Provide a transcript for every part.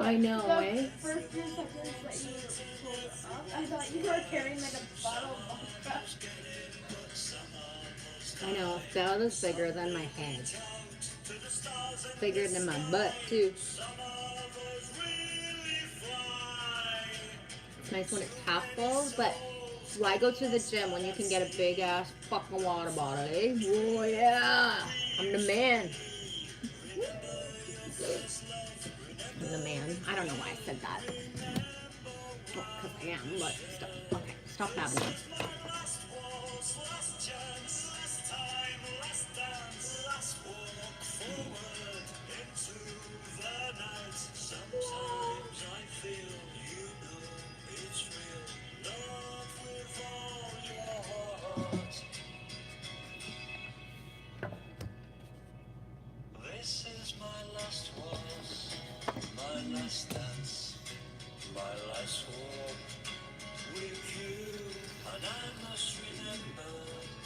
I know, The eh? first few seconds that you pulled up, I thought you were carrying like a bottle of vodka. I know. That was bigger than my head. Bigger than my butt, too. It's nice when it's half full, but why go to the gym when you can get a big ass fucking water bottle, eh? Oh, yeah. I'm the man. I'm the man. I don't know why I said that. Well, because I am, but stop. Okay, stop babbling.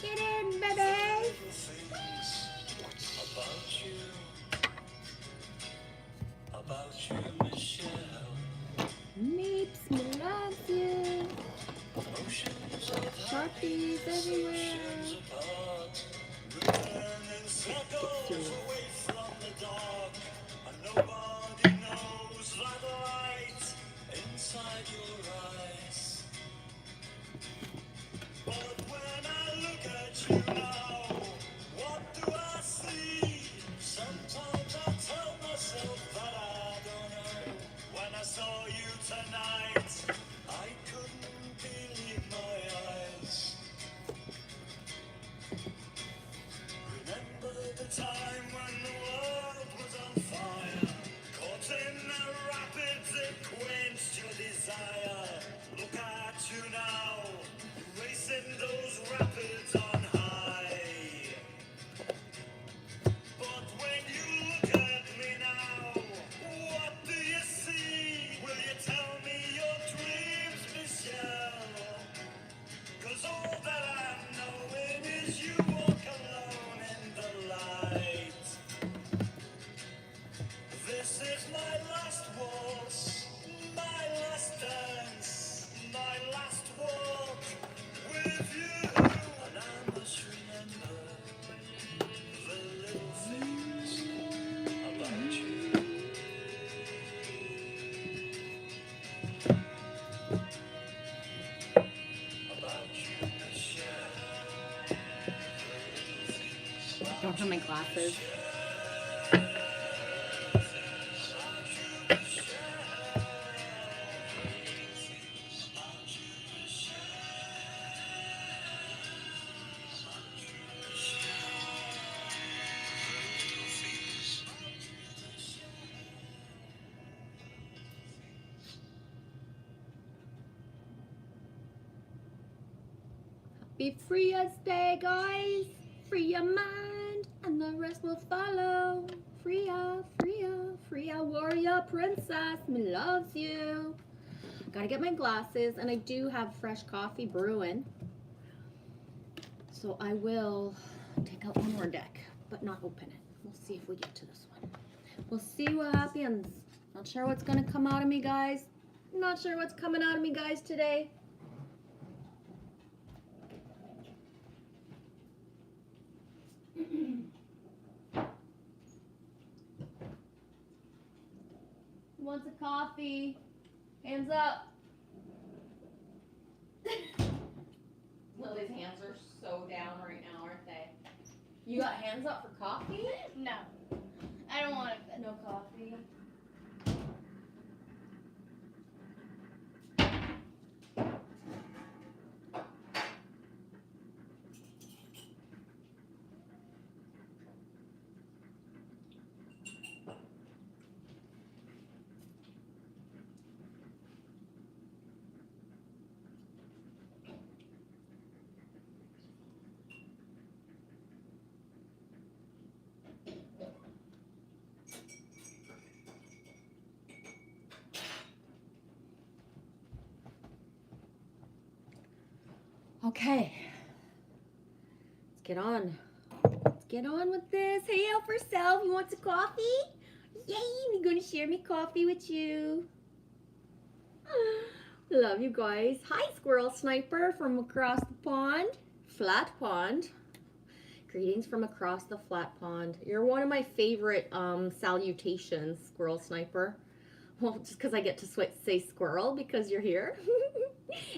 Get in, baby. Meeps me loves you. Sharpies everywhere. Don't have my glasses. Be free as day, guys. Free your mind, and the rest will follow. Freya, Freya, Freya, warrior princess, me loves you. Gotta get my glasses, and I do have fresh coffee brewing. So I will take out one more deck, but not open it. We'll see if we get to this one. We'll see what happens. Not sure what's gonna come out of me, guys. Not sure what's coming out of me, guys, today. Who wants a coffee? Hands up. Lily's hands are so down right now, aren't they? You got hands up for coffee? No, I don't want it. No coffee. Okay. Let's get on. Let's get on with this. Hey, help yourself. You want some coffee? Yay, I'm going to share my coffee with you. Love you guys. Hi, Squirrel Sniper from across the pond. Flat pond. Greetings from across the flat pond. You're one of my favorite salutations, Squirrel Sniper. Well, just because I get to say squirrel because you're here.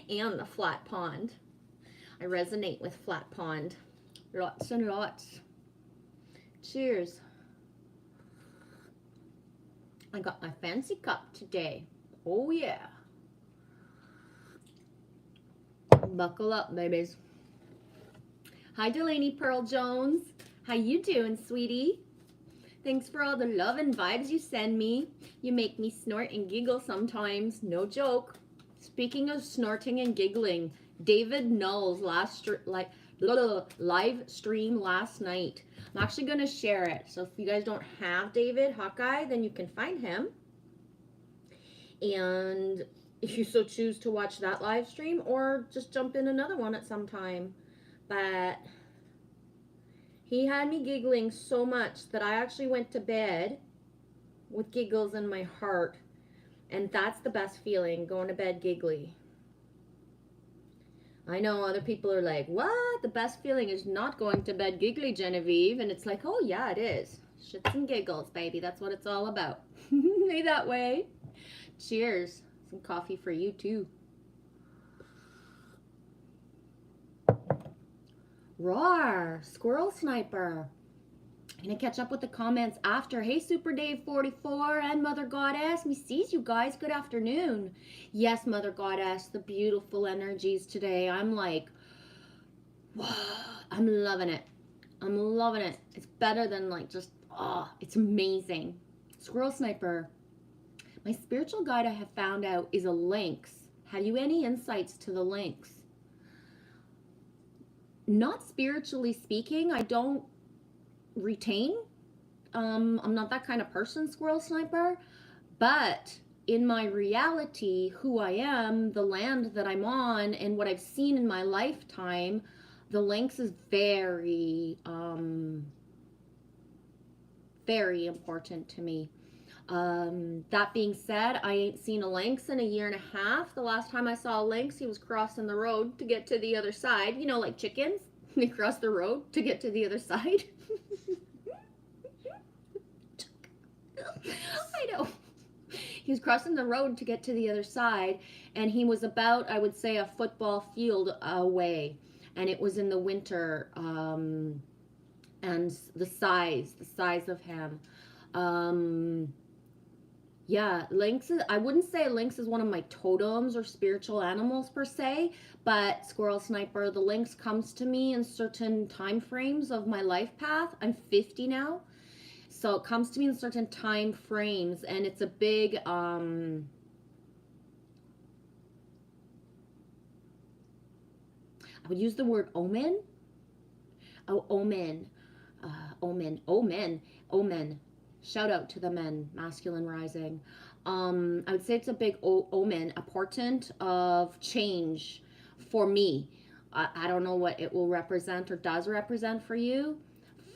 And the flat pond. I resonate with flat pond. Lots and lots. Cheers. I got my fancy cup today. Oh yeah. Buckle up, babies. Hi, Delaney Pearl Jones. How you doing, sweetie? Thanks for all the love and vibes you send me. You make me snort and giggle sometimes. No joke. Speaking of snorting and giggling, David Null's live stream last night. I'm actually going to share it. So if you guys don't have David Hawkeye, then you can find him. And if you so choose to watch that live stream, or just jump in another one at some time. But he had me giggling so much that I actually went to bed with giggles in my heart. And that's the best feeling, going to bed giggly. I know other people are like, what? The best feeling is not going to bed giggly, Genevieve. And it's like, oh yeah, it is. Shits and giggles, baby. That's what it's all about. Hey, that way. Cheers. Some coffee for you too. Roar, Squirrel Sniper. I'm gonna catch up with the comments after. Hey, Super Dave 44 and Mother Goddess. Me sees you guys. Good afternoon. Yes, Mother Goddess, the beautiful energies today. I'm like, wow, I'm loving it. I'm loving it. It's better than like just, it's amazing. Squirrel Sniper. My spiritual guide I have found out is a lynx. Have you any insights to the lynx? Not spiritually speaking, I don't retain. I'm not that kind of person, Squirrel Sniper. But in my reality, who I am, the land that I'm on, and what I've seen in my lifetime, the lynx is very, very important to me. That being said, I ain't seen a lynx in a year and a half. The last time I saw a lynx, he was crossing the road to get to the other side. You know, like chickens, they cross the road to get to the other side. I know. He was crossing the road to get to the other side, and he was about, I would say, a football field away, and it was in the winter, and the size of him. Yeah, lynx is, I wouldn't say lynx is one of my totems or spiritual animals per se, but Squirrel Sniper, the lynx comes to me in certain time frames of my life path. I'm 50 now, so it comes to me in certain time frames, and it's a big, I would use the word omen. Oh, omen. Omen. Shout out to the men, masculine rising. I would say it's a big omen, a portent of change for me. I don't know what it will represent or does represent for you.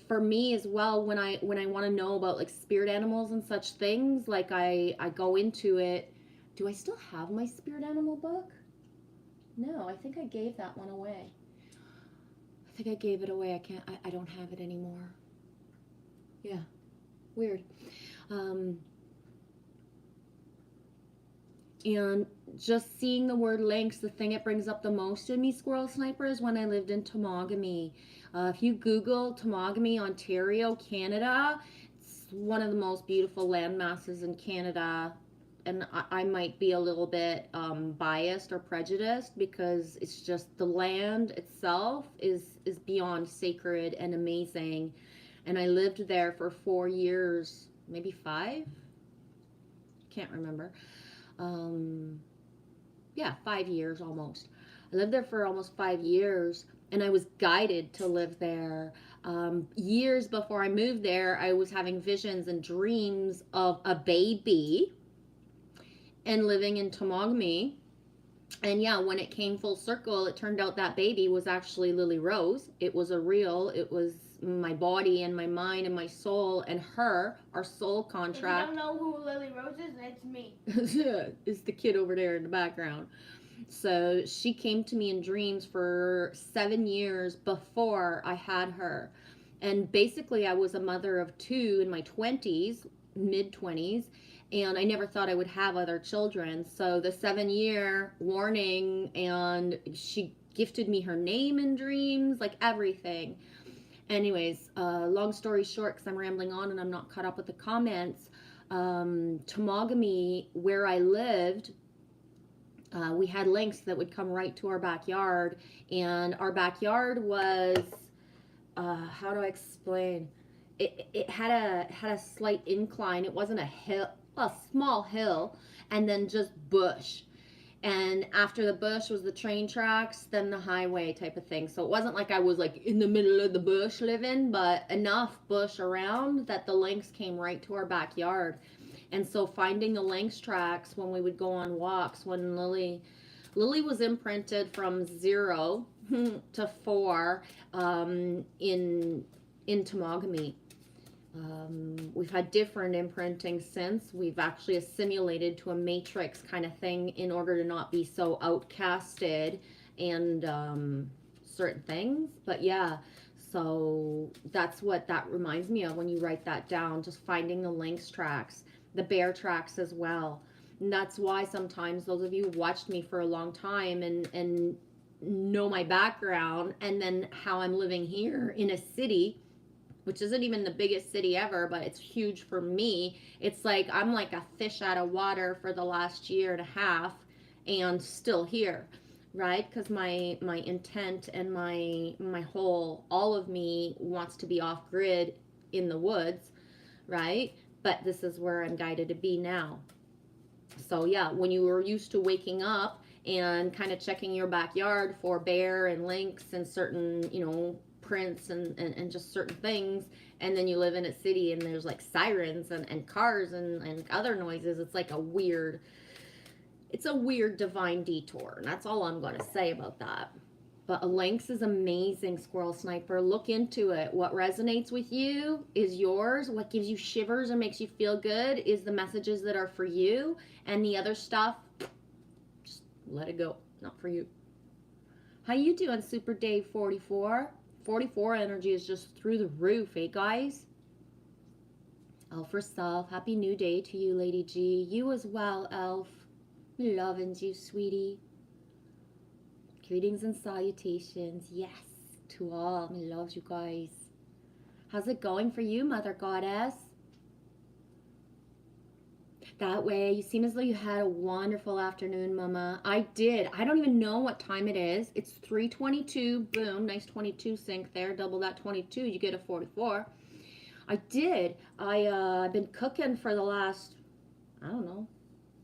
For me as well, when I want to know about like spirit animals and such things, like I go into it. Do I still have my spirit animal book? No, I think I gave that one away. I think I gave it away. I don't have it anymore. Yeah. Weird. And just seeing the word lynx, the thing it brings up the most in me, Squirrel Sniper, is when I lived in Temagami. If you Google Temagami, Ontario, Canada, it's one of the most beautiful land masses in Canada. And I might be a little bit biased or prejudiced because it's just the land itself is beyond sacred and amazing. And I lived there for 4 years, maybe 5. Can't remember. Yeah, 5 years almost. I lived there for almost 5 years, and I was guided to live there. Years before I moved there, I was having visions and dreams of a baby and living in Temagami. And yeah, when it came full circle, it turned out that baby was actually Lily Rose. It was it was my body and my mind and my soul and her, our soul If you contract. don't know who Lily Rose is, it's me. Is the kid over there in the background. So she came to me in dreams for 7 years before I had her. And basically, I was a mother of two in my 20s, mid 20s, and I never thought I would have other children. So the 7 year warning, and she gifted me her name in dreams, like everything. Anyways, long story short, because I'm rambling on and I'm not caught up with the comments, Tomogamy, where I lived, we had lynx that would come right to our backyard, and our backyard was, how do I explain? It had a slight incline. It wasn't a hill, a small hill, and then just bush. And after the bush was the train tracks, then the highway type of thing. So it wasn't like I was like in the middle of the bush living, but enough bush around that the lynx came right to our backyard. And so finding the lynx tracks when we would go on walks, when Lily was imprinted from 0 to 4, in Tomogamy. We've had different imprinting since. We've actually assimilated to a matrix kind of thing in order to not be so outcasted and certain things. But yeah, so that's what that reminds me of when you write that down, just finding the lynx tracks, the bear tracks as well. And that's why sometimes those of you who've watched me for a long time and know my background, and then how I'm living here in a city, which isn't even the biggest city ever, but it's huge for me. It's like I'm like a fish out of water for the last year and a half, and still here, right? Because my intent and my whole, all of me wants to be off grid in the woods, right? But this is where I'm guided to be now. So yeah, when you were used to waking up and kind of checking your backyard for bear and lynx and certain, prints and just certain things, and then you live in a city and there's like sirens and cars and other noises, it's like it's a weird divine detour, and that's all I'm going to say about that. But a lynx is amazing, Squirrel Sniper. Look into it. What resonates with you is yours. What gives you shivers and makes you feel good is the messages that are for you. And the other stuff, just let it go. Not for you. How you doing, Super Dave 44? 44 energy is just through the roof, eh, guys? Elf for Self. Happy new day to you, Lady G. You as well, Elf. Loving you, sweetie. Greetings and salutations, yes, to all. I love you guys. How's it going for you, Mother Goddess? That way, you seem as though you had a wonderful afternoon, Mama. I did. I don't even know what time it is. It's 3:22. Boom, nice 22 sync there. Double that 22, you get a 44. I did. I've been cooking for the last, I don't know,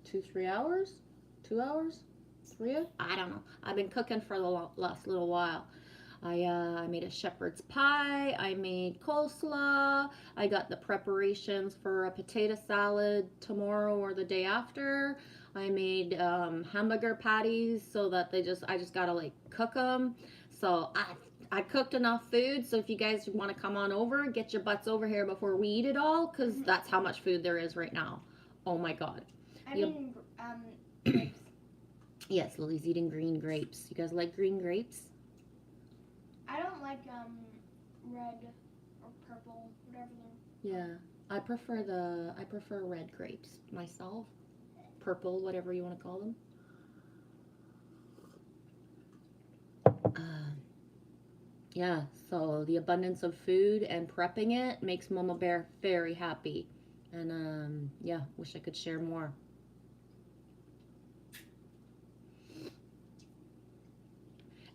2-3 hours? 2 hours? 3? I don't know. I've been cooking for the last little while. I made a shepherd's pie. I made coleslaw. I got the preparations for a potato salad tomorrow or the day after. I made hamburger patties so that I just gotta like cook them. So I cooked enough food. So if you guys want to come on over, get your butts over here before we eat it all, because that's how much food there is right now. Oh my God. Grapes. Yes, Lily's eating green grapes. You guys like green grapes? I don't like red or purple, whatever they're. Yeah, I prefer red grapes myself. Purple, whatever you want to call them. Yeah, so the abundance of food and prepping it makes Mama Bear very happy. And yeah, wish I could share more.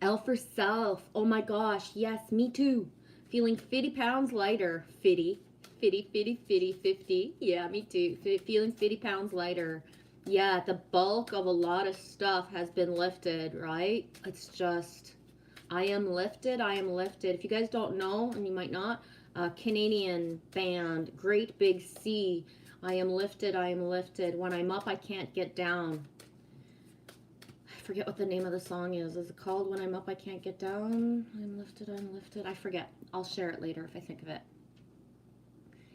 L for self. Oh my gosh, yes, me too. Feeling 50 pounds lighter. 50. Yeah, me too. Feeling 50 pounds lighter. Yeah, the bulk of a lot of stuff has been lifted, right? It's just, I am lifted. If you guys don't know, and you might not, Canadian band, Great Big Sea. I am lifted. When I'm up, I can't get down. I forget what the name of the song is. Is it called When I'm Up I Can't Get Down? I'm lifted. I forget. I'll share it later if I think of it.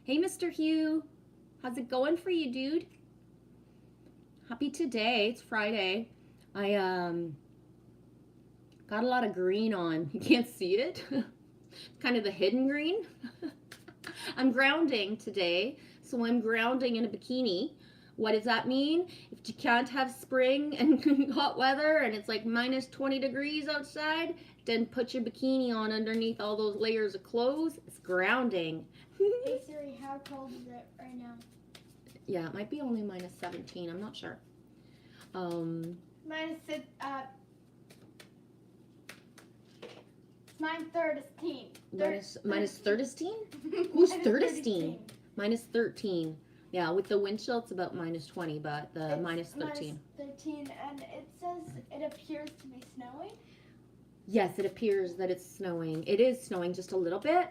Hey, Mr. Hugh. How's it going for you, dude? Happy today. It's Friday. I got a lot of green on. You can't see it. Kind of the hidden green. I'm grounding today. So I'm grounding in a bikini. What does that mean? If you can't have spring and hot weather and it's like minus 20 degrees outside, then put your bikini on underneath all those layers of clothes. It's grounding. Hey Siri, how cold is it right now? Yeah, it might be only minus 17. I'm not sure. Minus 13. Minus 13? Who's 13? Minus 13. Yeah, with the wind chill, it's about minus 20, but the minus 13. Minus 13, and it says it appears to be snowing. Yes, it appears that it's snowing. It is snowing just a little bit.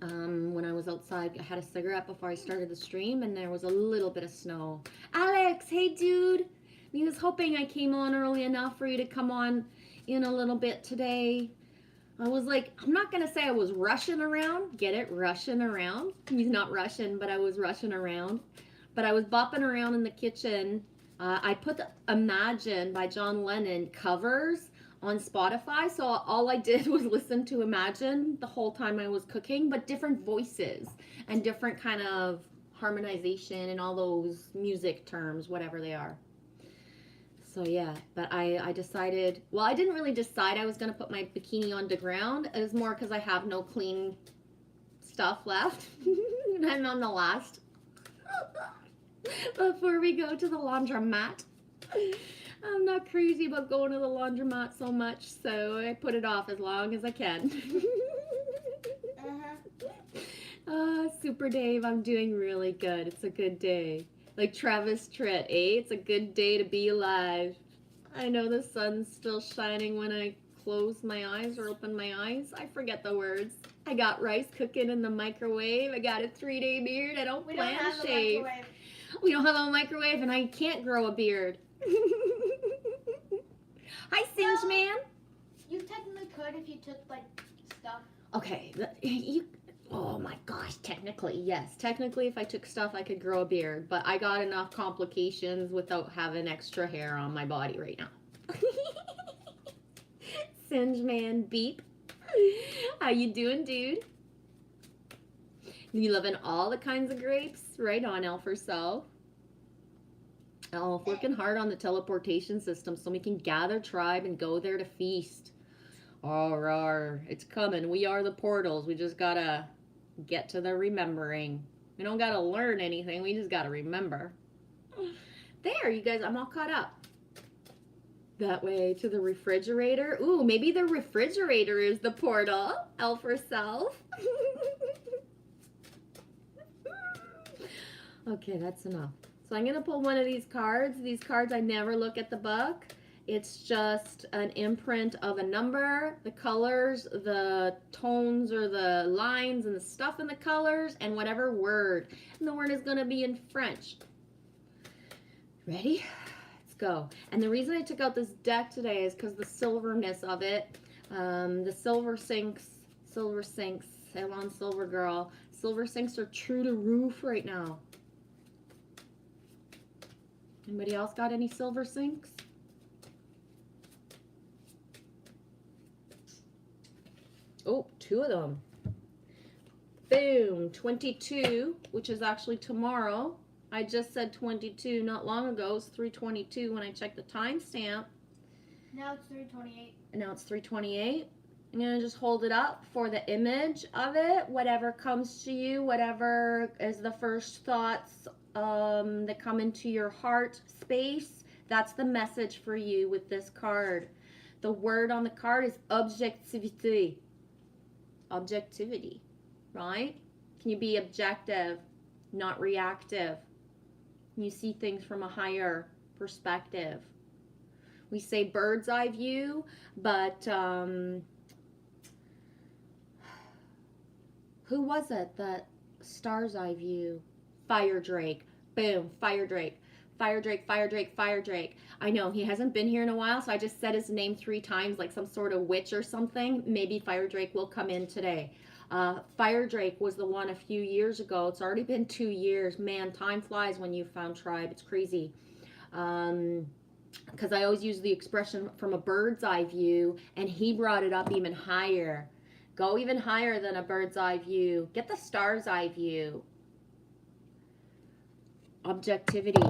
When I was outside, I had a cigarette before I started the stream, and there was a little bit of snow. Alex, hey dude. I was hoping I came on early enough for you to come on in a little bit today. I was like, I'm not going to say I was rushing around. Get it? Rushing around. He's not Russian, but I was rushing around. But I was bopping around in the kitchen. I put the Imagine by John Lennon covers on Spotify. So all I did was listen to Imagine the whole time I was cooking, but different voices and different kind of harmonization and all those music terms, whatever they are. So yeah, but I decided, well, I didn't really decide I was going to put my bikini on the ground. It was more because I have no clean stuff left. And I'm on the last. Before we go to the laundromat. I'm not crazy about going to the laundromat so much, so I put it off as long as I can. Super Dave, I'm doing really good. It's a good day. Like Travis Tritt, eh? It's a good day to be alive. I know the sun's still shining when I close my eyes or open my eyes. I forget the words. I got rice cooking in the microwave. I got a 3-day beard. I don't plan to shave. We don't have a microwave and I can't grow a beard. Hi, Singe Man. You technically could if you took like stuff. Okay, oh my gosh, technically, yes. Technically, if I took stuff, I could grow a beard. But I got enough complications without having extra hair on my body right now. Singe Man beep. How you doing, dude? You loving all the kinds of grapes? Right on, Elf herself. Elf working hard on the teleportation system so we can gather tribe and go there to feast. Rawr, it's coming. We are the portals. We just gotta get to the remembering. We don't gotta learn anything. We just gotta remember. There, you guys, I'm all caught up. That way to the refrigerator. Ooh, maybe the refrigerator is the portal. Elf herself. Okay, that's enough. So I'm gonna pull one of these cards. These cards, I never look at the book. It's just an imprint of a number, the colors, the tones or the lines and the stuff in the colors, and whatever word. And the word is going to be in French. Ready? Let's go. And the reason I took out this deck today is because the silverness of it. The silver sinks, Elon Silver Girl. Silver sinks are true to roof right now. Anybody else got any silver sinks? Oh, 2 of them. Boom, 22, which is actually tomorrow. I just said 22 not long ago. It's 3:22 when I checked the timestamp. Now it's 3:28. And now it's 3:28. I'm going to just hold it up for the image of it. Whatever comes to you, whatever is the first thoughts that come into your heart space, that's the message for you with this card. The word on the card is objectivity. Objectivity, right? Can you be objective, not reactive? Can you see things from a higher perspective? We say bird's eye view, but who was it that star's eye view? Fire Drake. Boom, Fire Drake. Fire Drake, Fire Drake, Fire Drake. I know he hasn't been here in a while, so I just said his name 3 times like some sort of witch or something. Maybe Fire Drake will come in today. Fire Drake was the one a few years ago. It's already been 2 years. Man, time flies when you found tribe. It's crazy. Because I always use the expression from a bird's eye view, and he brought it up even higher. Go even higher than a bird's eye view. Get the star's eye view. Objectivity.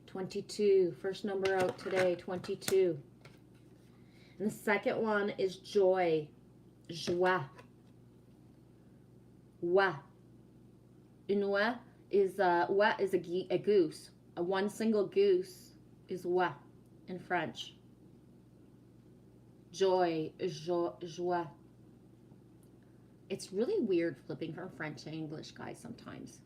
22. First number out today, 22. And the second one is joy. Joie. Oie. Une oie is a goose. A one single goose is oie in French. Joy, joie. It's really weird flipping from French to English, guys, sometimes.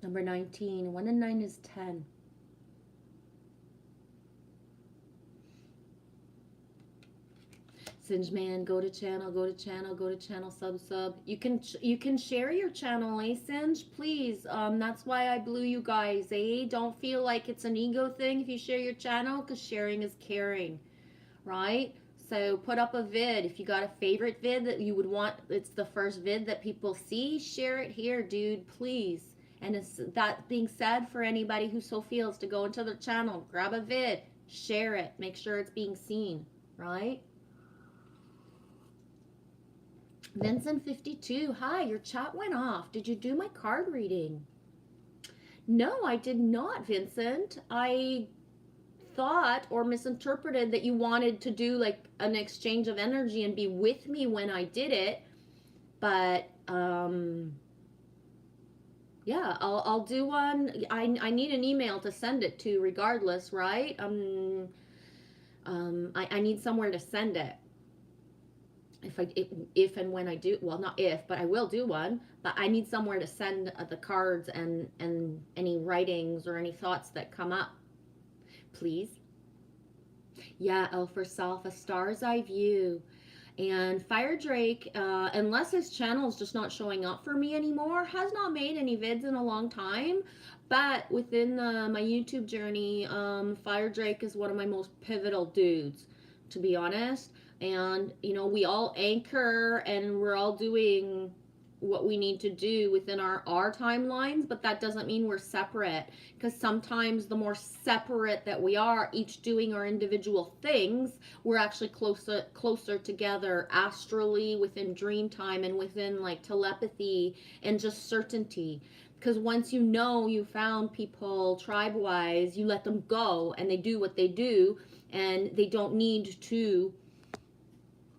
Number 19. 1 and 9 is 10. Singe Man, go to channel, go to channel, go to channel, sub. You can share your channel, eh, Singe? Please. That's why I blew you guys, eh? Don't feel like it's an ego thing if you share your channel, because sharing is caring, right? So put up a vid. If you got a favorite vid that you would want, it's the first vid that people see, share it here, dude, please. And it's that being said, for anybody who so feels to go into their channel, grab a vid, share it, make sure it's being seen, right? Vincent 52, hi, your chat went off. Did you do my card reading? No, I did not, Vincent. I thought or misinterpreted that you wanted to do like an exchange of energy and be with me when I did it. But yeah, I'll do one. I need an email to send it to regardless, right? I need somewhere to send it. If and when I do, well, not if, but I will do one, but I need somewhere to send the cards and any writings or any thoughts that come up, please. Yeah, L for Self, a star's eye view. And Fire Drake, unless his channel is just not showing up for me anymore, has not made any vids in a long time. But within my YouTube journey, Fire Drake is one of my most pivotal dudes, to be honest. And, you know, we all anchor and we're all doing what we need to do within our timelines, but that doesn't mean we're separate, because sometimes the more separate that we are, each doing our individual things, we're actually closer together astrally, within dream time, and within like telepathy and just certainty. Because once you know you found people tribe-wise, you let them go and they do what they do, and they don't need to,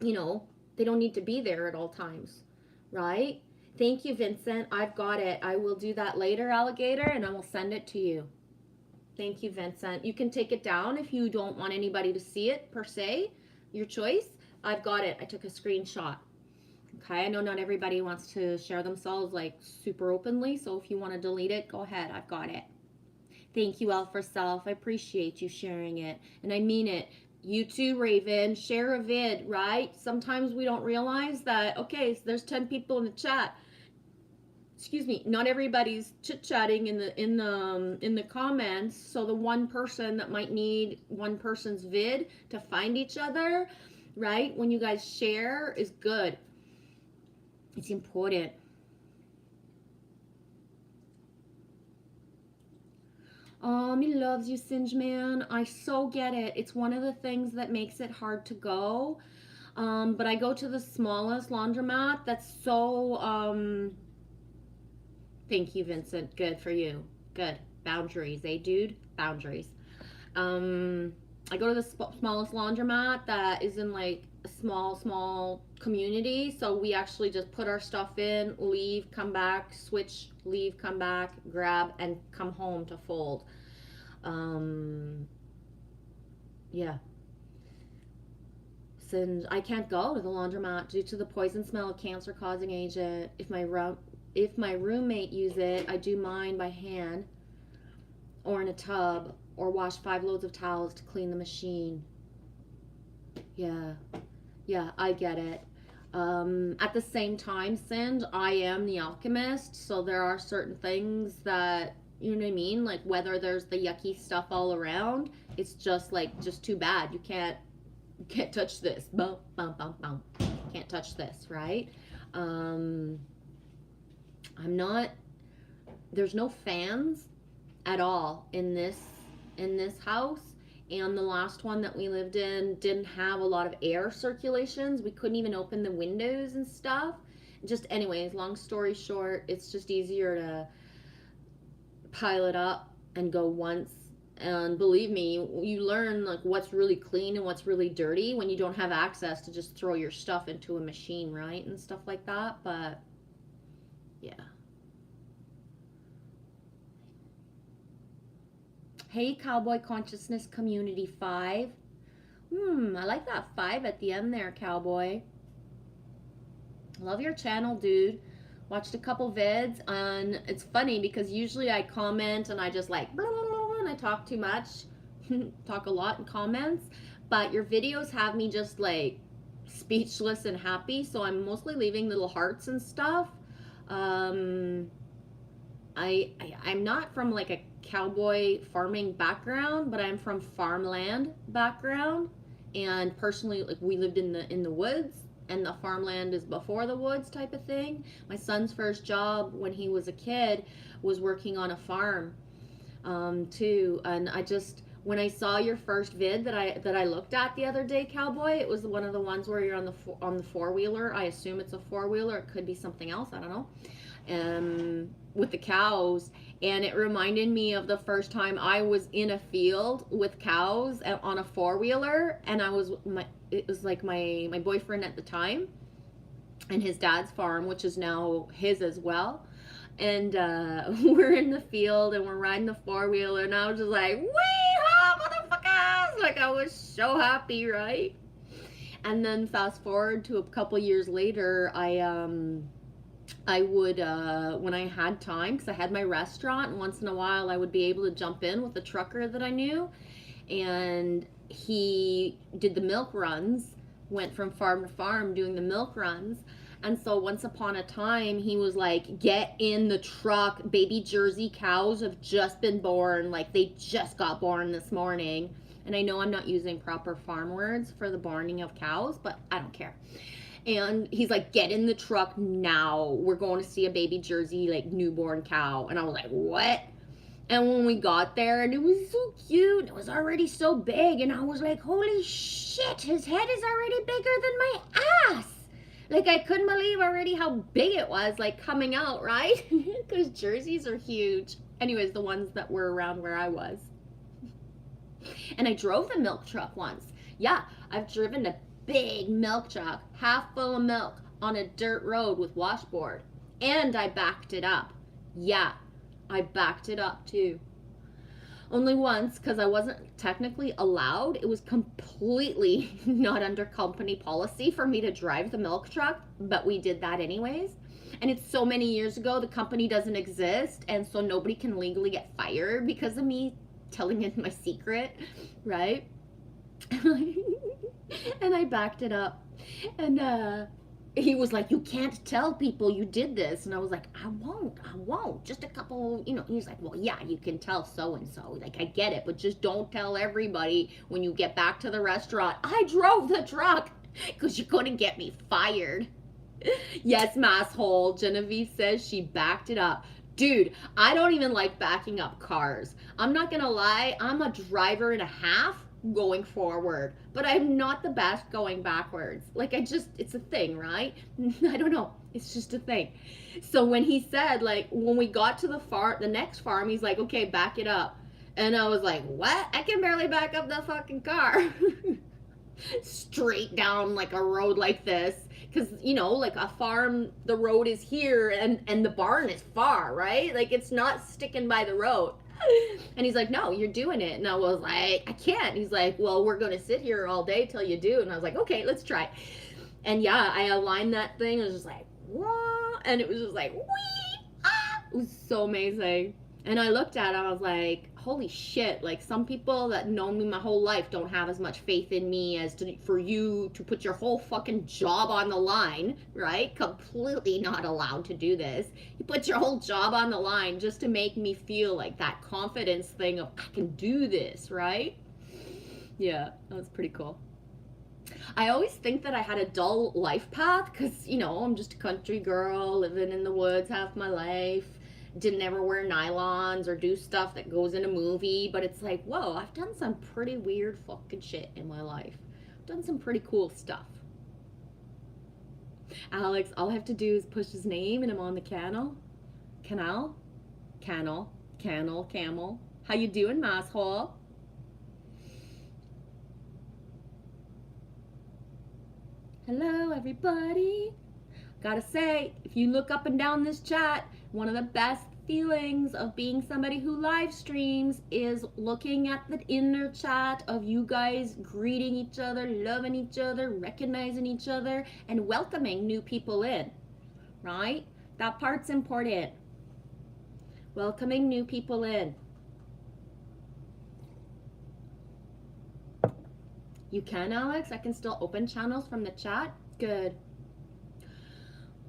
you know, they don't need to be there at all times, right? Thank you, Vincent. I've got it. I will do that later, Alligator, and I will send it to you. Thank you, Vincent. You can take it down if you don't want anybody to see it, per se. Your choice. I've got it. I took a screenshot. Okay, I know not everybody wants to share themselves like super openly, so if you want to delete it, go ahead. I've got it. Thank you, L for Self. I appreciate you sharing it, and I mean it. You too, Raven, share a vid, right? Sometimes we don't realize that, okay, so there's 10 people in the chat. Excuse me, not everybody's chit-chatting in the comments, so the one person that might need one person's vid to find each other, right? When you guys share is good. It's important. He loves you, Singe Man. I so get it. It's one of the things that makes it hard to go. But I go to the smallest laundromat. That's so, thank you, Vincent. Good for you. Good. Boundaries, eh, dude? Boundaries. I go to the smallest laundromat that is in like a small community. So we actually just put our stuff in, leave, come back, switch, leave, come back, grab, and come home to fold. Yeah. Since I can't go to the laundromat due to the poison smell of cancer-causing agent. If my if my roommate use it, I do mine by hand or in a tub or wash 5 loads of towels to clean the machine. Yeah, I get it. At the same time, Sind, I am the alchemist, so there are certain things that, you know what I mean? Like whether there's the yucky stuff all around, it's just like, just too bad. You can't touch this. Bum, bum, bum, bum. Can't touch this, right? I'm not, there's no fans at all in this house. And the last one that we lived in didn't have a lot of air circulations. We couldn't even open the windows and stuff. Just anyways, long story short, it's just easier to pile it up and go once. And believe me, you learn like what's really clean and what's really dirty when you don't have access to just throw your stuff into a machine, right? And stuff like that. But yeah. Hey, Cowboy Consciousness Community 5. I like that 5 at the end there, Cowboy. Love your channel, dude. Watched a couple vids, and it's funny because usually I comment and I just like, blah, blah, blah, and I talk too much. Talk a lot in comments. But your videos have me just like speechless and happy, so I'm mostly leaving little hearts and stuff. I'm not from like a cowboy farming background, but I'm from farmland background, and personally, like, we lived in the woods, and the farmland is before the woods type of thing. My son's first job when he was a kid was working on a farm too, and I just, when I saw your first vid that I looked at the other day, Cowboy, it was one of the ones where you're on the four-wheeler. I assume it's a four-wheeler. It could be something else, I don't know. With the cows, and it reminded me of the first time I was in a field with cows on a four-wheeler, and it was like my boyfriend at the time and his dad's farm, which is now his as well, and we're in the field and we're riding the four-wheeler, and I was just like, wee-haw, motherfuckers, like I was so happy, right? And then fast forward to a couple years later, I would, when I had time, because I had my restaurant, and once in a while I would be able to jump in with a trucker that I knew, and he did the milk runs, went from farm to farm doing the milk runs, and so once upon a time he was like, get in the truck, baby Jersey cows have just been born, like they just got born this morning, and I know I'm not using proper farm words for the borning of cows, but I don't care. And he's like, get in the truck now. We're going to see a baby Jersey, like, newborn cow. And I was like, what? And when we got there, and it was so cute. It was already so big. And I was like, holy shit, his head is already bigger than my ass. Like, I couldn't believe already how big it was, like, coming out, right? Because Jerseys are huge. Anyways, the ones that were around where I was. And I drove the milk truck once. Yeah, I've driven a big milk truck, half full of milk, on a dirt road with washboard. And I backed it up. Yeah, I backed it up too. Only once, because I wasn't technically allowed. It was completely not under company policy for me to drive the milk truck, but we did that anyways. And it's so many years ago, the company doesn't exist, and so nobody can legally get fired because of me telling it my secret, right? And I backed it up, and he was like, you can't tell people you did this. And I was like, I won't, just a couple, you know. He's like, well, yeah, you can tell so-and-so, like, I get it, but just don't tell everybody when you get back to the restaurant I drove the truck, because you couldn't get me fired. Yes, masshole. Genevieve says she backed it up. Dude, I don't even like backing up cars. I'm not gonna lie, I'm a driver and a half going forward, but I'm not the best going backwards. Like, it's a thing, right? I don't know, it's just a thing. So when he said, like, when we got to the next farm, he's like, okay, back it up. And I was like, what? I can barely back up the fucking car. Straight down like a road like this, because, you know, like a farm, the road is here and the barn is far, right? Like, it's not sticking by the road. And he's like, no, you're doing it. And I was like, I can't. He's like, well, we're going to sit here all day till you do. And I was like, okay, let's try. And yeah, I aligned that thing. I was just like, what? And it was just like, wee, ah! It was so amazing. And I looked at it, I was like, holy shit, like some people that know me my whole life don't have as much faith in me as for you to put your whole fucking job on the line, right? Completely not allowed to do this. You put your whole job on the line just to make me feel like that confidence thing of I can do this, right? Yeah, that was pretty cool. I always think that I had a dull life path because, you know, I'm just a country girl living in the woods half my life. Didn't ever wear nylons or do stuff that goes in a movie. But it's like, whoa, I've done some pretty weird fucking shit in my life. I've done some pretty cool stuff. Alex, all I have to do is push his name and I'm on the camel. How you doing, masshole? Hello, everybody. Gotta say, if you look up and down this chat, one of the best feelings of being somebody who live streams is looking at the inner chat of you guys greeting each other, loving each other, recognizing each other, and welcoming new people in, right? That part's important. Welcoming new people in. You can, Alex? I can still open channels from the chat? Good.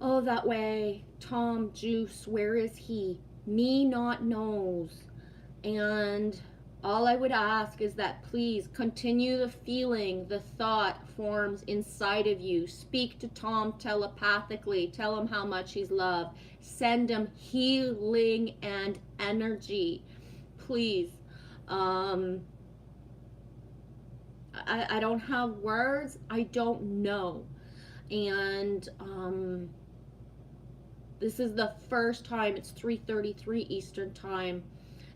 Oh, that way. Tom, Juice, where is he? Me not knows. And all I would ask is that please continue the feeling, the thought forms inside of you. Speak to Tom telepathically. Tell him how much he's loved. Send him healing and energy. Please. I don't have words. I don't know. And this is the first time, it's 3:33 Eastern time.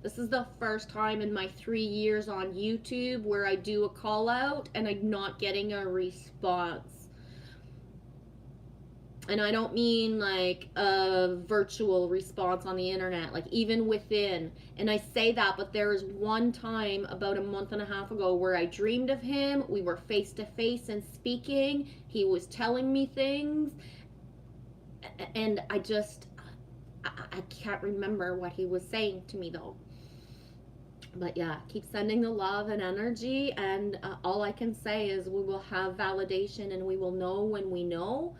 This is the first time in my 3 years on YouTube where I do a call out and I'm not getting a response. And I don't mean like a virtual response on the internet, like even within. And I say that, but there was one time about a month and a half ago where I dreamed of him. We were face to face and speaking. He was telling me things. And I can't remember what he was saying to me though. But yeah, keep sending the love and energy. And all I can say is we will have validation and we will know when we know.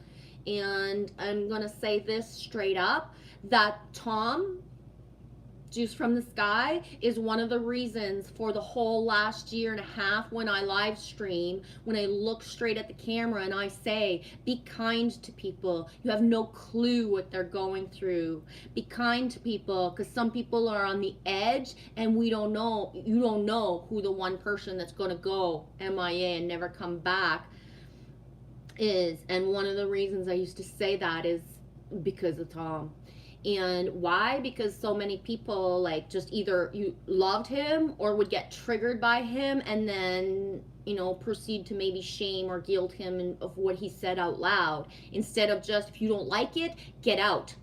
And I'm going to say this straight up, that Tom, Juice from the Sky, is one of the reasons for the whole last year and a half when I live stream, when I look straight at the camera and I say, be kind to people. You have no clue what they're going through. Be kind to people, because some people are on the edge and we don't know, you don't know who the one person that's going to go MIA and never come back is. And one of the reasons I used to say that is because of Tom. And why? Because so many people like just either you loved him or would get triggered by him and then, you know, proceed to maybe shame or guilt him of what he said out loud, instead of just, if you don't like it, get out,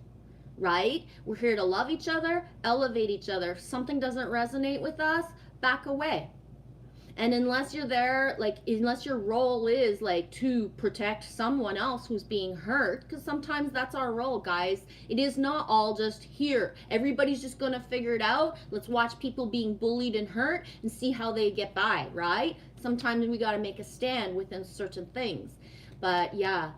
right? We're here to love each other, elevate each other. If something doesn't resonate with us, back away. And unless you're there, like, unless your role is like to protect someone else who's being hurt, because sometimes that's our role, guys. It is not all just here. Everybody's just going to figure it out. Let's watch people being bullied and hurt and see how they get by, right? Sometimes we got to make a stand within certain things. But yeah,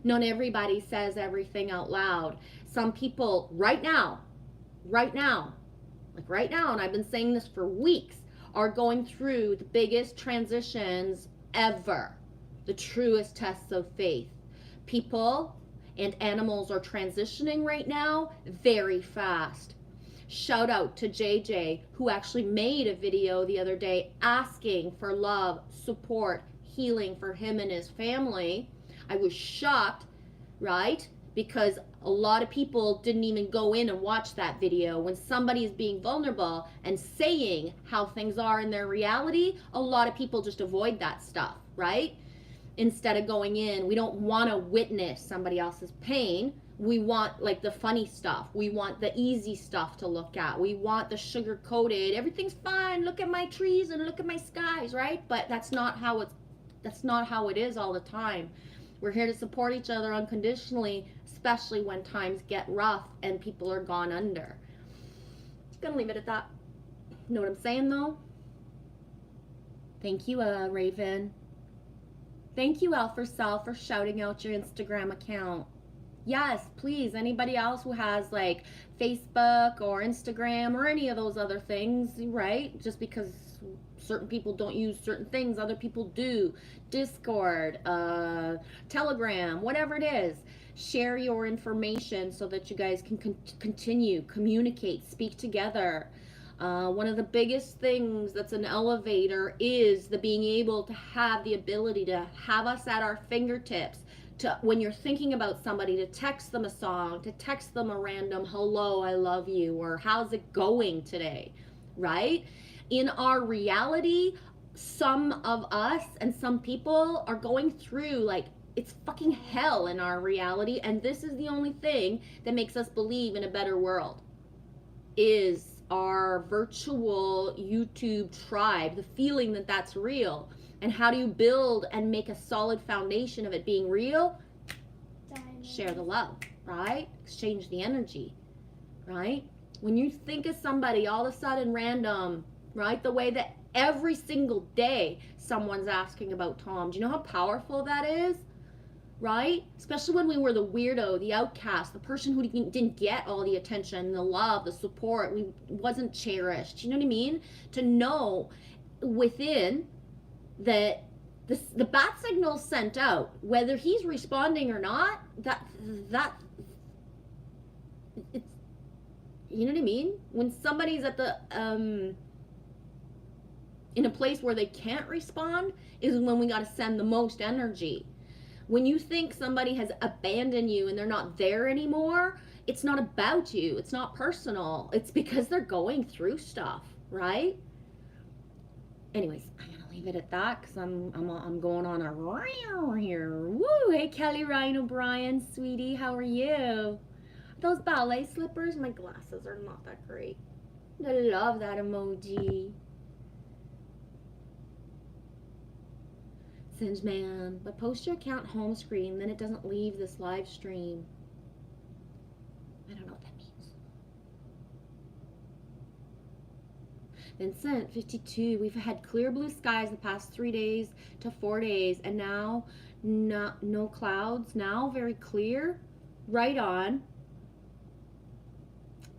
not everybody says everything out loud. Some people right now, and I've been saying this for weeks, are going through the biggest transitions ever, the truest tests of faith. People and animals are transitioning right now very fast. Shout out to JJ, who actually made a video the other day asking for love, support, healing for him and his family. I was shocked, right? Because a lot of people didn't even go in and watch that video. When somebody is being vulnerable and saying how things are in their reality, a lot of people just avoid that stuff, right? Instead of going in, we don't want to witness somebody else's pain. We want like the funny stuff. We want the easy stuff to look at. We want the sugar-coated, everything's fine, look at my trees and look at my skies, right? But that's not how it is all the time. We're here to support each other unconditionally, especially when times get rough and people are gone under. Just gonna leave it at that. Know what I'm saying though? Thank you, Raven. Thank you, L for Self, for shouting out your Instagram account. Yes, please, anybody else who has like Facebook or Instagram or any of those other things, right? Just because certain people don't use certain things, other people do. Discord, Telegram, whatever it is. Share your information so that you guys can continue, communicate, speak together. One of the biggest things that's an elevator is the being able to have the ability to have us at our fingertips, to when you're thinking about somebody, to text them a song, to text them a random hello, I love you, or how's it going today, right? In our reality, some of us and some people are going through like it's fucking hell in our reality, and this is the only thing that makes us believe in a better world is our virtual YouTube tribe, the feeling that that's real. And how do you build and make a solid foundation of it being real? Share the love, right? Exchange the energy, right? When you think of somebody all of a sudden random, right? The way that every single day someone's asking about Tom. Do you know how powerful that is? Right? Especially when we were the weirdo, the outcast, the person who didn't get all the attention, the love, the support, we wasn't cherished. You know what I mean? To know within that the bat signal sent out, whether he's responding or not, that it's, you know what I mean? When somebody's at the in a place where they can't respond is when we got to send the most energy. When you think somebody has abandoned you and they're not there anymore, it's not about you. It's not personal. It's because they're going through stuff, right? Anyways, I'm gonna leave it at that because I'm going on a round here. Woo! Hey, Kelly Ryan O'Brien, sweetie, how are you? Those ballet slippers, my glasses are not that great. I love that emoji. Singe Man, but post your account home screen, then it doesn't leave this live stream. I don't know what that means. Vincent, 52, we've had clear blue skies the past 3 days to 4 days, and now no clouds, now very clear. Right on.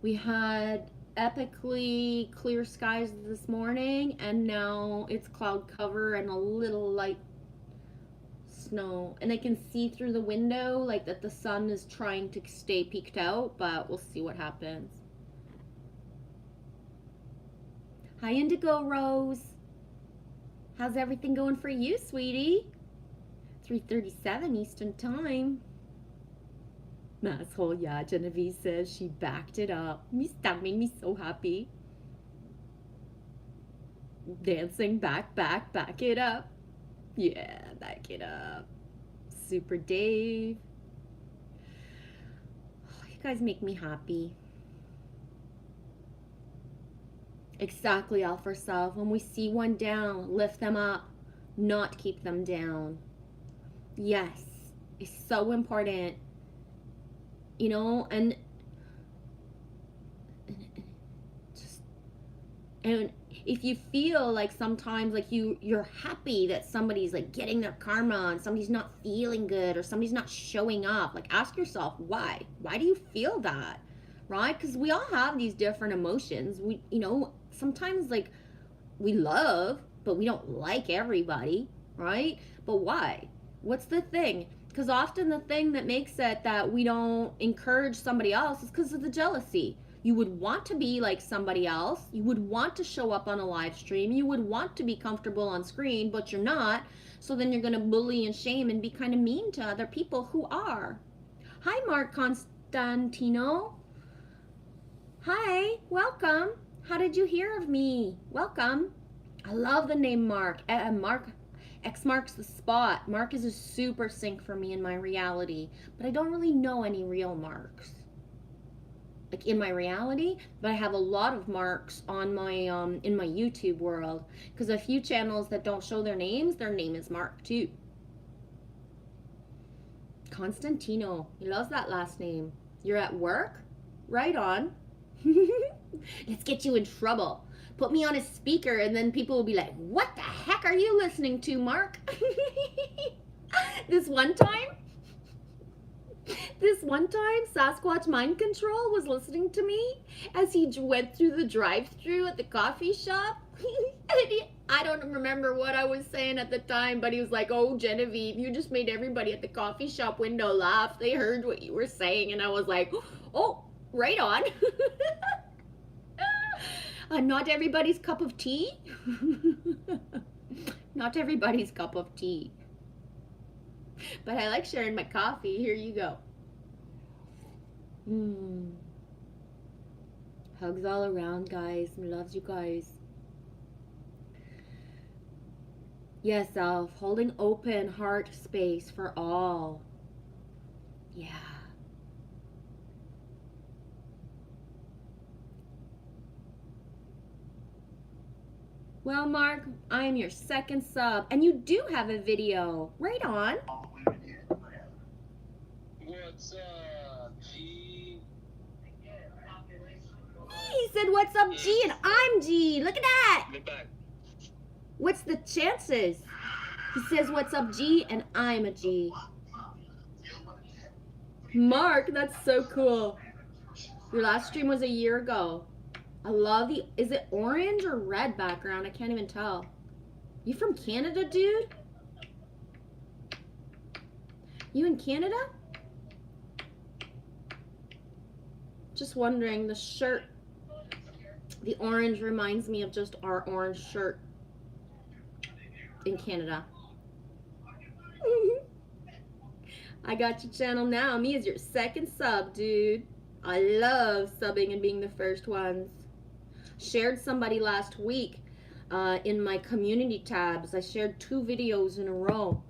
We had epically clear skies this morning, and now it's cloud cover and a little light snow, and I can see through the window like that the sun is trying to stay peeked out, but we'll see what happens. Hi, Indigo Rose. How's everything going for you, sweetie? 3:37 Eastern Time. Asshole, yeah, Genevieve says she backed it up. That made me so happy. Dancing back it up. Yeah, back it up. Super Dave. Oh, you guys make me happy. Exactly, Alpha Self. When we see one down, lift them up, not keep them down. Yes, it's so important. You know, and if you feel like sometimes like you're happy that somebody's like getting their karma and somebody's not feeling good or somebody's not showing up, like ask yourself why do you feel that, right? Because we all have these different emotions. We, you know, sometimes like we love but we don't like everybody, right? But why? What's the thing? Because often the thing that makes it that we don't encourage somebody else is because of the jealousy. You would want to be like somebody else. You would want to show up on a live stream. You would want to be comfortable on screen, but you're not. So then you're going to bully and shame and be kind of mean to other people who are. Hi, Mark Constantino. Hi, welcome. How did you hear of me? Welcome. I love the name Mark. Mark. X marks the spot. Mark is a super sync for me in my reality, but I don't really know any real Marks. Like in my reality, but I have a lot of Marks on my in my YouTube world, because a few channels that don't show their names, their name is Mark too. Constantino. He loves that last name. You're at work? Right on. Let's get you in trouble. Put me on a speaker and then people will be like, what the heck are you listening to, Mark? This one time, Sasquatch Mind Control was listening to me as he went through the drive-thru at the coffee shop. I don't remember what I was saying at the time, but he was like, oh, Genevieve, you just made everybody at the coffee shop window laugh. They heard what you were saying. And I was like, oh, right on. Not everybody's cup of tea. Not everybody's cup of tea. But I like sharing my coffee. Here you go. Hugs all around, guys. Loves you guys. Yes, self. Holding open heart space for all. Yeah. Well, Mark, I am your second sub, and you do have a video. Right on. What's up, G? He said, what's up, G? And I'm G. Look at that. Get back. What's the chances? He says, what's up, G? And I'm a G. Mark, that's so cool. Your last stream was a year ago. I love the, is it orange or red background? I can't even tell. You from Canada, dude? You in Canada? Just wondering, the shirt, the orange reminds me of just our orange shirt in Canada. I got your channel now. Me is your second sub, dude. I love subbing and being the first ones. Shared somebody last week in my community tabs. I shared 2 videos in a row.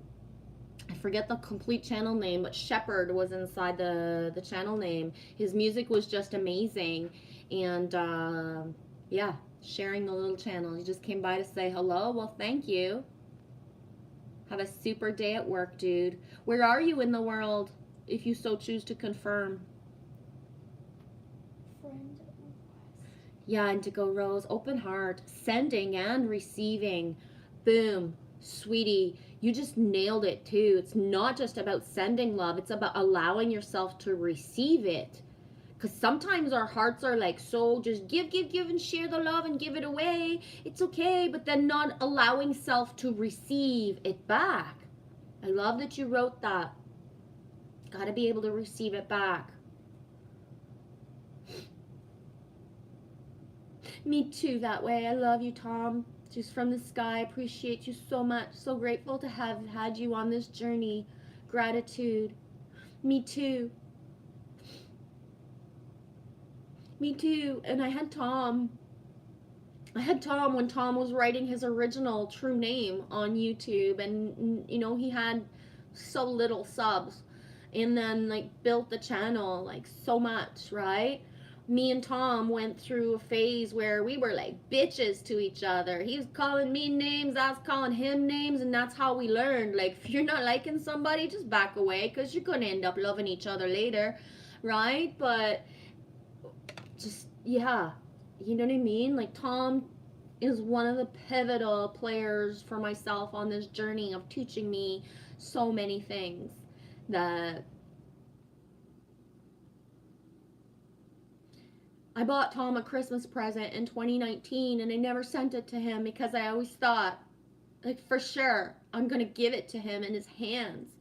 I forget the complete channel name, but Shepherd was inside the channel name. His music was just amazing. And yeah, sharing the little channel. He just came by to say hello. Well, thank you. Have a super day at work, dude. Where are you in the world, if you so choose to confirm? Yeah, Indigo Rose, open heart, sending and receiving. Boom, sweetie, you just nailed it too. It's not just about sending love, it's about allowing yourself to receive it. Because sometimes our hearts are like, so just give, and share the love and give it away. It's okay, but then not allowing self to receive it back. I love that you wrote that. Gotta be able to receive it back. Me too, that way. I love you, Tom. Just from the sky. Appreciate you so much. So grateful to have had you on this journey. Gratitude. Me too. Me too. And I had Tom when Tom was writing his original true name on YouTube, and you know, he had so little subs, and then like built the channel like so much, right? Me and Tom went through a phase where we were like bitches to each other. He was calling me names, I was calling him names, and that's how we learned. Like, if you're not liking somebody, just back away, because you're gonna end up loving each other later, right? But just, yeah, you know what I mean? Like, Tom is one of the pivotal players for myself on this journey of teaching me so many things that I bought Tom a Christmas present in 2019, and I never sent it to him because I always thought, like, for sure, I'm going to give it to him in his hands,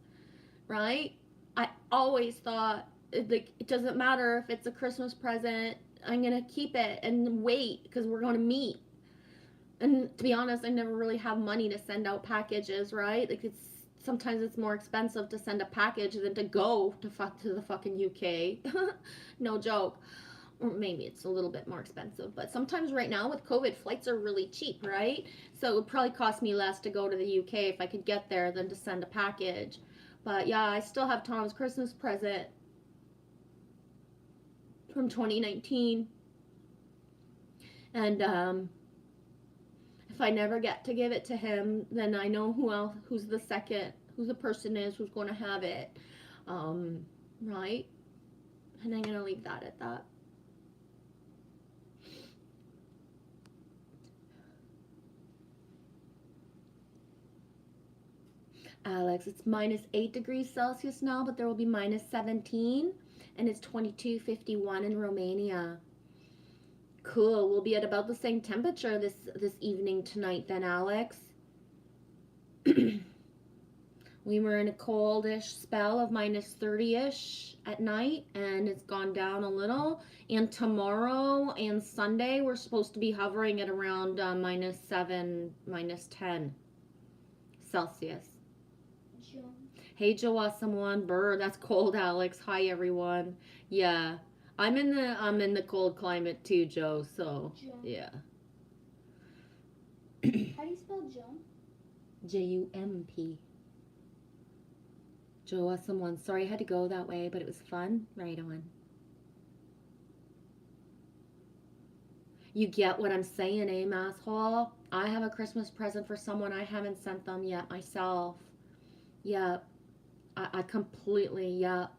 right? I always thought, like, it doesn't matter if it's a Christmas present, I'm going to keep it and wait because we're going to meet. And to be honest, I never really have money to send out packages, right? Like, sometimes it's more expensive to send a package than to go to the fucking UK. No joke. Or maybe it's a little bit more expensive, but sometimes right now with COVID, flights are really cheap, right? So it would probably cost me less to go to the UK if I could get there than to send a package. But yeah, I still have Tom's Christmas present from 2019. And if I never get to give it to him, then I know who's the person is who's going to have it. Right? And I'm gonna leave that at that. Alex, it's minus 8 degrees Celsius now, but there will be minus 17, and it's 22:51 in Romania. Cool. We'll be at about the same temperature this evening tonight then, Alex. We were in a coldish spell of minus 30-ish at night, and it's gone down a little. And tomorrow and Sunday, we're supposed to be hovering at around minus 7, minus 10 Celsius. Joe. Hey, Joa, someone, brr, that's cold, Alex. Hi, everyone. Yeah, I'm in the cold climate too, Joe. So Joe. yeah. How do you spell Joe? Jump. Joa, someone. Sorry I had to go that way, but it was fun. Right on. You get what I'm saying, eh, asshole? I have a Christmas present for someone I haven't sent them yet myself. Yep. I completely, yep.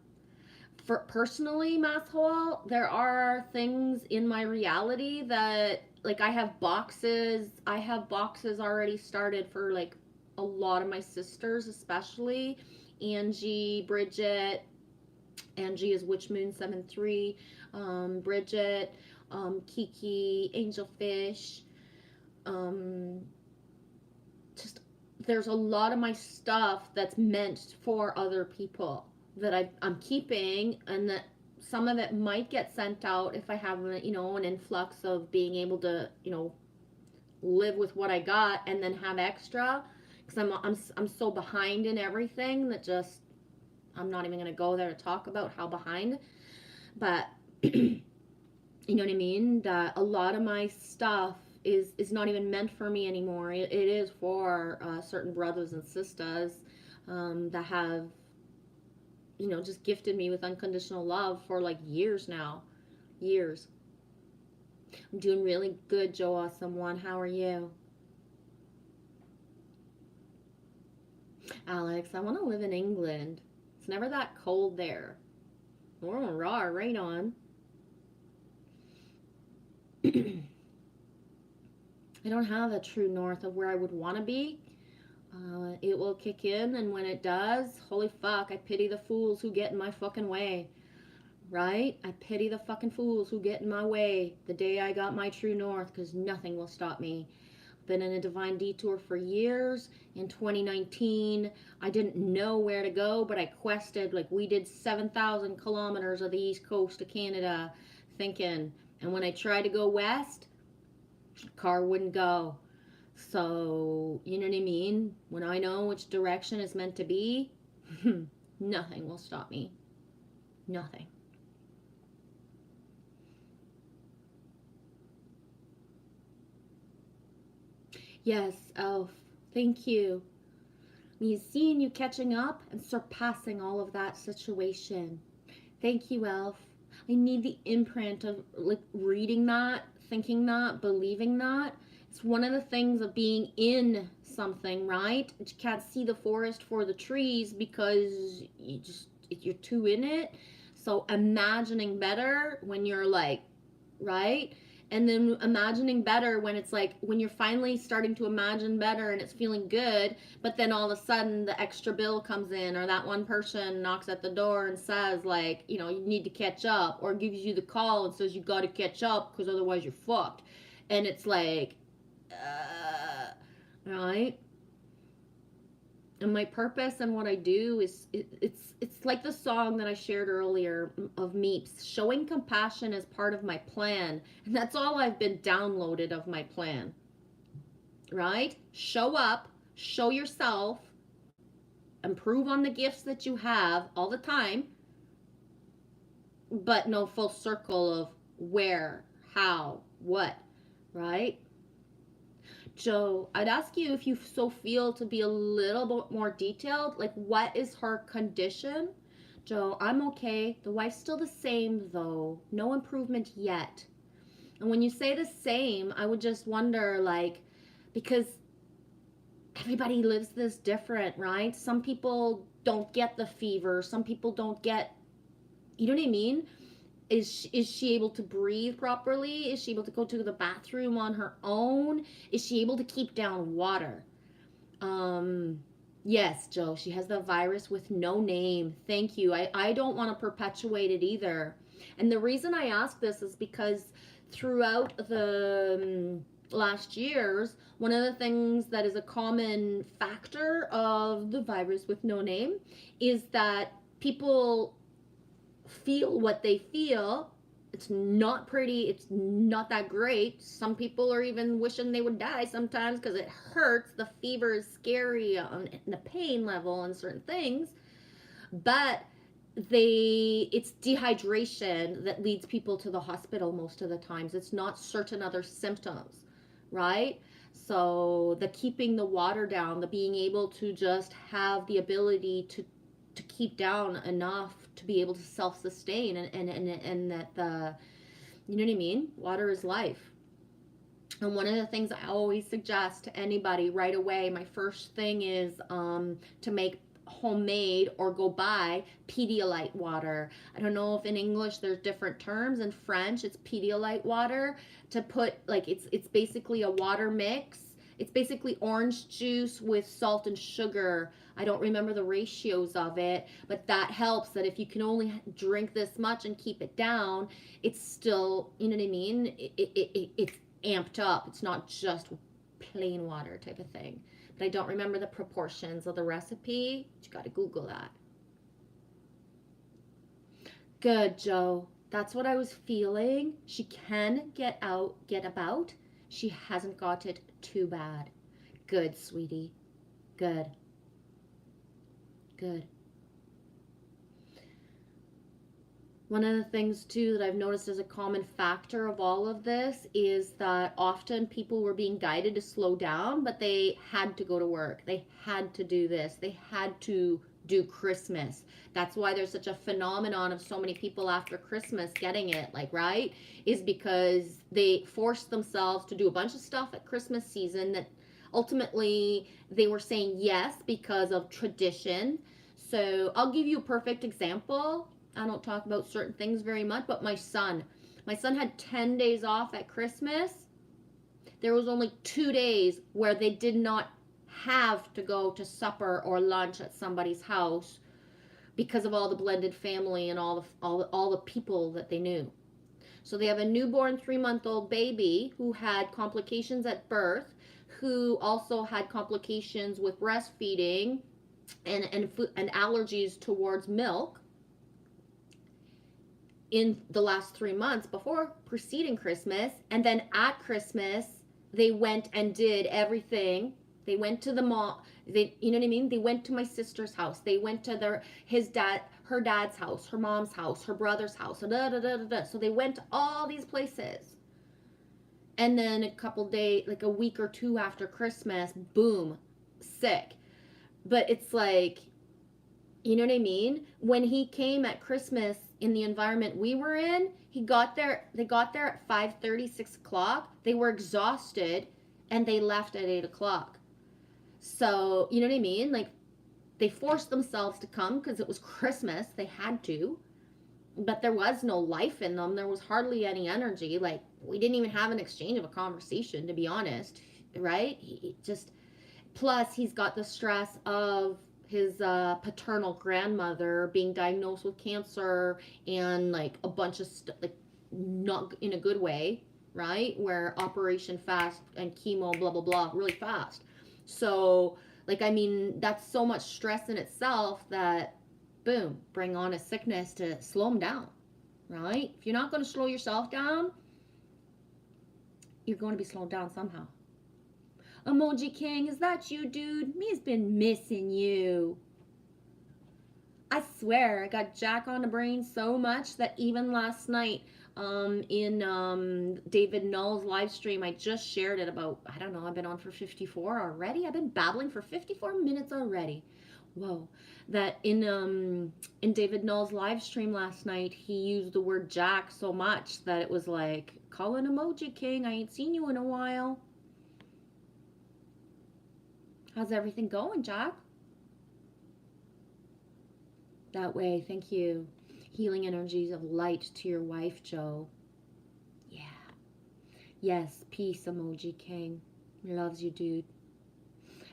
For personally, masshole, there are things in my reality that, like, I have boxes already started for, like, a lot of my sisters, especially Angie, Bridget. Angie is Witch Moon 7-3. Bridget, Kiki, Angelfish. Just, there's a lot of my stuff that's meant for other people that I'm keeping, and that some of it might get sent out if I have, you know, an influx of being able to, you know, live with what I got and then have extra, because I'm so behind in everything that just, I'm not even gonna go there to talk about how behind, but you know what I mean, that a lot of my stuff is not even meant for me anymore. It is for certain brothers and sisters that have, you know, just gifted me with unconditional love for like years now. Years. I'm doing really good, Joe Awesome One. How are you? Alex, I want to live in England. It's never that cold there. Oh, raw, right on. I don't have a true north of where I would want to be. It will kick in, and when it does, holy fuck, I pity the fools who get in my fucking way. Right? I pity the fucking fools who get in my way the day I got my true north, because nothing will stop me. Been in a divine detour for years. In 2019, I didn't know where to go, but I quested, like, we did 7,000 kilometers of the east coast of Canada, thinking, and when I tried to go west, car wouldn't go. So, you know what I mean? When I know which direction is meant to be, nothing will stop me. Nothing. Yes, Elf. Thank you. Me seeing you catching up and surpassing all of that situation. Thank you, Elf. I need the imprint of, like, reading that, thinking that, believing that. It's one of the things of being in something, right? You can't see the forest for the trees because you're too in it. So imagining better when you're like, right? And then imagining better when it's like, when you're finally starting to imagine better and it's feeling good, but then all of a sudden the extra bill comes in, or that one person knocks at the door and says, like, you know, you need to catch up, or gives you the call and says you got to catch up because otherwise you're fucked. And it's like, right? And my purpose and what I do is, it's like the song that I shared earlier of Meeps. Showing compassion is part of my plan. And that's all I've been downloaded of my plan. Right? Show up, show yourself, improve on the gifts that you have all the time, but no full circle of where, how, what, right? Joe, I'd ask you if you so feel to be a little bit more detailed, like what is her condition? Joe, I'm okay. The wife's still the same though. No improvement yet. And when you say the same, I would just wonder, like, because everybody lives this different, right? Some people don't get the fever. Some people don't get, you know what I mean? Is she able to breathe properly? Is she able to go to the bathroom on her own? Is she able to keep down water? Yes, Joe, she has the virus with no name. Thank you. I don't want to perpetuate it either. And the reason I ask this is because throughout the last years, one of the things that is a common factor of the virus with no name is that people feel what they feel. It's not pretty. It's not that great. Some people are even wishing they would die sometimes because it hurts. The fever is scary on the pain level on certain things. But it's dehydration that leads people to the hospital most of the times. It's not certain other symptoms, right? So the keeping the water down, the being able to just have the ability to keep down enough to be able to self-sustain, and that the, you know what I mean? Water is life. And one of the things I always suggest to anybody right away, my first thing is to make homemade or go buy Pedialyte water. I don't know if in English there's different terms. In French it's Pedialyte water. To put, like, it's basically a water mix. It's basically orange juice with salt and sugar. I don't remember the ratios of it, but that helps, that if you can only drink this much and keep it down, it's still, you know what I mean? It's amped up. It's not just plain water type of thing. But I don't remember the proportions of the recipe. You got to Google that. Good, Joe. That's what I was feeling. She can get about. She hasn't got it too bad. Good, sweetie. Good. Good. One of the things too that I've noticed as a common factor of all of this is that often people were being guided to slow down, but they had to go to work. They had to do this. They had to do Christmas. That's why there's such a phenomenon of so many people after Christmas getting it, like, right? Is because they forced themselves to do a bunch of stuff at Christmas season that ultimately they were saying yes because of tradition. So I'll give you a perfect example. I don't talk about certain things very much, but my son had 10 days off at Christmas. There was only 2 days where they did not have to go to supper or lunch at somebody's house because of all the blended family and all the people that they knew. So they have a newborn 3-month-old baby who had complications at birth, who also had complications with breastfeeding and allergies towards milk in the last 3 months before preceding Christmas. And then at Christmas, they went and did everything. They went to the mall. You know what I mean? They went to my sister's house. They went to her dad's house, her mom's house, her brother's house. So they went to all these places. And then a couple days, like a week or two after Christmas, boom, sick. But it's like, you know what I mean? When he came at Christmas in the environment we were in, they got there at 5:30, 6 o'clock. They were exhausted and they left at 8 o'clock. So, you know what I mean? Like, they forced themselves to come because it was Christmas. They had to. But there was no life in them. There was hardly any energy. Like, we didn't even have an exchange of a conversation, to be honest. Right? Plus, he's got the stress of his paternal grandmother being diagnosed with cancer and, like, a bunch of stuff, like, not in a good way, right? Where operation fast and chemo, blah, blah, blah, really fast. So, like, I mean, that's so much stress in itself that, boom, bring on a sickness to slow them down, right? If you're not going to slow yourself down, you're going to be slowed down somehow. Emoji King, is that you, dude? Me's been missing you. I swear, I got Jack on the brain so much that even last night, in David Null's live stream, I just shared it about, I don't know, I've been on for 54 already. I've been babbling for 54 minutes already. Whoa. That in David Null's live stream last night, he used the word Jack so much that it was like, call an Emoji King. I ain't seen you in a while. How's everything going, Jack? that way. Thank you. Healing energies of light to your wife, Joe. Yeah. Yes, peace emoji king. Loves you, dude.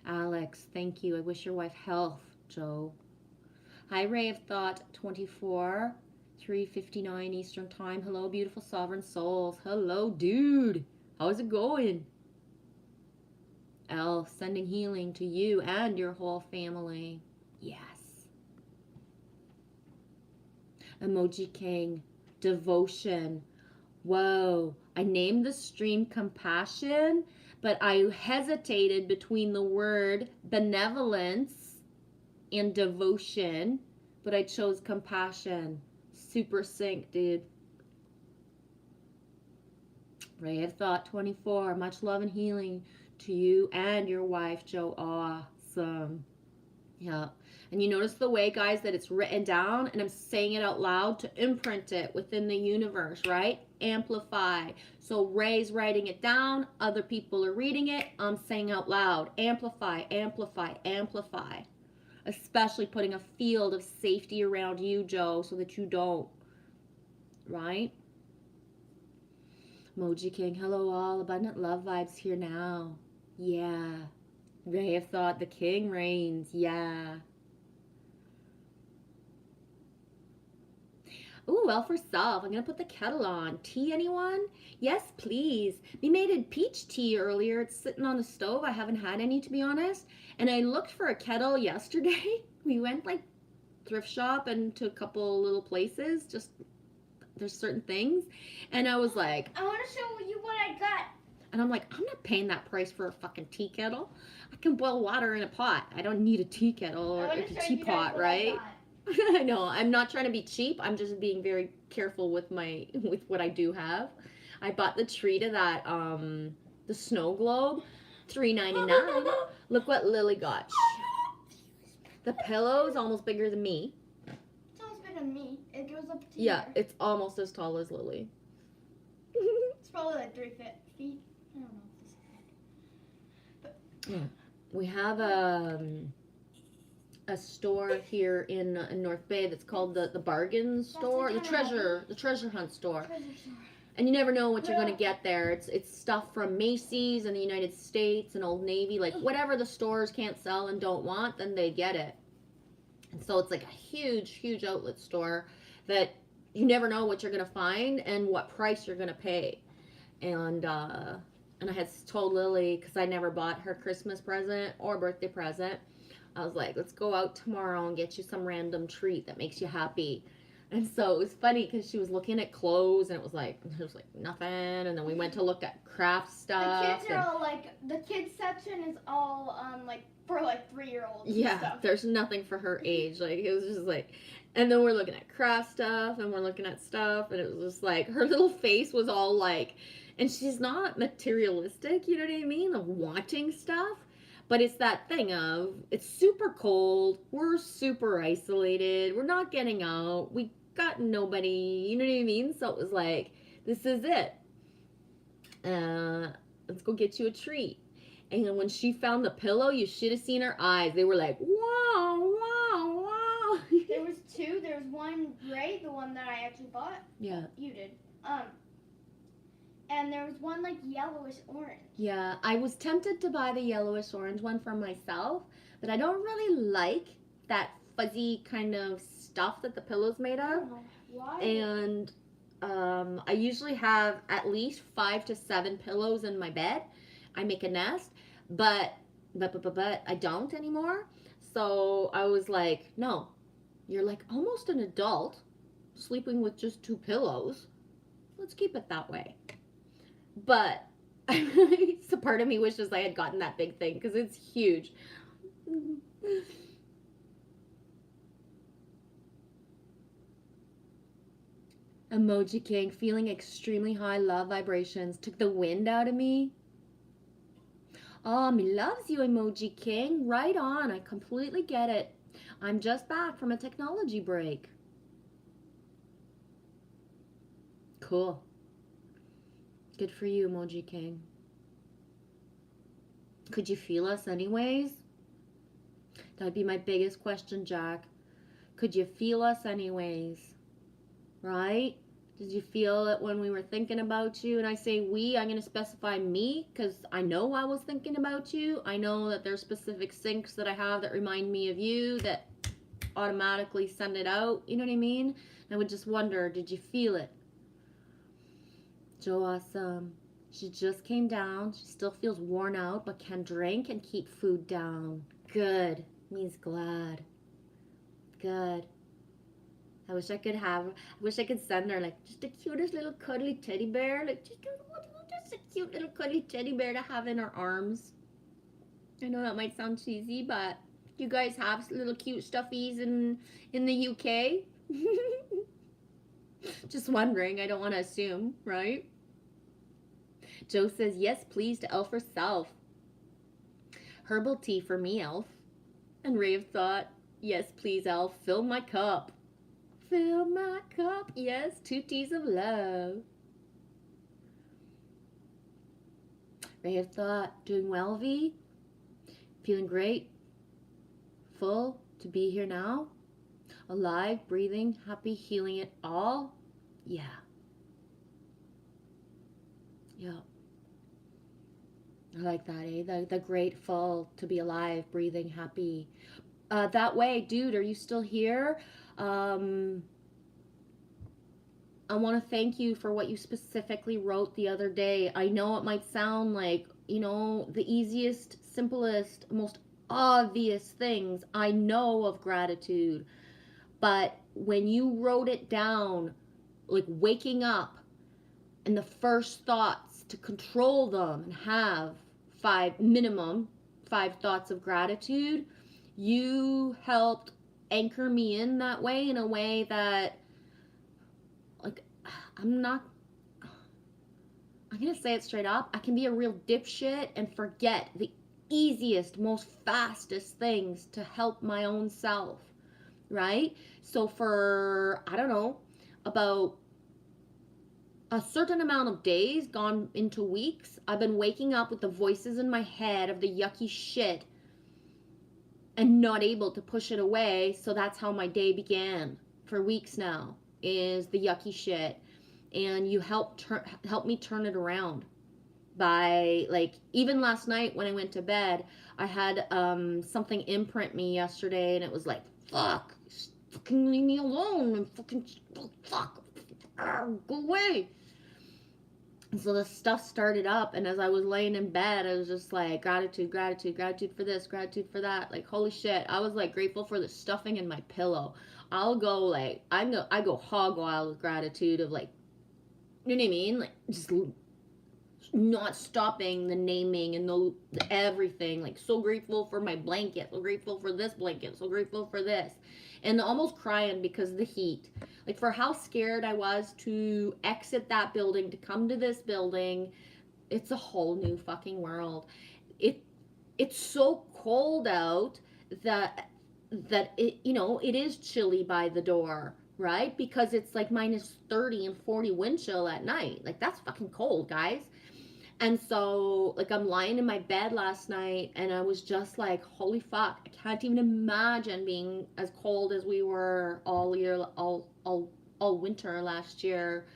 Alex, thank you. I wish your wife health, Joe. Hi, Ray of Thought 24, 3:59 Eastern Time. Hello, beautiful sovereign souls. Hello, dude. How's it going? Elf, sending healing to you and your whole family. Yes. Emoji King, devotion. Whoa. I named the stream compassion, but I hesitated between the word benevolence and devotion, but I chose compassion. Super sync, dude. Ray of Thought 24. Much love and healing to you and your wife, Joe. Awesome. Yeah. And you notice the way, guys, that it's written down and I'm saying it out loud to imprint it within the universe, right? Amplify. So Ray's writing it down. Other people are reading it. I'm saying out loud. Amplify, amplify, amplify. Especially putting a field of safety around you, Joe, so that you don't. Right? Emoji King, hello all. Abundant love vibes here now. Yeah. Ray of Thought, the king reigns. Yeah. Ooh, well for self. I'm going to put the kettle on. Tea, anyone? Yes, please. We made a peach tea earlier. It's sitting on the stove. I haven't had any, to be honest. And I looked for a kettle yesterday. We went like thrift shop and to a couple little places. Just, there's certain things. And I was like, I want to show you what I got. and I'm like, I'm not paying that price for a fucking tea kettle. I can boil water in a pot. I don't need a tea kettle or a teapot, right? I know. I'm not trying to be cheap. I'm just being very careful with what I do have. I bought the tree to that the snow globe, $3.99. Look what Lily got. The pillow's almost bigger than me. It's almost bigger than me. It goes up to Yeah, here. it's almost as tall as Lily. It's probably like 3 feet. I don't know if this is right. We have a store here in North Bay that's called the bargain store, the treasure hunt store. And you never know what you're going to get there. It's stuff from Macy's and the United States and Old Navy, like whatever the stores can't sell and don't want, then they get it. And so it's like a huge outlet store that you never know what you're going to find and what price you're going to pay. And I had told Lily, because I never bought her Christmas present or birthday present, I was like, let's go out tomorrow and get you some random treat that makes you happy. And so it was funny because she was looking at clothes and it was like nothing. And then we went to look at craft stuff. The kids are all like, the kids section is all like for like 3-year-olds. Yeah, and stuff. There's nothing for her age. Like it was just like, and then we're looking at craft stuff and we're looking at stuff and it was just like her little face was all like, and she's not materialistic, you know what I mean, of wanting stuff. But it's that thing of, it's super cold, we're super isolated, we're not getting out, we got nobody, you know what I mean? So it was like, this is it. Let's go get you a treat. And when she found the pillow, you should have seen her eyes. They were like, wow, wow, wow. There was 2. There was one gray, the one that I actually bought. Yeah. You did. And there was one like yellowish orange. Yeah, I was tempted to buy the yellowish orange one for myself, but I don't really like that fuzzy kind of stuff that the pillow's made I of. don't know why. And I usually have at least 5 to 7 pillows in my bed. I make a nest, but I don't anymore. So I was like, no, you're like almost an adult sleeping with just 2 pillows. Let's keep it that way. But so part of me wishes I had gotten that big thing because it's huge. Emoji King, feeling extremely high love vibrations. Took the wind out of me. Oh, me loves you, Emoji King. Right on. I completely get it. I'm just back from a technology break. Cool. Good for you, Emoji King. Could you feel us anyways? That'd be my biggest question, Jack. Could you feel us anyways? Right? Did you feel it when we were thinking about you? And I say we, I'm going to specify me because I know I was thinking about you. I know that there's specific syncs that I have that remind me of you that automatically send it out. You know what I mean? I would just wonder, did you feel it? So awesome. She just came down. She still feels worn out, but can drink and keep food down. Good. Means glad. Good. I wish I could send her like just the cutest little cuddly teddy bear. Like just a cute little cuddly teddy bear to have in her arms. I know that might sound cheesy, but you guys have little cute stuffies in the UK? Just wondering. I don't want to assume, right? Joe says, yes, please to Elf herself. Herbal tea for me, Elf. And Rave thought, yes, please, Elf, fill my cup. Fill my cup, yes, 2 teas of love. Rave thought, doing well, V? Feeling great? Full to be here now? Alive, breathing, happy, healing it all? Yeah. Yeah. I like that, eh? The grateful to be alive, breathing, happy. That way, dude, are you still here? I want to thank you for what you specifically wrote the other day. I know it might sound like, you know, the easiest, simplest, most obvious things I know of gratitude. But when you wrote it down, like waking up and the first thoughts to control them and have minimum 5 thoughts of gratitude, you helped anchor me in that way, in a way that, like, I'm gonna say it straight up, I can be a real dipshit and forget the easiest, most fastest things to help my own self, right? So for, I don't know, about a certain amount of days, gone into weeks, I've been waking up with the voices in my head of the yucky shit and not able to push it away. So that's how my day began for weeks now, is the yucky shit. And you help me turn it around by, like, even last night when I went to bed, I had something imprint me yesterday, and it was like, fucking leave me alone, and fuck, go away. And so the stuff started up, and as I was laying in bed, I was just like, gratitude, gratitude, gratitude for this, gratitude for that. Like, holy shit, I was like grateful for the stuffing in my pillow. I'll go like, I go hog wild with gratitude of, like, you know what I mean? Like, just not stopping the naming and the everything. Like, so grateful for my blanket, so grateful for this blanket, so grateful for this. And almost crying because of the heat. Like, for how scared I was to exit that building, to come to this building. It's a whole new fucking world. It's so cold out that it, you know, it is chilly by the door, right? Because it's like minus 30 and 40 wind chill at night. Like, that's fucking cold, guys. And so, like, I'm lying in my bed last night, and I was just like, holy fuck, I can't even imagine being as cold as we were all winter last year.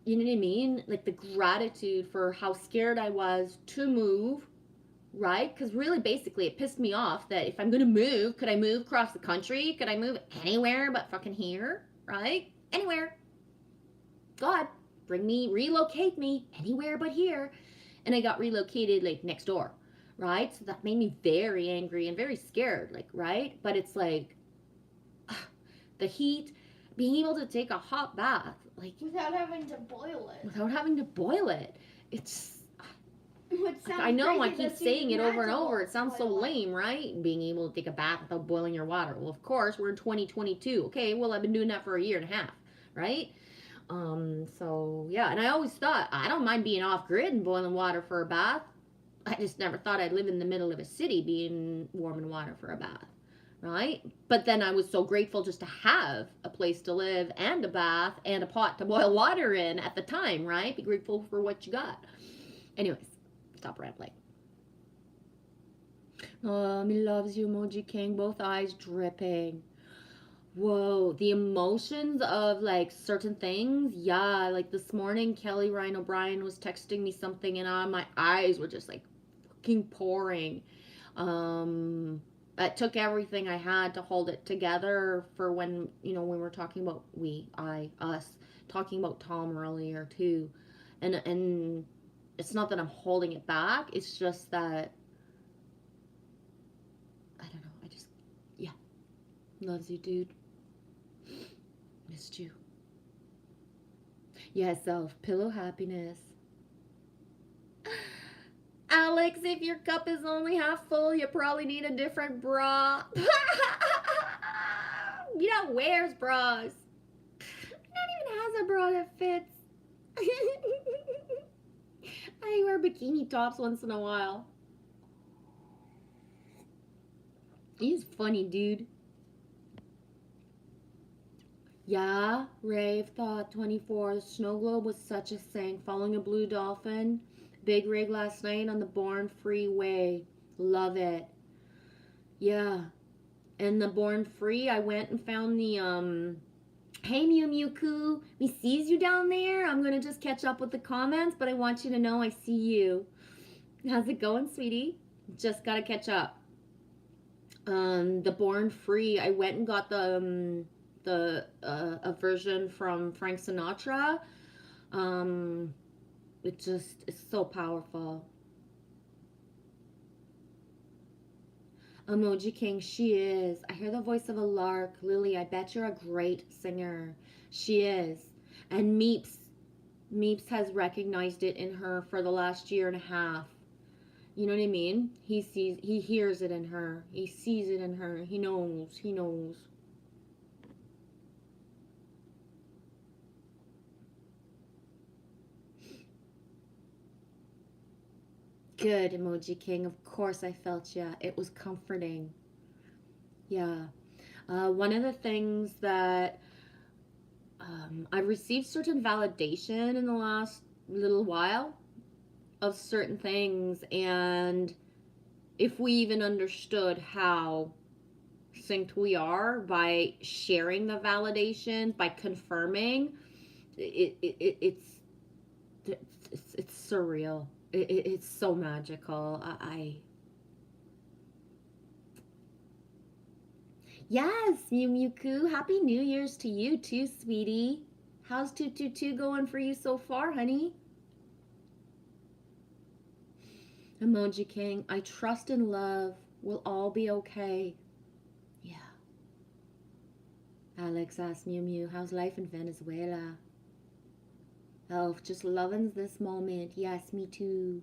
You know what I mean? Like, the gratitude for how scared I was to move, right? Because really, basically, it pissed me off that if I'm going to move, could I move across the country? Could I move anywhere but fucking here, right? Anywhere. God. Relocate me anywhere but here. And I got relocated, like, next door, right? So that made me very angry and very scared, like, right? But it's like, the heat, being able to take a hot bath, like, without having to boil it. It's, I know I keep saying it over and over. It sounds so boil it. lame, right? Being able to take a bath without boiling your water. Well, of course, we're in 2022. Okay, well, I've been doing that for a year and a half, right? So yeah, and I always thought, I don't mind being off grid and boiling water for a bath. I just never thought I'd live in the middle of a city being warm in water for a bath, right? But then I was so grateful just to have a place to live and a bath and a pot to boil water in at the time, right? Be grateful for what you got. Anyways, stop rambling. Oh, me loves you, Emoji King, both eyes dripping. Whoa, the emotions of like certain things. Yeah, like this morning, Kelly Ryan O'Brien was texting me something, and my eyes were just like fucking pouring. It took everything I had to hold it together for when, when we're talking about us, talking about Tom earlier too. And it's not that I'm holding it back, it's just that, I don't know, yeah, loves you, dude. Missed you. Yeah, self, pillow happiness. Alex, if your cup is only half full, you probably need a different bra. You know, wears bras. Not even has a bra that fits. I wear bikini tops once in a while. He's funny, dude. Yeah, Rave thought 24. The snow globe was such a thing. Following a blue dolphin. Big rig last night on the Born Freeway. Love it. Yeah. And the Born Free, I went and found the, hey Mew Mew Coo, we sees you down there. I'm gonna just catch up with the comments, but I want you to know I see you. How's it going, sweetie? Just gotta catch up. The Born Free, I went and got a version from Frank Sinatra. It's so powerful. Emoji King, she is. I hear the voice of a lark. Lily, I bet you're a great singer. She is. And Meeps has recognized it in her for the last year and a half. You know what I mean? He hears it in her. He sees it in her. He knows. Good, Emoji King. Of course I felt ya. It was comforting. Yeah. One of the things that I've received certain validation in the last little while of certain things, and if we even understood how synced we are by sharing the validation, by confirming, it's surreal. It's so magical. Yes, Mew Mew Coo. Happy New Year's to you too, sweetie. How's 222 going for you so far, honey? Emoji King, I trust and love. We'll all be okay. Yeah. Alex asked Mew Mew, how's life in Venezuela? Oh, just loving this moment. Yes, me too.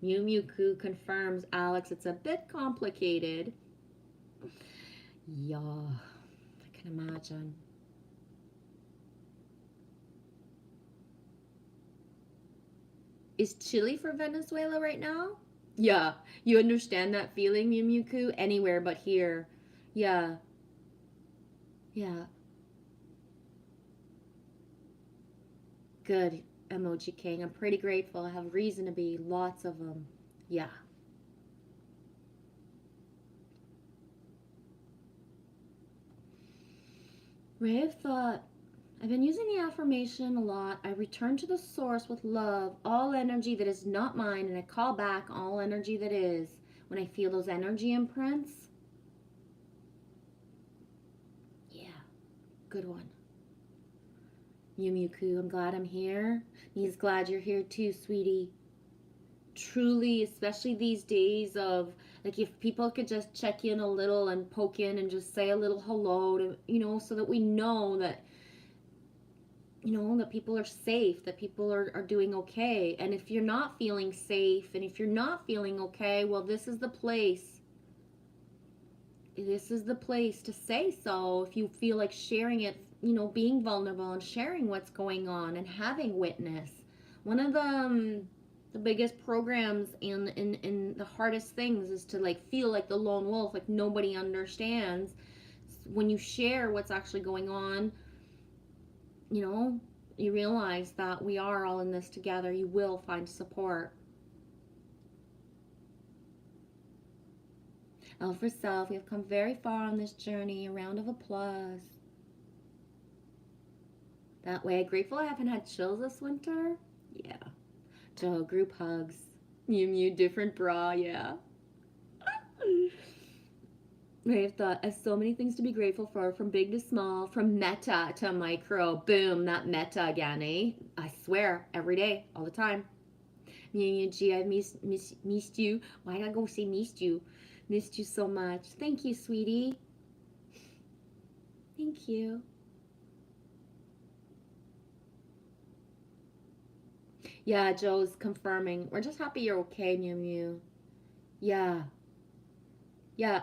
Mew Mew Coo confirms, Alex, it's a bit complicated. Yeah, I can imagine. Is Chile for Venezuela right now? Yeah, you understand that feeling, Mew Mew Coo? Anywhere but here. Yeah. Yeah. Good, Emoji King. I'm pretty grateful. I have reason to be. Lots of them. Yeah. Rave thought, I've been using the affirmation a lot. I return to the source with love, all energy that is not mine, and I call back all energy that is. When I feel those energy imprints. Yeah, good one. Mew Mew Coo, I'm glad I'm here. He's glad you're here too, sweetie. Truly, especially these days of, like, if people could just check in a little and poke in and just say a little hello to, so that we know that, that people are safe, that people are doing okay. And if you're not feeling safe and if you're not feeling okay, well, this is the place. This is the place to say so. If you feel like sharing it, being vulnerable and sharing what's going on and having witness. One of the biggest programs in the hardest things is to like feel like the lone wolf, like nobody understands. When you share what's actually going on, you realize that we are all in this together. You will find support. L for self. We have come very far on this journey. A round of applause. That way. Grateful I haven't had chills this winter. Yeah. Joe, group hugs. Mew Mew, different bra. Yeah. I've thought of so many things to be grateful for, from big to small, from meta to micro. Boom, that meta again, eh? I swear, every day, all the time. Mew Mew G, I've missed you. Why did I go say missed you? Missed you so much. Thank you, sweetie. Thank you. Yeah, Joe's confirming. We're just happy you're okay, Mew Mew. Yeah. Yeah.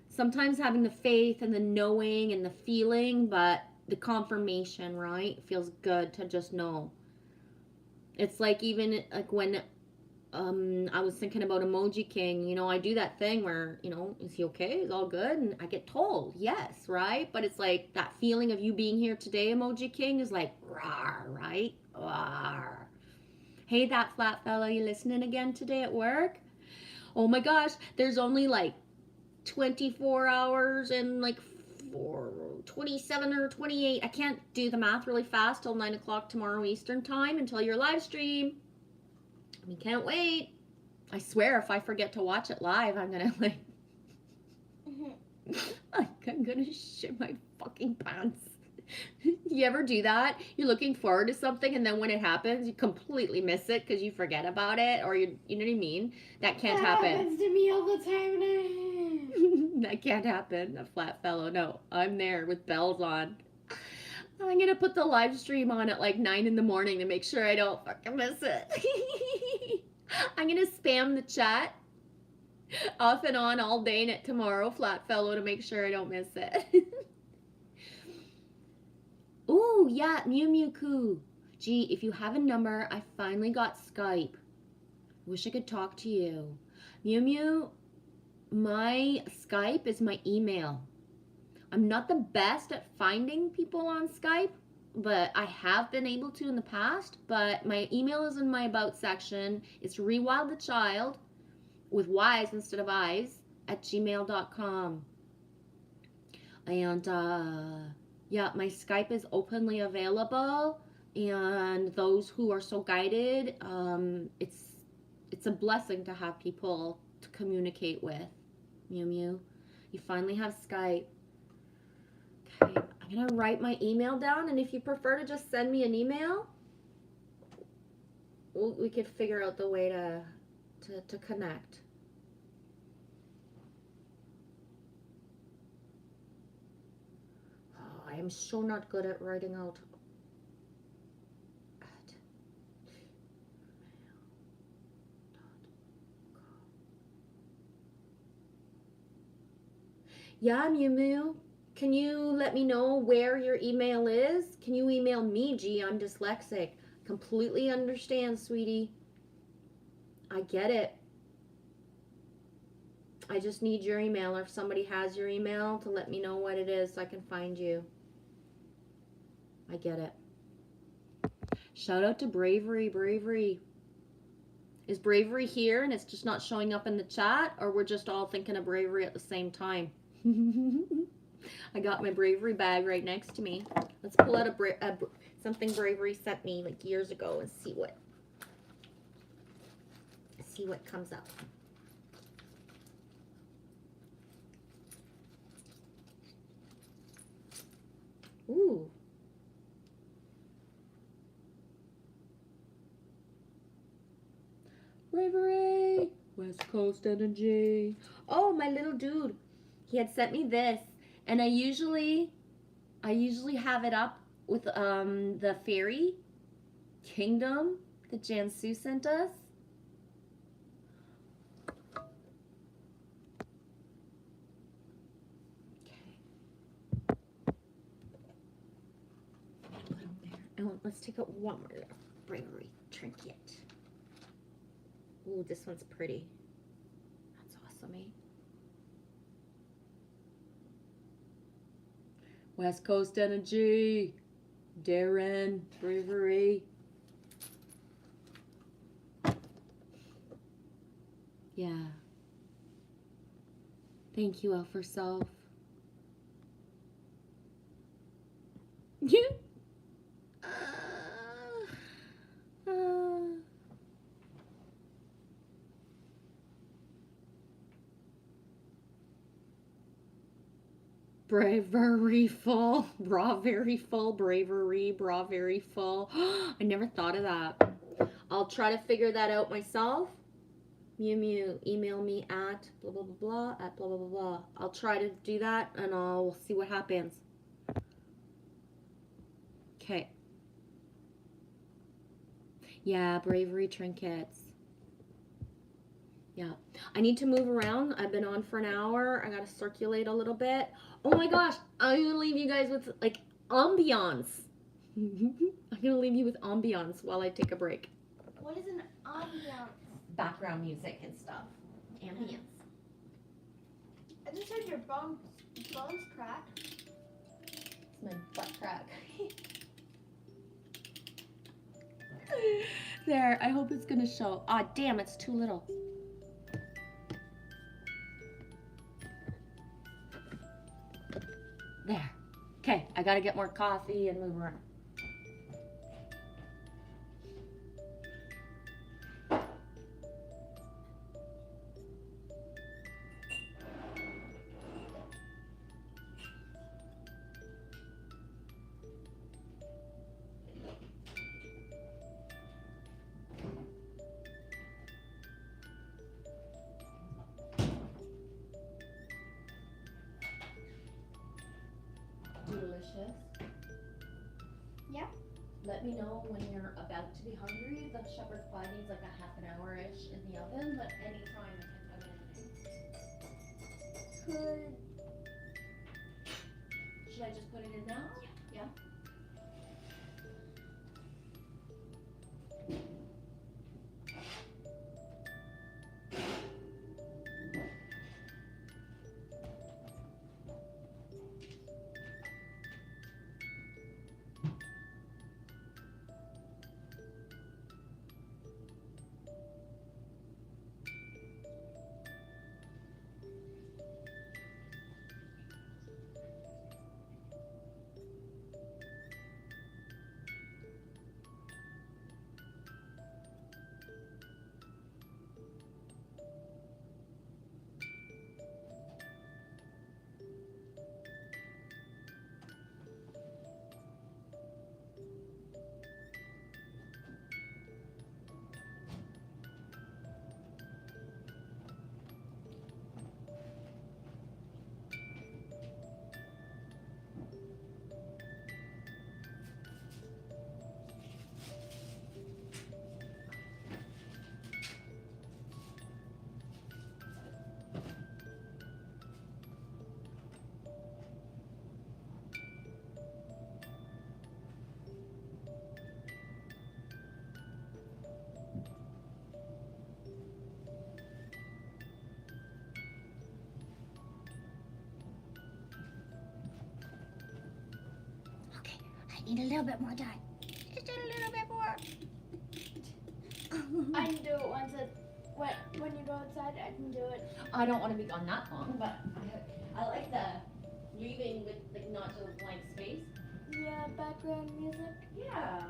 Sometimes having the faith and the knowing and the feeling, but the confirmation, right? It feels good to just know. It's like even like when I was thinking about Emoji King, you know, I do that thing where, you know, is he okay? Is all good? And I get told, yes, right? But it's like that feeling of you being here today, Emoji King, is like, rawr, right? Rawr. Hey, that flat fella, you listening again today at work? Oh my gosh, there's only like 24 hours and like 27 or 28. I can't do the math really fast till 9 o'clock tomorrow Eastern time until your live stream. We can't wait. I swear if I forget to watch it live, I'm gonna like I'm gonna shit my fucking pants. You ever do that? You're looking forward to something and then when it happens, you completely miss it because you forget about it, or you know what I mean? That can't happen. That happens to me all the time now. That can't happen. A flat fellow. No, I'm there with bells on. I'm gonna put the live stream on at like 9 in the morning to make sure I don't fucking miss it. I'm gonna spam the chat off and on all day and tomorrow, flat fellow, to make sure I don't miss it. Oh, yeah, Mew Mew Coo. Gee, if you have a number, I finally got Skype. Wish I could talk to you. Mew Mew, my Skype is my email. I'm not the best at finding people on Skype, but I have been able to in the past. But my email is in my About section. It's rewildthechild with Y's instead of I's at gmail.com. And yeah, my Skype is openly available, and those who are so guided, it's a blessing to have people to communicate with. Mew Mew, you finally have Skype. Okay, I'm gonna write my email down, and if you prefer to just send me an email, we could figure out the way to connect. I am so not good at writing out. Yeah, Mew Mew. Can you let me know where your email is? Can you email me? Gee, I'm dyslexic. Completely understand, sweetie. I get it. I just need your email, or if somebody has your email, to let me know what it is so I can find you. I get it. Shout out to Bravery. Bravery. Is Bravery here and it's just not showing up in the chat, or we're just all thinking of Bravery at the same time? I got my Bravery bag right next to me. Let's pull out something Bravery sent me like years ago and see what comes up. Ooh. Bravery, West Coast energy. Oh, my little dude. He had sent me this, and I usually have it up with the fairy kingdom that Jansu sent us. Okay. Put him there. And let's take out one more Bravery trinket. Ooh, this one's pretty. That's awesome, eh? West Coast energy. Darren, Bravery. Yeah. Thank you, Elf for Self. Yeah. Bravery full, bra very full, bravery, bra very full. I never thought of that. I'll try to figure that out myself. Mew Mew, email me at blah blah blah blah at blah blah blah blah. I'll try to do that and I'll see what happens. Okay. Yeah, bravery trinkets. Yeah. I need to move around. I've been on for an hour. I gotta circulate a little bit. Oh my gosh, I'm gonna leave you guys with like ambiance. I'm gonna leave you with ambiance while I take a break. What is an ambiance? Background music and stuff. Ambience. I just heard your bones crack. It's my butt crack. There, I hope it's gonna show. Ah, damn, it's too little. There. Okay, I gotta get more coffee and move around. Delicious. Yeah. Let me know when you're about to be hungry. The shepherd's pie needs like a half an hour-ish in the oven, but anytime I can come in. Could Should I just put it in now? Yeah. need a little bit more time. Just a little bit more. I can do it when you go outside. I can do it. I don't want to be gone that long, but I like the leaving with like not so blank space. Yeah, background music. Yeah.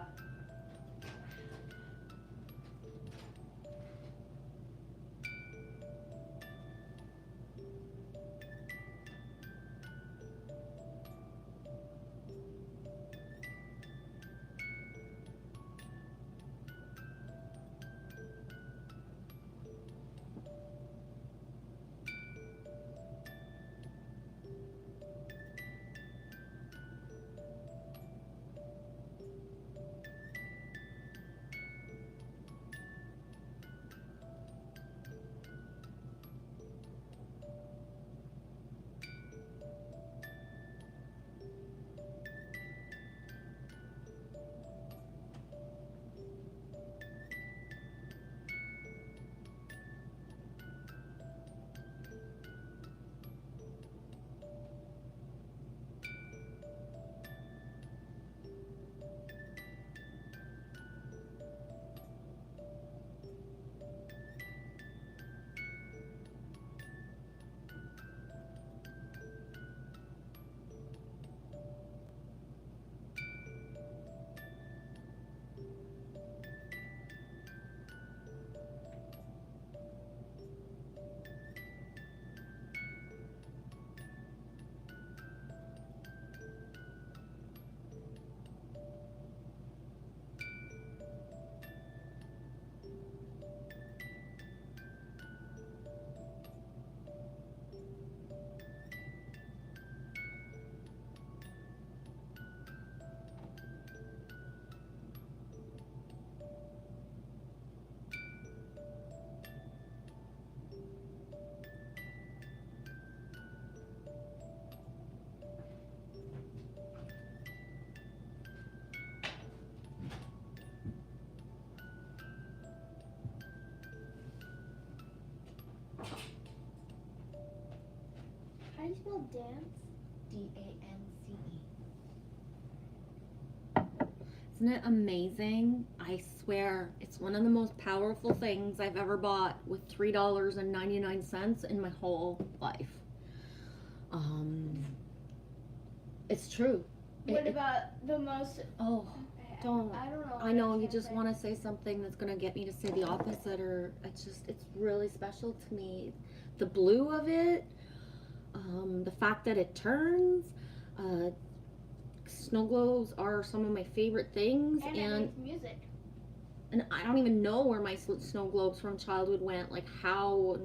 spell dance? D-A-N-C-E. Isn't it amazing? I swear, it's one of the most powerful things I've ever bought with $3.99 in my whole life. It's true. What about the most? Oh, don't. I don't know. I know you just want to say something that's gonna get me to say the opposite, or it's really special to me. The blue of it, the fact that it turns, snow globes are some of my favorite things, And it makes music. and I don't even know where my snow globes from childhood went. Like how,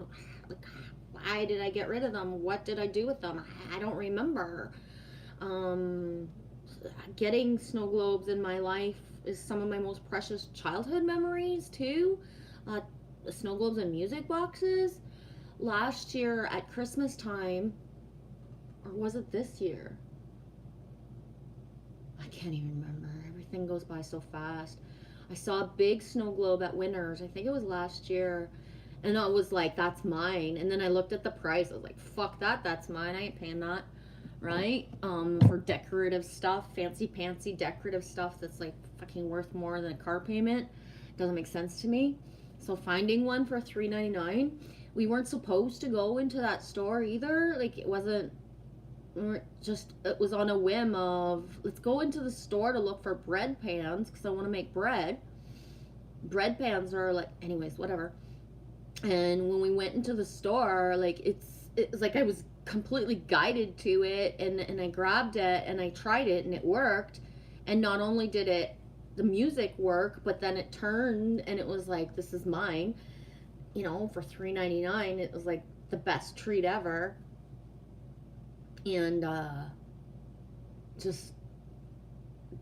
like why did I get rid of them? What did I do with them? I don't remember. Getting snow globes in my life is some of my most precious childhood memories too. The snow globes and music boxes. Last year at Christmas time, or was it this year? I can't even remember. Everything goes by so fast. I saw a big snow globe at Winners. I think it was last year. And I was like, that's mine. And then I looked at the price. I was like, fuck that. That's mine. I ain't paying that. Right? For decorative stuff, fancy pantsy decorative stuff that's like fucking worth more than a car payment. Doesn't make sense to me. So finding one for $3.99. We weren't supposed to go into that store either. Like it wasn't, it was on a whim of, let's go into the store to look for bread pans because I want to make bread. Bread pans are like, anyways, whatever. And when we went into the store, like it was like I was completely guided to it, and I grabbed it and I tried it and it worked. And not only did the music work, but then it turned and it was like, this is mine. You know, for $3.99, it was like the best treat ever. And just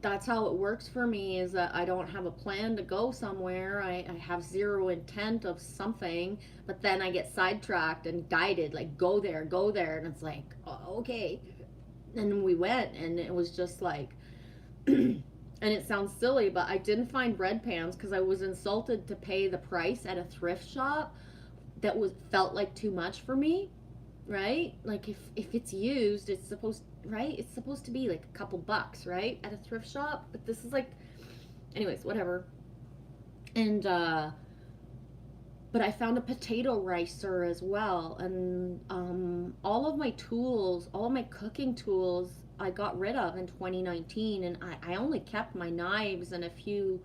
that's how it works for me, is that I don't have a plan to go somewhere. I have zero intent of something, but then I get sidetracked and guided, like go there, and it's like, oh, okay. And we went, and it was just like and it sounds silly, but I didn't find bread pans because I was insulted to pay the price at a thrift shop that felt like too much for me, right? Like if it's used, it's supposed to be like a couple bucks, right, at a thrift shop. But this is like, anyways, whatever. And but I found a potato ricer as well, and all of my tools, all of my cooking tools, I got rid of in 2019, and I only kept my knives and a few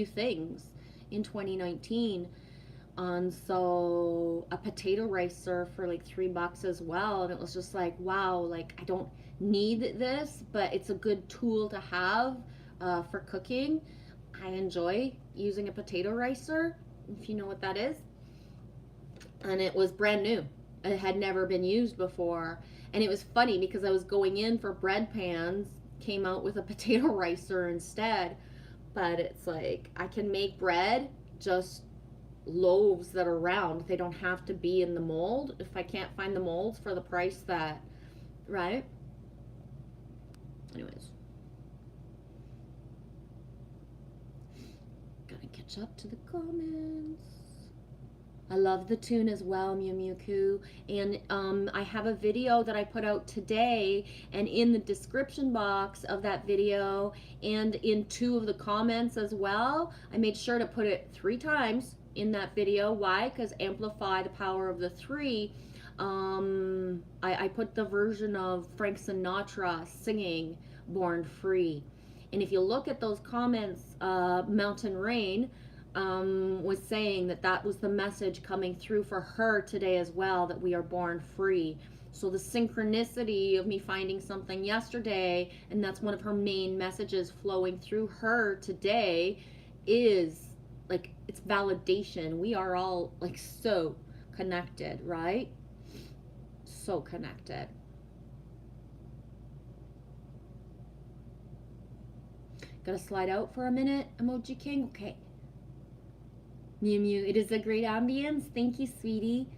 things in 2019. And so a potato ricer for like $3 as well, and it was just like, wow, like I don't need this, but it's a good tool to have for cooking. I enjoy using a potato ricer, if you know what that is. And it was brand new. It had never been used before. And it was funny because I was going in for bread pans, came out with a potato ricer instead. But it's like, I can make bread, just loaves that are round. They don't have to be in the mold if I can't find the molds for the price that, right? Anyways. Gotta catch up to the comments. I love the tune as well, Mew Mew Coo. And I have a video that I put out today, and in the description box of that video and in 2 of the comments as well, I made sure to put it 3 times in that video. Why? Because amplify the power of the 3. I put the version of Frank Sinatra singing Born Free. And if you look at those comments, Mountain Rain was saying that was the message coming through for her today as well, that we are born free. So the synchronicity of me finding something yesterday, and that's one of her main messages flowing through her today, is like, it's validation. We are all like so connected, right? So connected. Gotta slide out for a minute, Emoji King. Okay. Mew Mew, it is a great ambience. Thank you, sweetie.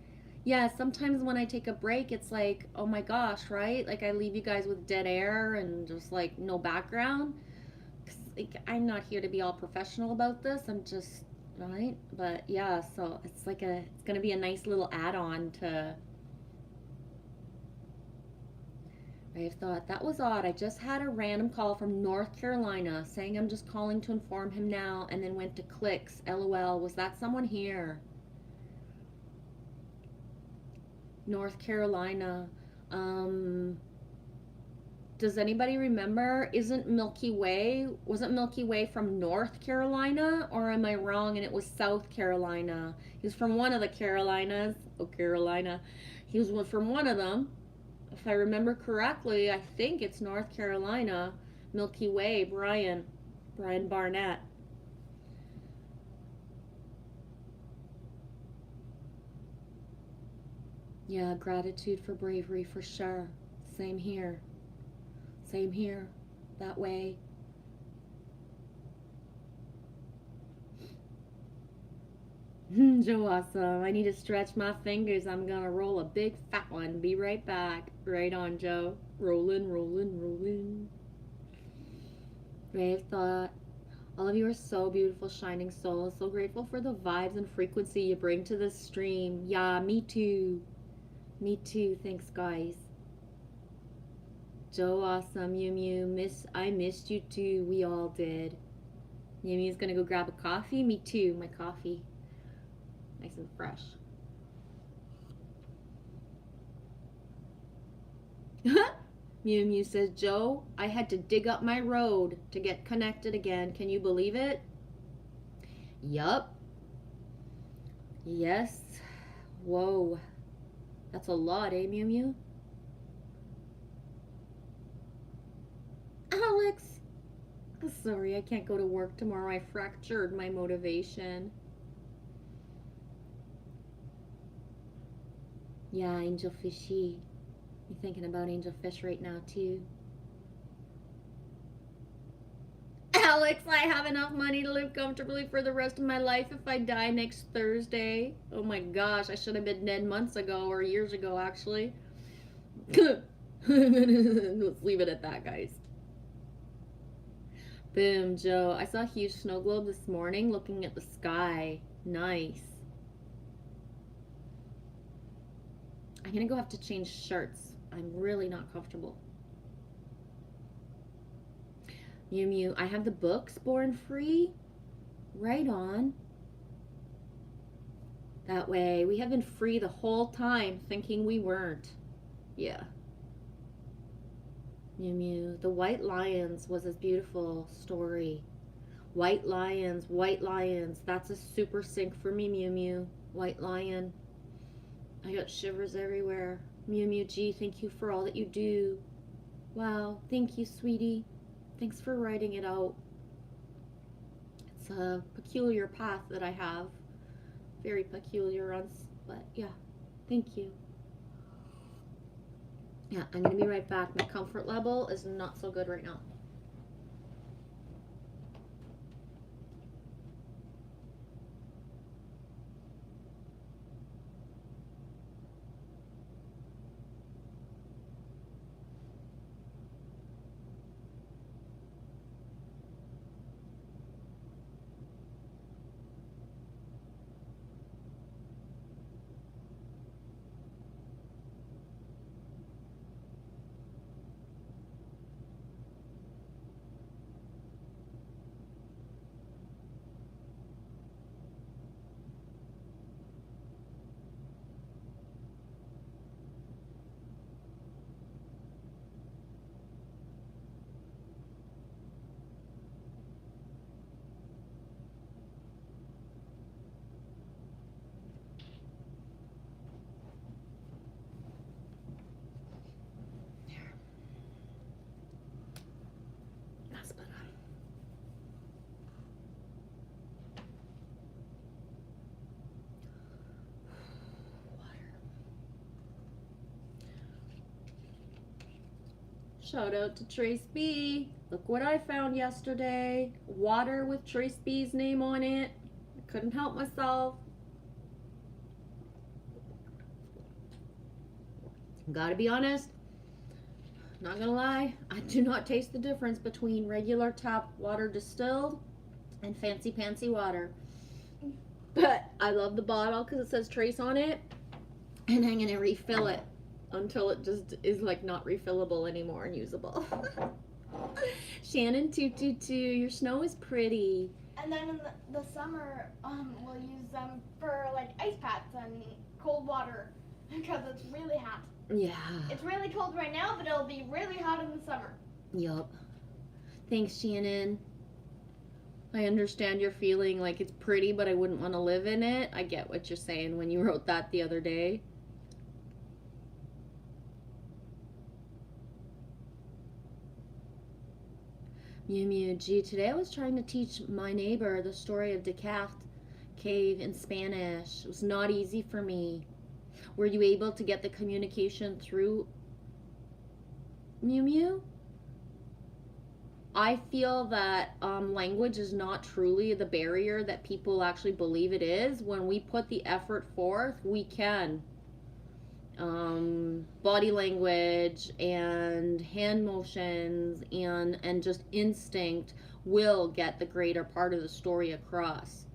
Yeah, sometimes when I take a break, it's like, oh my gosh, right? Like I leave you guys with dead air and just like no background. 'Cause, like, I'm not here to be all professional about this. I'm just, right? But yeah, so it's like it's gonna be a nice little add-on to Brave thought, that was odd. I just had a random call from North Carolina saying I'm just calling to inform him now, and then went to clicks. LOL. Was that someone here? North Carolina. Does anybody remember? Wasn't Milky Way from North Carolina? Or am I wrong and it was South Carolina? He was from one of the Carolinas. Oh, Carolina. He was from one of them. If I remember correctly, I think it's North Carolina. Milky Way, Brian Barnett. Yeah, gratitude for bravery for sure. Same here. Same here. That way. Joe, awesome. I need to stretch my fingers. I'm gonna roll a big fat one. Be right back. Right on, Joe. Rolling, rolling, rolling. Brave thought. All of you are so beautiful, shining souls. So grateful for the vibes and frequency you bring to this stream. Yeah, me too. Me too. Thanks, guys. Joe, awesome. Mew Mew, I missed you too. We all did. Mew Mew's gonna go grab a coffee. Me too. My coffee. Nice and fresh. Mew Mew says, Joe, I had to dig up my road to get connected again. Can you believe it? Yup. Yes. Whoa. That's a lot, eh, Mew Mew? Alex! Oh, sorry, I can't go to work tomorrow. I fractured my motivation. Yeah, Angel Fishy. You thinking about Angel Fish right now, too? Alex, I have enough money to live comfortably for the rest of my life if I die next Thursday. Oh my gosh, I should have been dead months ago, or years ago, actually. Let's leave it at that, guys. Boom, Joe. I saw a huge snow globe this morning looking at the sky. Nice. I'm gonna go have to change shirts. I'm really not comfortable. Mew Mew, I have the books, Born Free. Right on. That way, we have been free the whole time, thinking we weren't. Yeah. Mew Mew, The White Lions was a beautiful story. White Lions, that's a super sync for me, Mew Mew. White Lion. I got shivers everywhere. Mew Mew G, thank you for all that you do. Wow, thank you, sweetie. Thanks for writing it out. It's a peculiar path that I have. Very peculiar ones, but yeah, thank you. Yeah, I'm gonna be right back. My comfort level is not so good right now. Shout out to Trace B. Look what I found yesterday. Water with Trace B's name on it. I couldn't help myself. Gotta be honest. Not gonna lie. I do not taste the difference between regular tap water distilled and fancy pantsy water. But I love the bottle because it says Trace on it. And I'm gonna refill it. until it just is like not refillable anymore and usable. Shannon 222, your snow is pretty. And then in the summer, we'll use them for like ice packs and cold water because it's really hot. Yeah. It's really cold right now, but it'll be really hot in the summer. Yup. Thanks, Shannon. I understand you're feeling like it's pretty, but I wouldn't want to live in it. I get what you're saying when you wrote that the other day. Mew Mew, gee, today I was trying to teach my neighbor the story of Descartes Cave in Spanish. It was not easy for me. Were you able to get the communication through, Mew Mew? I feel that language is not truly the barrier that people actually believe it is. When we put the effort forth, we can. Body language and hand motions and just instinct will get the greater part of the story across,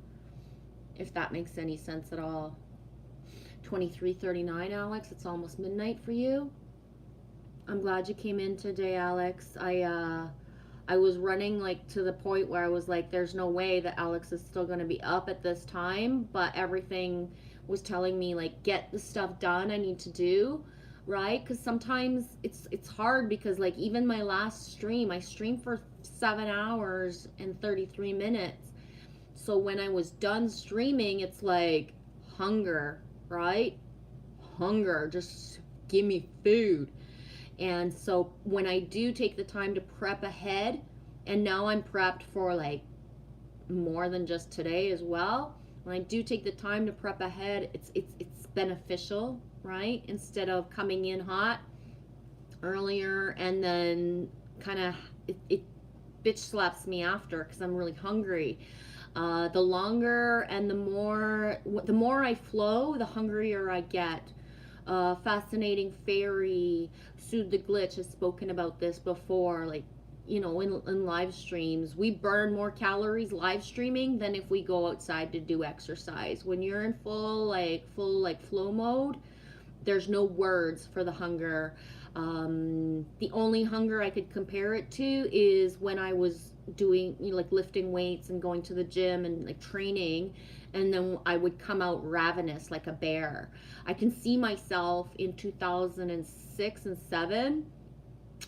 if that makes any sense at all. 23:39, Alex, it's almost midnight for you. I'm glad you came in today, Alex. I was running like to the point where I was like, there's no way that Alex is still going to be up at this time, but everything was telling me like, get the stuff done I need to do, right? Because sometimes it's hard because like even my last stream, I streamed for 7 hours and 33 minutes. So when I was done streaming, it's like hunger, right? Hunger, just give me food. And so when I do take the time to prep ahead, and now I'm prepped for like more than just today as well, when I do take the time to prep ahead, it's beneficial, right? Instead of coming in hot earlier and then kind of it bitch slaps me after because I'm really hungry. The longer and the more I flow, the hungrier I get. Fascinating Fairy, Soothe the Glitch has spoken about this before, like, you know, in live streams. We burn more calories live streaming than if we go outside to do exercise. When you're in full flow mode, there's no words for the hunger. The only hunger I could compare it to is when I was doing, you know, like lifting weights and going to the gym and like training, and then I would come out ravenous like a bear. I can see myself in 2006 and 7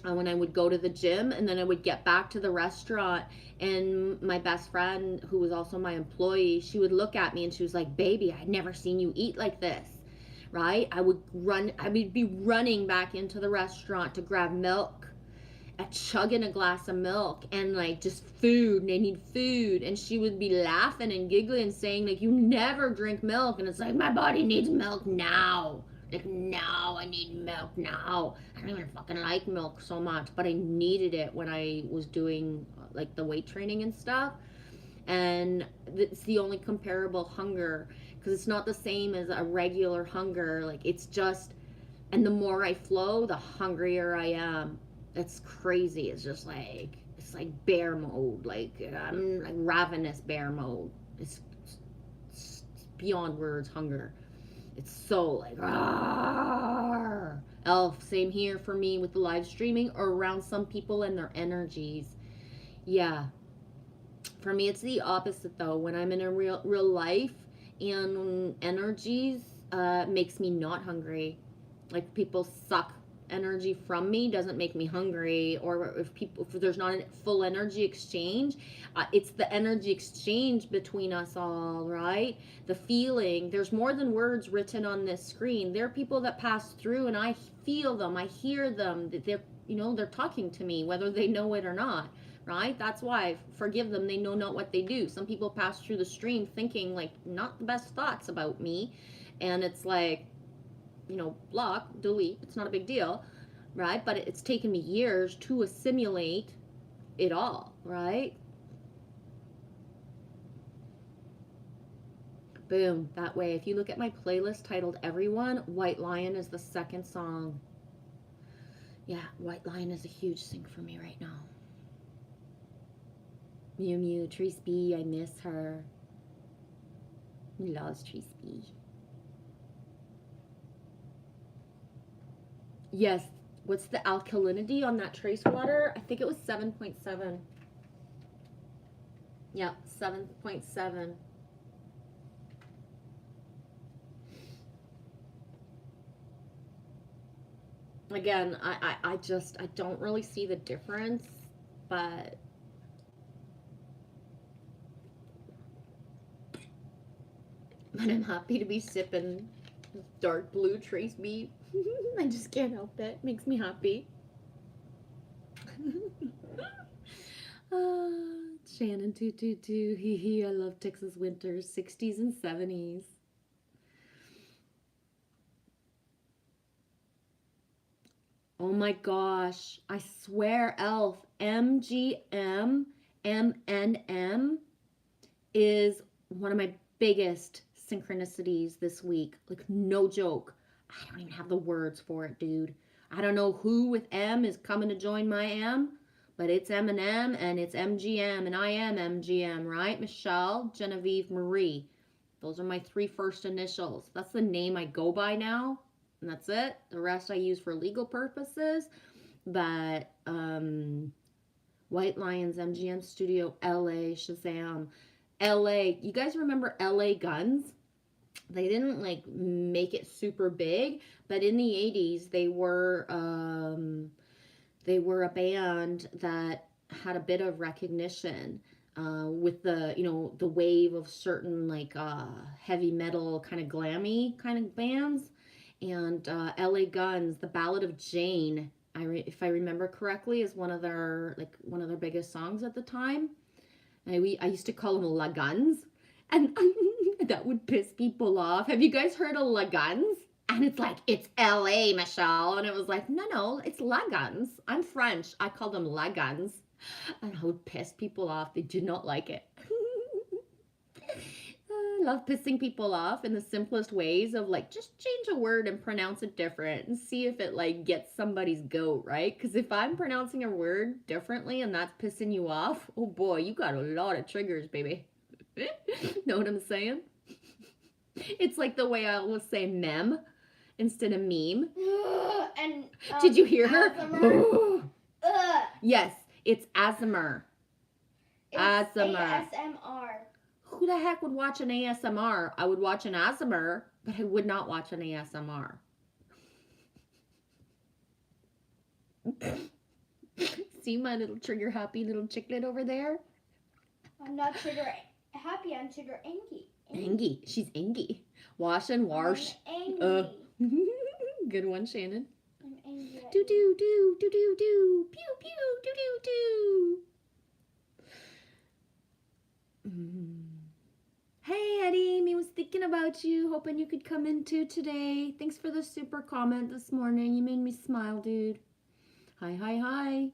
when I would go to the gym and then I would get back to the restaurant, and my best friend, who was also my employee, she would look at me and she was like, baby, I'd never seen you eat like this, right? I would be running back into the restaurant to grab milk, chugging a glass of milk and like just food, and I need food, and she would be laughing and giggling and saying like, you never drink milk, and it's like, my body needs milk now, like now I need milk now. I don't even fucking like milk so much, but I needed it when I was doing like the weight training and stuff, and it's the only comparable hunger because it's not the same as a regular hunger. Like it's just, and the more I flow, the hungrier I am. It's crazy. It's just like, it's like bear mode. Like I'm like ravenous bear mode. It's beyond words hunger. It's so like, Arr! Elf, same here for me with the live streaming or around some people and their energies. Yeah. For me, it's the opposite though. When I'm in a real life and energies makes me not hungry. Like people suck energy from me doesn't make me hungry, or if there's not a full energy exchange, it's the energy exchange between us all, right? The feeling, there's more than words written on this screen. There are people that pass through and I feel them, I hear them, that they're, you know, they're talking to me whether they know it or not, right? That's why, forgive them, they know not what they do. Some people pass through the stream thinking like not the best thoughts about me, and it's like, you know, block, delete, it's not a big deal, right? But it's taken me years to assimilate it all, right? Boom, that way. If you look at my playlist titled Everyone, White Lion is the second song. Yeah, White Lion is a huge thing for me right now. Mew Mew, Treese B, I miss her. He loves Treese B. Yes. What's the alkalinity on that trace water? I think it was 7.7. Yeah, 7.7. Again, I don't really see the difference, but I'm happy to be sipping dark blue trace beet. I just can't help it. Makes me happy. Shannon 222. Hee hee. I love Texas winters, 60s and 70s. Oh my gosh. I swear, Elf, MGM, MNM is one of my biggest synchronicities this week. Like, no joke. I don't even have the words for it, dude. I don't know who with M is coming to join my M, but it's Eminem and it's MGM and I am MGM, right? Michelle, Genevieve, Marie. Those are my 3 first initials. That's the name I go by now, and that's it. The rest I use for legal purposes. But White Lions, MGM Studio, LA, Shazam. LA, you guys remember LA Guns? They didn't like make it super big, but in the 80s they were a band that had a bit of recognition with the wave of certain like heavy metal kind of glammy kind of bands. And LA Guns, The Ballad of Jane, if I remember correctly, is one of their biggest songs at the time. I used to call them La Guns, and that would piss people off. Have you guys heard of La Guns? And it's like, it's LA, Michelle. And it was like, no, it's La Guns. I'm French. I call them La Guns. And I would piss people off. They did not like it. I love pissing people off in the simplest ways of like, just change a word and pronounce it different and see if it like gets somebody's goat, right? Because if I'm pronouncing a word differently and that's pissing you off, oh boy, you got a lot of triggers, baby. Know what I'm saying? It's like the way I always say mem instead of meme. And did you hear her? Yes, it's ASMR. It's ASMR. ASMR. Who the heck would watch an ASMR? I would watch an ASMR, but I would not watch an ASMR. See my little trigger happy little chicklet over there? I'm not trigger happy, I'm trigger angry. Angie. She's Angie. Wash and wash. I'm angry. Good one, Shannon. I'm angry. Do do do do do do. Pew pew do do do. Hey Eddie, me was thinking about you, hoping you could come in too today. Thanks for the super comment this morning. You made me smile, dude. Hi.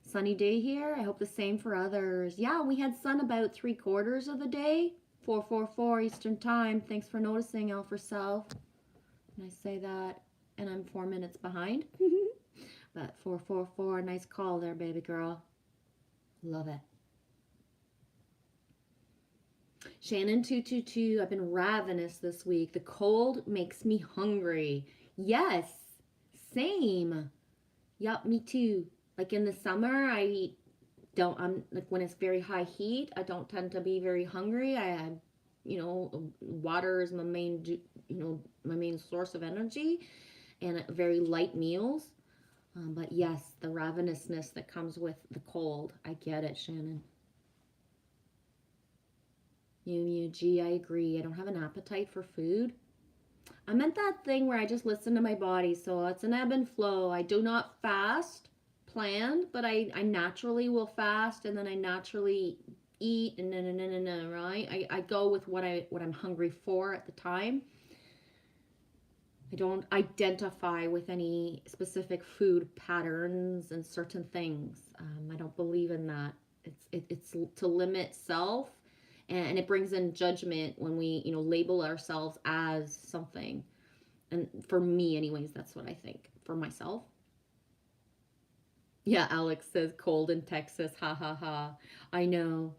Sunny day here. I hope the same for others. Yeah, we had sun about 3/4 of the day. 4:44 Eastern time. Thanks for noticing, Alpha Self. And I say that, and I'm 4 minutes behind. But 4:44, nice call there, baby girl. Love it. Shannon 222, I've been ravenous this week. The cold makes me hungry. Yes, same. Yup, me too. Like in the summer, I'm like when it's very high heat, I don't tend to be very hungry. Water is my main, my main source of energy, and very light meals. But yes, the ravenousness that comes with the cold. I get it, Shannon. Gee, I agree. I don't have an appetite for food. I meant that thing where I just listen to my body. So it's an ebb and flow. I do not fast planned, but I naturally will fast, and then I naturally eat, and right? I go with what I'm hungry for at the time. I don't identify with any specific food patterns and certain things. I don't believe in that. It's to limit self. And it brings in judgment when we, label ourselves as something. And for me, anyways, that's what I think for myself. Yeah, Alex says cold in Texas. Ha ha ha. I know.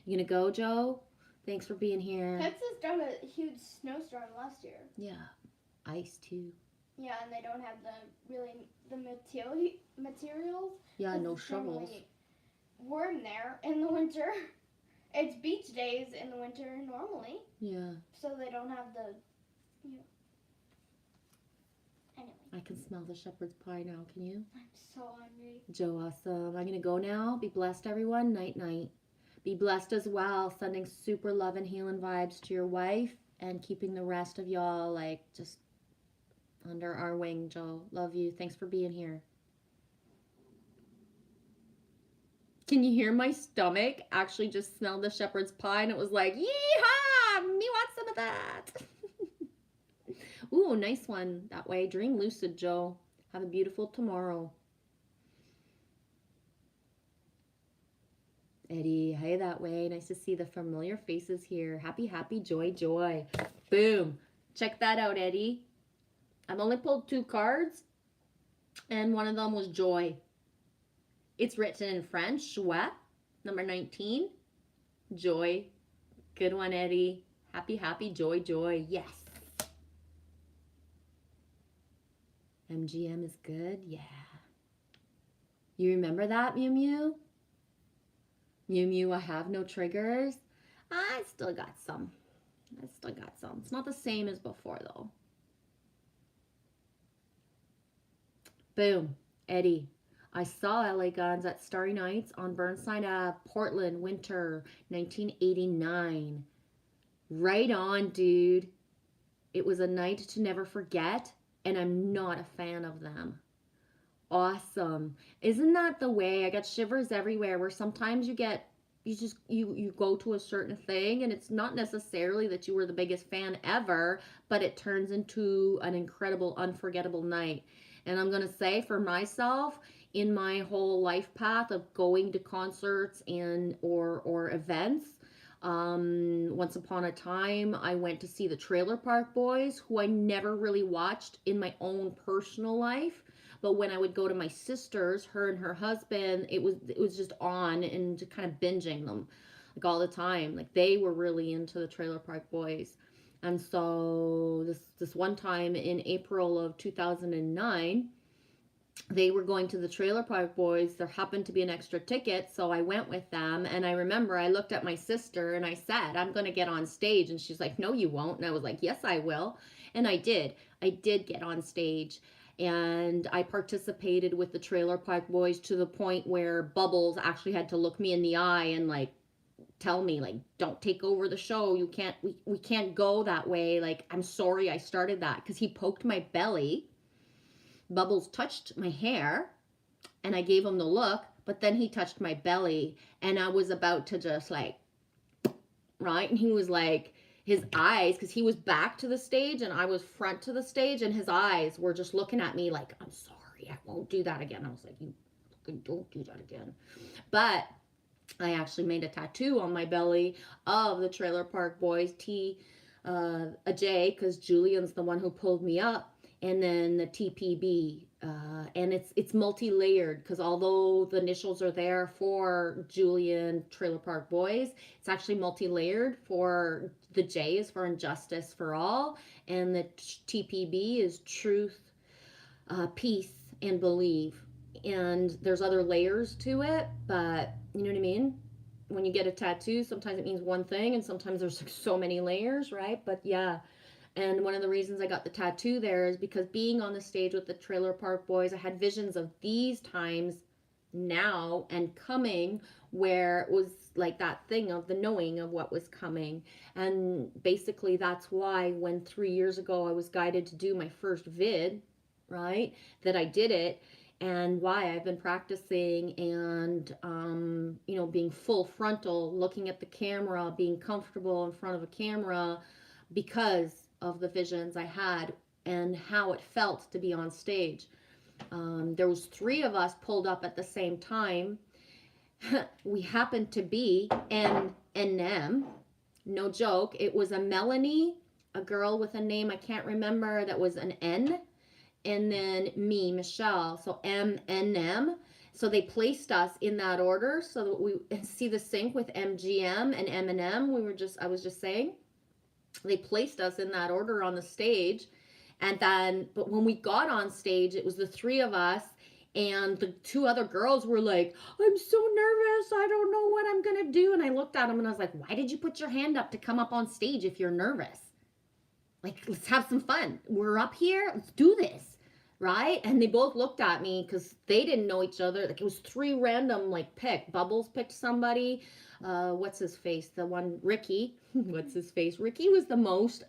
You gonna go, Joe? Thanks for being here. Texas got a huge snowstorm last year. Yeah. Ice too. Yeah, and they don't have the materials. Yeah, 'Cause no it's shovels. normally warm there in the winter. It's beach days in the winter normally, Yeah, so they don't have the. Anyway, I can smell the shepherd's pie now. Can you? I'm so hungry. Joe, awesome. I'm gonna go now. Be blessed, everyone. Night, night. Be blessed as well. Sending super love and healing vibes to your wife and keeping the rest of y'all like just under our wing, Joe. Love you. Thanks for being here. Can you hear my stomach actually just smelled the shepherd's pie and it was like, yeehaw, me want some of that. Ooh, nice one. That way, dream lucid, Joe. Have a beautiful tomorrow. Eddie, hey that way. Nice to see the familiar faces here. Happy, happy, joy, joy. Boom. Check that out, Eddie. I've only pulled 2 cards, and one of them was joy. It's written in French, joie, number 19. Joy. Good one, Eddie. Happy, happy, joy, joy. Yes. MGM is good. Yeah. You remember that, Mew Mew? Mew Mew, I have no triggers. I still got some. It's not the same as before, though. Boom. Eddie. I saw LA Guns at Starry Nights on Burnside Ave, Portland, winter 1989. Right on, dude. It was a night to never forget, and I'm not a fan of them. Awesome. Isn't that the way? I got shivers everywhere where sometimes you go to a certain thing and it's not necessarily that you were the biggest fan ever, but it turns into an incredible, unforgettable night. And I'm going to say for myself, in my whole life path of going to concerts and or events, once upon a time, I went to see the Trailer Park Boys, who I never really watched in my own personal life. But when I would go to my sister's, her and her husband, it was just on and just kind of binging them like all the time. Like they were really into the Trailer Park Boys. And so this one time in April of 2009, they were going to the Trailer Park Boys. There happened to be an extra ticket, so I went with them. And I remember I looked at my sister and I said, I'm going to get on stage. And she's like, no, you won't. And I was like, yes, I will. And I did. I did get on stage. And I participated with the Trailer Park Boys to the point where Bubbles actually had to look me in the eye and like tell me, like, don't take over the show. You can't, we can't go that way. Like, I'm sorry I started that, because he poked my belly. Bubbles touched my hair and I gave him the look, but then he touched my belly and I was about to just like, right? And he was like, his eyes, because he was back to the stage and I was front to the stage, and his eyes were just looking at me like, I'm sorry, I won't do that again. I was like, you don't do that again. But I actually made a tattoo on my belly of the Trailer Park Boys, a J, because Julian's the one who pulled me up, and then the TPB, and it's multi-layered, because although the initials are there for Julian Trailer Park Boys, it's actually multi-layered. For the J is for Injustice for All, and the TPB is Truth, Peace, and Believe. And there's other layers to it, but you know what I mean? When you get a tattoo, sometimes it means one thing, and sometimes there's like so many layers, right? But yeah. And one of the reasons I got the tattoo there is because being on the stage with the Trailer Park Boys, I had visions of these times now and coming, where it was like that thing of the knowing of what was coming. And basically that's why when 3 years ago I was guided to do my first vid, right, that I did it, and why I've been practicing and, you know, being full frontal, looking at the camera, being comfortable in front of a camera, because of the visions I had and how it felt to be on stage. There was 3 of us pulled up at the same time. We happened to be N&M. No joke. It was a Melanie, a girl with a name I can't remember that was an N, and then me, Michelle. So M&M. So they placed us in that order so that we see the sync with MGM and M&M. I was just saying. They placed us in that order on the stage, And then, but when we got on stage, it was the three of us. And the two other girls were like, I'm so nervous. I don't know what I'm going to do. And I looked at them and I was like, why did you put your hand up to come up on stage if you're nervous? Like, let's have some fun. We're up here. Let's do this. Right? And they both looked at me because they didn't know each other. Like, it was three random, like, Bubbles picked somebody. What's his face? The one, Ricky. What's his face? Ricky was the most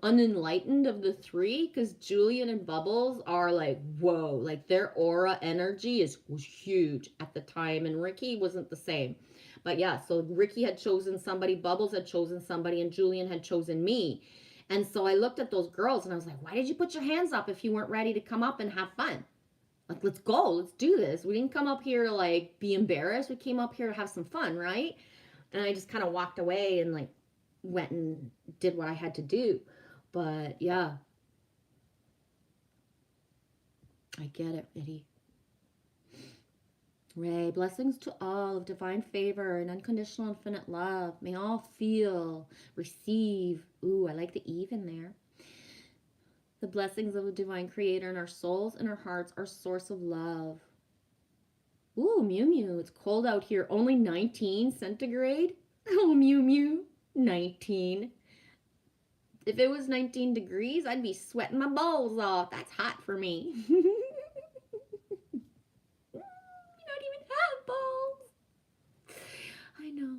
unenlightened of the three, because Julian and Bubbles are like, whoa, like their aura energy was huge at the time, and Ricky wasn't the same. But yeah, so Ricky had chosen somebody, Bubbles had chosen somebody, and Julian had chosen me. And so I looked at those girls and I was like, why did you put your hands up if you weren't ready to come up and have fun? Like, let's go, let's do this. We didn't come up here to like be embarrassed. We came up here to have some fun, right? And I just kind of walked away and like went and did what I had to do. But yeah, I get it, Eddie. Ray, blessings to all of divine favor and unconditional infinite love. May all feel, receive. Ooh, I like the Eve in there. The blessings of a divine creator in our souls and our hearts, our source of love. Ooh, Mew Mew, it's cold out here. Only 19 centigrade? Oh, Mew Mew, 19. If it was 19 degrees, I'd be sweating my balls off. That's hot for me. You don't even have balls. I know.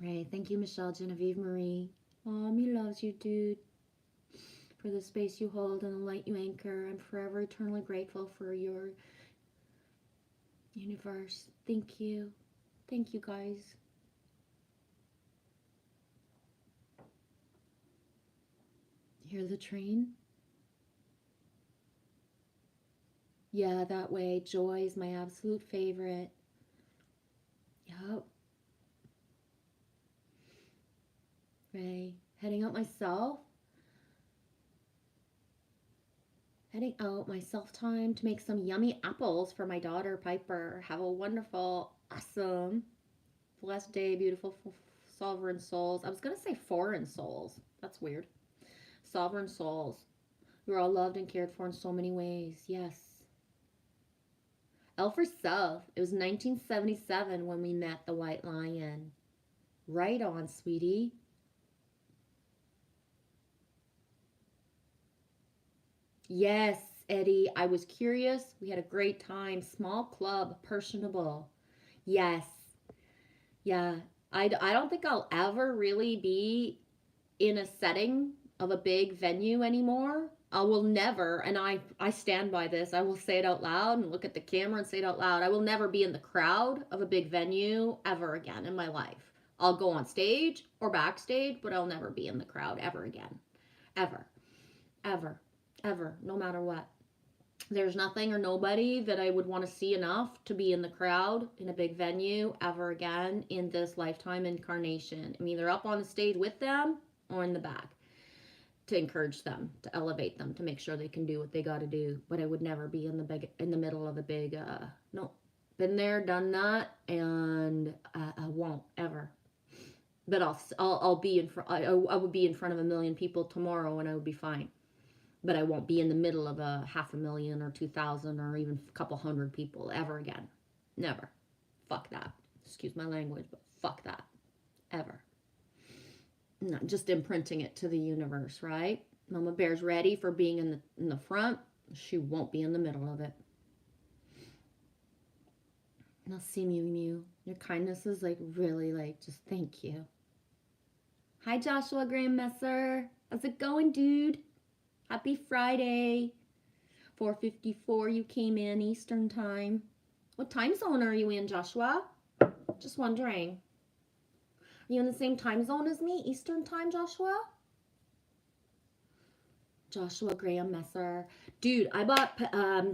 Right. Thank you, Michelle Genevieve Marie. Me loves you, dude. For the space you hold and the light you anchor. I'm forever eternally grateful for your universe. Thank you. Thank you, guys. Hear the train? Yeah, that way. Joy is my absolute favorite. Yup. Ray, heading out myself. Heading out myself time to make some yummy apples for my daughter, Piper. Have a wonderful, awesome, blessed day, beautiful, sovereign souls. I was going to say foreign souls. That's weird. Sovereign souls. You're all loved and cared for in so many ways. Yes. L for Self. It was 1977 when we met the White Lion. Right on, sweetie. Yes, Eddie. I was curious. We had a great time. Small club, personable. Yes. Yeah. I don't think I'll ever really be in a setting of a big venue anymore. I will never, and I stand by this, I will say it out loud and look at the camera and say it out loud. I will never be in the crowd of a big venue ever again in my life. I'll go on stage or backstage, but I'll never be in the crowd ever again. Ever. Ever. Ever. No matter what. There's nothing or nobody that I would want to see enough to be in the crowd in a big venue ever again in this lifetime incarnation. I'm either up on the stage with them or in the back to encourage them, to elevate them, to make sure they can do what they got to do. But I would never be in the middle of a big, no, been there, done that, and I won't ever. But I'll be in front. I would be in front of 1 million people tomorrow, and I would be fine. But I won't be in the middle of a 500,000 or 2,000 or even a couple hundred people ever again. Never. Fuck that. Excuse my language, but fuck that. Ever. Not just imprinting it to the universe, right? Mama Bear's ready for being in the front. She won't be in the middle of it. Now see, Mew Mew. Your kindness is like really like just thank you. Hi, Joshua Graham Messer. How's it going, dude? Happy Friday. 4:54 you came in Eastern time. What time zone are you in, Joshua? Just wondering. Are you in the same time zone as me? Eastern time, Joshua? Joshua Graham Messer. Dude, I bought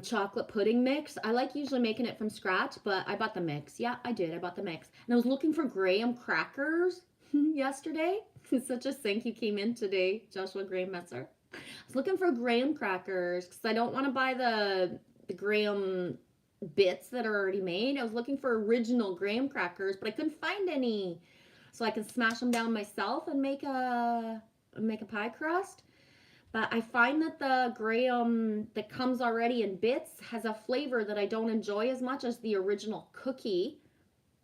chocolate pudding mix. I like usually making it from scratch, but I bought the mix. Yeah, I did. I bought the mix. And I was looking for graham crackers yesterday. It's such a sync you came in today, Joshua Graham Messer. I was looking for graham crackers because I don't want to buy the graham bits that are already made. I was looking for original graham crackers, but I couldn't find any. so I can smash them down myself and make a pie crust. But I find that the graham that comes already in bits has a flavor that I don't enjoy as much as the original cookie,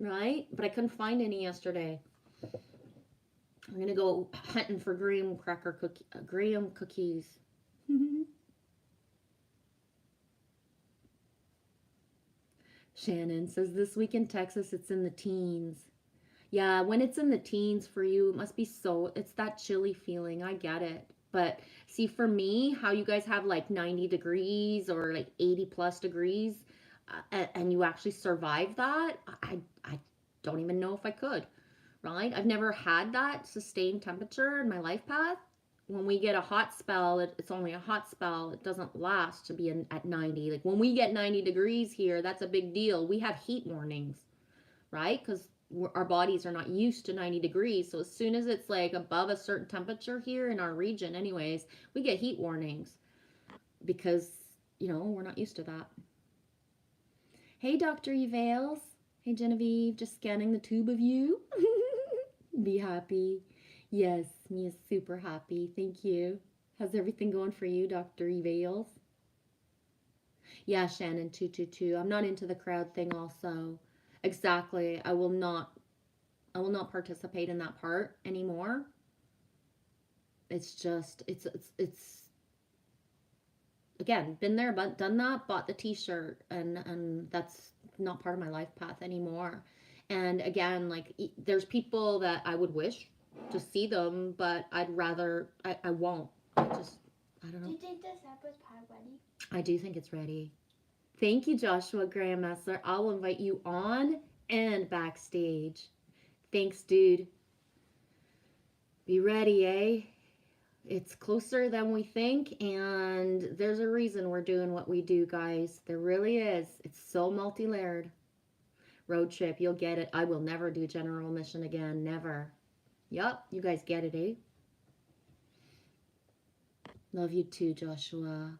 right? But I couldn't find any yesterday. I'm gonna go hunting for graham cookies. Shannon says this week in Texas it's in the teens. Yeah, when it's in the teens for you, it must be so, it's that chilly feeling. I get it. But see, for me, how you guys have like 90 degrees or like 80 plus degrees, and you actually survive that, I don't even know if I could, right? I've never had that sustained temperature in my life path. When we get a hot spell, it's only a hot spell. It doesn't last to be at 90. Like when we get 90 degrees here, that's a big deal. We have heat warnings, right? Because our bodies are not used to 90 degrees. So as soon as it's like above a certain temperature here in our region anyways, we get heat warnings because, you know, we're not used to that. Hey, Dr. Evales. Hey, Genevieve. Just scanning the tube of you. Be happy. Yes, me is super happy. Thank you. How's everything going for you, Dr. Evales? Yeah, Shannon, 222. I'm not into the crowd thing also. Exactly. I will not participate in that part anymore. It's just, it's again, been there, but done that, bought the t-shirt, and that's not part of my life path anymore. And again, like, there's people that I would wish to see them, but I'd rather, I won't. I don't know. Do you think this apple pie ready? I do think it's ready. Thank you, Joshua Grandmaster. I'll invite you on and backstage. Thanks, dude. Be ready, eh? It's closer than we think, and there's a reason we're doing what we do, guys. There really is. It's so multi-layered. Road trip, you'll get it. I will never do general mission again. Never. Yup, you guys get it, eh? Love you too, Joshua.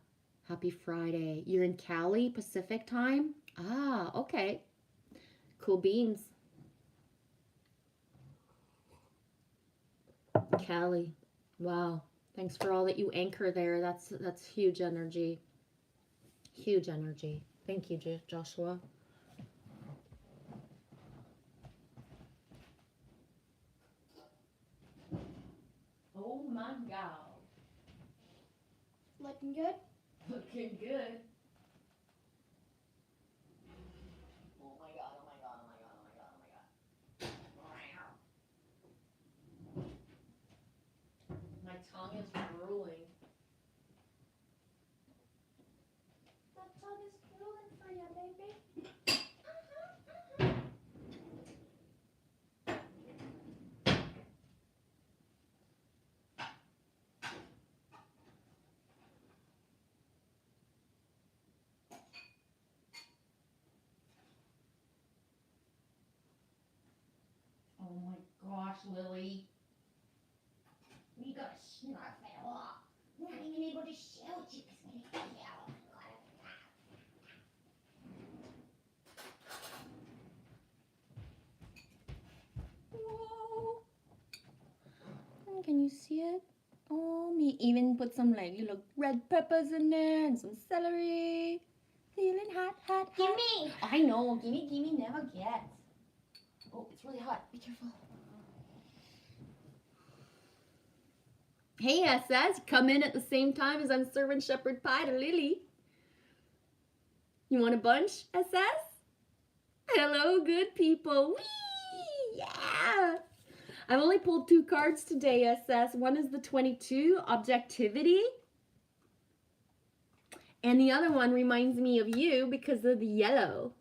Happy Friday. You're in Cali, Pacific time? Ah, okay. Cool beans. Cali. Wow. Thanks for all that you anchor there. That's huge energy. Huge energy. Thank you, Joshua. Oh my God. Looking good? Looking good. Oh my God, oh my God, oh my God, oh my God, oh my God. My tongue is drooling. My tongue is drooling for you, baby. Oh my gosh, Lily. You gotta snarf it off. We're not even able to shout you because we didn't yell. Whoa. Can you see it? Oh, me even put some like little red peppers in there and some celery. Feeling hot, hot, hot. Gimme! I know, gimme never gets. Oh, it's really hot. Be careful. Hey, SS, come in at the same time as I'm serving shepherd pie to Lily. You want a bunch, SS? Hello, good people. Whee! Yeah! I've only pulled 2 cards today, SS. One is the 22, Objectivity. And the other one reminds me of you because of the yellow.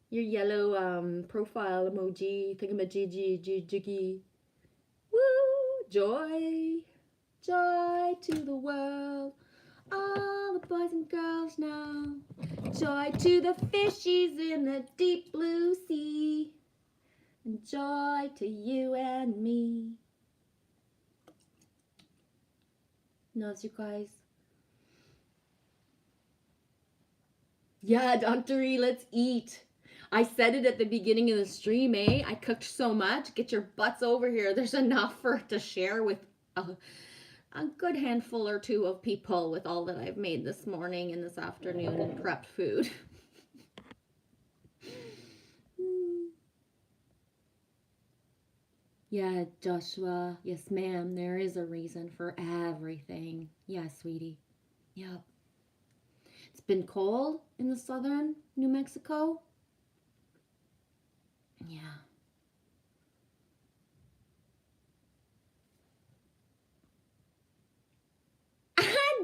Your yellow profile emoji, thingamajiggy. Woo! Joy. Joy to the world. All the boys and girls now. Joy to the fishies in the deep blue sea. And joy to you and me. Loves you guys. Yeah, Dr. E, let's eat. I said it at the beginning of the stream, eh? I cooked so much. Get your butts over here. There's enough for to share with a good handful or two of people with all that I've made this morning and this afternoon and prepped food. Yeah, Joshua. Yes, ma'am. There is a reason for everything. Yeah, sweetie. Yep. It's been cold in the southern New Mexico. Yeah.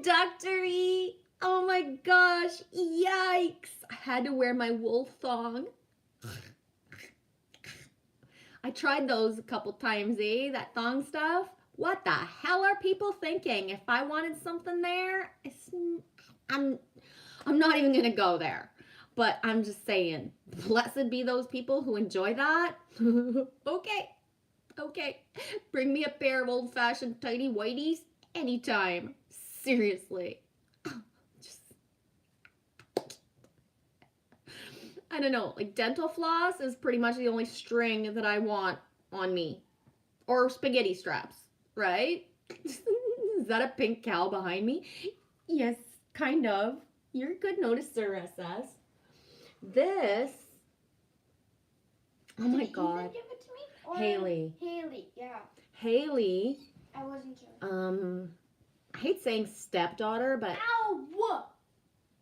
Dr. E. Oh my gosh. Yikes. I had to wear my wool thong. I tried those a couple times, eh? That thong stuff. What the hell are people thinking? If I wanted something there, I'm not even gonna go there. But I'm just saying, blessed be those people who enjoy that. Okay. Bring me a pair of old-fashioned tidy whities anytime. Seriously. Just, I don't know, like dental floss is pretty much the only string that I want on me. Or spaghetti straps, right? Is that a pink cow behind me? Yes, kind of. You're a good noticer, SS. This. Oh my god. Give it to me? Or Haley. Haley, yeah. Haley. I wasn't sure. I hate saying stepdaughter, but Ow! What?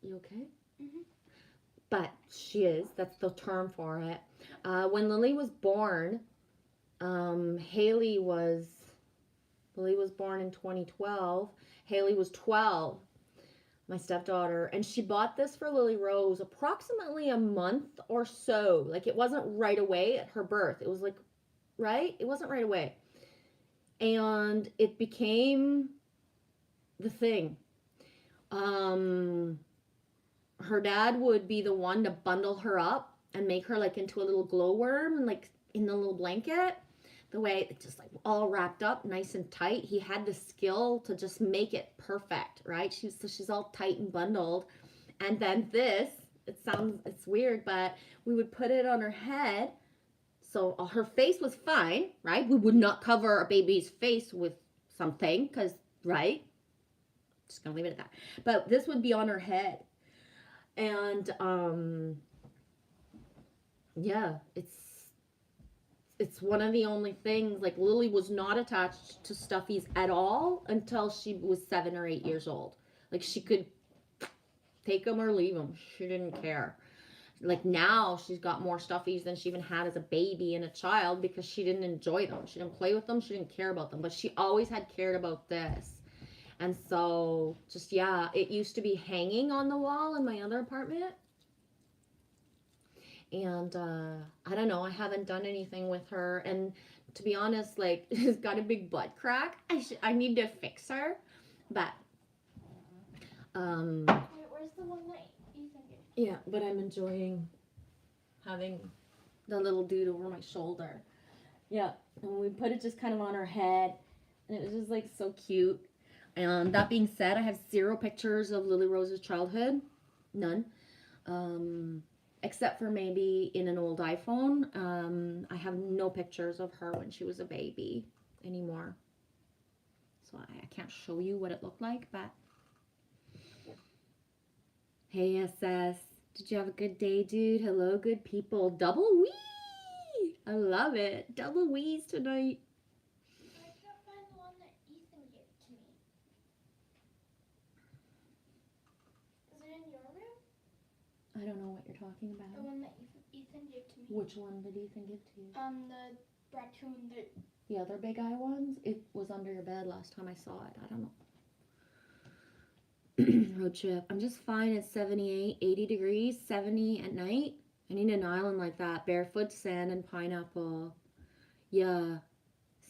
you okay? Mhm. But she is. That's the term for it. When Lily was born, Haley was born in 2012. Haley was 12, my stepdaughter, and she bought this for Lily Rose approximately a month or so. Like it wasn't right away at her birth. It was like, right? It wasn't right away. And it became the thing. Her dad would be the one to bundle her up and make her like into a little glowworm, like in the little blanket. The way it's just like all wrapped up nice and tight. He had the skill to just make it perfect, right? She's all tight and bundled. And then this, it's weird, but we would put it on her head. So her face was fine, right? We would not cover a baby's face with something because, right? Just gonna leave it at that. But this would be on her head. And yeah, it's one of the only things, like Lily was not attached to stuffies at all until she was 7 or 8 years old. Like she could take them or leave them. She didn't care. Like now she's got more stuffies than she even had as a baby and a child because she didn't enjoy them. She didn't play with them. She didn't care about them. But she always had cared about this. And so just, yeah, it used to be hanging on the wall in my other apartment. And I don't know, I haven't done anything with her. And to be honest, like, she's got a big butt crack. I need to fix her. But, Wait, where's the one that Ethan gave? yeah, but I'm enjoying having the little dude over my shoulder. Yeah, and we put it just kind of on her head. And it was just, like, so cute. And that being said, I have 0 pictures of Lily Rose's childhood. None. Except for maybe in an old iPhone. I have no pictures of her when she was a baby anymore. So I can't show you what it looked like, but... Hey, SS. Did you have a good day, dude? Hello, good people. Double wee! I love it. Double wees tonight. I can't find the one that Ethan gave to me. Is it in your room? I don't know what you're talking The about. one that Ethan gave to me. Which one did Ethan give to you? The raccoon that. The other big eye ones? It was under your bed last time I saw it. I don't know. Road trip. I'm just fine at 78, 80 degrees, 70 at night. I need an island like that. Barefoot, sand, and pineapple. Yeah,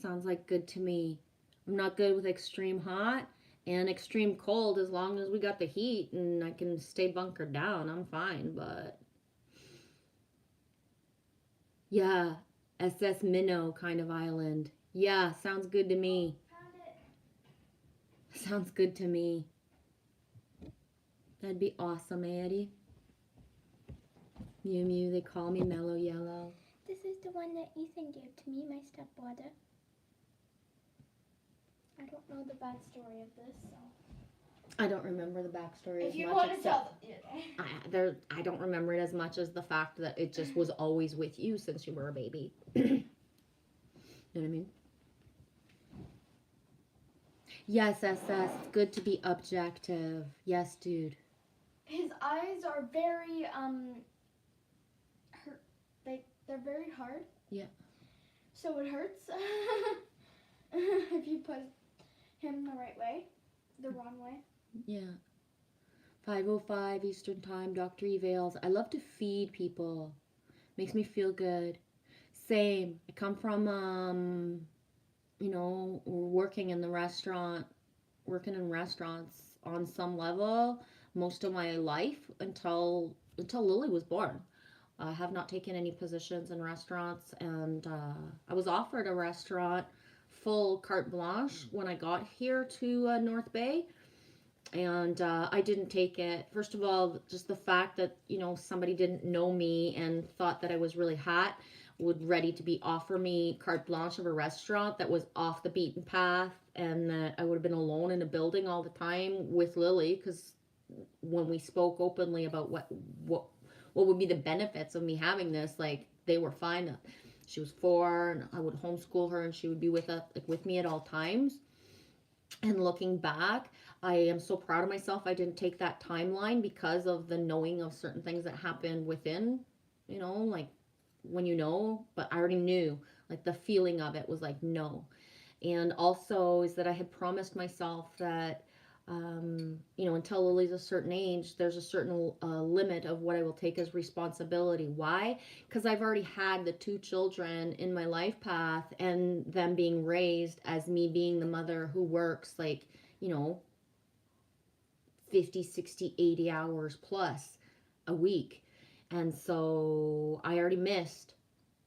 sounds like good to me. I'm not good with extreme hot and extreme cold. As long as we got the heat and I can stay bunkered down, I'm fine. But yeah, SS Minnow kind of island. Yeah, sounds good to me. Found it. Sounds good to me. That'd be awesome, Eddie. Mew Mew, they call me Mellow Yellow. This is the one that Ethan gave to me, my stepbrother. I don't know the backstory of this, so. I don't remember the backstory If as you much. want to except tell I don't remember it as much as the fact that it just was always with you since you were a baby. You know what I mean? Yes, SS. It's good to be objective. Yes, dude. his eyes are very they're very hard. Yeah. So it hurts if you put him the right way, the wrong way. Yeah. 5:05 Eastern Time, Dr. Evales. I love to feed people. Makes me feel good. Same. I come from, you know, working in restaurants on some level most of my life until Lily was born. I have not taken any positions in restaurants, and I was offered a restaurant full carte blanche when I got here to North Bay, and I didn't take it. First of all, just the fact that, you know, somebody didn't know me and thought that I was really hot would ready to be offer me carte blanche of a restaurant that was off the beaten path, and that I would have been alone in a building all the time with Lily, because when we spoke openly about what would be the benefits of me having this, like, they were fine. She was 4 and I would homeschool her and she would be with me at all times. And looking back, I am so proud of myself I didn't take that timeline because of the knowing of certain things that happened within, you know, like when you know, but I already knew, like the feeling of it was like, no. And also is that I had promised myself that, you know, until Lily's a certain age, there's a certain limit of what I will take as responsibility. Why? Because I've already had the 2 children in my life path and them being raised as me being the mother who works, like, you know, 50, 60, 80 hours plus a week. And so I already missed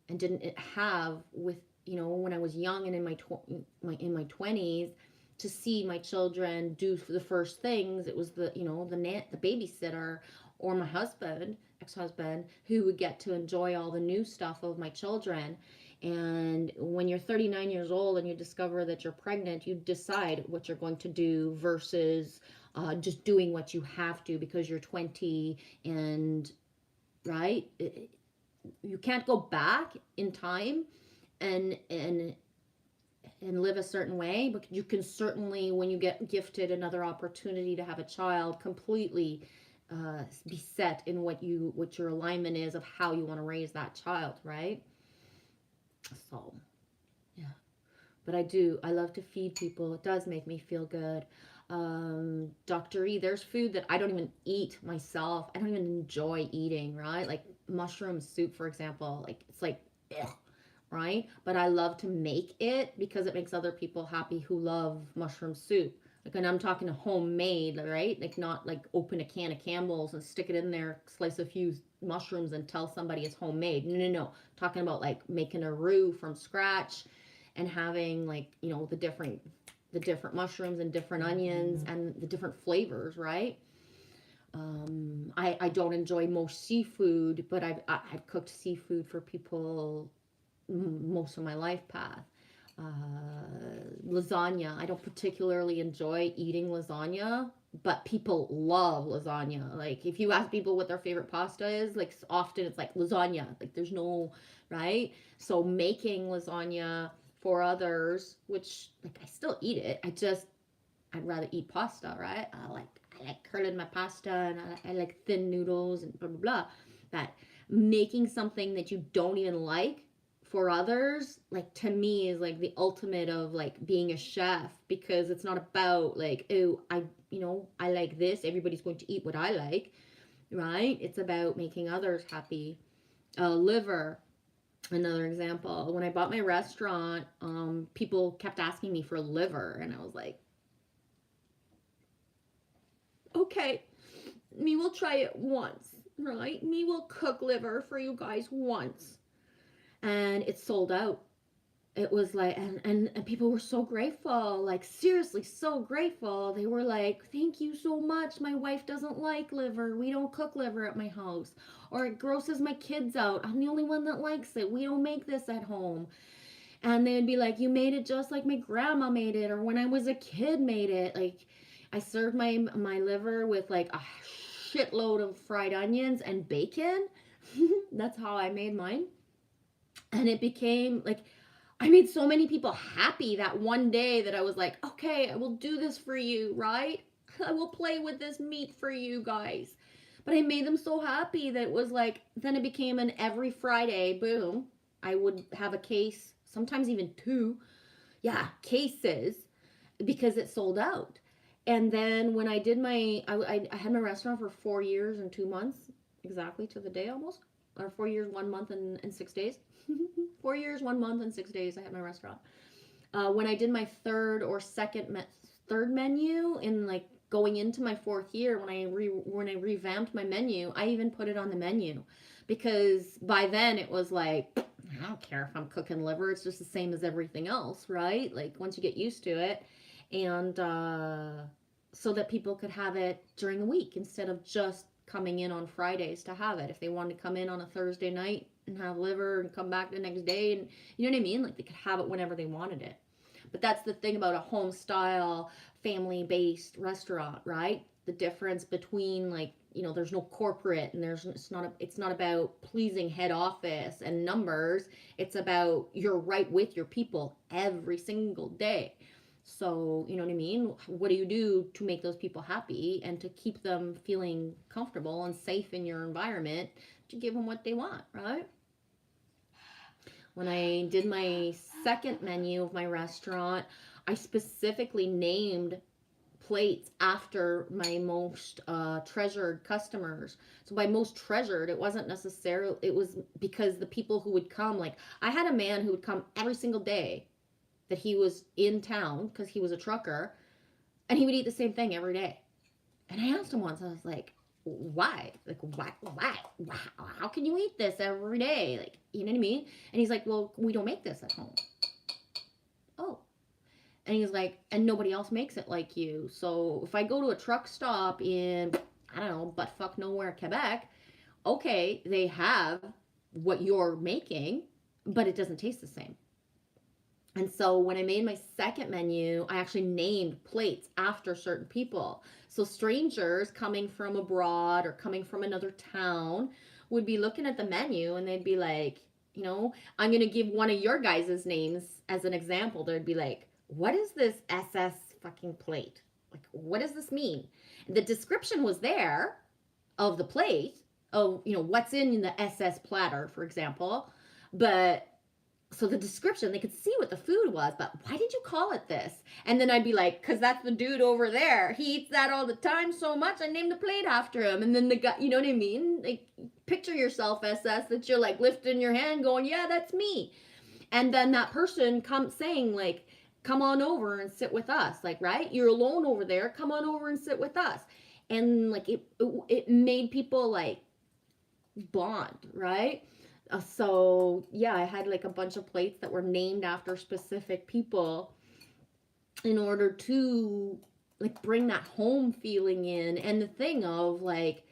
and didn't have with, you know, when I was young and in my 20s, to see my children do the first things. It was the, you know, the babysitter or my ex-husband, who would get to enjoy all the new stuff of my children. And when you're 39 years old and you discover that you're pregnant, you decide what you're going to do versus just doing what you have to because you're 20 and, right? You can't go back in time and live a certain way, but you can certainly, when you get gifted another opportunity to have a child, completely be set in what your alignment is of how you want to raise that child, right? So yeah, but I love to feed people. It does make me feel good. Dr. E, there's food that I don't even eat myself. I don't even enjoy eating, right? Like mushroom soup, for example. Like, it's like, ugh, right? But I love to make it because it makes other people happy who love mushroom soup. Like, and I'm talking homemade, right? Like, not like open a can of Campbell's and stick it in there, slice a few mushrooms and tell somebody it's homemade. No. Talking about like making a roux from scratch and having, like, you know, the different mushrooms and different onions and the different flavors, right? I don't enjoy most seafood, but I've cooked seafood for people most of my life path. Lasagna. I don't particularly enjoy eating lasagna, but people love lasagna. Like, if you ask people what their favorite pasta is, like, often it's like lasagna. Like, there's no, right? So making lasagna for others, which, like, I still eat it. I'd rather eat pasta, right? I like curling my pasta, and I like thin noodles and blah, blah, blah. That making something that you don't even like for others, like, to me is like the ultimate of like being a chef, because it's not about like, oh, I like this, everybody's going to eat what I like, right? It's about making others happy. Liver, another example. When I bought my restaurant, people kept asking me for liver, and I was like, okay, me will try it once, right? Me will cook liver for you guys once. And it's sold out. it was like, and people were so grateful, like seriously so grateful. They were like, thank you so much, my wife doesn't like liver, we don't cook liver at my house, or it grosses my kids out, I'm the only one that likes it, we don't make this at home. And they'd be like, you made it just like my grandma made it, or when I was a kid made it. Like, I served my liver with like a shitload of fried onions and bacon. That's how I made mine. And it became like, I made so many people happy that one day that I was like, okay, I will do this for you, right? I will play with this meat for you guys. But I made them so happy that it was like, then it became an every Friday, boom, I would have a case, sometimes even two, cases, because it sold out. And then when I did I had my restaurant for 4 years and 2 months, exactly to the day almost, or 4 years, 1 month and 6 days. 4 years, 1 month and 6 days I had my restaurant. When I did my third menu in like going into my 4th year, when I revamped my menu, I even put it on the menu, because by then it was like, I don't care if I'm cooking liver, it's just the same as everything else, right? Like once you get used to it, and so that people could have it during the week instead of just coming in on Fridays to have it. If they wanted to come in on a Thursday night and have liver and come back the next day, and you know what I mean, like they could have it whenever they wanted it. But that's the thing about a home style family based restaurant, right? The difference between, like, you know, there's no corporate, and it's not about pleasing head office and numbers. It's about you're right with your people every single day. So, you know what I mean? What do you do to make those people happy and to keep them feeling comfortable and safe in your environment, to give them what they want, right? When I did my second menu of my restaurant, I specifically named plates after my most treasured customers. So by most treasured, it wasn't necessarily, it was because the people who would come, like I had a man who would come every single day that he was in town because he was a trucker, and he would eat the same thing every day. And I asked him once, I was like, why? Like, why? How can you eat this every day? Like, you know what I mean? And he's like, well, we don't make this at home. Oh. And he's like, and nobody else makes it like you. So if I go to a truck stop in, I don't know, buttfuck nowhere, Quebec, okay, they have what you're making, but it doesn't taste the same. And so when I made my second menu, I actually named plates after certain people. So strangers coming from abroad or coming from another town would be looking at the menu and they'd be like, you know, I'm going to give one of your guys' names as an example. They'd be like, what is this SS fucking plate? Like, what does this mean? The description was there of the plate, of, you know, what's in the SS platter, for example. But so the description, they could see what the food was, but why did you call it this? And then I'd be like, because that's the dude over there. He eats that all the time so much, I named the plate after him. And then the guy, you know what I mean? Like, picture yourself, SS, that you're like lifting your hand going, yeah, that's me. And then that person comes saying like, come on over and sit with us. Like, right? You're alone over there. Come on over and sit with us. And like, it made people like bond, right? So yeah, I had like a bunch of plates that were named after specific people in order to like bring that home feeling in. And the thing of like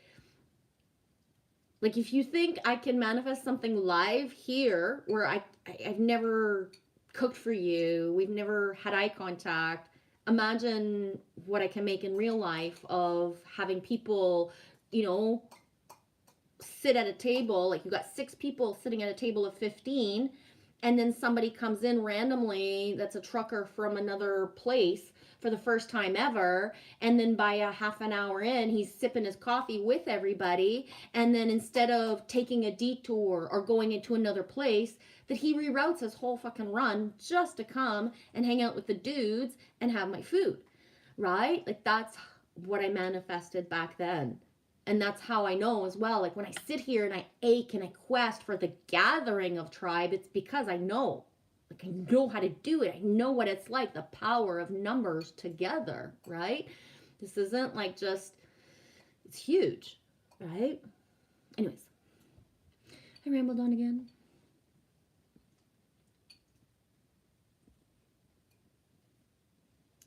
if you think I can manifest something live here where I've never cooked for you, we've never had eye contact, imagine what I can make in real life of having people, you know, sit at a table, like you got 6 people sitting at a table of 15, and then somebody comes in randomly that's a trucker from another place for the first time ever, and then by a half an hour in, he's sipping his coffee with everybody, and then instead of taking a detour or going into another place, that he reroutes his whole fucking run just to come and hang out with the dudes and have my food, right? Like, that's what I manifested back then. And that's how I know as well, like when I sit here and I ache and I quest for the gathering of tribe, it's because I know. Like, I know how to do it. I know what it's like, the power of numbers together, right? This isn't like just, it's huge, right? Anyways, I rambled on again.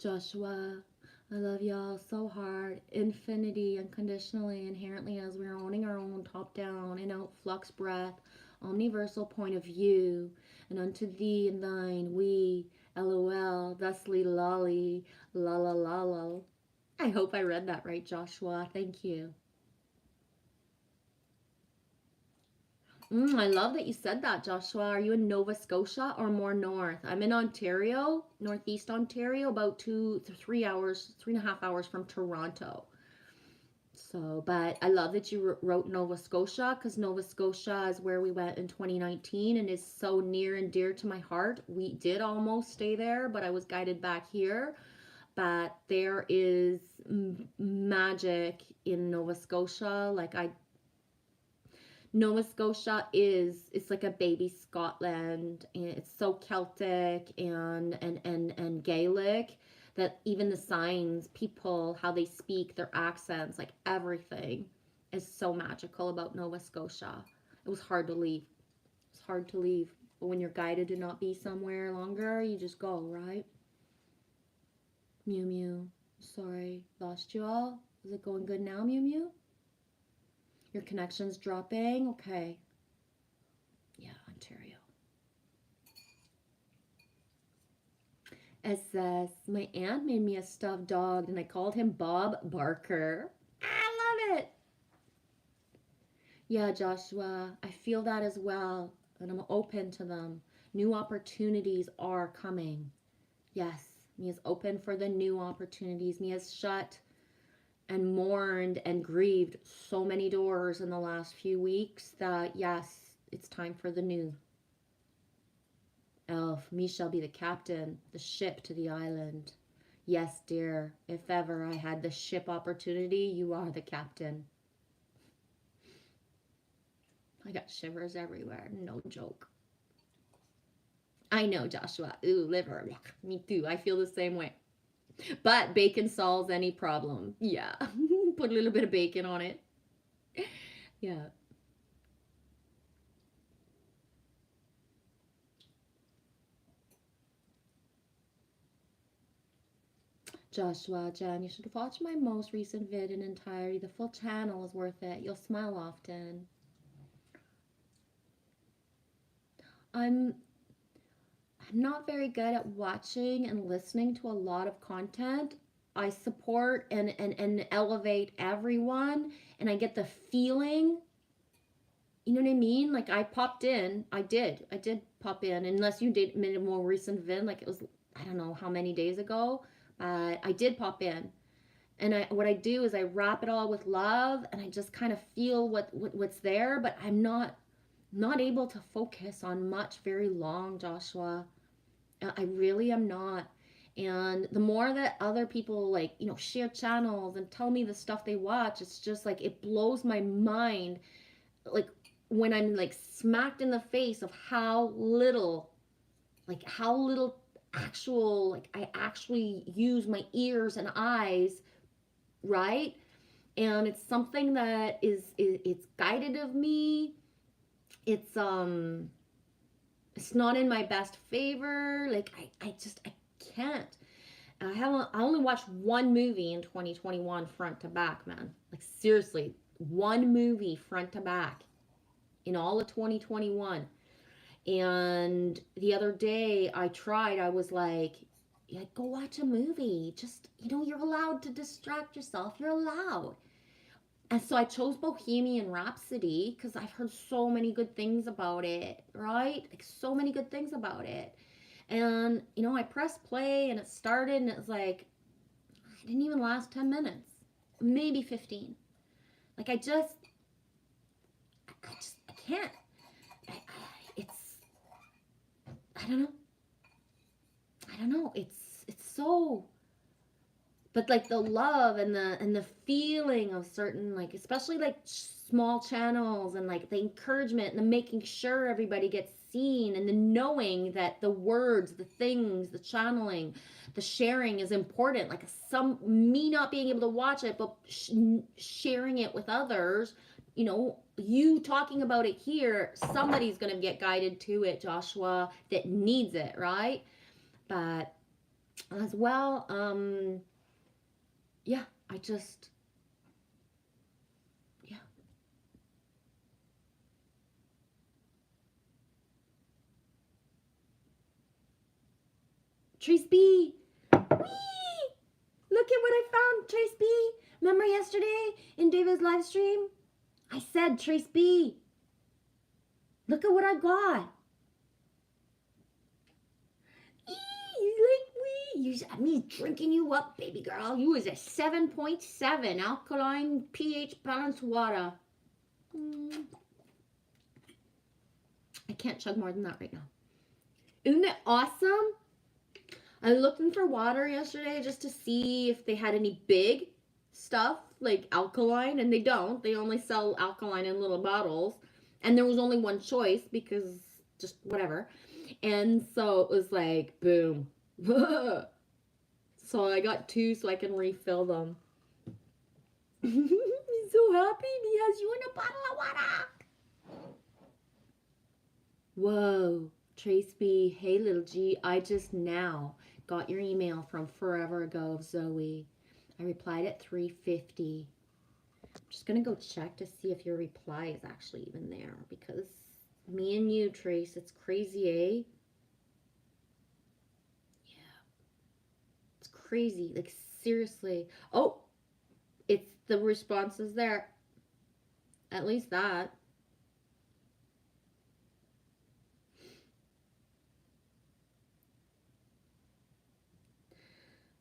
Joshua, I love y'all so hard. Infinity, unconditionally, inherently, as we're owning our own top down and out flux breath, omniversal point of view, and unto thee and thine, we, LOL, thusly lolly, la la la la. I hope I read that right, Joshua. Thank you. I love that you said that, Joshua. Are you in Nova Scotia or more north? I'm in Ontario, northeast Ontario, about 3 hours, 3.5 hours from Toronto. So, but I love that you wrote Nova Scotia, because Nova Scotia is where we went in 2019 and is so near and dear to my heart. We did almost stay there, but I was guided back here. But there is magic in Nova Scotia. Nova Scotia it's like a baby Scotland, and it's so Celtic and Gaelic that even the signs, people, how they speak, their accents, like everything is so magical about Nova Scotia. It was hard to leave. It's hard to leave. But when you're guided to not be somewhere longer, you just go, right? Mew Mew. Sorry, lost you all. Is it going good now, Mew Mew? Your connection's dropping? Okay. Yeah, Ontario. It says, my aunt made me a stuffed dog and I called him Bob Barker. I love it. Yeah, Joshua, I feel that as well. And I'm open to them. New opportunities are coming. Yes, Mia's open for the new opportunities. Mia's shut and mourned and grieved so many doors in the last few weeks that, yes, it's time for the new. Elf, me shall be the captain, the ship to the island. Yes, dear, if ever I had the ship opportunity, you are the captain. I got shivers everywhere, no joke. I know, Joshua. Ooh, liver. Me too, I feel the same way. But bacon solves any problem. Yeah. Put a little bit of bacon on it. Yeah. Joshua, Jen, you should watch my most recent vid in entirety. The full channel is worth it. You'll smile often. I'm not very good at watching and listening to a lot of content. I support and elevate everyone, and I get the feeling, you know what I mean? Like I popped in, I did pop in, unless you did made a more recent vid, like it was, I don't know how many days ago, but I did pop in. And what I do is I wrap it all with love, and I just kind of feel what's there, but I'm not able to focus on much very long, Joshua. I really am not. And the more that other people like, share channels and tell me the stuff they watch, it's just like it blows my mind. Like when I'm like smacked in the face of how little actual, like I actually use my ears and eyes, right? And it's something that it's guided of me. It's not in my best favor. Like I can't. I only watched one movie in 2021 front to back, man. Like seriously, one movie front to back in all of 2021. And the other day I was like, yeah, go watch a movie. Just, you're allowed to distract yourself. You're allowed. And so I chose Bohemian Rhapsody because I've heard so many good things about it, right? Like so many good things about it. And, I pressed play and it started and it was like, it didn't even last 10 minutes, maybe 15. Like I can't. I don't know. It's so, but like the love and the feeling of certain, like, especially like small channels and like the encouragement and the making sure everybody gets seen and the knowing that the words, the things, the channeling, the sharing is important. Like me not being able to watch it, but sharing it with others, you talking about it here, somebody's going to get guided to it, Joshua, that needs it, right? But as well. Yeah, yeah. Trace B. Whee! Look at what I found, Trace B. Remember yesterday in David's live stream? I said Trace B. Look at what I got. Me drinking you up, baby girl. You was a 7.7 alkaline pH balanced water. I can't chug more than that right now. Isn't it awesome? I was looking for water yesterday just to see if they had any big stuff like alkaline, and they don't. They only sell alkaline in little bottles, and there was only one choice because just whatever. And so it was like, boom. So I got 2 so I can refill them. He's so happy he has you in a bottle of water. Whoa, Trace B. Hey, little G. I just now got your email from forever ago of Zoe. I replied at 3:50. I'm just going to go check to see if your reply is actually even there, because me and you, Trace, it's crazy, eh? Crazy, like seriously. Oh, it's the response is there. At least that.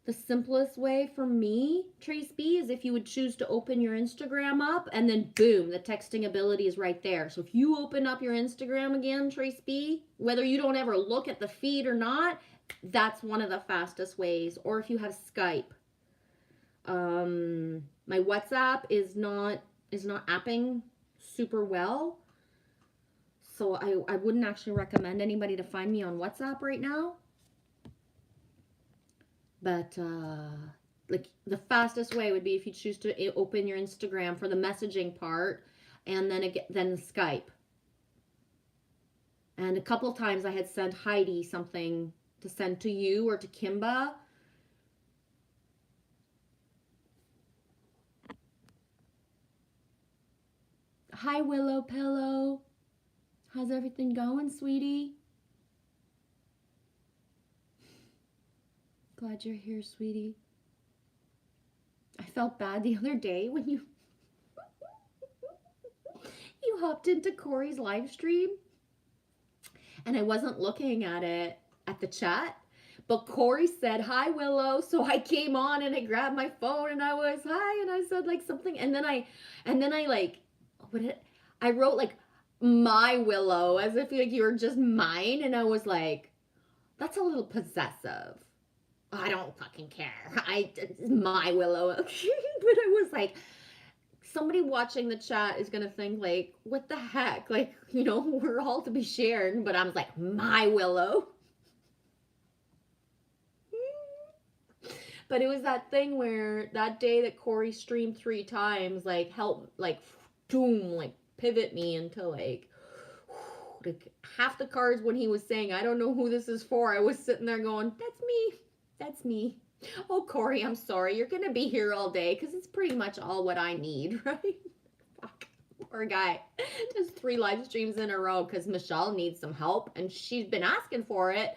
The simplest way for me, Trace B, is if you would choose to open your Instagram up, and then boom, the texting ability is right there. So if you open up your Instagram again, Trace B, whether you don't ever look at the feed or not, that's one of the fastest ways. Or if you have Skype. My WhatsApp is not apping super well. So I wouldn't actually recommend anybody to find me on WhatsApp right now. But like the fastest way would be if you choose to open your Instagram for the messaging part, and then Skype. And a couple times I had sent Heidi something to send to you or to Kimba. Hi, Willow Pillow. How's everything going, sweetie? Glad you're here, sweetie. I felt bad the other day when you hopped into Corey's live stream, and I wasn't looking at it at the chat, but Corey said, hi, Willow. So I came on and I grabbed my phone and I was, hi, and I said like something, and then I like, I wrote like my Willow as if like you were just mine, and I was like, that's a little possessive. I don't fucking care. My Willow. But I was like, somebody watching the chat is gonna think like, what the heck? Like, you know, we're all to be shared, but I was like, my Willow. But it was that thing where that day that Corey streamed 3 times, like help, like boom, like pivot me into like half the cards when he was saying, I don't know who this is for. I was sitting there going, that's me. That's me. Oh, Corey, I'm sorry. You're going to be here all day because it's pretty much all what I need, right? Fuck. Poor guy. Just 3 live streams in a row because Michelle needs some help and she's been asking for it,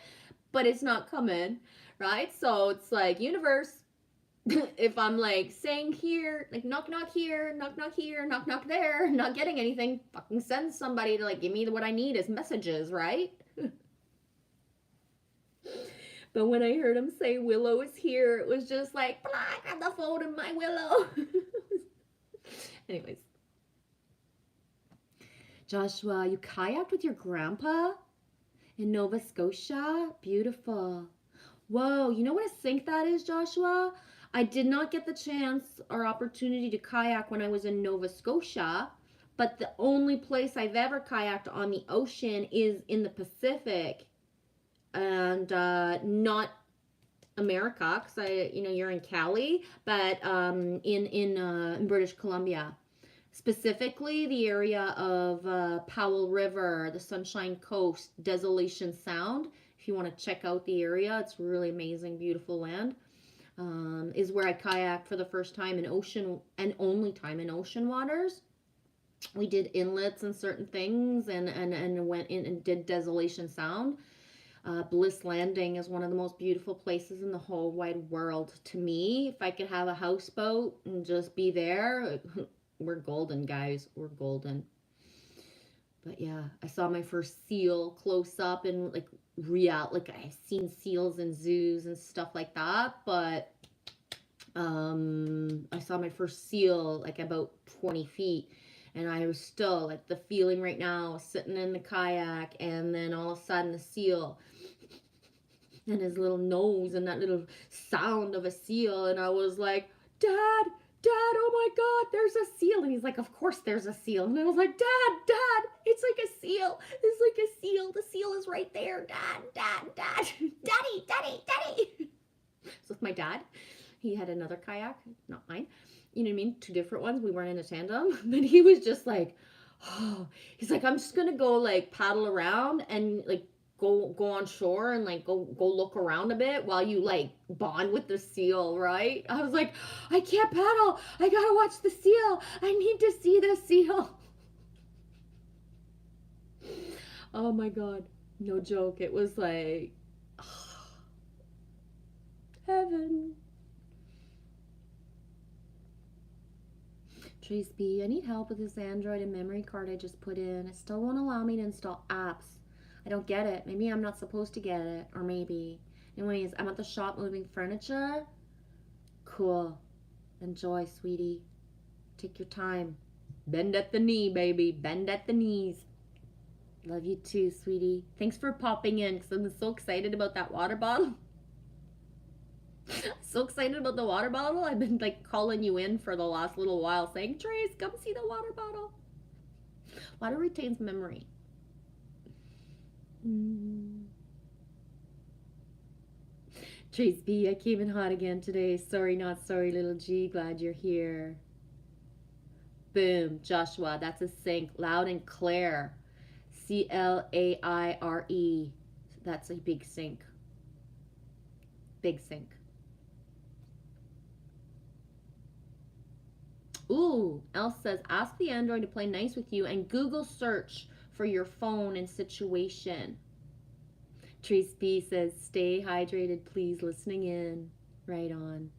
but it's not coming, right? So it's like, universe, if I'm like saying here, like knock, knock here, knock, knock here, knock, knock there, not getting anything, fucking send somebody to like give me what I need as messages, right? But when I heard him say Willow is here, it was just like, I got the phone in my Willow. Anyways. Joshua, you kayaked with your grandpa in Nova Scotia? Beautiful. Whoa, you know what a sink that is, Joshua? I did not get the chance or opportunity to kayak when I was in Nova Scotia, but the only place I've ever kayaked on the ocean is in the Pacific. And not America, because you're in Cali, but in British Columbia. Specifically, the area of Powell River, the Sunshine Coast, Desolation Sound. If you want to check out the area, it's really amazing, beautiful land. Is where I kayaked for the first time in ocean and only time in ocean waters. We did inlets and certain things and went in and did Desolation Sound. Bliss Landing is one of the most beautiful places in the whole wide world to me. If I could have a houseboat and just be there, we're golden, guys. We're golden. But yeah, I saw my first seal close up and like real, like I've seen seals in zoos and stuff like that, but I saw my first seal like about 20 feet, and I was still like the feeling right now sitting in the kayak, and then all of a sudden the seal and his little nose and that little sound of a seal, and I was like, Dad, oh my God, there's a seal. And he's like, of course there's a seal. And I was like, Dad, it's like a seal. It's like a seal. The seal is right there. Dad, Daddy. So with my dad, he had another kayak, not mine. You know what I mean? Two different ones. We weren't in a tandem. But he was just like, oh, he's like, I'm just going to go like paddle around and like go on shore and like go look around a bit while you like bond with the seal, right? I was like, I can't paddle. I gotta watch the seal. I need to see the seal. Oh my God, no joke. It was like heaven. Trace B, I need help with this Android and memory card I just put in. It still won't allow me to install apps. I don't get it. Maybe I'm not supposed to get it, or maybe. Anyways, I'm at the shop moving furniture. Cool. Enjoy, sweetie. Take your time. Bend at the knee, baby. Bend at the knees. Love you too, sweetie. Thanks for popping in, because I'm so excited about that water bottle. So excited about the water bottle. I've been like calling you in for the last little while saying, Trace, come see the water bottle. Water retains memory. Trace B, I came in hot again today. Sorry, not sorry, little G. Glad you're here. Boom, Joshua, that's a sync. Loud and clear. CLAIRE. That's a big sync. Big sync. Ooh, Elle says, ask the Android to play nice with you and Google search for your phone and situation. Trace B says, stay hydrated, please. Listening in. Right on.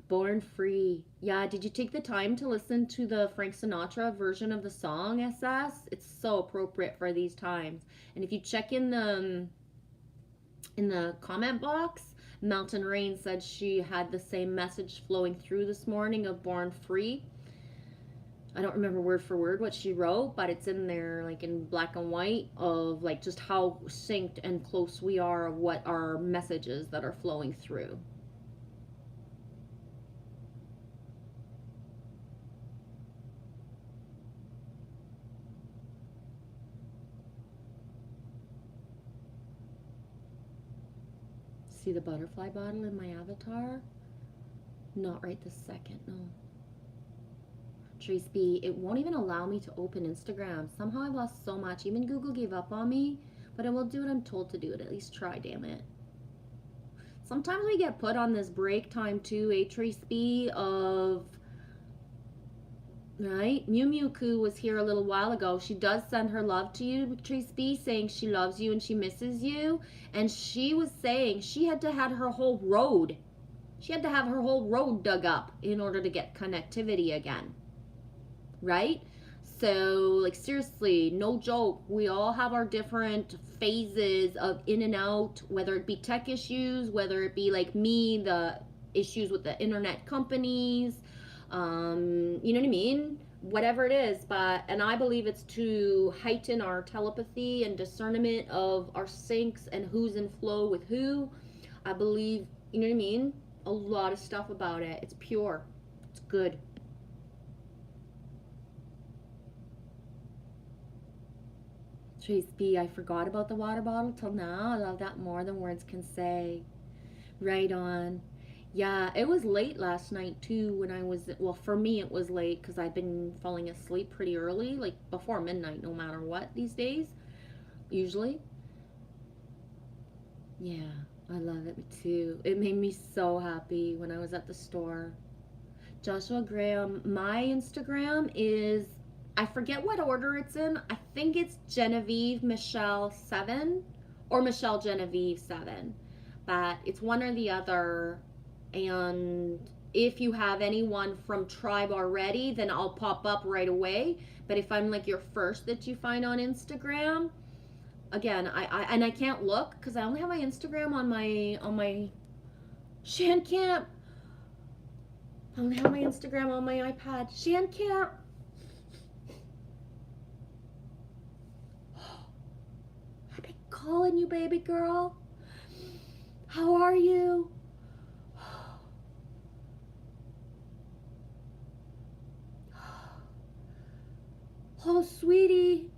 Born Free. Yeah, did you take the time to listen to the Frank Sinatra version of the song, SS? It's so appropriate for these times. And if you check in the comment box, Mountain Rain said she had the same message flowing through this morning of Born Free. I don't remember word for word what she wrote, but it's in there like in black and white of like just how synced and close we are of what our messages that are flowing through. See the butterfly bottle in my avatar? Not right this second, no. Trace B, it won't even allow me to open Instagram. Somehow I've lost so much. Even Google gave up on me, but I will do what I'm told to do. At least try, damn it. Sometimes we get put on this break time too, Trace B, of, right? Mew Mew Koo was here a little while ago. She does send her love to you, Trace B, saying she loves you and she misses you. And she was saying she had to have her whole road. She had to have her whole road dug up in order to get connectivity again. Right? So, like, seriously, no joke. We all have our different phases of in and out, whether it be tech issues, whether it be like me, the issues with the internet companies, you know what I mean? Whatever it is, and I believe it's to heighten our telepathy and discernment of our syncs and who's in flow with who. I believe, you know what I mean? A lot of stuff about it. It's pure. It's good. Trace B, I forgot about the water bottle till now. I love that more than words can say. Right on. Yeah, it was late last night too when I was, well, for me it was late because I've been falling asleep pretty early, like before midnight, no matter what these days, usually. Yeah, I love it too. It made me so happy when I was at the store. Joshua Graham, my Instagram is, I forget what order it's in. I think it's Genevieve Michelle 7 or Michelle Genevieve 7. But it's one or the other. And if you have anyone from Tribe already, then I'll pop up right away. But if I'm like your first that you find on Instagram, again, I can't look because I only have my Instagram on my Shandcamp. I only have my Instagram on my iPad. Shandcamp. I've been calling you, baby girl. How are you? Oh, sweetie.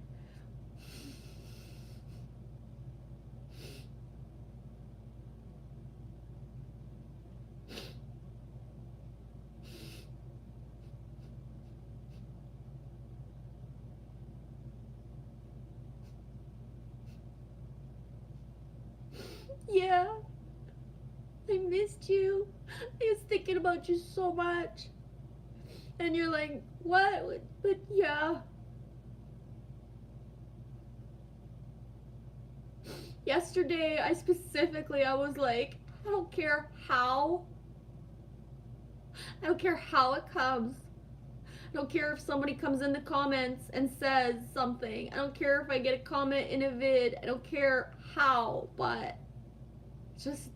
Yeah, I missed you. I was thinking about you so much. And you're like, what? But yeah. Yesterday, I was like, I don't care how. I don't care how it comes. I don't care if somebody comes in the comments and says something. I don't care if I get a comment in a vid. I don't care how, but just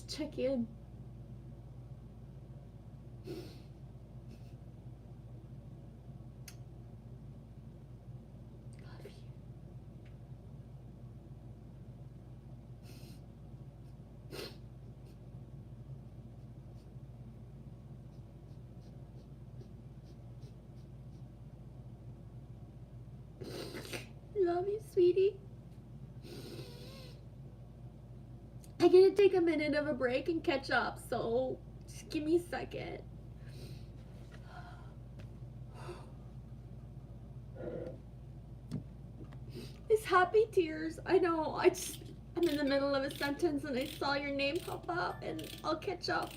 check in. Love you, sweetie. I gotta take a minute of a break and catch up, so just give me a second. It's happy tears. I know. I'm in the middle of a sentence and I saw your name pop up and I'll catch up.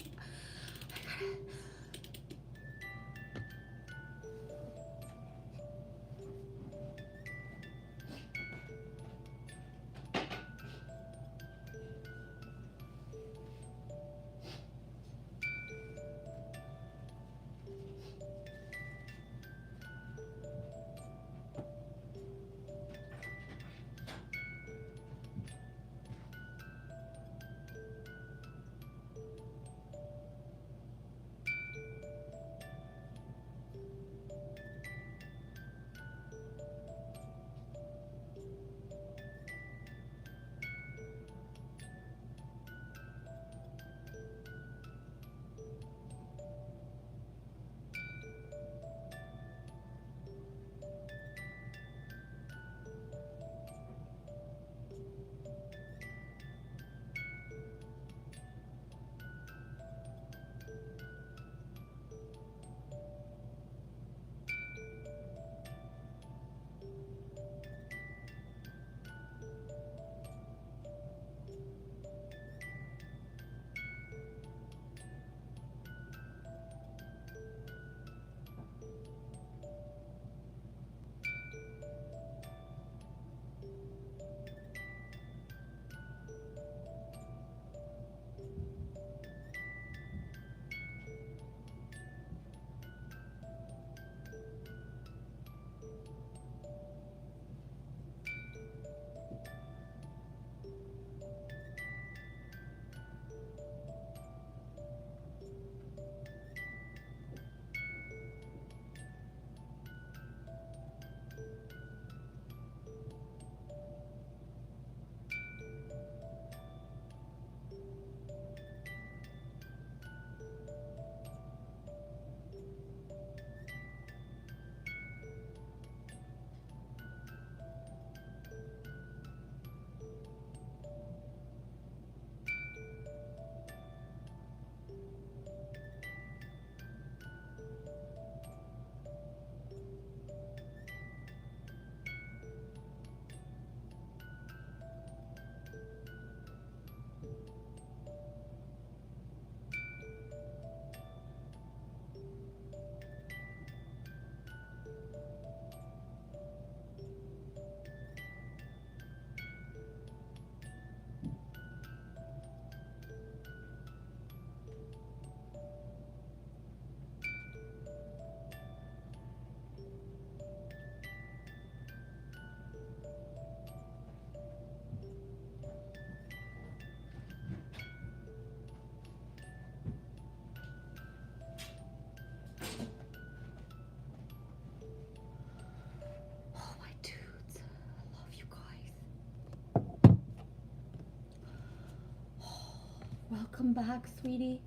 back, sweetie.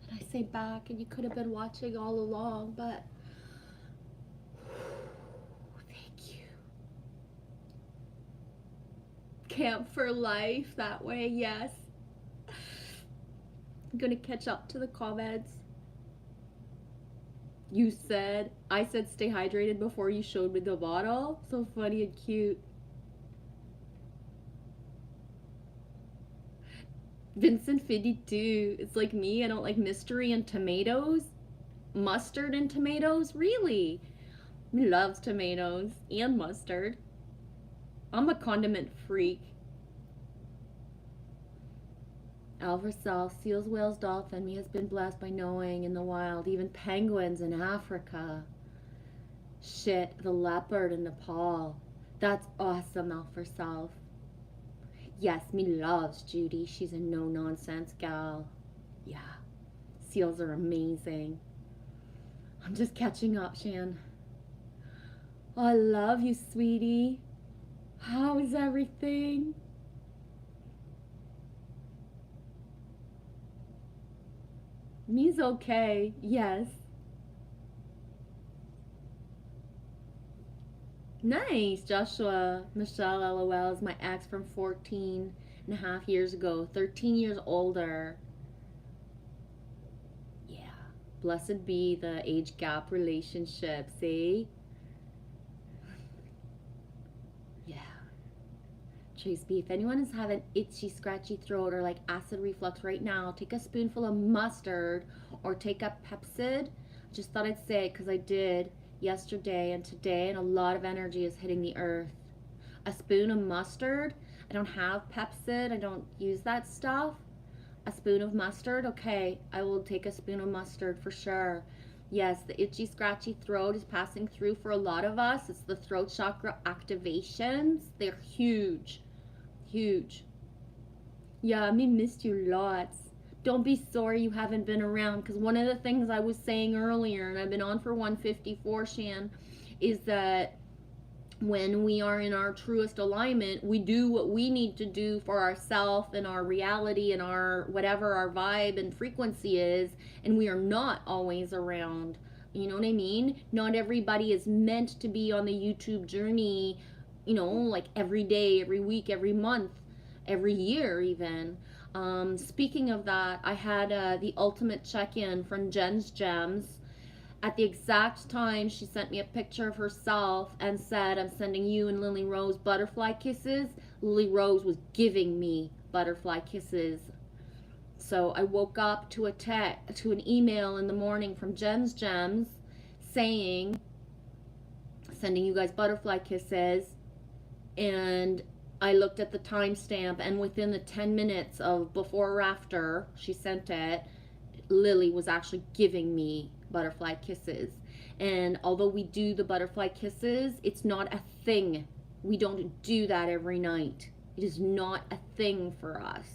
And I say back, and you could have been watching all along, but thank you. Camp for life that way, yes. I'm gonna catch up to the comments. I said stay hydrated before you showed me the bottle. So funny and cute. Vincent 52. It's like me. I don't like mystery and tomatoes. Mustard and tomatoes? Really? He loves tomatoes and mustard. I'm a condiment freak. Alpha South, seals, whales, dolphin. Me has been blessed by knowing in the wild, even penguins in Africa. Shit, the leopard in Nepal. That's awesome, Alpha South. Yes, me loves Judy. She's a no-nonsense gal. Yeah, seals are amazing. I'm just catching up, Shan. Oh, I love you, sweetie. How is everything? Me's okay, yes. Nice, Joshua. Michelle, LOL, is my ex from 14 and a half years ago. 13 years older. Yeah. Blessed be the age gap relationship, see? Yeah. Trace B, if anyone is having itchy, scratchy throat or like acid reflux right now, take a spoonful of mustard or take a Pepcid. Just thought I'd say it because I did yesterday and today, and a lot of energy is hitting the earth. A spoon of mustard. I don't have Pepcid. I don't use that stuff. A spoon of mustard. Okay, I will take a spoon of mustard for sure. Yes, the itchy, scratchy throat is passing through for a lot of us. It's the throat chakra activations. They're huge. Huge. Yeah, me missed you lots. Don't be sorry you haven't been around, because one of the things I was saying earlier, and I've been on for 154, Shan, is that when we are in our truest alignment, we do what we need to do for ourself and our reality and our whatever our vibe and frequency is, and we are not always around. You know what I mean? Not everybody is meant to be on the YouTube journey, you know, like every day, every week, every month, every year even. Speaking of that, I had the ultimate check-in from Jen's Gems. At the exact time, she sent me a picture of herself and said, I'm sending you and Lily Rose butterfly kisses. Lily Rose was giving me butterfly kisses. So I woke up to an email in the morning from Jen's Gems saying, sending you guys butterfly kisses. And I looked at the timestamp, and within the 10 minutes of before or after she sent it, Lily was actually giving me butterfly kisses. And although we do the butterfly kisses, it's not a thing. We don't do that every night. It is not a thing for us,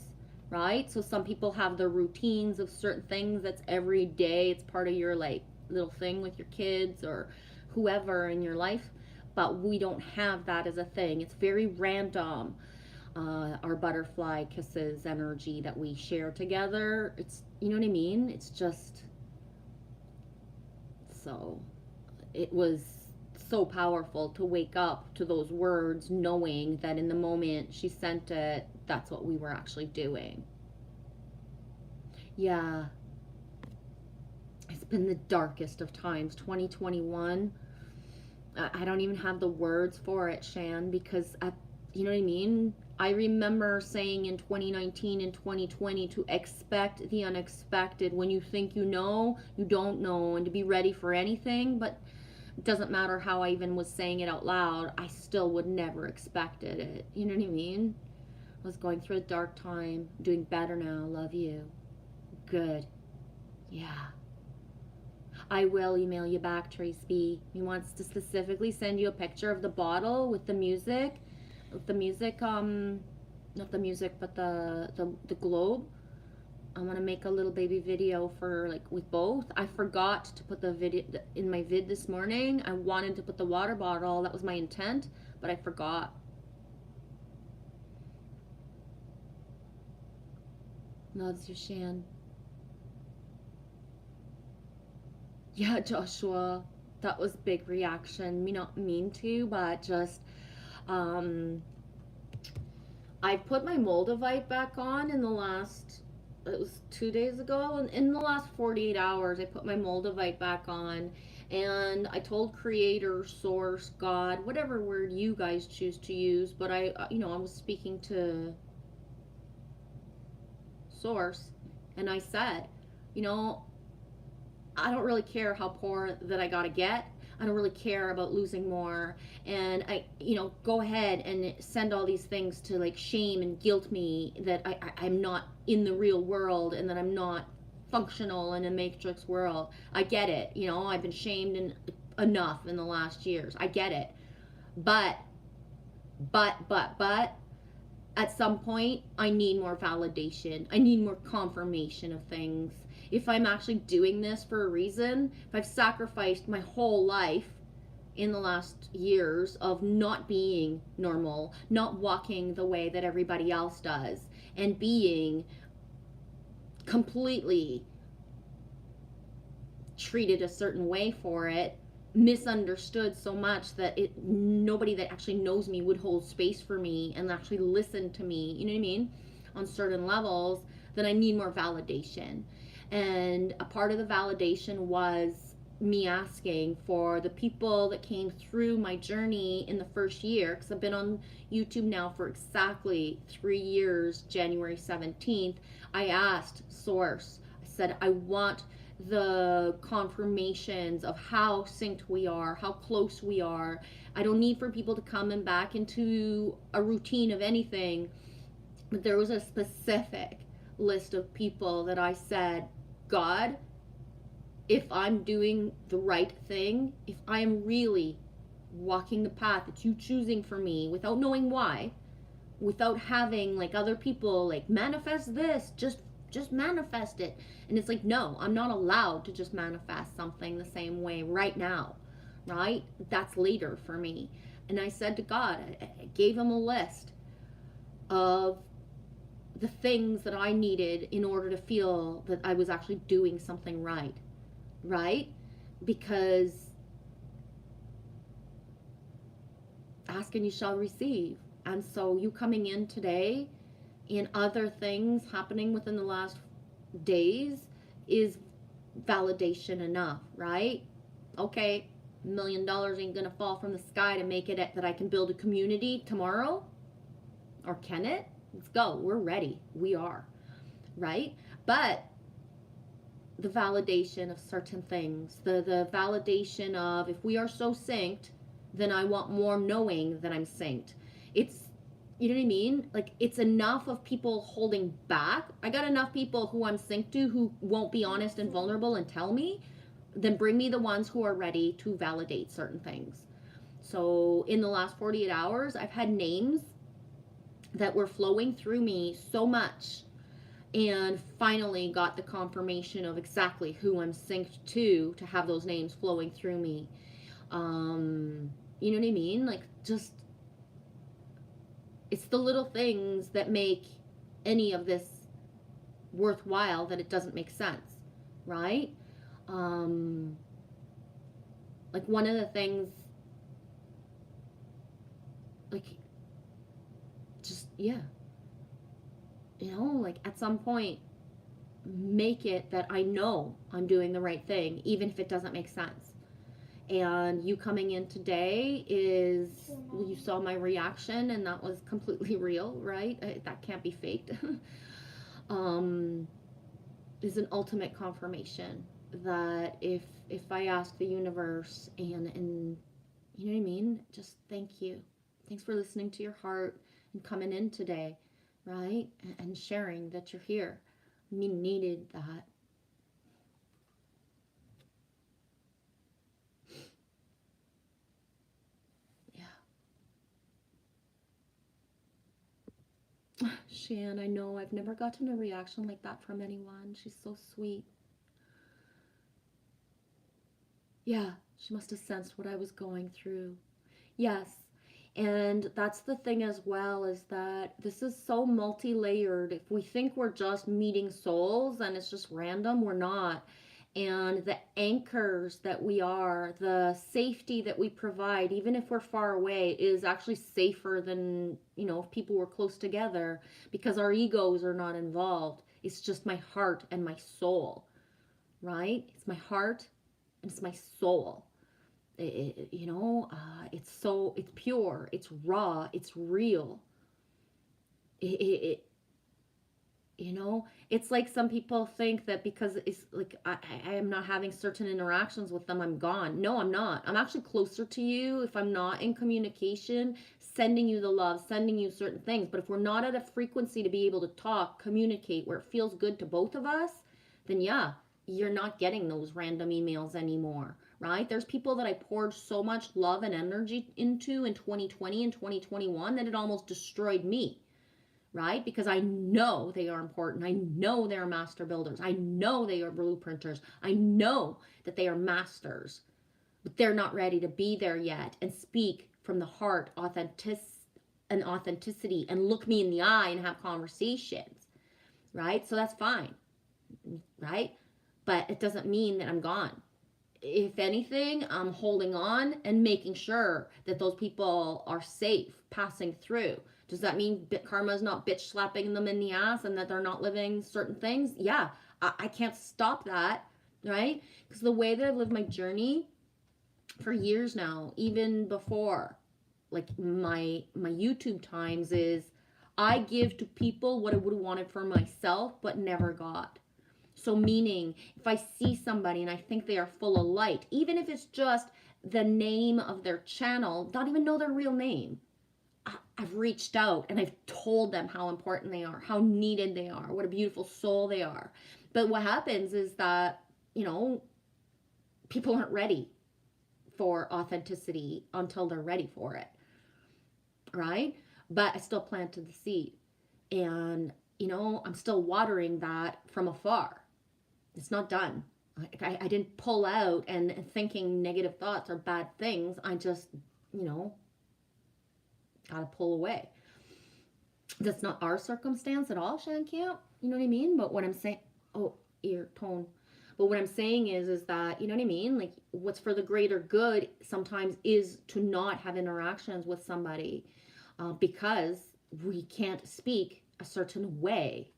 right? So some people have their routines of certain things that's every day. It's part of your like little thing with your kids or whoever in your life. But we don't have that as a thing. It's very random. Our butterfly kisses energy that we share together. It's, you know what I mean? It's just, so it was so powerful to wake up to those words, knowing that in the moment she sent it, that's what we were actually doing. Yeah. It's been the darkest of times. 2021. I don't even have the words for it, Shan, because, you know what I mean? I remember saying in 2019 and 2020 to expect the unexpected. When you think you know, you don't know, and to be ready for anything. But it doesn't matter how I even was saying it out loud, I still would never expected it. You know what I mean? I was going through a dark time, doing better now. Love you. Good. Yeah. I will email you back, Trace B. He wants to specifically send you a picture of the bottle with the music. With the music, not the music, but the globe. I want to make a little baby video for, like, with both. I forgot to put the video in my vid this morning. I wanted to put the water bottle. That was my intent, but I forgot. Loves you, Shan. Yeah, Joshua. That was big reaction. Me not mean to, but just um I put my Moldavite back on in the last, it was 2 days ago, and in the last 48 hours I put my Moldavite back on, and I told creator, source, God, whatever word you guys choose to use, but I was speaking to source, and I said, you know, I don't really care how poor that I gotta get. I don't really care about losing more. And go ahead and send all these things to like shame and guilt me that I'm not in the real world and that I'm not functional in a matrix world. I get it. I've been shamed enough in the last years. I get it. But, but, at some point, I need more validation. I need more confirmation of things. If I'm actually doing this for a reason, if I've sacrificed my whole life in the last years of not being normal, not walking the way that everybody else does, and being completely treated a certain way for it, misunderstood so much that nobody that actually knows me would hold space for me and actually listen to me, you know what I mean, on certain levels, then I need more validation. And a part of the validation was me asking for the people that came through my journey in the first year, because I've been on YouTube now for exactly 3 years. January 17th, I asked source, I said, I want the confirmations of how synced we are, how close we are. I don't need for people to come and back into a routine of anything, but there was a specific list of people that I said, God, if I'm doing the right thing, if I am really walking the path that you choosing for me without knowing why, without having like other people like manifest this, just manifest it. And it's like, no, I'm not allowed to just manifest something the same way right now, right? That's later for me. And I said to God, I gave him a list of the things that I needed in order to feel that I was actually doing something right? Because ask and you shall receive. And so you coming in today and other things happening within the last days is validation enough, right? Okay, $1 million ain't gonna fall from the sky to make it that I can build a community tomorrow. Or can it? Let's go. We're ready. We are, right? But the validation of certain things, the validation of if we are so synced, then I want more knowing that I'm synced. It's, you know what I mean? Like, it's enough of people holding back. I got enough people who I'm synced to who won't be honest and vulnerable and tell me, then bring me the ones who are ready to validate certain things. So in the last 48 hours, I've had names that were flowing through me so much, and finally got the confirmation of exactly who I'm synced to have those names flowing through me. You know what I mean? Like, just, it's the little things that make any of this worthwhile that it doesn't make sense, right? Like, one of the things, like, just, yeah, like, at some point, make it that I know I'm doing the right thing, even if it doesn't make sense. And you coming in today is, you saw my reaction, and that was completely real, right? That can't be faked. Is an ultimate confirmation that if I ask the universe and you know what I mean, just thank you. Thanks for listening to your heart and coming in today, right? And sharing that you're here. We needed that. Yeah. Shan, I know I've never gotten a reaction like that from anyone. She's so sweet. Yeah, she must have sensed what I was going through. Yes. And that's the thing as well, is that this is so multi-layered. If we think we're just meeting souls and it's just random, we're not. And the anchors that we are, the safety that we provide, even if we're far away, is actually safer than, if people were close together, because our egos are not involved. It's just my heart and my soul, right? It's my heart and it's my soul. It's pure, it's raw, it's real. It's like some people think that because it's like I am not having certain interactions with them, I'm gone. No, I'm not. I'm actually closer to you if I'm not in communication, sending you the love, sending you certain things. But if we're not at a frequency to be able to talk, communicate, where it feels good to both of us, then yeah, you're not getting those random emails anymore, right? There's people that I poured so much love and energy into in 2020 and 2021 that it almost destroyed me, right? Because I know they are important. I know they are master builders. I know they are blueprinters. I know that they are masters, but they're not ready to be there yet and speak from the heart, authenticity, and look me in the eye and have conversations, right? So that's fine, right? But it doesn't mean that I'm gone. If anything, I'm holding on and making sure that those people are safe passing through. Does that mean karma is not bitch slapping them in the ass and that they're not living certain things? Yeah, I can't stop that, right? Because the way that I've lived my journey for years now, even before like my YouTube times, is I give to people what I would have wanted for myself but never got. So meaning, if I see somebody and I think they are full of light, even if it's just the name of their channel, don't even know their real name, I've reached out and I've told them how important they are, how needed they are, what a beautiful soul they are. But what happens is that, people aren't ready for authenticity until they're ready for it, right? But I still planted the seed, and, I'm still watering that from afar. It's not done. I didn't pull out and thinking negative thoughts or bad things. I just, gotta pull away. That's not our circumstance at all, Shankamp. You know what I mean? But what I'm saying, ear tone. But what I'm saying is that, you know what I mean? Like, what's for the greater good sometimes is to not have interactions with somebody because we can't speak a certain way.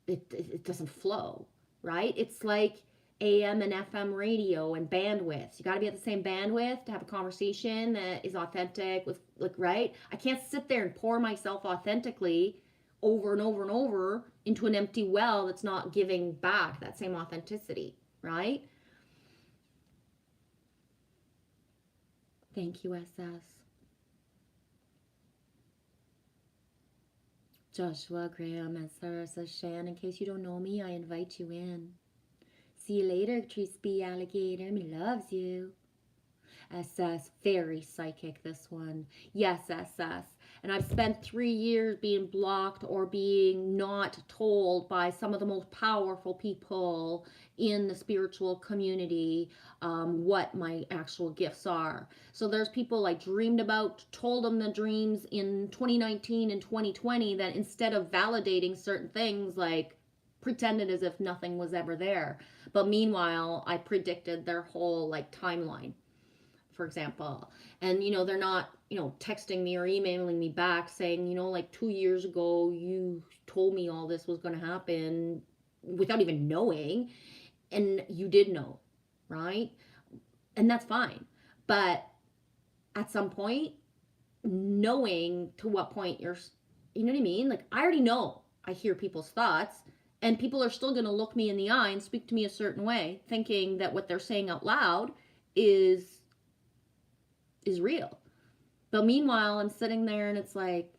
It doesn't flow, right? It's like AM and FM radio and bandwidth. You got to be at the same bandwidth to have a conversation that is authentic with, like, right? I can't sit there and pour myself authentically over and over and over into an empty well that's not giving back that same authenticity, right? Thank you, SS. Joshua Graham and Sarah says, Shan, in case you don't know me, I invite you in. See you later, Crispy Alligator. Me loves you. SS, very psychic, this one. Yes, SS. And I've spent 3 years being blocked or being not told by some of the most powerful people in the spiritual community what my actual gifts are. So there's people I dreamed about, told them the dreams in 2019 and 2020, that instead of validating certain things, like pretended as if nothing was ever there. But meanwhile, I predicted their whole like timeline, for example. And, they're not, texting me or emailing me back saying, like 2 years ago, you told me all this was going to happen without even knowing. And you did know, right? And that's fine. But at some point, knowing to what point you're, you know what I mean? Like, I already know I hear people's thoughts, and people are still going to look me in the eye and speak to me a certain way, thinking that what they're saying out loud is real. But meanwhile, I'm sitting there and it's like,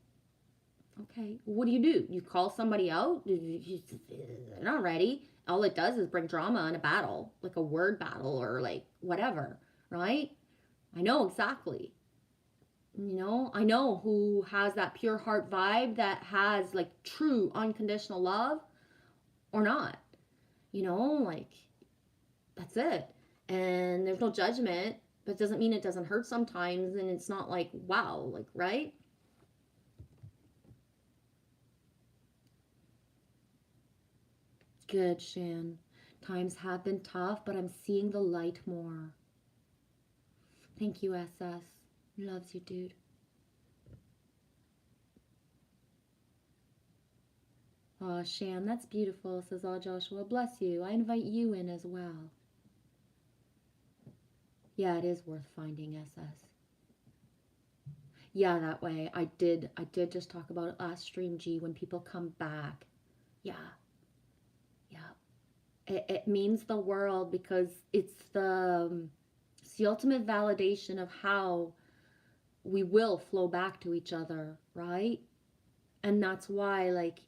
okay, what do? You call somebody out? They're not ready. All it does is bring drama in a battle, like a word battle or like whatever, right? I know exactly. I know who has that pure heart vibe, that has like true unconditional love or not. Like, that's it. And there's no judgment. But it doesn't mean it doesn't hurt sometimes, and it's not like, wow, like, right? Good, Shan. Times have been tough, but I'm seeing the light more. Thank you, SS. Loves you, dude. Oh, Shan, that's beautiful, says all Joshua. Bless you. I invite you in as well. Yeah, it is worth finding, SS. Yeah, that way. I did just talk about it last stream, G, when people come back. Yeah. It means the world, because it's the ultimate validation of how we will flow back to each other, right? And that's why, like,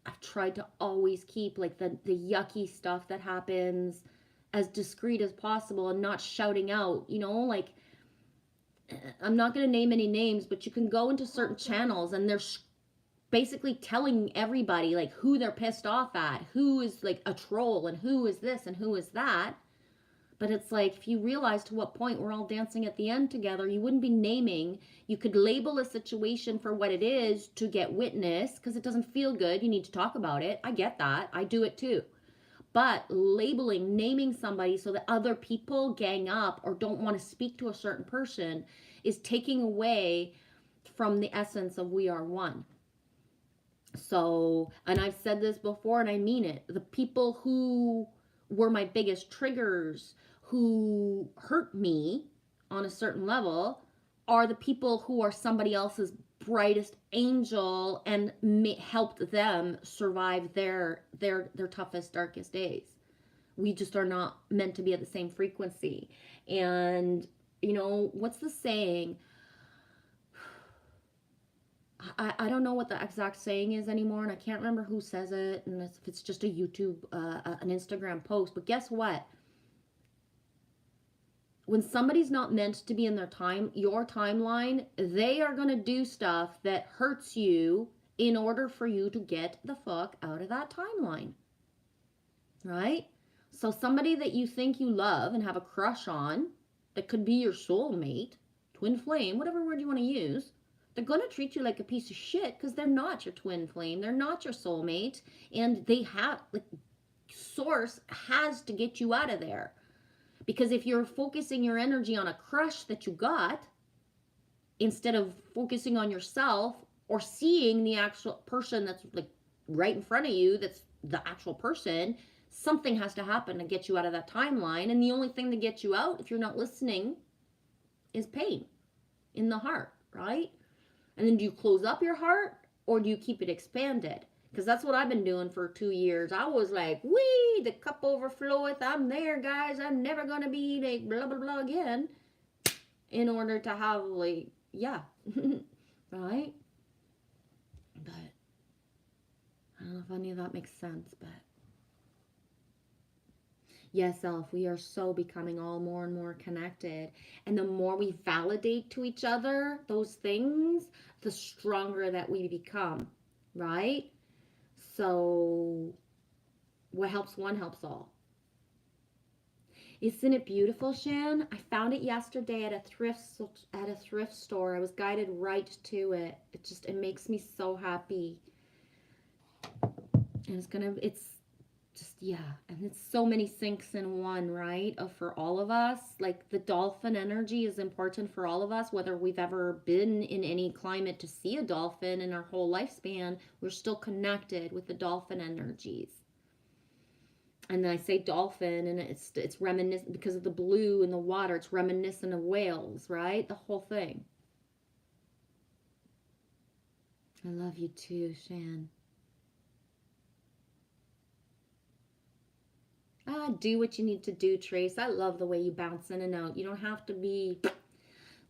I've tried to always keep, like, the yucky stuff that happens as discreet as possible and not shouting out, you know, like, I'm not going to name any names, but you can go into certain channels and they're basically telling everybody, like, who they're pissed off at, who is, like, a troll, and who is this and who is that. But it's like, if you realize to what point we're all dancing at the end together, you wouldn't be naming. You could label a situation for what it is to get witness, because it doesn't feel good. You need to talk about it. I get that. I do it too. But labeling, naming somebody so that other people gang up or don't want to speak to a certain person is taking away from the essence of we are one. So, and I've said this before and I mean it, the people who were my biggest triggers, who hurt me on a certain level, are the people who are somebody else's brightest angel and helped them survive their toughest, darkest days. We just are not meant to be at the same frequency. And, you know, what's the saying? I don't know what the exact saying is anymore, and I can't remember who says it, and if it's just a YouTube, an Instagram post. But guess what? When somebody's not meant to be in your timeline, they are going to do stuff that hurts you in order for you to get the fuck out of that timeline. Right? So somebody that you think you love and have a crush on, that could be your soulmate, twin flame, whatever word you want to use, they're going to treat you like a piece of shit because they're not your twin flame. They're not your soulmate. And they have, like, source has to get you out of there. Because if you're focusing your energy on a crush that you got, instead of focusing on yourself or seeing the actual person that's, like, right in front of you, that's the actual person, something has to happen to get you out of that timeline. And the only thing to get you out, if you're not listening, is pain in the heart, right? And then do you close up your heart or do you keep it expanded? Because that's what I've been doing for 2 years. I was like, wee, the cup overfloweth. I'm there, guys. I'm never going to be like blah, blah, blah again. In order to have, like, yeah. Right? But I don't know if any of that makes sense, but yes, Elf, we are so becoming all more and more connected. And the more we validate to each other those things, the stronger that we become, right? So what helps one helps all. Isn't it beautiful, Shan? I found it yesterday at a thrift store. I was guided right to it. It makes me so happy. And it's just, yeah, and it's so many syncs in one, right? For all of us, like, the dolphin energy is important for all of us, whether we've ever been in any climate to see a dolphin in our whole lifespan. We're still connected with the dolphin energies. And I say dolphin, and it's reminiscent because of the blue in the water. It's reminiscent of whales, right? The whole thing. I love you too, Shan. Do what you need to do, Trace. I love the way you bounce in and out. You don't have to be...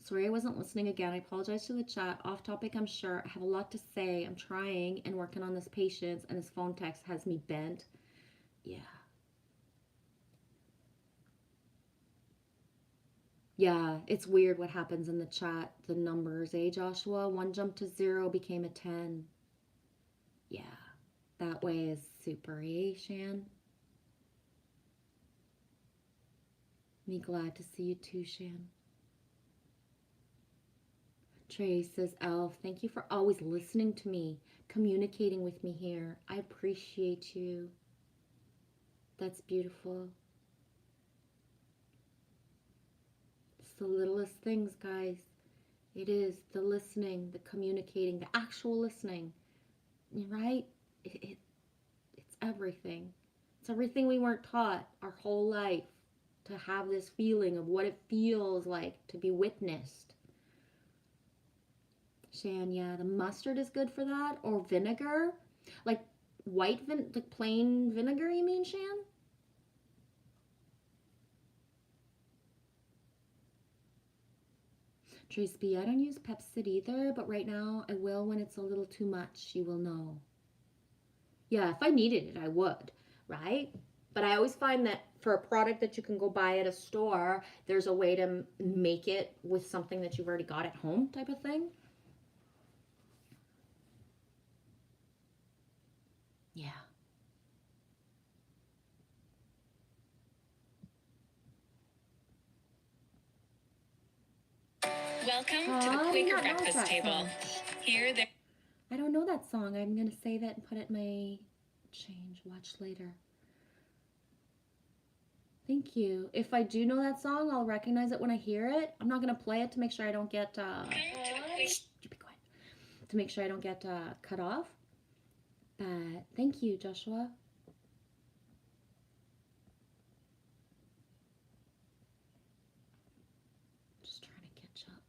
Sorry, I wasn't listening again. I apologize to the chat. Off topic, I'm sure. I have a lot to say. I'm trying and working on this patience, and this phone text has me bent. Yeah. Yeah, it's weird what happens in the chat. The numbers, Joshua? 1 jumped to 0, became a 10. Yeah, that way is super, Shan? Me glad to see you too, Shan. Trace says, Elf, thank you for always listening to me, communicating with me here. I appreciate you. That's beautiful. It's the littlest things, guys. It is the listening, the communicating, the actual listening. Right? It's everything. It's everything we weren't taught our whole life, to have this feeling of what it feels like to be witnessed. Shan, yeah, the mustard is good for that, or vinegar, like like plain vinegar. You mean, Shan? Trace B, I don't use Pepcid either, but right now I will when it's a little too much. You will know. Yeah, if I needed it, I would, right? But I always find that for a product that you can go buy at a store, there's a way to make it with something that you've already got at home, type of thing. Yeah. Welcome to the Quaker Breakfast Table. Here, there. I don't know that song. I'm going to save it and put it in my watch later. Thank you. If I do know that song, I'll recognize it when I hear it. I'm not going to play it to make sure I don't get, be quiet. To make sure I don't get cut off. But thank you, Joshua. Just trying to catch up.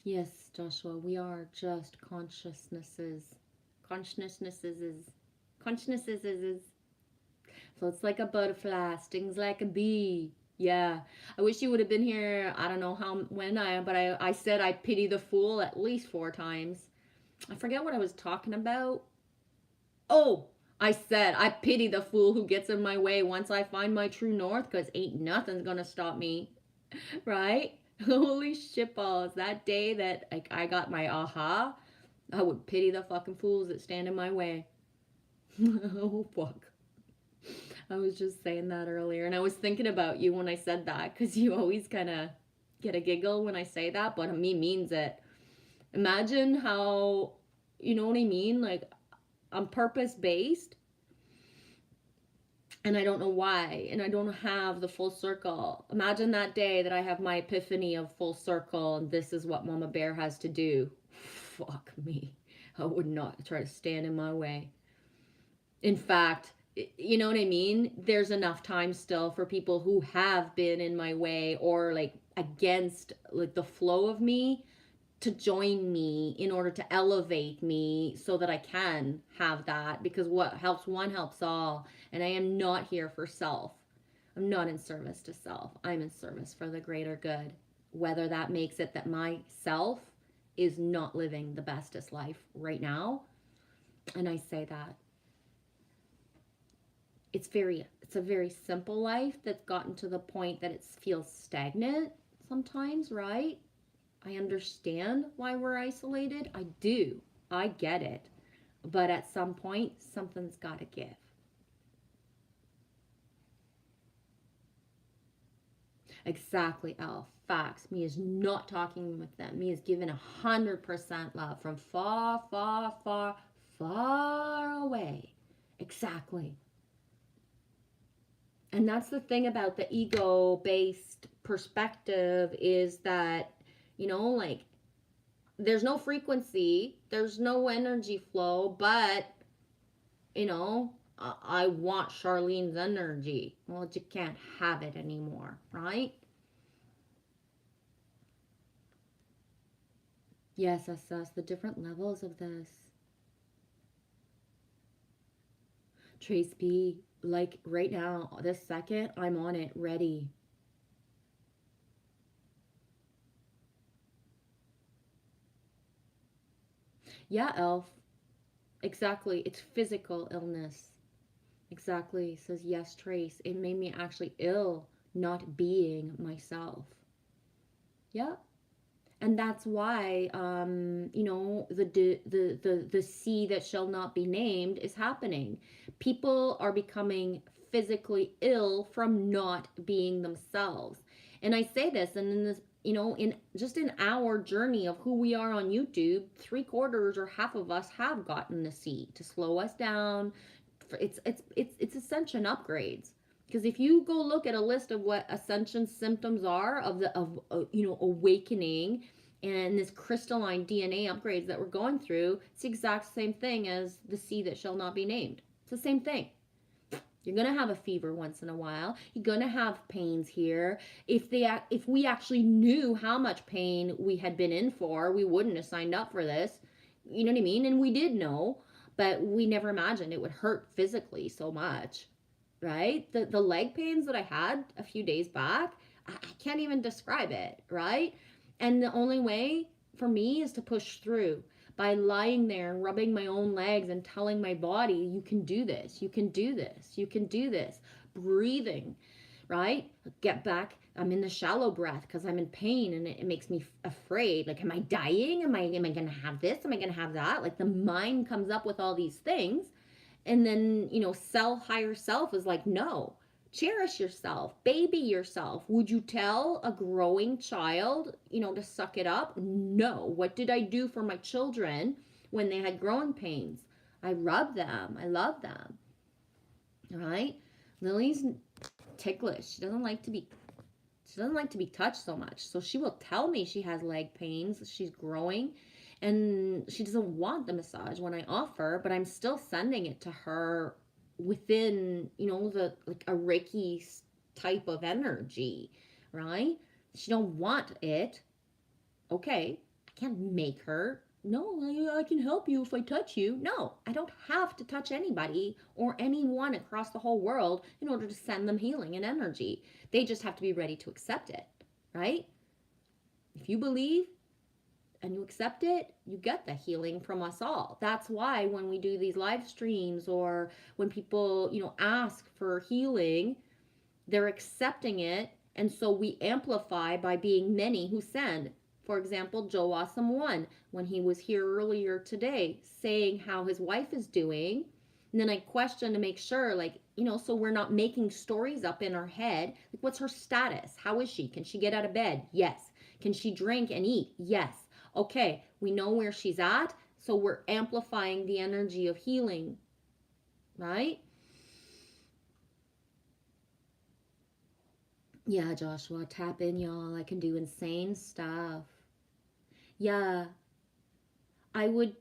Yes, Joshua, we are just consciousnesses. Consciousnesses. Floats like a butterfly, stings like a bee. Yeah, I wish you would have been here. I don't know but I said I pity the fool at least 4 times. I forget what I was talking about. Oh, I said I pity the fool who gets in my way once I find my true north, because ain't nothing's gonna stop me. Right? Holy shitballs. That day that I got my aha, I would pity the fucking fools that stand in my way. Oh, fuck. I was just saying that earlier, and I was thinking about you when I said that, because you always kind of get a giggle when I say that, but me means it. Imagine how, you know what I mean? Like, I'm purpose-based, and I don't know why, and I don't have the full circle. Imagine that day that I have my epiphany of full circle, and this is what Mama Bear has to do. Fuck me. I would not try to stand in my way. In fact, you know what I mean? There's enough time still for people who have been in my way or like against like the flow of me to join me in order to elevate me so that I can have that, because what helps one helps all. And I am not here for self. I'm not in service to self. I'm in service for the greater good. Whether that makes it that myself is not living the bestest life right now. And I say that. It's a very simple life that's gotten to the point that it feels stagnant sometimes, right? I understand why we're isolated. I do. I get it. But at some point, something's got to give. Exactly, Elf. Facts. Me is not talking with them. Me is giving 100% love from far, far, far, far away. Exactly. And that's the thing about the ego-based perspective, is that, you know, like, there's no frequency, there's no energy flow, but, you know, I want Charlene's energy. Well, you can't have it anymore, right? Yes, that's the different levels of this. Trace B, like right now, this second, I'm on it, ready. Yeah, Elf. Exactly. It's physical illness. Exactly. Says yes, Trace. It made me actually ill not being myself. Yeah. And that's why, the sea that shall not be named is happening. People are becoming physically ill from not being themselves. And I say this, and in this, in our journey of who we are on YouTube, 3/4 or half of us have gotten the sea to slow us down. It's ascension upgrades. Because if you go look at a list of what ascension symptoms are of awakening and this crystalline DNA upgrades that we're going through, it's the exact same thing as the sea that shall not be named. It's the same thing. You're going to have a fever once in a while. You're going to have pains here. If we actually knew how much pain we had been in for, we wouldn't have signed up for this. You know what I mean? And we did know, but we never imagined it would hurt physically so much, right? The leg pains that I had a few days back, I can't even describe it, right? And the only way for me is to push through by lying there and rubbing my own legs and telling my body, you can do this, you can do this, you can do this. Breathing, right? Get back. I'm in the shallow breath because I'm in pain and it makes me afraid. Like, am I dying? Am I going to have this? Am I going to have that? Like, the mind comes up with all these things. And then, higher self is like, no, cherish yourself, baby yourself. Would you tell a growing child, to suck it up? No. What did I do for my children when they had growing pains? I rub them. I love them. All right. Lily's ticklish. She doesn't like to be touched so much. So she will tell me she has leg pains. She's growing. And she doesn't want the massage when I offer, but I'm still sending it to her within, a Reiki type of energy, right? She don't want it. Okay, I can't make her. No, I can help you if I touch you. No, I don't have to touch anybody or anyone across the whole world in order to send them healing and energy. They just have to be ready to accept it, right? If you believe and you accept it, you get the healing from us all. That's why when we do these live streams or when people, ask for healing, they're accepting it. And so we amplify by being many who send. For example, Joe Awesome One, when he was here earlier today, saying how his wife is doing. And then I questioned to make sure, so we're not making stories up in our head. Like, what's her status? How is she? Can she get out of bed? Yes. Can she drink and eat? Yes. Okay, we know where she's at, so we're amplifying the energy of healing, right? Yeah, Joshua, tap in, y'all. I can do insane stuff. Yeah, I would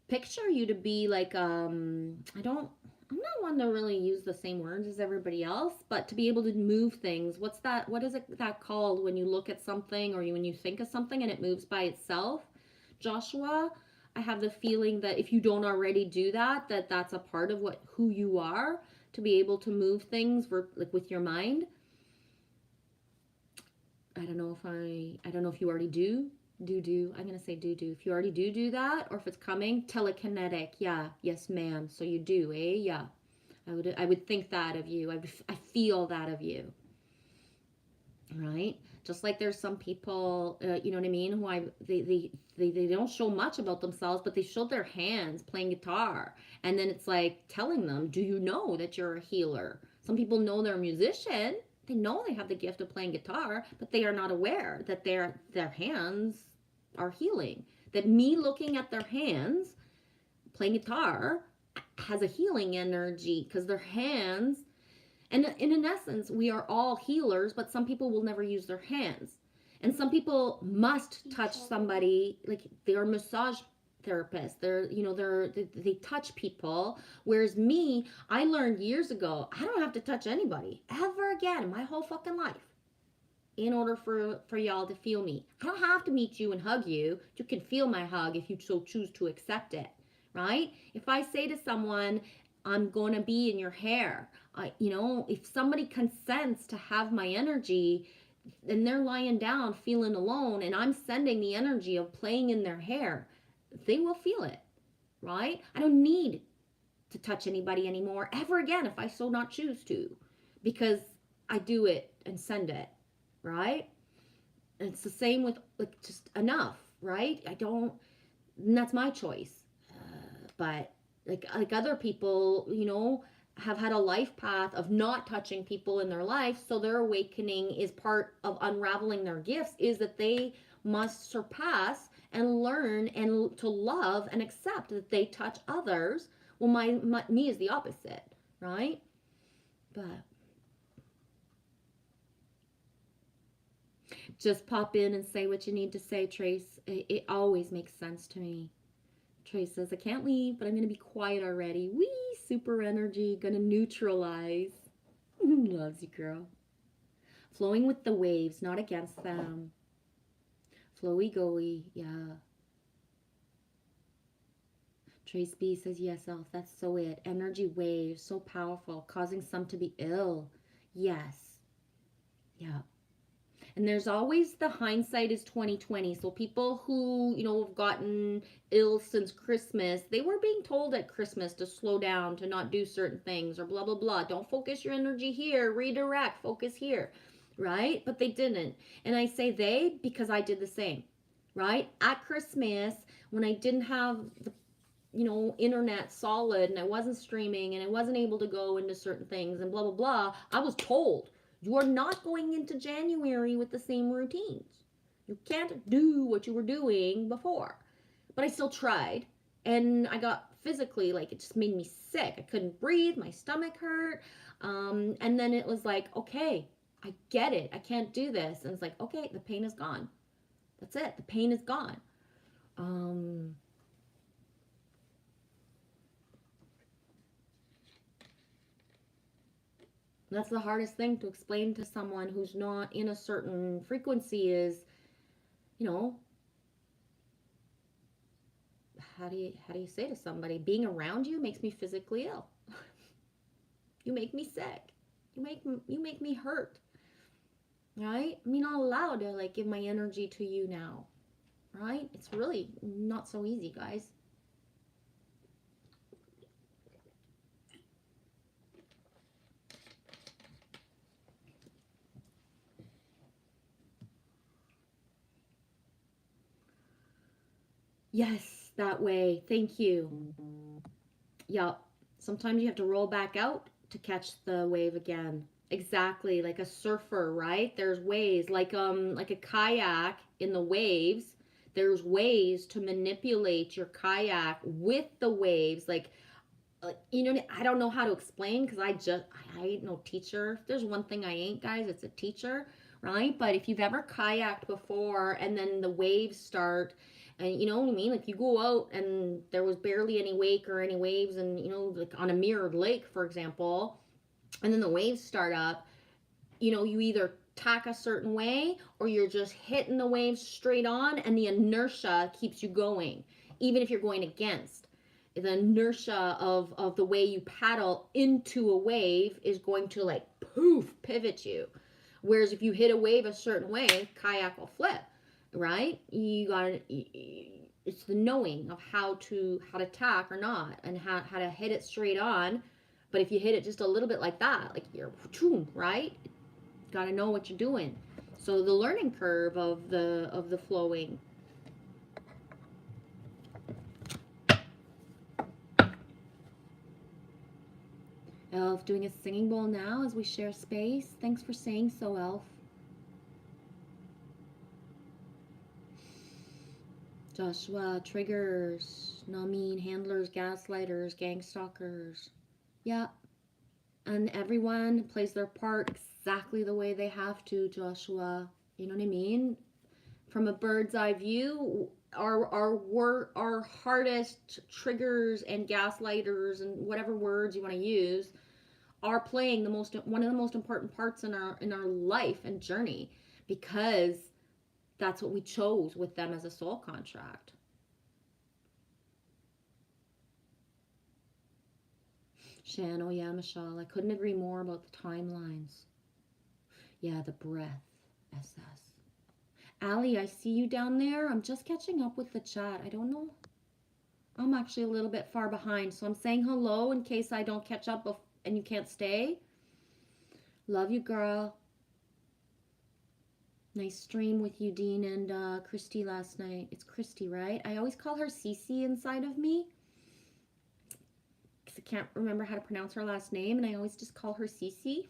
picture you to be like, I'm not one to really use the same words as everybody else, but to be able to move things. What is that called when you look at something or when you think of something and it moves by itself? Joshua, I have the feeling that if you don't already do that, that's a part of who you are, to be able to move things with your mind. I don't know if you already do. I'm going to say do. If you already do that, or if it's coming, telekinetic. Yeah. Yes, ma'am. So you do, eh? Yeah. I would think that of you. I feel that of you. Right? Just like there's some people, you know what I mean, who they don't show much about themselves, but they show their hands playing guitar. And then it's like telling them, do you know that you're a healer? Some people know they're a musician. They know they have the gift of playing guitar, but they are not aware that their hands are healing. That me looking at their hands playing guitar has a healing energy, because their hands, and in essence, we are all healers, but some people will never use their hands. And some people must touch somebody, like they're massage therapists. They touch people. Whereas me, I learned years ago, I don't have to touch anybody ever again in my whole fucking life in order for y'all to feel me. I don't have to meet you and hug you. You can feel my hug if you so choose to accept it, right? If I say to someone, I'm going to be in your hair, if somebody consents to have my energy and they're lying down feeling alone and I'm sending the energy of playing in their hair, they will feel it, right? I don't need to touch anybody anymore ever again if I so not choose to, because I do it and send it, right? it's the same with like just enough, right? I don't, and that's my choice. But like other people, you know, have had a life path of not touching people in their life, so their awakening is part of unraveling their gifts is that they must surpass and learn and to love and accept that they touch others. Well, my me is the opposite, right? But just pop in and say what you need to say, Trace. It always makes sense to me. Trace says, I can't leave, but I'm going to be quiet already. Wee, super energy, going to neutralize. Loves you, girl. Flowing with the waves, not against them. Flowy goey, yeah. Trace B says, yes, Elf, that's so it. Energy waves, so powerful, causing some to be ill. Yes. Yeah. And there's always the hindsight is 2020. So people who, you know, have gotten ill since Christmas, they were being told at Christmas to slow down, to not do certain things or blah, blah, blah. Don't focus your energy here, redirect, focus here, right? But they didn't. And I say they because I did the same, right? At Christmas, when I didn't have the, you know, internet solid and I wasn't streaming and I wasn't able to go into certain things and blah, blah, blah, I was told, you are not going into January with the same routines. You can't do what you were doing before. But I still tried. And I got physically, like, it just made me sick. I couldn't breathe. My stomach hurt. And then it was like, okay, I get it. I can't do this. And it's like, okay, the pain is gone. That's it. The pain is gone. That's the hardest thing to explain to someone who's not in a certain frequency is, you know, how do you say to somebody, being around you makes me physically ill. You make me sick. You make me hurt. Right? I'm not allowed to like give my energy to you now. Right? It's really not so easy, guys. Yes, that way. Thank you. Yeah. Sometimes you have to roll back out to catch the wave again. Exactly, like a surfer, right? There's ways, like a kayak in the waves. There's ways to manipulate your kayak with the waves, like you know, I don't know how to explain because I ain't no teacher. If there's one thing I ain't, guys, it's a teacher, right? But if you've ever kayaked before and then the waves start, and you know what I mean, like you go out and there was barely any wake or any waves, and you know, like on a mirrored lake, for example, and then the waves start up, you know, you either tack a certain way or you're just hitting the waves straight on and the inertia keeps you going, even if you're going against. The inertia of the way you paddle into a wave is going to like poof pivot you. Whereas if you hit a wave a certain way, kayak will flip, right? You got it's the knowing of how to tack or not and how to hit it straight on. But if you hit it just a little bit like that, like you're right, got to know what you're doing. So the learning curve of the flowing. Elf doing a singing bowl now as we share space. Thanks for saying so, Elf. Joshua, triggers, Nameen, handlers, gaslighters, gang stalkers. Yeah. And everyone plays their part exactly the way they have to, Joshua. You know what I mean? From a bird's eye view, our hardest triggers and gaslighters and whatever words you want to use are playing one of the most important parts in our life and journey, because that's what we chose with them as a soul contract. Shan, oh yeah, Michelle, I couldn't agree more about the timelines. Yeah, the breath, SS. Allie, I see you down there. I'm just catching up with the chat. I don't know. I'm actually a little bit far behind, so I'm saying hello in case I don't catch up and you can't stay. Love you, girl. Nice stream with you, Dean and Christy last night. It's Christy, right? I always call her Cece inside of me because I can't remember how to pronounce her last name, and I always just call her Cece.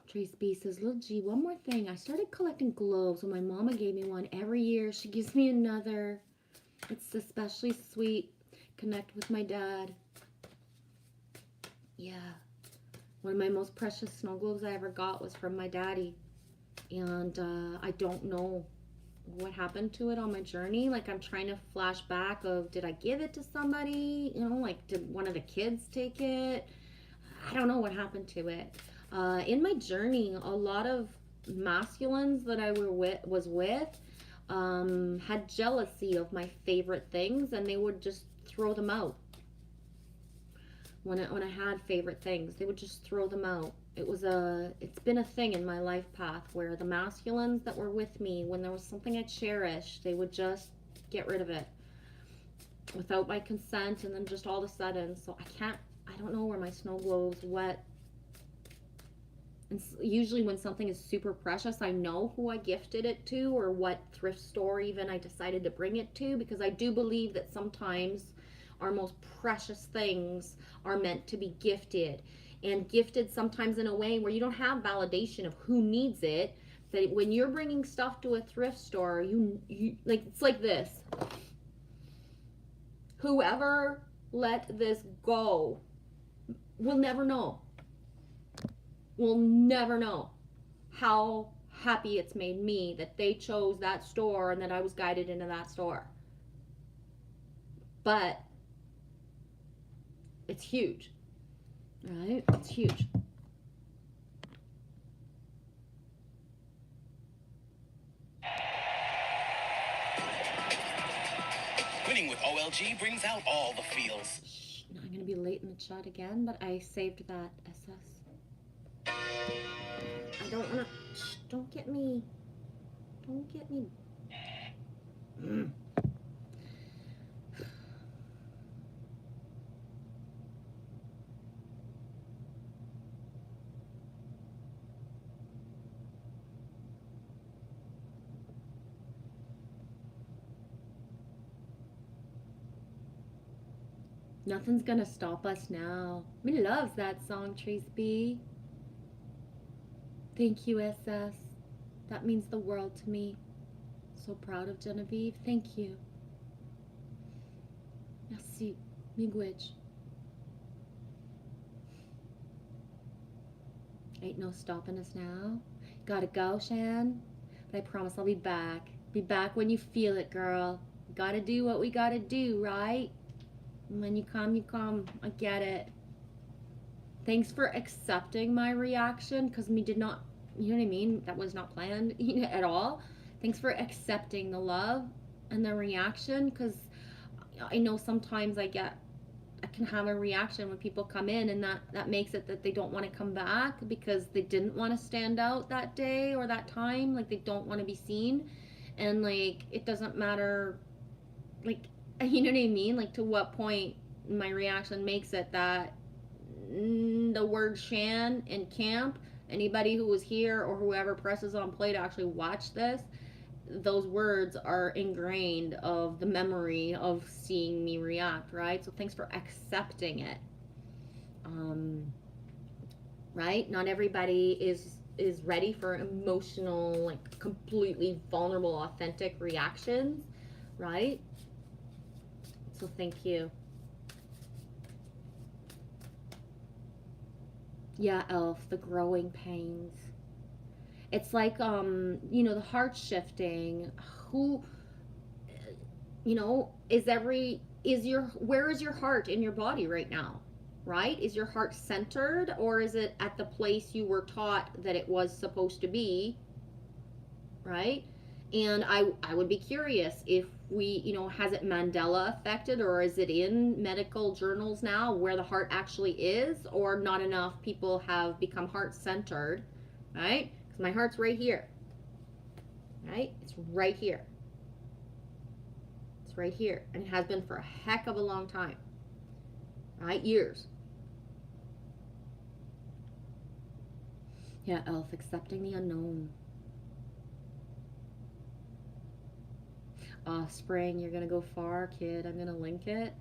Trace B says, Little G, one more thing. I started collecting globes when my mama gave me one. Every year she gives me another. It's especially sweet. Connect with my dad. Yeah. One of my most precious snow globes I ever got was from my daddy. And I don't know what happened to it on my journey. Like, I'm trying to flash back of, did I give it to somebody? You know, like, did one of the kids take it? I don't know what happened to it. In my journey, a lot of masculines that I was with had jealousy of my favorite things, and they would just throw them out. When I had favorite things, they would just throw them out. It's been a thing in my life path where the masculines that were with me, when there was something I cherished, they would just get rid of it without my consent, and then just all of a sudden. So I don't know where my snow globes, and usually when something is super precious, I know who I gifted it to or what thrift store even I decided to bring it to, because I do believe that sometimes our most precious things are meant to be gifted, and gifted sometimes in a way where you don't have validation of who needs it. That when you're bringing stuff to a thrift store, you like, it's like this. Whoever let this go will never know. Will never know how happy it's made me that they chose that store and that I was guided into that store. But it's huge, right? It's huge. Winning with OLG brings out all the feels. Shh, I'm going to be late in the chat again, but I saved that SS. I don't want to, don't get me. Nothing's gonna stop us now. We loves that song, Trace B. Thank you, SS. That means the world to me. So proud of Genevieve. Thank you. Merci. Miigwech. Ain't no stopping us now. Gotta go, Shan. But I promise I'll be back. Be back when you feel it, girl. Gotta do what we gotta do, right? And when you come, you come. I get it. Thanks for accepting my reaction, because we did not, you know what I mean? That was not planned at all. Thanks for accepting the love and the reaction, because I know sometimes I can have a reaction when people come in, and that makes it that they don't want to come back because they didn't want to stand out that day or that time. Like, they don't want to be seen. And, like, it doesn't matter, like, you know what I mean? Like, to what point my reaction makes it that the word Shan in camp, anybody who was here or whoever presses on play to actually watch this, those words are ingrained of the memory of seeing me react, right? So thanks for accepting it. Right? Not everybody is ready for emotional, like, completely vulnerable, authentic reactions, right? So thank you. Yeah, Elf, the growing pains. It's like, you know, the heart shifting. Who, you know, where is your heart in your body right now, right? Is your heart centered, or is it at the place you were taught that it was supposed to be, right? And I would be curious if we, you know, has it Mandela affected, or is it in medical journals now where the heart actually is, or not enough people have become heart centered, right? Because my heart's right here, right? It's right here. It's right here, and it has been for a heck of a long time, right? Years. Yeah, Elf, accepting the unknown. Offspring, you're gonna go far, kid. I'm gonna link it.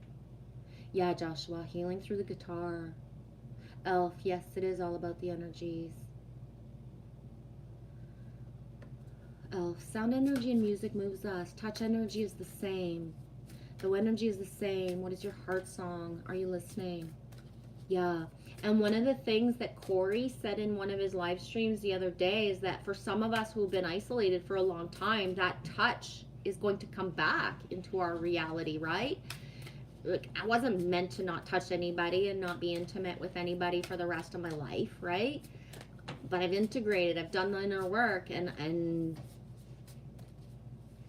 Yeah, Joshua, healing through the guitar. Elf, yes, it is all about the energies. Elf, sound energy and music moves us. Touch energy is the same. The energy is the same. What is your heart song? Are you listening? Yeah. And one of the things that Corey said in one of his live streams the other day is that for some of us who have been isolated for a long time, that touch is going to come back into our reality, right? Like, I wasn't meant to not touch anybody and not be intimate with anybody for the rest of my life, right? But I've integrated, I've done the inner work,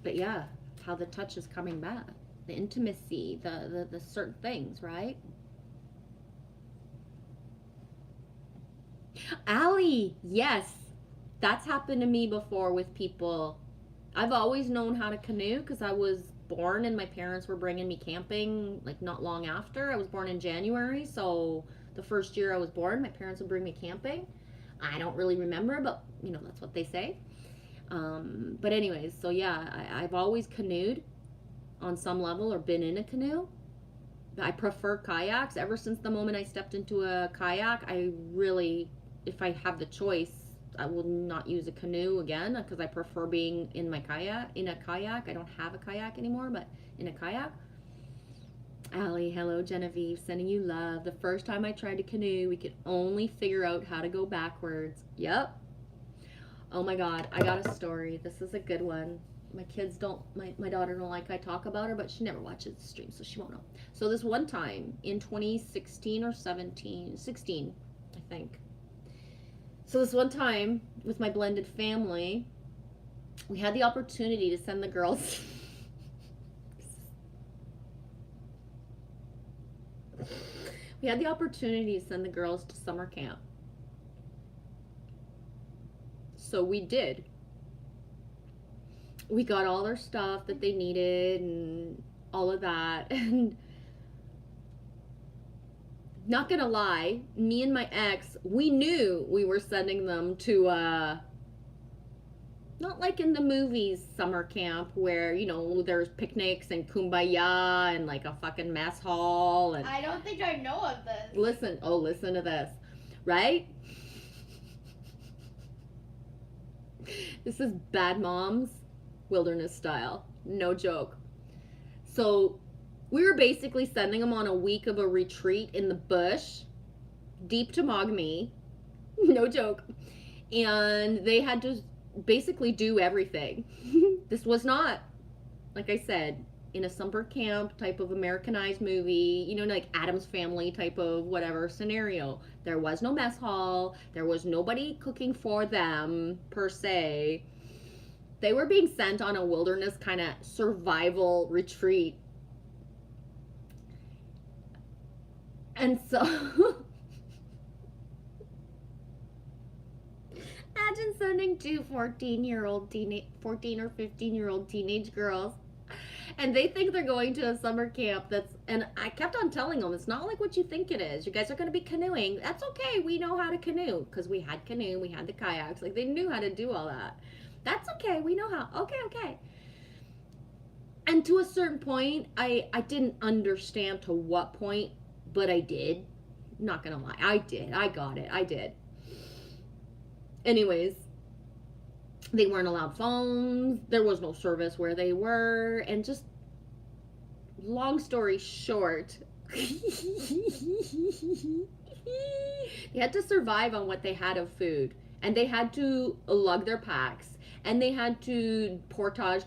but yeah, how the touch is coming back, the intimacy, the certain things, right? Allie, yes, that's happened to me before with people. I've always known how to canoe because I was born and my parents were bringing me camping like not long after. I was born in January, so the first year I was born, my parents would bring me camping. I don't really remember, but you know, that's what they say. But anyways, so yeah, I've always canoed on some level or been in a canoe. I prefer kayaks. Ever since the moment I stepped into a kayak, I really, if I have the choice, I will not use a canoe again because I prefer being in a kayak. I don't have a kayak anymore, but in a kayak. Allie, hello, Genevieve, sending you love. The first time I tried to canoe, we could only figure out how to go backwards. Yep. Oh my God, I got a story. This is a good one. My kids don't, my daughter don't like I talk about her, but she never watches the stream, so she won't know. So this one time in 2016 or 16, I think. So this one time with my blended family, we had the opportunity to send the girls. We had the opportunity to send the girls to summer camp. So we did. We got all their stuff that they needed and all of that. And not gonna lie, me and my ex, we knew we were sending them to not like in the movies summer camp where, you know, there's picnics and kumbaya and like a fucking mess hall. And I don't think I know of this. listen to this, right? This is Bad Moms Wilderness style, no joke. So we were basically sending them on a week of a retreat in the bush, deep Temagami, no joke. And they had to basically do everything. This was not, like I said, in a summer camp type of Americanized movie, you know, like Addams Family type of whatever scenario. There was no mess hall. There was nobody cooking for them per se. They were being sent on a wilderness kind of survival retreat. And so imagine sending two 14 or 15-year-old teenage girls, and they think they're going to a summer camp and I kept on telling them, it's not like what you think it is. You guys are going to be canoeing. That's okay. We know how to canoe because we had canoe, we had the kayaks. Like, they knew how to do all that. That's okay. We know how. Okay. And to a certain point, I didn't understand to what point, but I did. Not gonna lie. I did. I got it. I did. Anyways, they weren't allowed phones. There was no service where they were. And just long story short, they had to survive on what they had of food. And they had to lug their packs. And they had to portage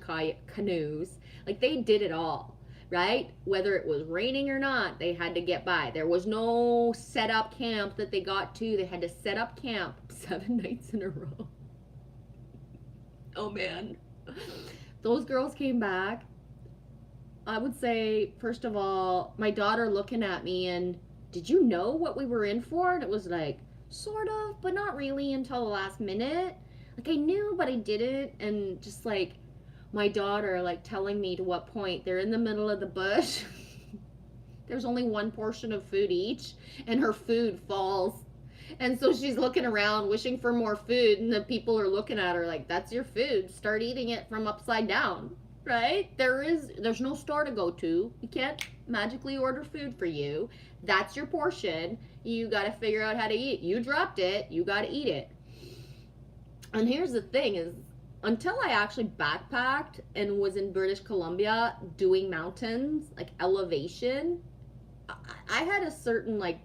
canoes. Like, they did it all, right? Whether it was raining or not, they had to get by. There was no set up camp that they got to. They had to set up camp 7 nights in a row. Oh, man. Those girls came back. I would say, first of all, my daughter looking at me and, did you know what we were in for? And it was like, sort of, but not really until the last minute. Like, I knew, but I didn't. And just like my daughter, like, telling me to what point they're in the middle of the bush. There's only one portion of food each, and her food falls. And so she's looking around, wishing for more food, and the people are looking at her like, that's your food. Start eating it from upside down, right? There's no store to go to. You can't magically order food for you. That's your portion. You got to figure out how to eat. You dropped it. You got to eat it. And here's the thing is, until I actually backpacked and was in British Columbia doing mountains, like elevation, I had a certain, like,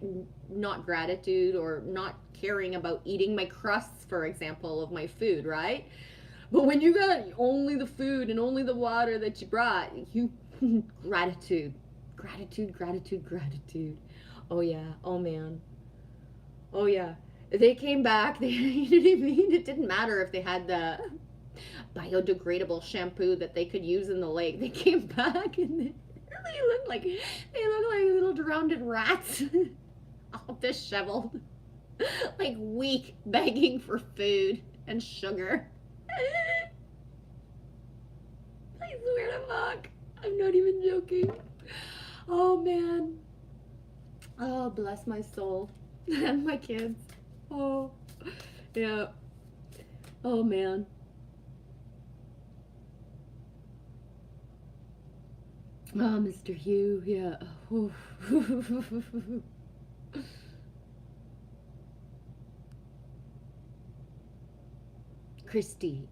not gratitude or not caring about eating my crusts, for example, of my food, right? But when you got only the food and only the water that you brought, you gratitude. Oh yeah, oh man. Oh yeah. They came back, it didn't matter if they had the biodegradable shampoo that they could use in the lake. They came back and they look like little drowned rats. All disheveled. Like weak, begging for food and sugar. I swear to fuck. I'm not even joking. Oh man. Oh, bless my soul. And my kids. Oh. Yeah. Oh man. Oh, Mr. Hugh, yeah. Chrissy,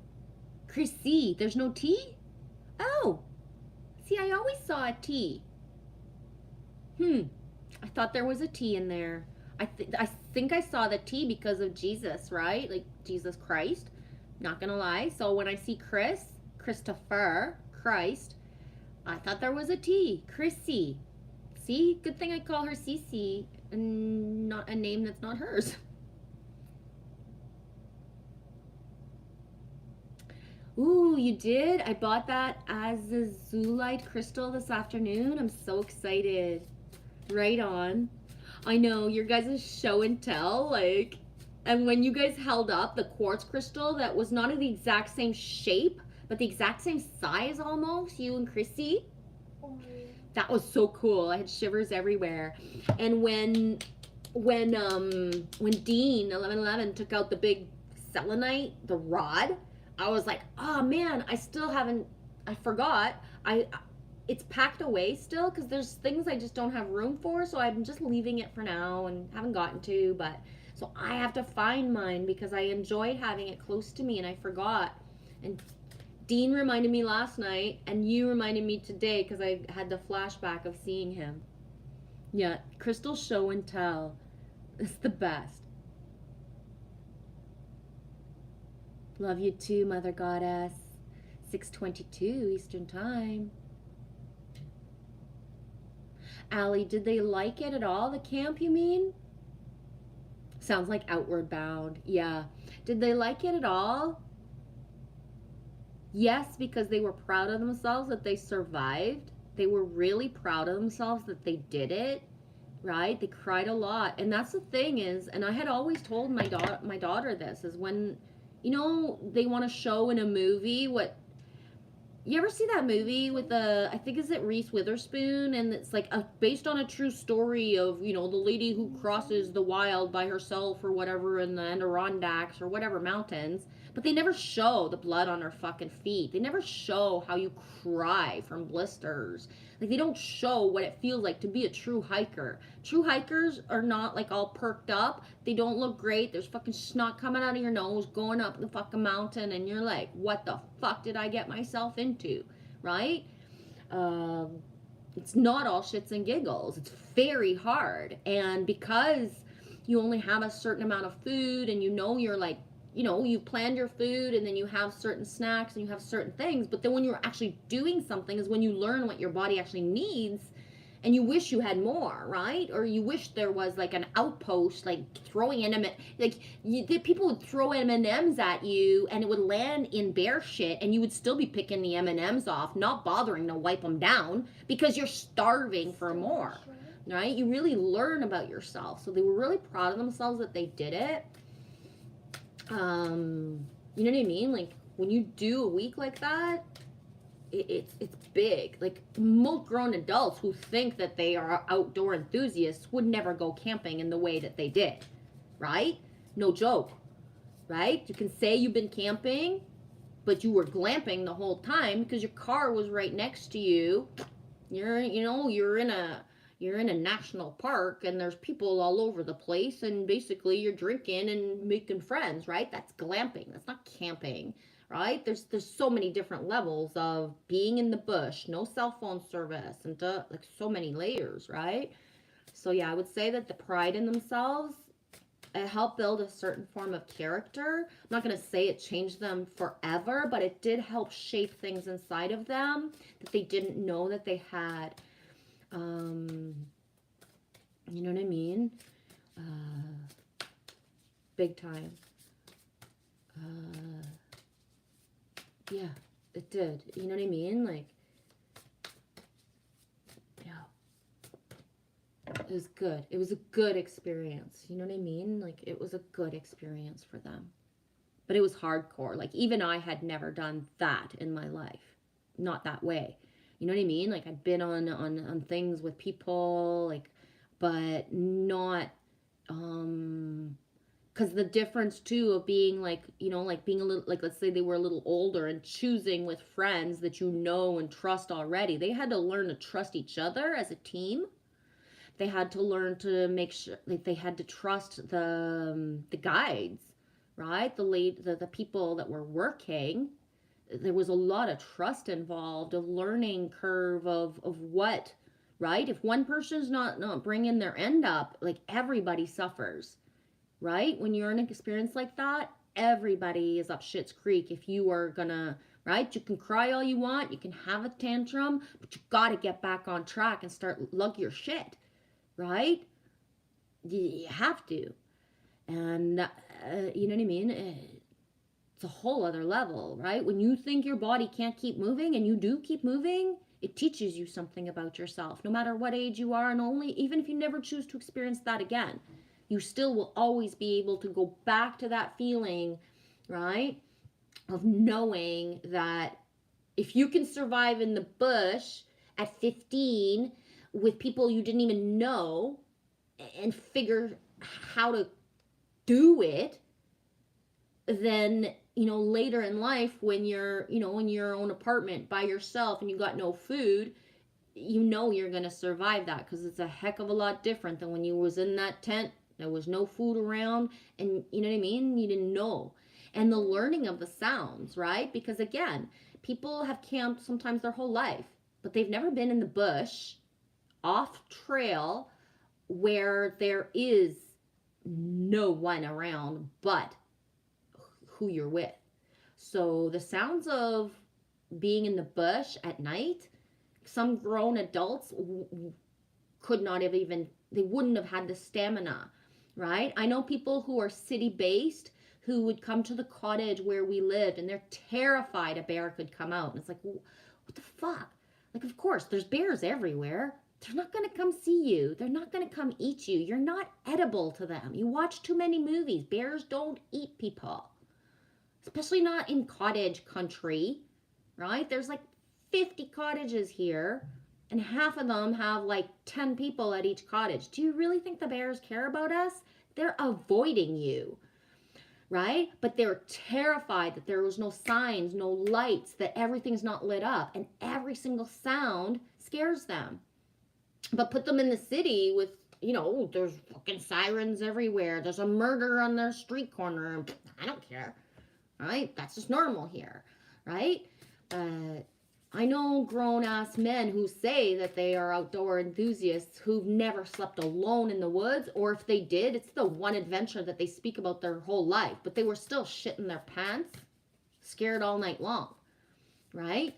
there's no T? Oh, see, I always saw a T. I thought there was a T in there. I think I saw the T because of Jesus, right? Like Jesus Christ. Not gonna lie. So when I see Christopher, Christ, I thought there was a T. Chrissy. See? Good thing I call her Cece and not a name that's not hers. Ooh, you did? I bought that azulite crystal this afternoon. I'm so excited. Right on. I know, your guys' show and tell, like, and when you guys held up the quartz crystal that was not of the exact same shape, but the exact same size almost, you and Chrissy. That was so cool. I had shivers everywhere. And when Dean 1111 took out the big selenite, the rod, I was like, oh man, I forgot. It's packed away still because there's things I just don't have room for, so I'm just leaving it for now and haven't gotten to, but so I have to find mine because I enjoyed having it close to me and I forgot. And Dean reminded me last night, and you reminded me today because I had the flashback of seeing him. Yeah, crystal show and tell. It's the best. Love you too, Mother Goddess. 6:22 Eastern Time. Allie, did they like it at all, the camp, you mean? Sounds like Outward Bound. Yeah. Did they like it at all? Yes, because they were proud of themselves that they survived. They were really proud of themselves that they did it, right? They cried a lot. And that's the thing is, and I had always told my daughter this, is when, you know, they want to show in a movie what, you ever see that movie with I think is it Reese Witherspoon, and it's like based on a true story of, you know, the lady who crosses the wild by herself or whatever in the Adirondacks or whatever mountains, but they never show the blood on her fucking feet. They never show how you cry from blisters. Like, they don't show what it feels like to be a true hiker. True hikers are not like all perked up. They don't look great. There's fucking snot coming out of your nose going up the fucking mountain, and you're like, what the fuck did I get myself into, right? It's not all shits and giggles. It's very hard. And because you only have a certain amount of food, and you know you're like, you know, you planned your food and then you have certain snacks and you have certain things, but then when you're actually doing something is when you learn what your body actually needs, and you wish you had more, right? Or you wish there was like an outpost, like throwing people would throw M&Ms at you and it would land in bear shit, and you would still be picking the M&Ms off, not bothering to wipe them down because you're starving for more, right? You really learn about yourself. So they were really proud of themselves that they did it. You know what I mean? Like, when you do a week like that, it's big. Like, most grown adults who think that they are outdoor enthusiasts would never go camping in the way that they did, right? No joke, right? You can say you've been camping, but you were glamping the whole time because your car was right next to you. You're in a national park and there's people all over the place and basically you're drinking and making friends, right? That's glamping. That's not camping, right? There's so many different levels of being in the bush, no cell phone service, and like so many layers, right? So yeah, I would say that the pride in themselves, it helped build a certain form of character. I'm not going to say it changed them forever, but it did help shape things inside of them that they didn't know that they had. You know what I mean? Big time. Yeah, it did. You know what I mean? Like, yeah. It was good. It was a good experience. You know what I mean? Like, it was a good experience for them. But it was hardcore. Like, even I had never done that in my life. Not that way. You know what I mean? Like, I'd been on things with people, like, but not, because the difference, too, of being, like, you know, like, being a little, like, let's say they were a little older and choosing with friends that you know and trust already. They had to learn to trust each other as a team. They had to learn to make sure, like, they had to trust the guides, right? The people that were working. There was a lot of trust involved, a learning curve of what, right? If one person's not bringing their end up, like, everybody suffers, right? When you're in an experience like that, everybody is up shit's creek. If you are gonna, right? You can cry all you want, you can have a tantrum, but you gotta get back on track and start lug your shit, right? You have to. And you know what I mean? It's a whole other level, right? When you think your body can't keep moving and you do keep moving, it teaches you something about yourself, no matter what age you are, and even if you never choose to experience that again, you still will always be able to go back to that feeling, right? Of knowing that if you can survive in the bush at 15 with people you didn't even know and figure how to do it, then, you know, later in life when you're, you know, in your own apartment by yourself and you got no food, you know you're going to survive that, because it's a heck of a lot different than when you was in that tent, there was no food around, and you know what I mean? You didn't know. And the learning of the sounds, right? Because again, people have camped sometimes their whole life, but they've never been in the bush, off trail, where there is no one around but who you're with. So the sounds of being in the bush at night, some grown adults could not have even, they wouldn't have had the stamina, right? I know people who are city-based who would come to the cottage where we lived and they're terrified a bear could come out. And it's like, what the fuck? Like, of course, there's bears everywhere. They're not going to come see you. They're not going to come eat you. You're not edible to them. You watch too many movies. Bears don't eat people. Especially not in cottage country, right? There's like 50 cottages here, and half of them have like 10 people at each cottage. Do you really think the bears care about us? They're avoiding you, right? But they're terrified that there was no signs, no lights, that everything's not lit up, and every single sound scares them. But put them in the city with, you know, there's fucking sirens everywhere. There's a murder on their street corner. I don't care. Right? That's just normal here, right? I know grown-ass men who say that they are outdoor enthusiasts who've never slept alone in the woods, or if they did, it's the one adventure that they speak about their whole life, but they were still shitting their pants, scared all night long, right?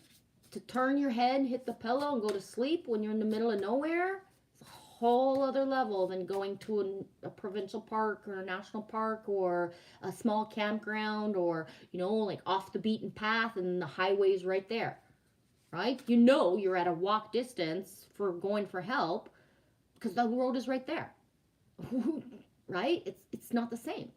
To turn your head, hit the pillow, and go to sleep when you're in the middle of nowhere, whole other level than going to a provincial park or a national park or a small campground, or, you know, like off the beaten path and the highway's right there, right? You know you're at a walk distance for going for help because the road is right there, right? It's not the same.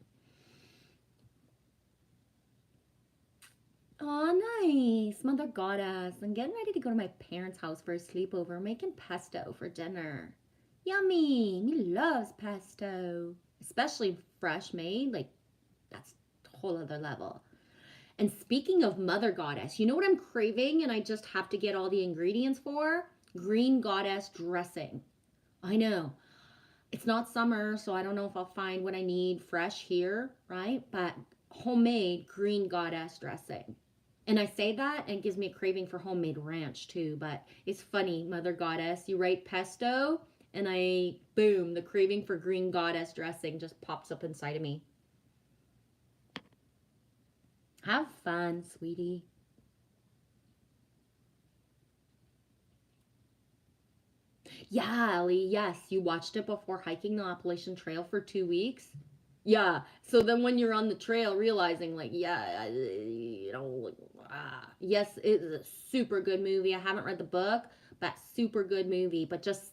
Oh, nice. Mother Goddess. I'm getting ready to go to my parents' house for a sleepover, making pesto for dinner. Yummy. Me loves pesto. Especially fresh made, like that's a whole other level. And speaking of Mother Goddess, you know what I'm craving and I just have to get all the ingredients for? Green Goddess dressing. I know. It's not summer, so I don't know if I'll find what I need fresh here, right? But homemade Green Goddess dressing. And I say that and it gives me a craving for homemade ranch too, but it's funny, Mother Goddess, you write pesto and boom, the craving for Green Goddess dressing just pops up inside of me. Have fun, sweetie. Yeah, Ellie, yes, you watched it before hiking the Appalachian Trail for 2 weeks. Yeah, so then when you're on the trail realizing like, yeah, yes, it's a super good movie. I haven't read the book, but super good movie, but just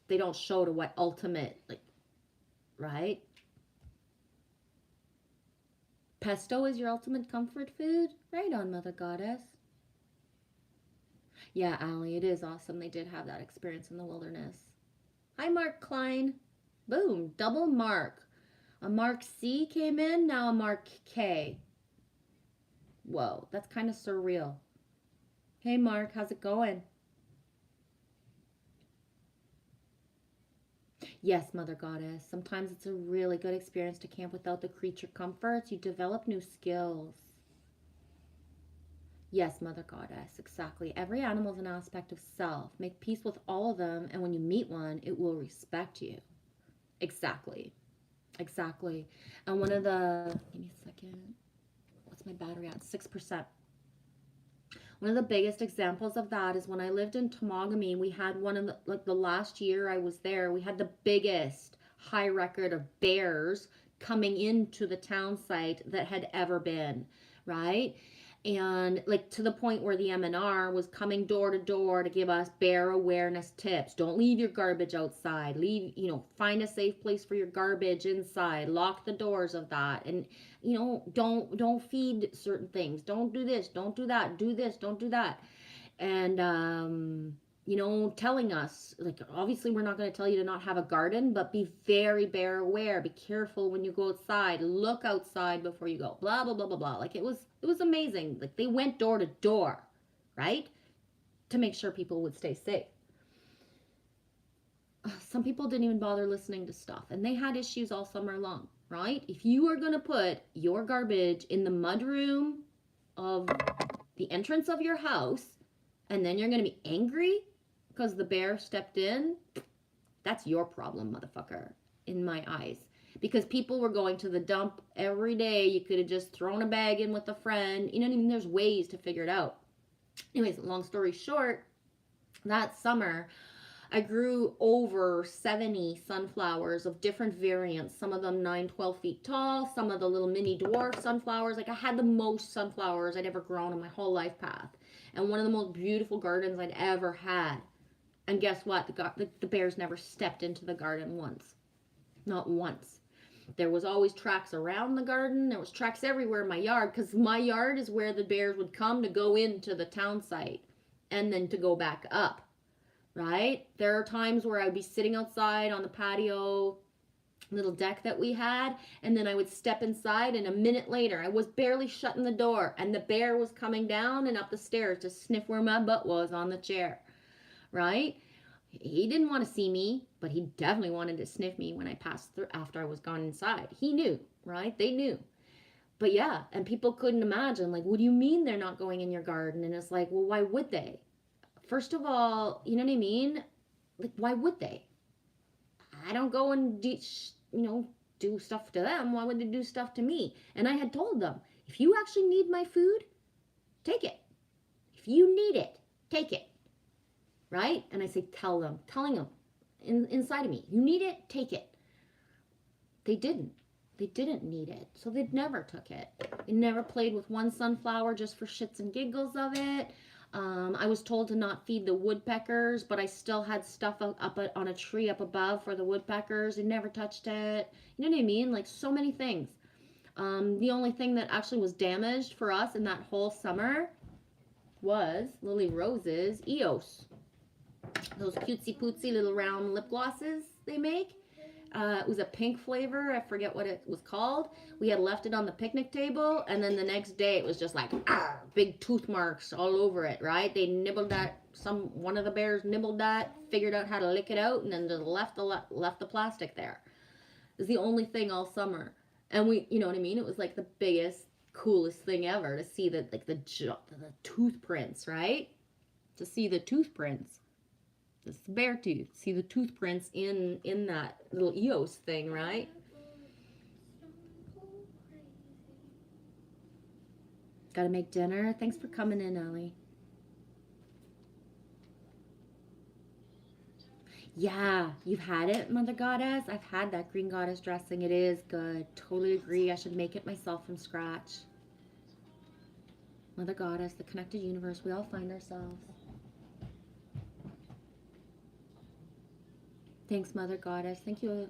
they don't show to what ultimate, like, right? Pesto is your ultimate comfort food? Right on, Mother Goddess. Yeah, Allie, it is awesome. They did have that experience in the wilderness. Hi, Mark Klein. Boom, double Mark. A Mark C came in, now a Mark K. Whoa, that's kind of surreal. Hey, Mark, how's it going? Yes, Mother Goddess. Sometimes it's a really good experience to camp without the creature comforts. You develop new skills. Yes, Mother Goddess, exactly. Every animal is an aspect of self. Make peace with all of them, and when you meet one, it will respect you. Exactly. Exactly. And one of the, give me a second. What's my battery at? 6%. One of the biggest examples of that is when I lived in Temagami, we had one of the, like the last year I was there, we had the biggest high record of bears coming into the town site that had ever been, right? And like to the point where the MNR was coming door to door to give us bear awareness tips. Don't leave your garbage outside. Leave, find a safe place for your garbage inside. Lock the doors of that. And, don't feed certain things. Don't do this. Don't do that. Do this. Don't do that. And, telling us, like, obviously we're not going to tell you to not have a garden, but be very bear aware. Be careful when you go outside. Look outside before you go. Blah, blah, blah, blah, blah. Like, it was amazing. Like, they went door to door, right? To make sure people would stay safe. Some people didn't even bother listening to stuff, and they had issues all summer long, right? If you are going to put your garbage in the mudroom of the entrance of your house, and then you're going to be angry because the bear stepped in, that's your problem, motherfucker, in my eyes. Because people were going to the dump every day. You could have just thrown a bag in with a friend. There's ways to figure it out. Anyways, long story short, that summer, I grew over 70 sunflowers of different variants. Some of them 9, 12 feet tall. Some of the little mini dwarf sunflowers. Like, I had the most sunflowers I'd ever grown in my whole life path. And one of the most beautiful gardens I'd ever had. And guess what? The bears never stepped into the garden once. Not once. There was always tracks around the garden. There was tracks everywhere in my yard, because my yard is where the bears would come to go into the town site and then to go back up, right? There are times where I'd be sitting outside on the patio little deck that we had, and then I would step inside, and a minute later I was barely shutting the door and the bear was coming down and up the stairs to sniff where my butt was on the chair, right? He didn't want to see me, but he definitely wanted to sniff me when I passed through after I was gone inside. He knew, right? They knew. But yeah, and people couldn't imagine, like, what do you mean they're not going in your garden? And it's like, well, why would they? First of all, you know what I mean? Like, why would they? I don't go and do stuff to them. Why would they do stuff to me? And I had told them, if you actually need my food, take it. If you need it, take it. Right? And I say, telling them inside of me, you need it, take it. They didn't need it. So they never took it. They never played with one sunflower just for shits and giggles of it. I was told to not feed the woodpeckers, but I still had stuff up on a tree up above for the woodpeckers. They never touched it. You know what I mean? Like, so many things. The only thing that actually was damaged for us in that whole summer was Lily Rose's EOS. Those cutesy pootsy little round lip glosses they make. It was a pink flavor. I forget what it was called. We had left it on the picnic table, and then the next day it was just like big tooth marks all over it. Right? They nibbled that. One of the bears nibbled that, figured out how to lick it out, and then just left the plastic there. It was the only thing all summer, and you know what I mean. It was like the biggest, coolest thing ever to see the tooth prints, right? To see the tooth prints. This is bear tooth. See the tooth prints in that little Eos thing, right? Gotta make dinner. Thanks for coming in, Ellie. Yeah, you've had it, Mother Goddess. I've had that green goddess dressing. It is good. Totally agree. I should make it myself from scratch. Mother Goddess, the connected universe. We all find ourselves. Thanks, Mother Goddess. Thank you,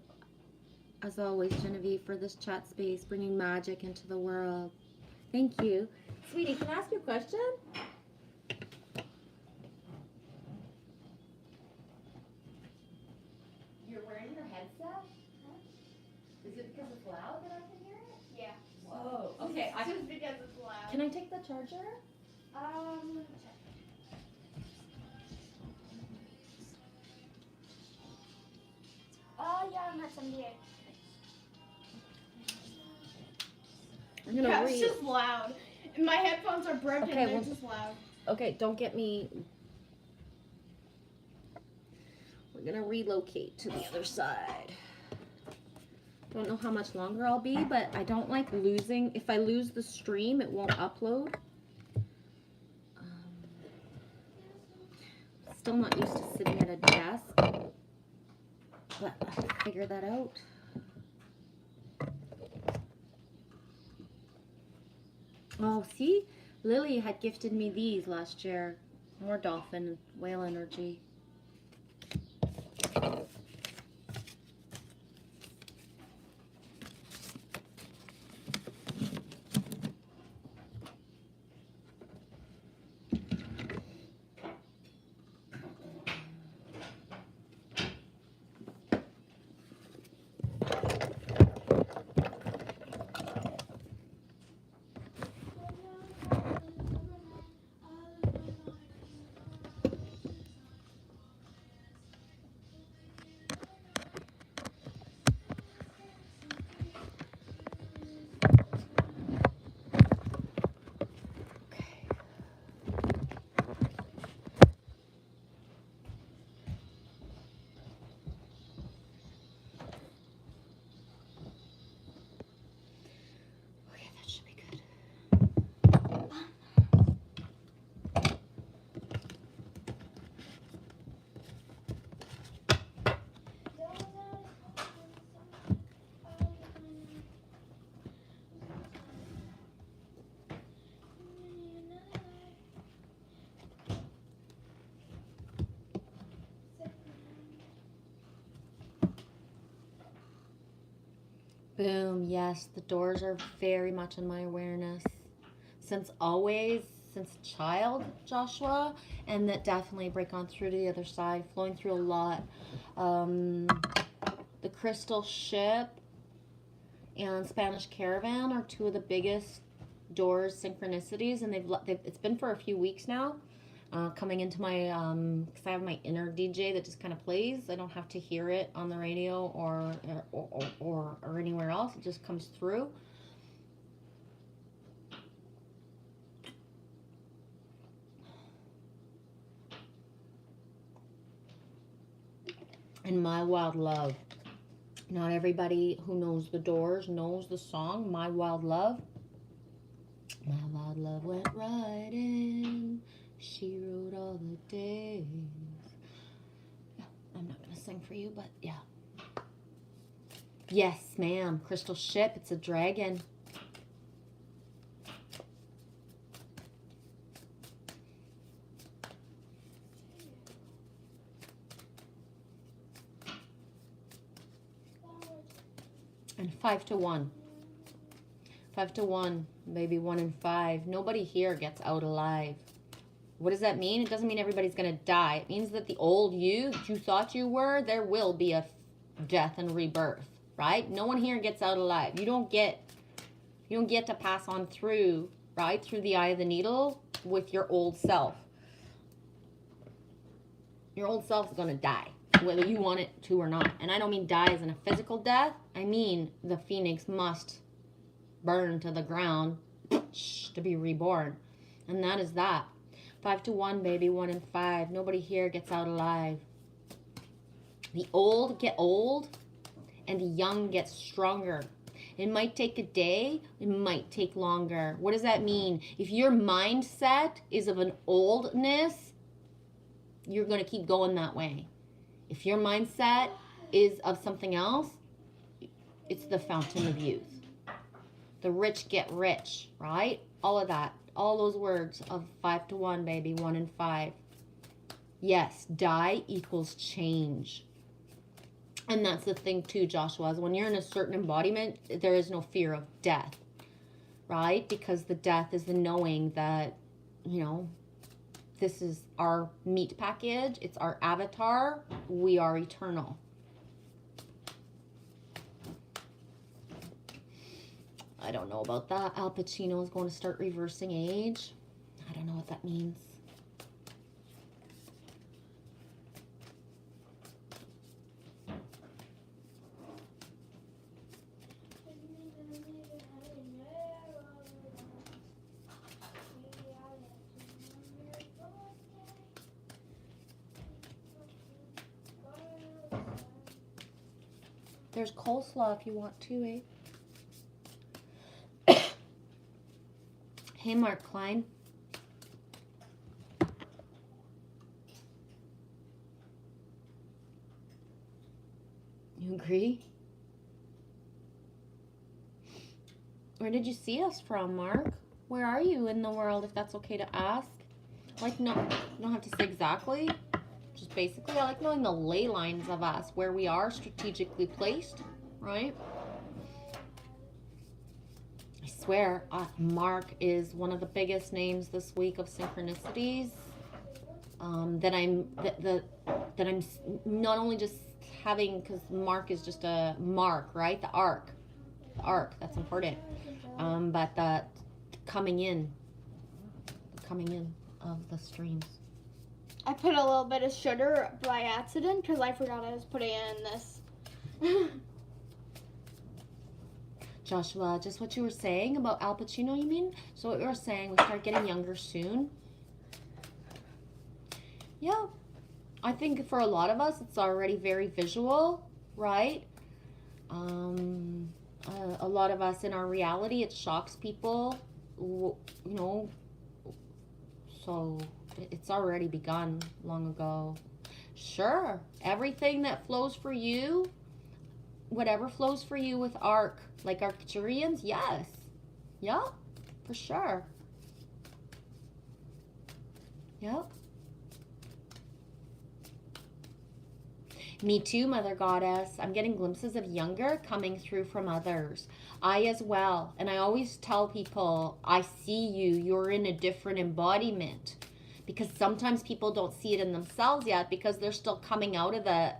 as always, Genevieve, for this chat space, bringing magic into the world. Thank you. Sweetie, can I ask you a question? You're wearing your headset? Is it because it's loud that I can hear it? Yeah. Whoa. Okay. Just because it's loud. Can I take the charger? Let me check. Yeah, I'm at 78. I'm gonna Yeah, read. it's just loud. My headphones are broken. Okay, They're well- just loud. Okay, don't get me. We're gonna relocate to the other side. Don't know how much longer I'll be, but I don't like losing. If I lose the stream, it won't upload. Still not used to sitting at a desk, but I'll figure that out. Oh, see? Lily had gifted me these last year. More dolphin whale energy. Okay, that should be good. Boom, yes, the doors are very much in my awareness. Since always, since a child, Joshua, and that definitely break on through to the other side, flowing through a lot. The Crystal Ship and Spanish Caravan are two of the biggest doors synchronicities, and it's been for a few weeks now. Coming into my, because I have my inner DJ that just kind of plays. I don't have to hear it on the radio or anywhere else. It just comes through. And My Wild Love. Not everybody who knows the Doors knows the song My Wild Love. My wild love went right in. She wrote all the days. Yeah, I'm not going to sing for you, but yeah. Yes, ma'am. Crystal Ship. It's a dragon. And 5 to 1. 5 to 1. Maybe 1 in 5. Nobody here gets out alive. What does that mean? It doesn't mean everybody's going to die. It means that the old you that you thought you were, there will be a death and rebirth, right? No one here gets out alive. You don't get to pass on through, right, through the eye of the needle with your old self. Your old self is going to die, whether you want it to or not. And I don't mean die as in a physical death. I mean the phoenix must burn to the ground to be reborn. And that is that. 5 to 1, baby. 1 in 5. Nobody here gets out alive. The old get old, and the young get stronger. It might take a day. It might take longer. What does that mean? If your mindset is of an oldness, you're going to keep going that way. If your mindset is of something else, it's the fountain of youth. The rich get rich, right? All of that. All those words of 5 to 1, baby. 1 in 5. Yes, die equals change. And that's the thing too, Joshua, is when you're in a certain embodiment, there is no fear of death, right? Because the death is the knowing that, you know, this is our meat package. It's our avatar. We are eternal. I don't know about that. Al Pacino is going to start reversing age. I don't know what that means. There's coleslaw if you want to, eh? Hey, Mark Klein. You agree? Where did you see us from, Mark? Where are you in the world, if that's okay to ask? Like, no, you don't have to say exactly. Just basically, I like knowing the ley lines of us, where we are strategically placed, right? I swear, Mark is one of the biggest names this week of synchronicities. That I'm not only just having, because Mark is just a mark, right? The arc, that's important. But the coming in of the streams. I put a little bit of sugar by accident because I forgot I was putting it in this. Joshua, just what you were saying about Al Pacino, you mean? So what you were saying, we start getting younger soon? Yeah. I think for a lot of us, it's already very visual, right? A lot of us in our reality, it shocks people, you know, so it's already begun long ago. Sure, everything that flows for you, whatever flows for you with ARC, like Arcturians, yes. Yeah, for sure. Yep. Me too, Mother Goddess. I'm getting glimpses of younger coming through from others. I as well. And I always tell people, I see you. You're in a different embodiment. Because sometimes people don't see it in themselves yet because they're still coming out of the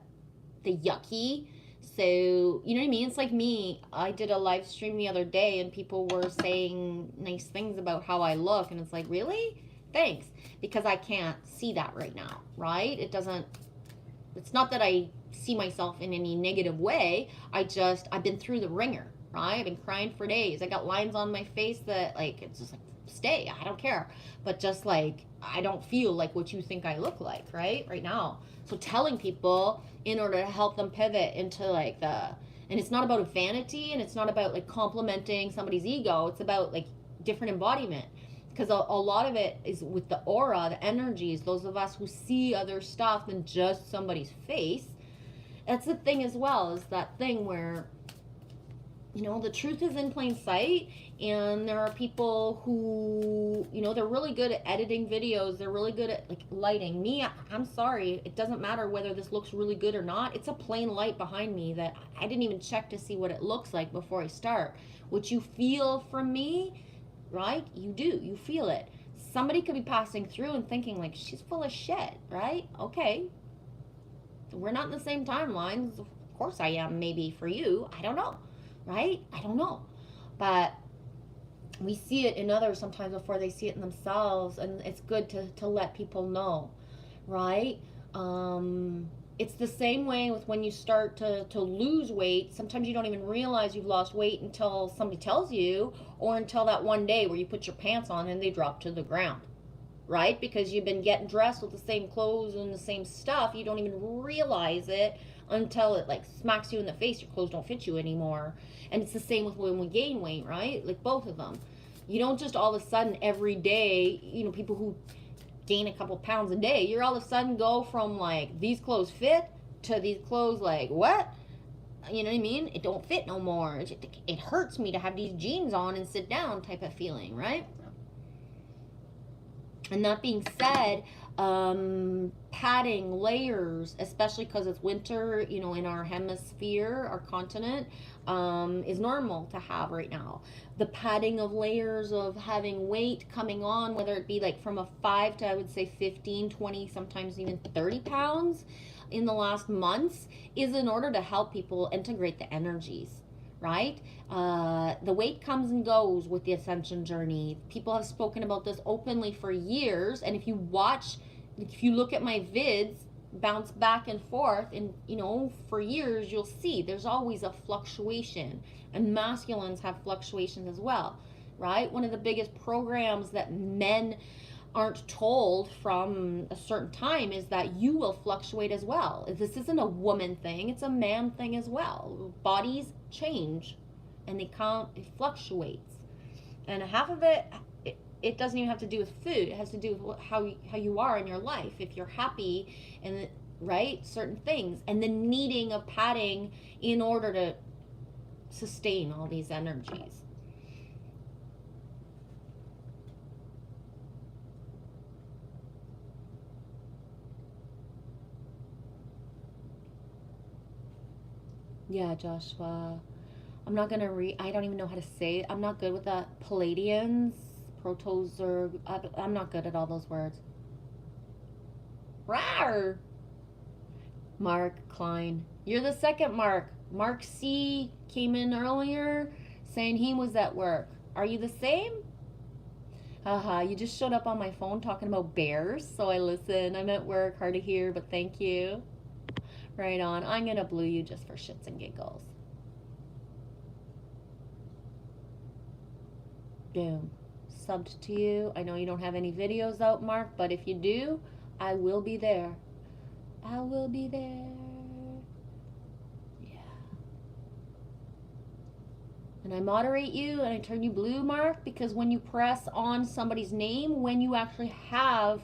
yucky. So, you know what I mean? It's like me. I did a live stream the other day and people were saying nice things about how I look. And it's like, really? Thanks. Because I can't see that right now, right? It's not that I see myself in any negative way. I've been through the ringer, right? I've been crying for days. I got lines on my face that, like, it's just like, stay, I don't care. But just like, I don't feel like what you think I look like, right now. So telling people in order to help them pivot into like and it's not about a vanity and it's not about like complimenting somebody's ego. It's about like different embodiment. Because a lot of it is with the aura, the energies, those of us who see other stuff than just somebody's face. That's the thing as well, is that thing where, you know, the truth is in plain sight, and there are people who, you know, they're really good at editing videos, they're really good at like lighting. Me, I'm sorry, it doesn't matter whether this looks really good or not. It's a plain light behind me that I didn't even check to see what it looks like before I start. What you feel from me, right? You feel it. Somebody could be passing through and thinking like, she's full of shit, right? Okay. We're not in the same timelines. Of course I am. Maybe for you, I don't know, right? I don't know. But we see it in others sometimes before they see it in themselves, and it's good to let people know, right? It's the same way with when you start to lose weight. Sometimes you don't even realize you've lost weight until somebody tells you, or until that one day where you put your pants on and they drop to the ground, right? Because you've been getting dressed with the same clothes and the same stuff. You don't even realize it until it like smacks you in the face. Your clothes don't fit you anymore. And it's the same with when we gain weight, right? Like both of them. You don't just all of a sudden every day, you know, people who gain a couple pounds a day, you're all of a sudden go from like these clothes fit to these clothes like what? You know what I mean? It don't fit no more. It hurts me to have these jeans on and sit down type of feeling, right? And that being said, padding, layers, especially because it's winter, you know, in our hemisphere, our continent, is normal to have right now. The padding of layers of having weight coming on, whether it be like from a 5 to I would say 15, 20, sometimes even 30 pounds in the last months, is in order to help people integrate the energies, right? The weight comes and goes with the ascension journey. People have spoken about this openly for years, and if you look at my vids, bounce back and forth, and you know, for years, you'll see there's always a fluctuation, and masculines have fluctuations as well, right? One of the biggest programs that men aren't told from a certain time is that you will fluctuate as well. This isn't a woman thing, it's a man thing as well. Bodies change and it fluctuates, and half of it doesn't even have to do with food. It has to do with how you are in your life. If you're happy, and right, certain things, and the needing of padding in order to sustain all these energies. Yeah, Joshua. I'm not gonna I don't even know how to say it. I'm not good with that. Palladians, protos, or I'm not good at all those words. Rawr! Mark Klein. You're the second Mark. Mark C came in earlier saying he was at work. Are you the same? Haha, you just showed up on my phone talking about bears, so I listen. I'm at work, hard to hear, but thank you. Right on. I'm gonna blue you just for shits and giggles. Boom. Subbed to you. I know you don't have any videos out, Mark, but if you do, I will be there. I will be there. Yeah. And I moderate you and I turn you blue, Mark, because when you press on somebody's name, when you actually have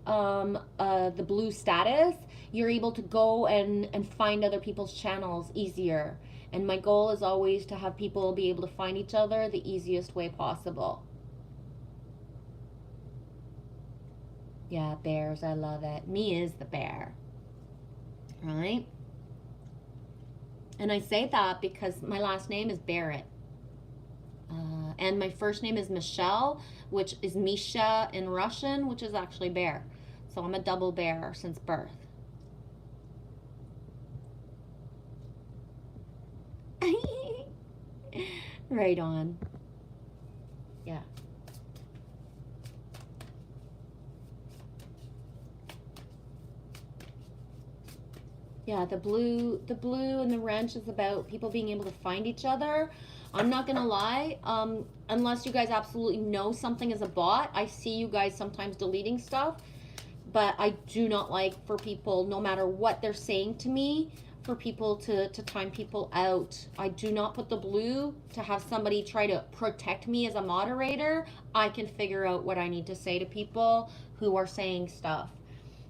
the blue status, you're able to go and find other people's channels easier. And my goal is always to have people be able to find each other the easiest way possible. Yeah, bears, I love it. Me is the bear. Right? And I say that because my last name is Barrett. And my first name is Michelle, which is Misha in Russian, which is actually bear. So I'm a double bear since birth. Right on. Yeah. Yeah, the blue and the wrench is about people being able to find each other. I'm not gonna lie, unless you guys absolutely know something is a bot. I see you guys sometimes deleting stuff, but I do not like for people, no matter what they're saying to me, for people to time people out. I do not put the blue to have somebody try to protect me as a moderator. I can figure out what I need to say to people who are saying stuff.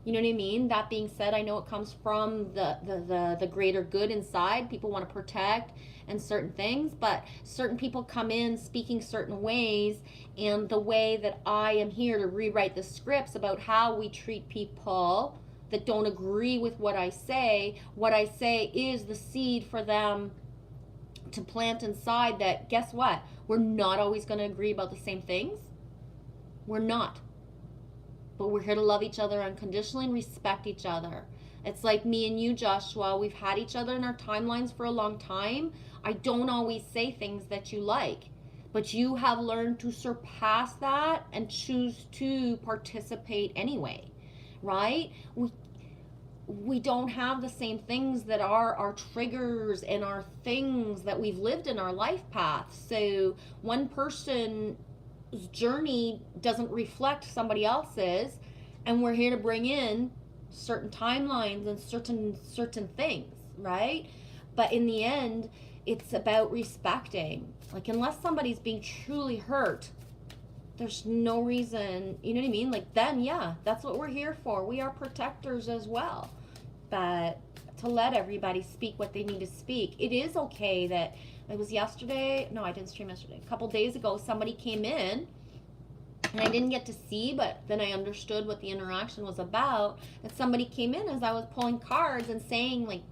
You know what I mean? That being said, I know it comes from the greater good inside. People want to protect and certain things, but certain people come in speaking certain ways, and the way that I am here to rewrite the scripts about how we treat people that don't agree with what I say is the seed for them to plant inside that, guess what? We're not always going to agree about the same things. We're not. But we're here to love each other unconditionally and respect each other. It's like me and you, Joshua. We've had each other in our timelines for a long time. I don't always say things that you like, but you have learned to surpass that and choose to participate anyway, right? We don't have the same things that are our triggers and our things that we've lived in our life path. So one person's journey doesn't reflect somebody else's, and we're here to bring in certain timelines and certain things, right? But in the end, it's about respecting. Like, unless somebody's being truly hurt, there's no reason, you know what I mean? Like, then, yeah, that's what we're here for. We are protectors as well. But to let everybody speak what they need to speak. It is okay that, it was yesterday, no, I didn't stream yesterday. A couple days ago, somebody came in, and I didn't get to see, but then I understood what the interaction was about. That somebody came in as I was pulling cards and saying, like,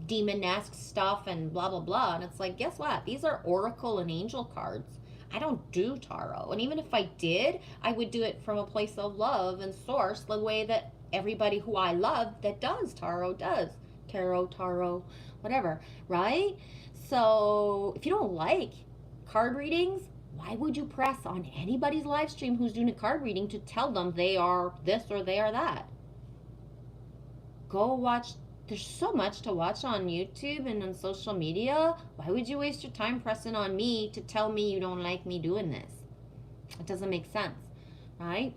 demon-esque stuff and blah, blah, blah. And it's like, guess what? These are oracle and angel cards. I don't do tarot. And even if I did, I would do it from a place of love and source, the way that everybody who I love that does tarot does. Tarot, whatever, right? So if you don't like card readings, why would you press on anybody's live stream who's doing a card reading to tell them they are this or they are that? Go watch. There's so much to watch on YouTube and on social media. Why would you waste your time pressing on me to tell me you don't like me doing this? It doesn't make sense, right?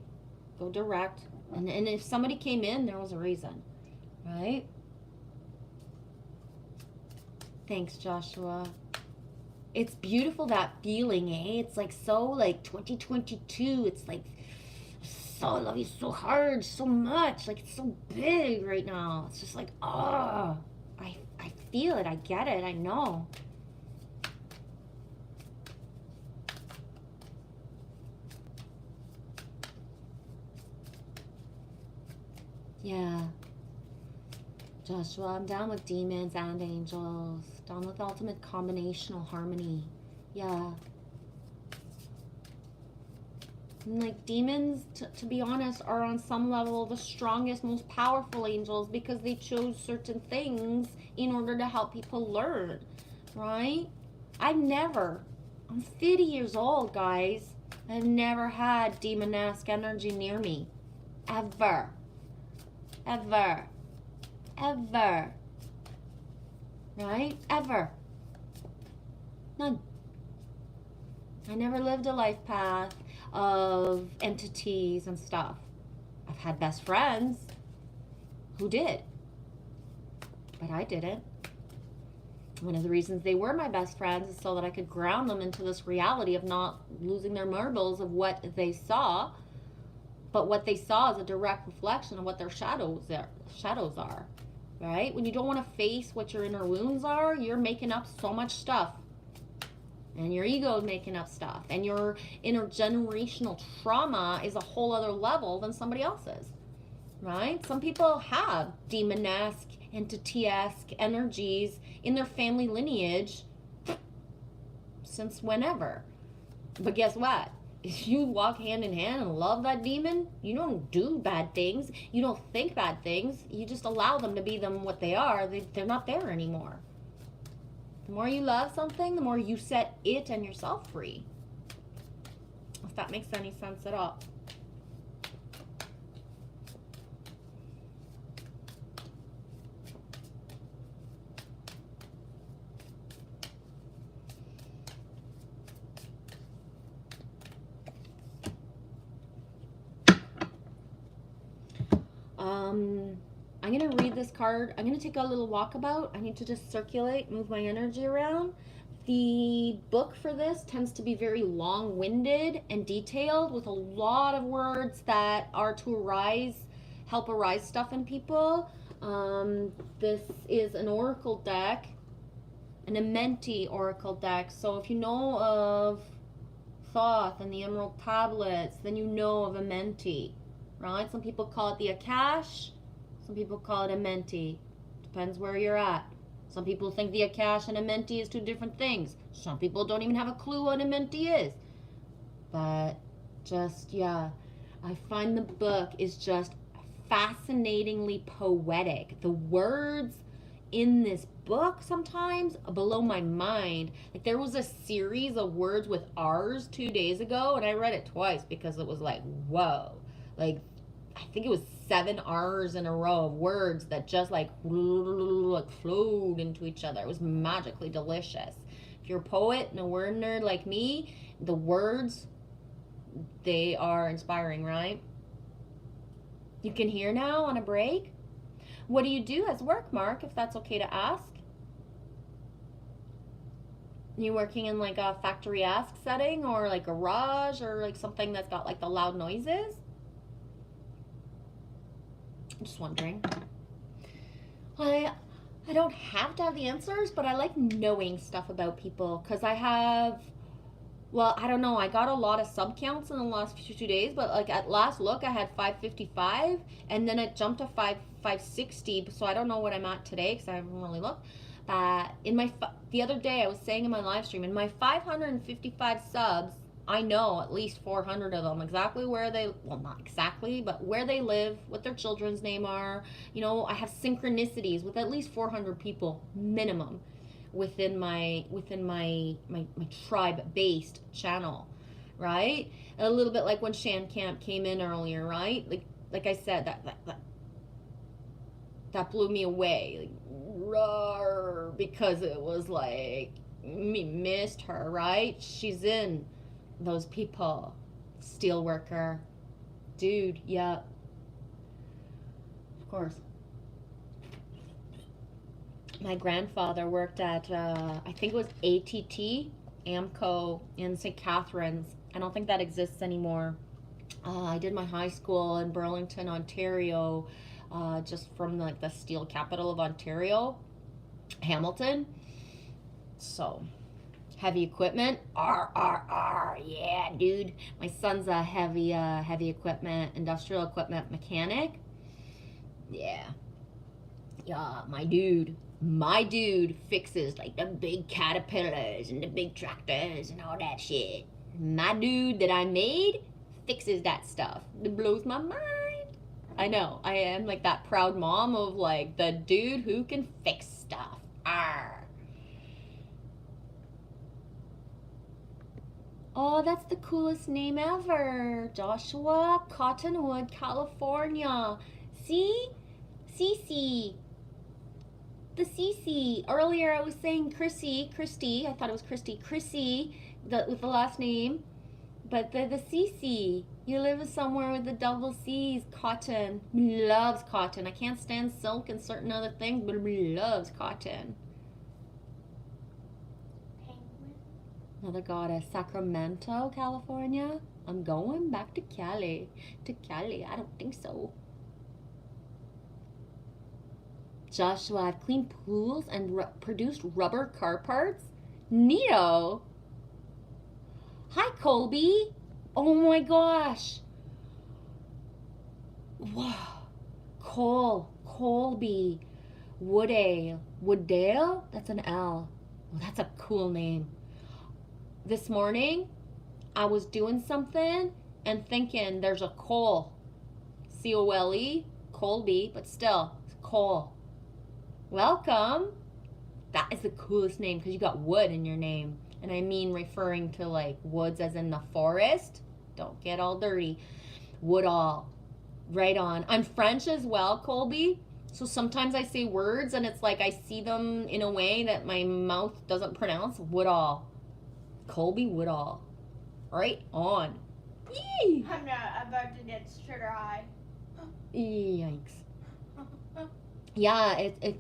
Go direct. And if somebody came in, there was a reason, right? Thanks, Joshua. It's beautiful, that feeling, eh? It's like so, like 2022. It's like, so, I love you so hard, so much. Like, it's so big right now. It's just like, oh, I feel it. I get it. I know. Yeah. Joshua, I'm down with demons and angels. Down with ultimate combinational harmony. Yeah. And like, demons, to be honest, are on some level the strongest, most powerful angels, because they chose certain things in order to help people learn, right? I'm 50 years old, guys. I've never had demon-esque energy near me. Ever. Ever. Ever. Right? Ever. None. I never lived a life path of entities and stuff. I've had best friends who did, but I didn't. One of the reasons they were my best friends is so that I could ground them into this reality of not losing their marbles of what they saw, but what they saw is a direct reflection of what their shadows are, right? When you don't want to face what your inner wounds are, you're making up so much stuff. And your ego is making up stuff. And your intergenerational trauma is a whole other level than somebody else's, right? Some people have demon-esque, entity-esque energies in their family lineage since whenever. But guess what? If you walk hand in hand and love that demon, you don't do bad things. You don't think bad things. You just allow them to be them what they are. They're not there anymore. The more you love something, the more you set it and yourself free. If that makes any sense at all. I'm going to read this card. I'm going to take a little walkabout. I need to just circulate, move my energy around. The book for this tends to be very long-winded and detailed with a lot of words that are to help arise stuff in people. This is an oracle deck, an Amenti oracle deck. So if you know of Thoth and the Emerald Tablets, then you know of Amenti, right? Some people call it the Akash. Some people call it Amenti. Depends where you're at. Some people think the Akash and Amenti is two different things. Some people don't even have a clue what Amenti is. But just, yeah, I find the book is just fascinatingly poetic. The words in this book sometimes blow my mind. Like there was a series of words with R's 2 days ago, and I read it twice because it was like, whoa. Like I think it was 7 R's in a row of words that just like flowed into each other. It was magically delicious. If you're a poet and a word nerd like me, the words, they are inspiring, right? You can hear now on a break. What do you do as work, Mark, if that's okay to ask? You working in like a factory-esque setting or like a garage or like something that's got like the loud noises? I'm just wondering. I don't have to have the answers, but I like knowing stuff about people because I have, well, I don't know. I got a lot of sub counts in the last 2 days, but like at last look, I had 555, and then it jumped to 560. So I don't know what I'm at today because I haven't really looked. In my the other day, I was saying in my live stream, in my 555 subs, I know at least 400 of them exactly where they, well, not exactly, but where they live, what their children's name are. You know, I have synchronicities with at least 400 people minimum within my tribe based channel, right? A little bit like when Shan Camp came in earlier, right? Like I said, that blew me away, like, roar, because it was like me missed her, right? She's in those people. Steel worker, dude, yeah, of course. My grandfather worked at, I think it was ATT, AMCO in St. Catharines. I don't think that exists anymore. I did my high school in Burlington, Ontario, just from like the steel capital of Ontario, Hamilton. So, heavy equipment, yeah, dude. My son's a heavy equipment, industrial equipment mechanic. Yeah, my dude fixes like the big caterpillars and the big tractors and all that shit. My dude that I made fixes that stuff. It blows my mind. I know, I am like that proud mom of like the dude who can fix stuff. Arr. Oh, that's the coolest name ever. Joshua, Cottonwood, California. See? Cece. The Cece. Earlier I was saying Christy. I thought it was Chrissy, with the last name. But the Cece. You live somewhere with the double C's. Cotton. Loves cotton. I can't stand silk and certain other things, but loves cotton. Penguin. Another goddess. Sacramento, California. I'm going back to Cali. I don't think so. Joshua, I've cleaned pools and produced rubber car parts. Neato. Hi, Colby. Oh my gosh. Wow. Colby. Woodale? That's an L. Well, that's a cool name. This morning, I was doing something and thinking there's a Cole. C-O-L-E. Colby, but still, Cole. Welcome. That is the coolest name because you got wood in your name. And I mean referring to like woods as in the forest. Don't get all dirty. Woodall. Right on. I'm French as well, Colby. So sometimes I say words and it's like I see them in a way that my mouth doesn't pronounce. Woodall. Colby Woodall. Right on. Yee! I'm not about to get sugar high. Yikes. Yeah, it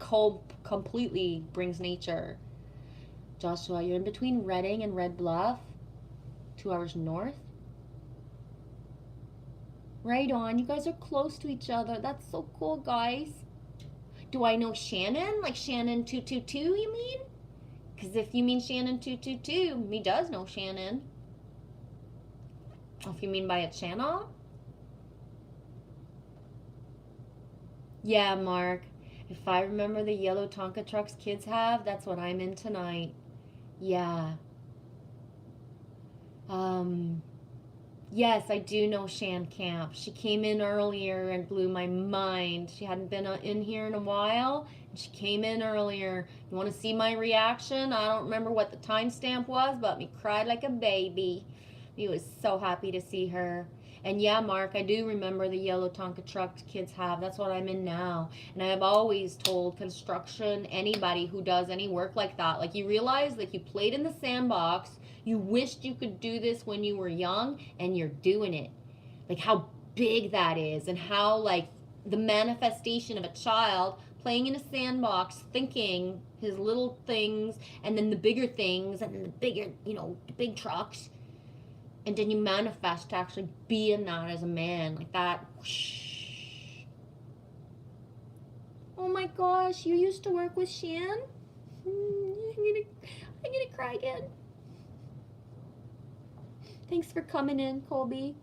completely brings nature. Joshua, you're in between Redding and Red Bluff, 2 hours north. Right on, you guys are close to each other. That's so cool, guys. Do I know Shannon? Like Shannon 222, you mean? Because if you mean Shannon 222, me does know Shannon. If you mean by a channel? Yeah, Mark. If I remember the yellow Tonka trucks kids have, that's what I'm in tonight. Yeah. Yes, I do know Shan Camp. She came in earlier and blew my mind. She hadn't been in here in a while. And she came in earlier. You want to see my reaction? I don't remember what the timestamp was, but me cried like a baby. Me was so happy to see her. And yeah, Mark, I do remember the yellow Tonka truck kids have. That's what I'm in now. And I have always told construction, anybody who does any work like that, like you realize like you played in the sandbox, you wished you could do this when you were young, and you're doing it. Like how big that is, and how like the manifestation of a child playing in a sandbox, thinking his little things, and then the bigger things, and then the bigger, the big trucks. And then you manifest to actually be in that as a man, like that. Whoosh. Oh my gosh, you used to work with Shan? I'm gonna cry again. Thanks for coming in, Colby.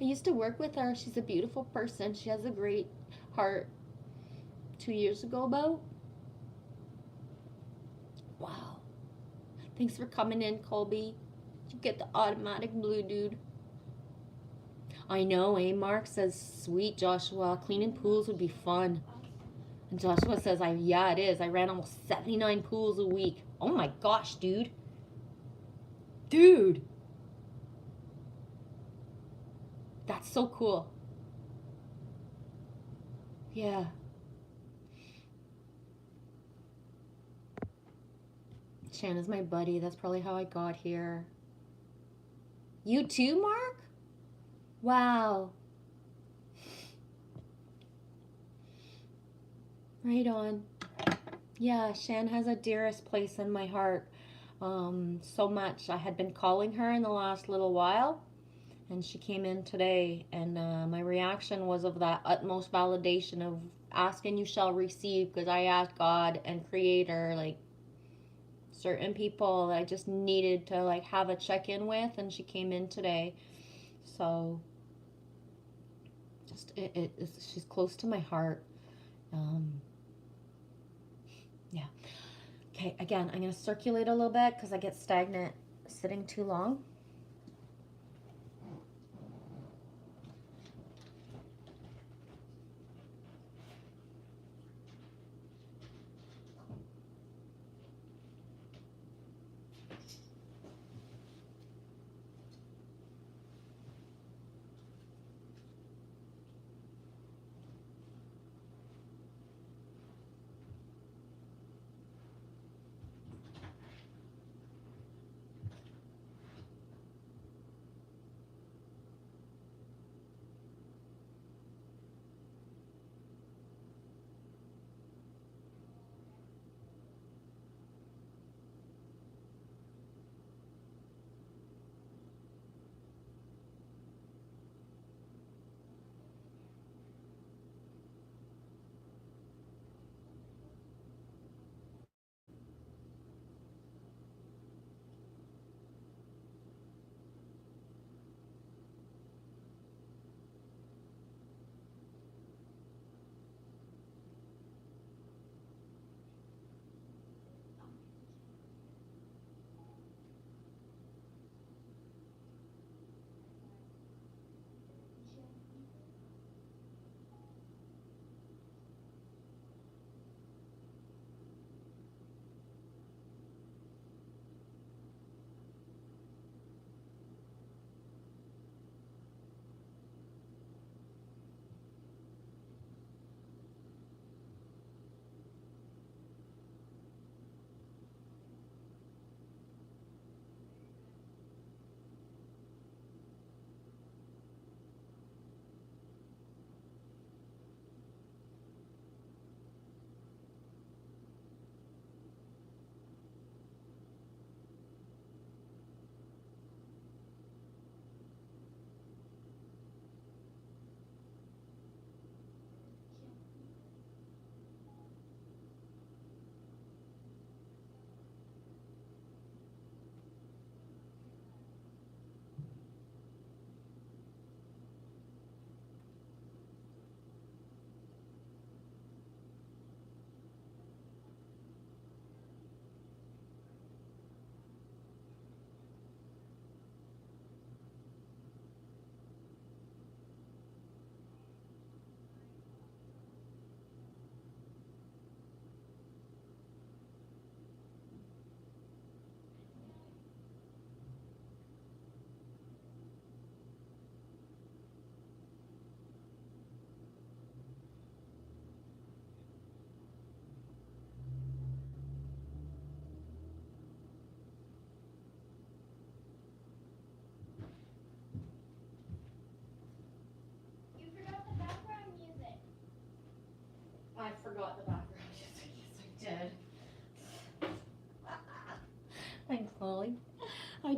I used to work with her. She's a beautiful person. She has a great heart. 2 years ago, about. Wow. Thanks for coming in, Colby. You get the automatic blue, dude. I know, eh? Mark says, sweet, Joshua. Cleaning pools would be fun. And Joshua says, yeah, it is. I ran almost 79 pools a week. Oh my gosh, dude. Dude. That's so cool. Yeah. Shanna's my buddy. That's probably how I got here. You too, Mark? Wow. Right on. Yeah, Shan has a dearest place in my heart. So much. I had been calling her in the last little while, and she came in today, and my reaction was of that utmost validation of ask and you shall receive, because I asked God and Creator, like, certain people that I just needed to like have a check-in with, and she came in today. So just she's close to my heart. Yeah. Okay, again, I'm gonna circulate a little bit because I get stagnant sitting too long.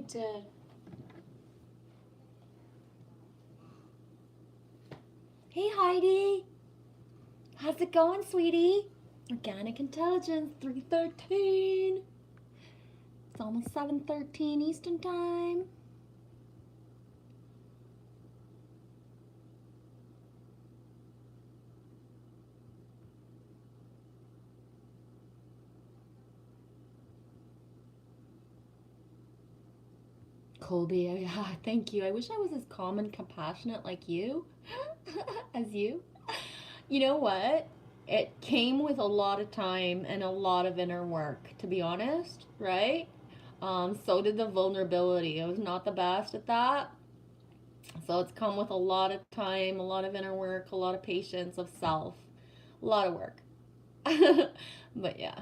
did. Hey Heidi, how's it going, sweetie? Organic Intelligence 313. It's almost 7:13 Eastern Time. Colby, yeah, thank you. I wish I was as calm and compassionate like you, as you. You know what? It came with a lot of time and a lot of inner work, to be honest, right? So did the vulnerability. I was not the best at that. So it's come with a lot of time, a lot of inner work, a lot of patience of self, a lot of work. But yeah.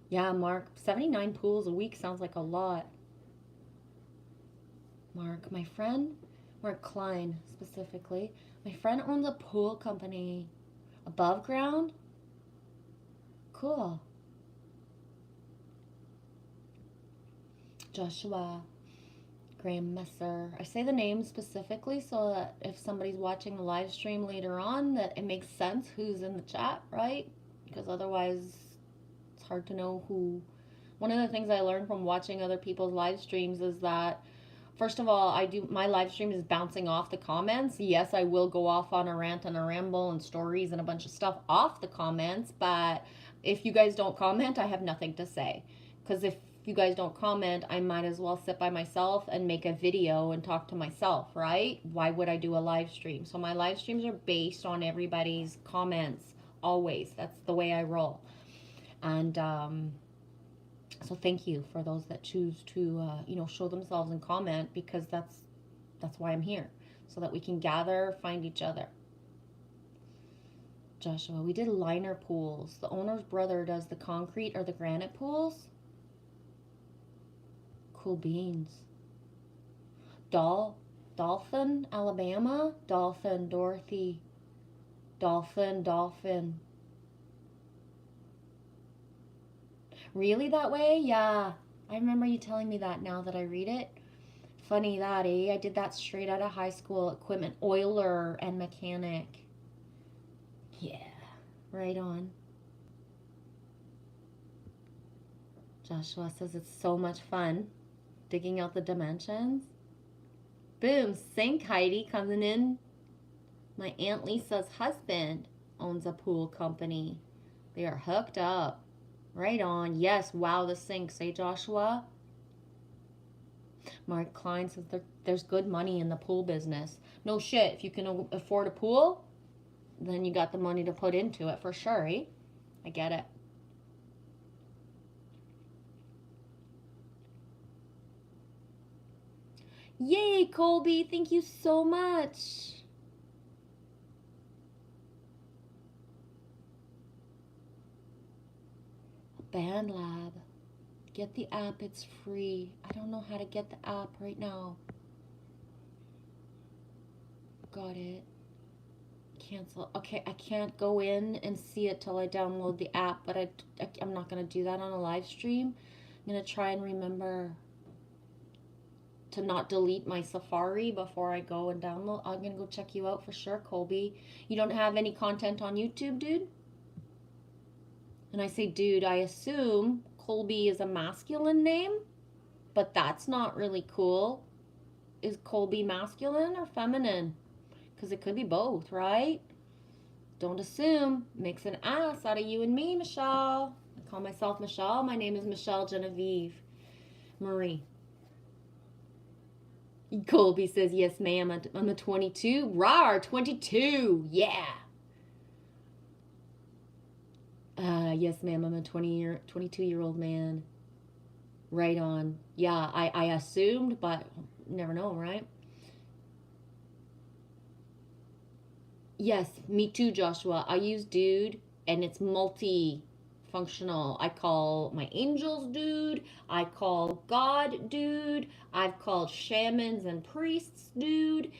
Yeah, Mark, 79 pools a week sounds like a lot. Mark, my friend, Mark Klein specifically, my friend owns a pool company above ground. Cool. Joshua Graham Messer. I say the name specifically so that if somebody's watching the live stream later on, that it makes sense who's in the chat, right? Because otherwise it's hard to know who. One of the things I learned from watching other people's live streams is that, first of all, my live stream is bouncing off the comments. Yes, I will go off on a rant and a ramble and stories and a bunch of stuff off the comments, but if you guys don't comment, I have nothing to say. Because if you guys don't comment, I might as well sit by myself and make a video and talk to myself, right? Why would I do a live stream? So my live streams are based on everybody's comments, always. That's the way I roll. And so thank you for those that choose to, show themselves and comment, because that's why I'm here, so that we can gather, find each other. Joshua, we did liner pools. The owner's brother does the concrete or the granite pools. Cool beans. Dolphin, Alabama. Dolphin, Dorothy. Dolphin. Really that way? Yeah. I remember you telling me that now that I read it. Funny that, eh? I did that straight out of high school. Equipment oiler and mechanic. Yeah. Right on. Joshua says it's so much fun digging out the dimensions. Boom. Sink Heidi coming in. My Aunt Lisa's husband owns a pool company. They are hooked up. Right on. Yes. Wow, the sinks, eh, Joshua? Mark Klein says there's good money in the pool business. No shit. If you can afford a pool, then you got the money to put into it for sure, eh? I get it. Yay, Colby. Thank you so much. Band Lab. Get the app, it's free. I don't know how to get the app right now. Got it. Cancel. Okay, I can't go in and see it till I download the app, but I'm not going to do that on a live stream. I'm going to try and remember to not delete my Safari before I go and download. I'm going to go check you out for sure, Colby. You don't have any content on YouTube, dude? And I say dude, I assume Colby is a masculine name, but that's not really cool. Is Colby masculine or feminine? Because it could be both, right? Don't assume. Makes an ass out of you and me, Michelle. I call myself Michelle. My name is Michelle Genevieve Marie. Colby says, yes, ma'am. I'm a 22. Rawr, 22. Yeah. Yes, ma'am. I'm a 22-year-old man. Right on. Yeah, I assumed, but never know, right? Yes, me too, Joshua. I use dude, and it's multi-functional. I call my angels dude. I call God dude. I've called shamans and priests dude.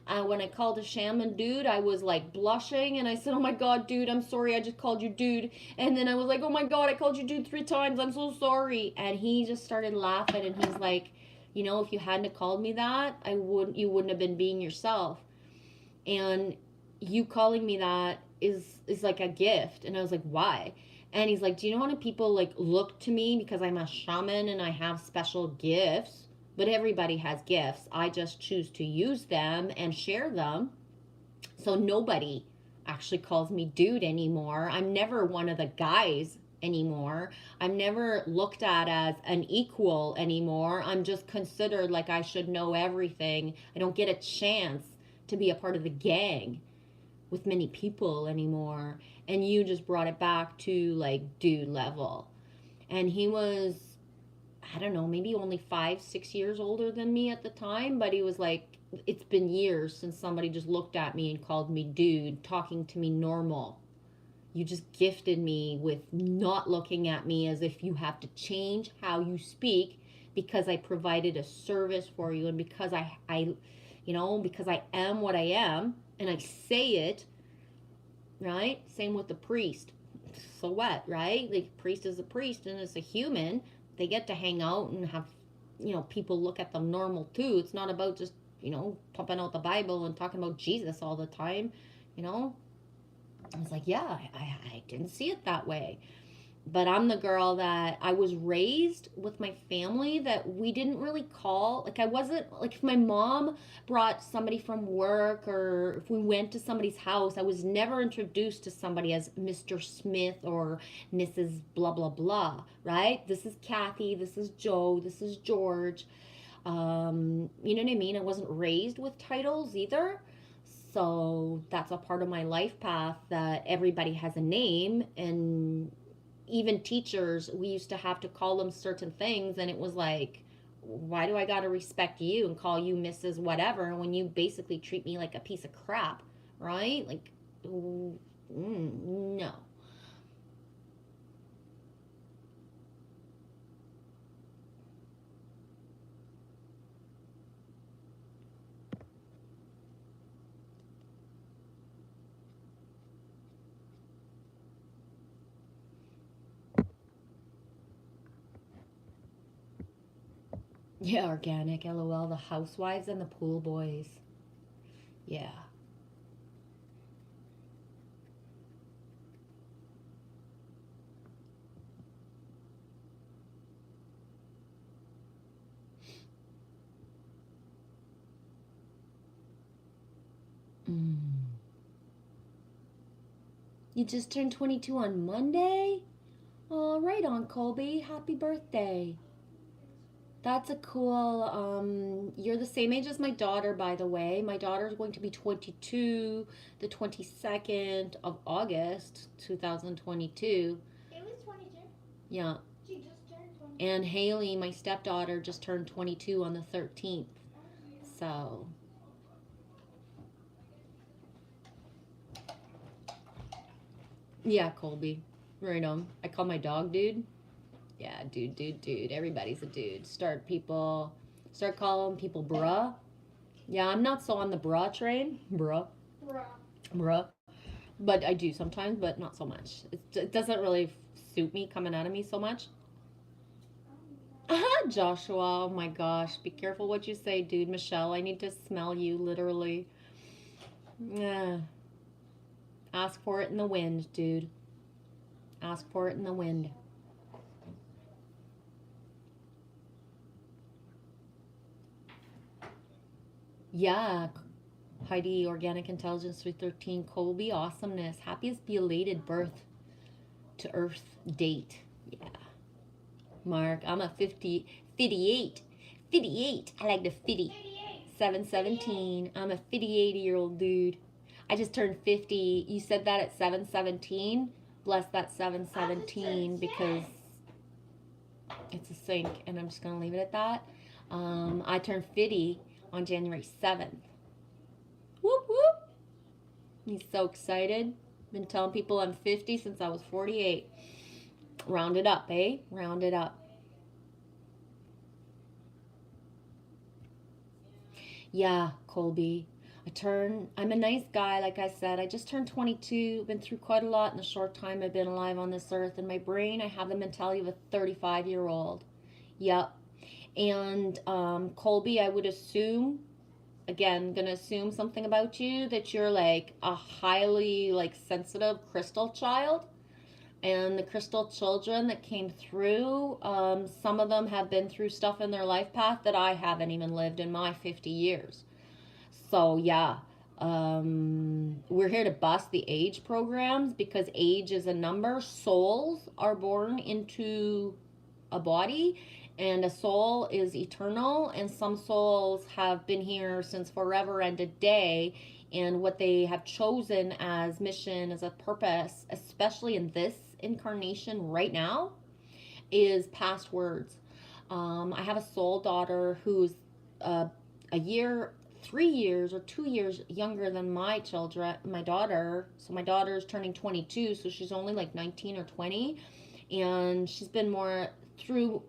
When I called a shaman dude, I was like blushing and I said, oh my God, dude, I'm sorry. I just called you dude. And then I was like, oh my God, I called you dude 3 times. I'm so sorry. And he just started laughing and he's like, you know, if you hadn't called me that, you wouldn't have been being yourself. And you calling me that is like a gift. And I was like, why? And he's like, do you know how many people like look to me because I'm a shaman and I have special gifts? But everybody has gifts. I just choose to use them and share them. So nobody actually calls me dude anymore. I'm never one of the guys anymore. I'm never looked at as an equal anymore. I'm just considered like I should know everything. I don't get a chance to be a part of the gang with many people anymore. And you just brought it back to like dude level. And he was, I don't know, maybe only 5-6 years older than me at the time, but he was like, it's been years since somebody just looked at me and called me dude, talking to me normal. You just gifted me with not looking at me as if you have to change how you speak because I provided a service for you and because I because I am what I am and I say it, right? Same with the priest. So what, right? The priest is a priest and it's a human. They get to hang out and have, people look at them normal too. It's not about just, pumping out the Bible and talking about Jesus all the time, I was like, yeah, I didn't see it that way. But I'm the girl that I was raised with my family that we didn't really call. Like I wasn't, like if my mom brought somebody from work or if we went to somebody's house, I was never introduced to somebody as Mr. Smith or Mrs. blah, blah, blah, right? This is Kathy, this is Joe, this is George. You know what I mean? I wasn't raised with titles either. So that's a part of my life path that everybody has a name, and even teachers, we used to have to call them certain things, and it was like, why do I gotta respect you and call you Mrs. whatever when you basically treat me like a piece of crap, right? Like, no. Yeah, organic, LOL, the housewives and the pool boys. Yeah. You just turned 22 on Monday? Oh, right on, Colby. Happy birthday. That's a cool, you're the same age as my daughter, by the way. My daughter is going to be 22 the 22nd of August, 2022. It was 22. Yeah. She just turned 22. And Haley, my stepdaughter, just turned 22 on the 13th. So. Yeah, Colby. Right on. I call my dog dude. Yeah, dude. Everybody's a dude. Start calling people bruh. Yeah, I'm not so on the bruh train. Bruh. But I do sometimes, but not so much. It doesn't really suit me coming out of me so much. Joshua, oh my gosh. Be careful what you say, dude. Michelle, I need to smell you, literally. Yeah. Ask for it in the wind, dude. Ask for it in the wind. Yeah, Heidi, Organic Intelligence 313, Colby, awesomeness, happiest belated birth to Earth date. Yeah. Mark, I'm a 58. I like the 50. 717. I'm a 58-year-old dude. I just turned 50. You said that at 717. Bless that 717 because it's a sync, and I'm just going to leave it at that. I turned 50 on January 7th. Whoop, whoop. He's so excited. Been telling people I'm 50 since I was 48. Round it up, eh? Round it up. Yeah, Colby. I'm a nice guy, like I said. I just turned 22, been through quite a lot in the short time I've been alive on this earth. In my brain, I have the mentality of a 35-year-old. Yep. And Colby, I would assume, again, gonna assume something about you, that you're like a highly like sensitive crystal child. And the crystal children that came through, some of them have been through stuff in their life path that I haven't even lived in my 50 years. So yeah, we're here to bust the age programs, because age is a number. Souls are born into a body, and a soul is eternal, and some souls have been here since forever and a day, and what they have chosen as mission, as a purpose, especially in this incarnation right now, is past words. I have a soul daughter who's a year, 3 years or 2 years younger than my daughter. So my daughter's turning 22, so she's only like 19 or 20, and she's been more through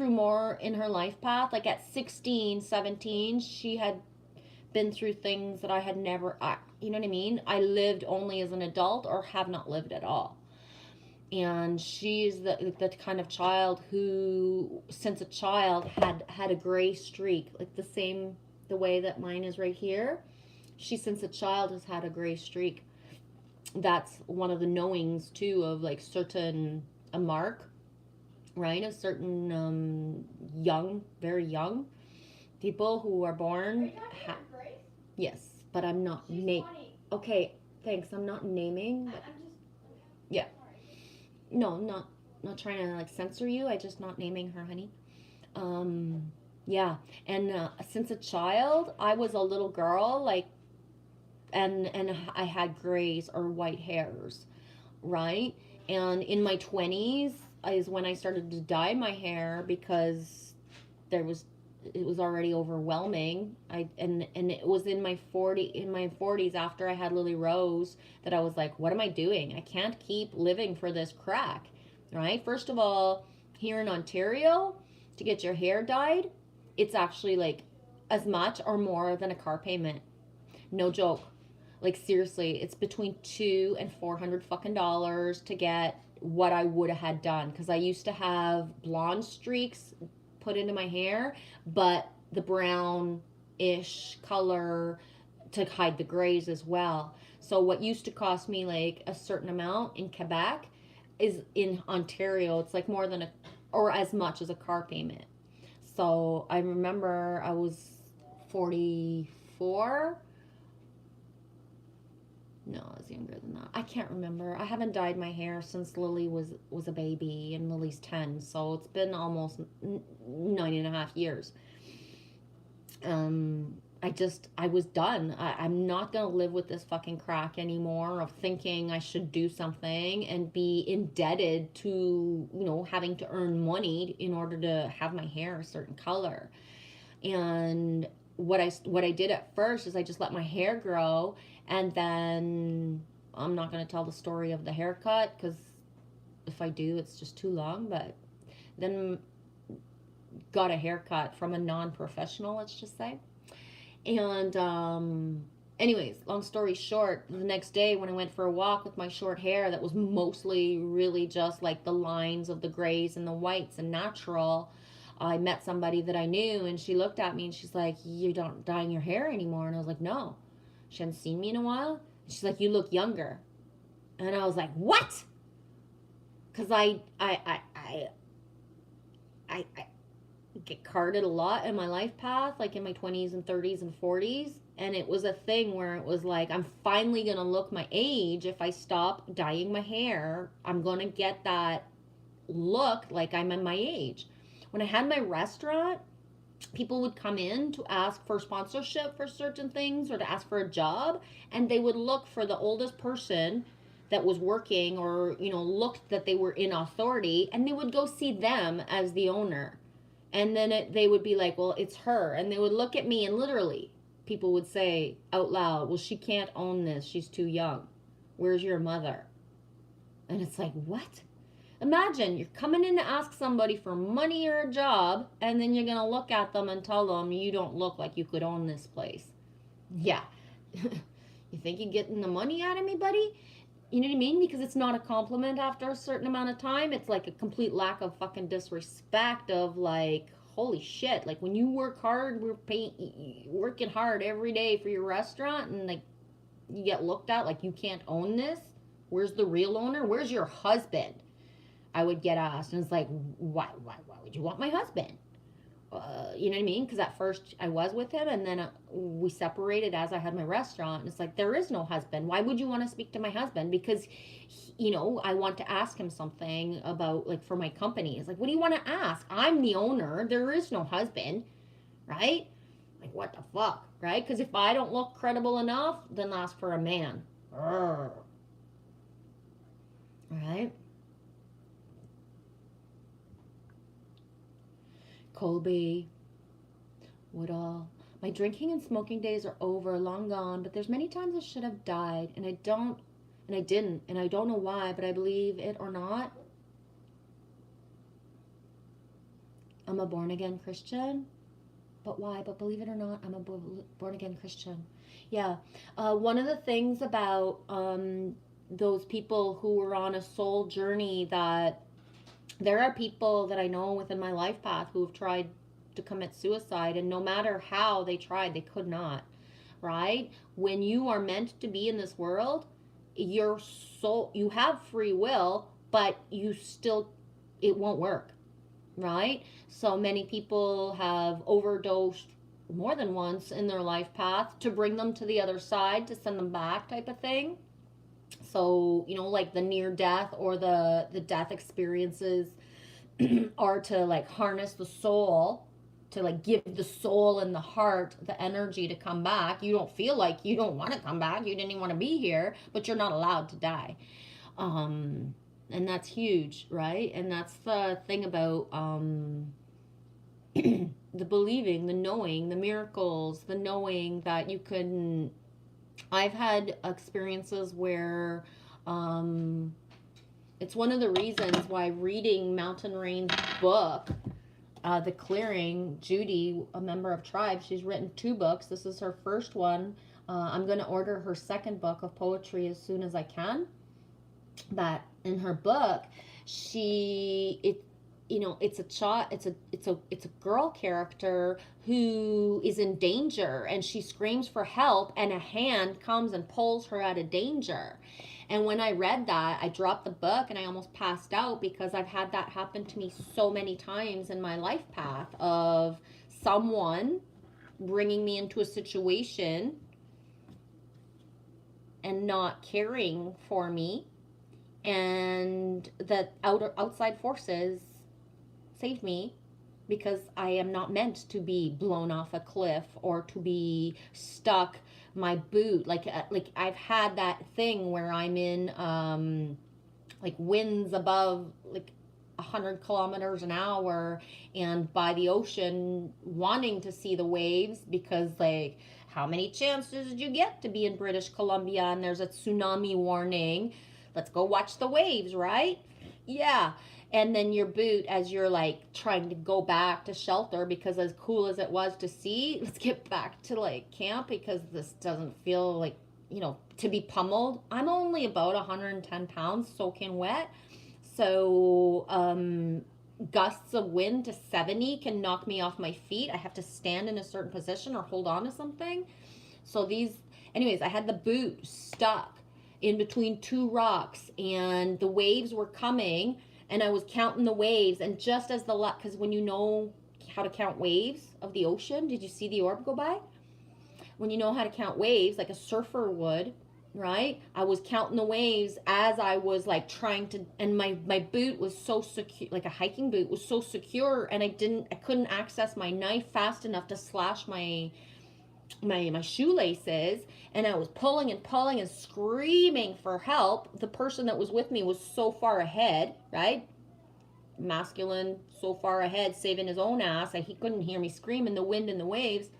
more in her life path. Like at 16, 17, she had been through things that I had never, you know what I mean? I lived only as an adult or have not lived at all. And she's the kind of child who, since a child, had a gray streak, like the way that mine is right here. She, since a child, has had a gray streak. That's one of the knowings too of like a mark, right? A certain very young people who are born. Yes, but I'm not Okay, thanks. I'm not naming. But yeah. No, not trying to like censor you. I just not naming her, honey. Yeah, and since a child, I was a little girl, like, and I had grays or white hairs, right? And in my 20s is when I started to dye my hair, because it was already overwhelming. And it was in my 40s after I had Lily Rose that I was like, what am I doing? I can't keep living for this crack, right? First of all, here in Ontario, to get your hair dyed, it's actually like as much or more than a car payment. No joke. Like seriously, it's between $200 and $400 fucking dollars to get what I would have had done, because I used to have blonde streaks put into my hair, but the brown-ish color to hide the grays as well. So what used to cost me like a certain amount in Quebec is in Ontario, it's like more than or as much as a car payment. So I remember I was 44. No, I was younger than that. I can't remember. I haven't dyed my hair since Lily was a baby, and Lily's 10, so it's been almost 9.5 years. I was done. I'm not gonna live with this fucking crack anymore of thinking I should do something and be indebted to, you know, having to earn money in order to have my hair a certain color. And what I did at first is I just let my hair grow, and then I'm not going to tell the story of the haircut, because if I do, it's just too long. But then got a haircut from a non-professional, let's just say. And anyways, long story short, the next day when I went for a walk with my short hair that was mostly really just like the lines of the grays and the whites and natural, I met somebody that I knew, and she looked at me and she's like, "You don't dyeing your hair anymore?" And I was like, "No." She hadn't seen me in a while. She's like, "You look younger." And I was like, "What?" Because I get carded a lot in my life path, like in my 20s and 30s and 40s. And it was a thing where it was like, I'm finally going to look my age. If I stop dyeing my hair, I'm going to get that look like I'm in my age. When I had my restaurant, people would come in to ask for sponsorship for certain things or to ask for a job, and they would look for the oldest person that was working, or, you know, looked that they were in authority, and they would go see them as the owner. And then they would be like, "Well, it's her." And they would look at me, and literally people would say out loud, "Well, she can't own this. She's too young. Where's your mother?" And it's like, what? Imagine you're coming in to ask somebody for money or a job, and then you're going to look at them and tell them you don't look like you could own this place. Yeah. You think you're getting the money out of me, buddy? You know what I mean? Because it's not a compliment after a certain amount of time. It's like a complete lack of fucking disrespect of like, holy shit. Like when you work hard, working hard every day for your restaurant and like you get looked at like you can't own this. Where's the real owner? Where's your husband? I would get asked. And it's like, why would you want my husband? You know what I mean? Because at first I was with him and then we separated as I had my restaurant. And it's like, there is no husband. Why would you want to speak to my husband? Because, you know, I want to ask him something about, like, for my company. It's like, what do you want to ask? I'm the owner. There is no husband, right? Like, what the fuck, right? Because if I don't look credible enough, then ask for a man. All right? Colby, Woodall. My drinking and smoking days are over, long gone, but there's many times I should have died, and I didn't, and I don't know why, but I believe it or not, I'm a born-again Christian. But why? But believe it or not, I'm a born-again Christian. Yeah. One of the things about those people who were on a soul journey, that there are people that I know within my life path who have tried to commit suicide, and no matter how they tried, they could not, right? When you are meant to be in this world, your soul, you have free will, but it won't work, right? So many people have overdosed more than once in their life path to bring them to the other side, to send them back type of thing. So, you know, like the near death or the death experiences are to like harness the soul, to like give the soul and the heart the energy to come back. You don't feel like you don't want to come back. You didn't even want to be here, but you're not allowed to die. And that's huge, right? And that's the thing about the believing, the knowing, the miracles, the knowing that you can. I've had experiences where it's one of the reasons why reading Mountain Rain's book, The Clearing, Judy, a member of Tribe, she's written 2 books. This is her first one. I'm going to order her second book of poetry as soon as I can. But in her book, it's a girl character who is in danger, and she screams for help, and a hand comes and pulls her out of danger. And when I read that, I dropped the book and I almost passed out, because I've had that happen to me so many times in my life path, of someone bringing me into a situation and not caring for me, and that outside forces saved me, because I am not meant to be blown off a cliff or to be stuck my boot. Like I've had that thing where I'm in like winds above like 100 kilometers an hour and by the ocean, wanting to see the waves, because like, how many chances did you get to be in British Columbia and there's a tsunami warning? Let's go watch the waves, right? Yeah. And then your boot, as you're like trying to go back to shelter, because as cool as it was to see, let's get back to like camp, because this doesn't feel like, you know, to be pummeled. I'm only about 110 pounds soaking wet. So gusts of wind to 70 can knock me off my feet. I have to stand in a certain position or hold on to something. So anyways, I had the boot stuck in between 2 rocks, and the waves were coming, and I was counting the waves, and just as because when you know how to count waves of the ocean, did you see the orb go by? When you know how to count waves, like a surfer would, right? I was counting the waves as I was like trying to, and my boot was so secure, like a hiking boot was so secure, and I couldn't access my knife fast enough to slash my shoelaces, and I was pulling and screaming for help. The person that was with me was so far ahead, right? Masculine, so far ahead, saving his own ass. He couldn't hear me scream in the wind and the waves.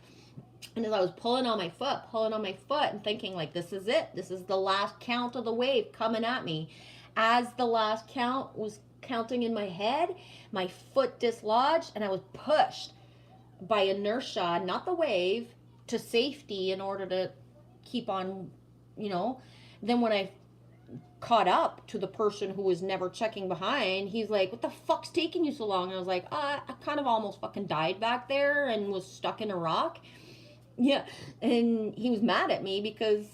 And as I was pulling on my foot and thinking like, this is it. This is the last count of the wave coming at me. As the last count was counting in my head, my foot dislodged and I was pushed by inertia, not the wave, to safety in order to keep on, you know. Then when I caught up to the person who was never checking behind, he's like, what the fuck's taking you so long? And I was like, I kind of almost fucking died back there and was stuck in a rock. Yeah. And he was mad at me because,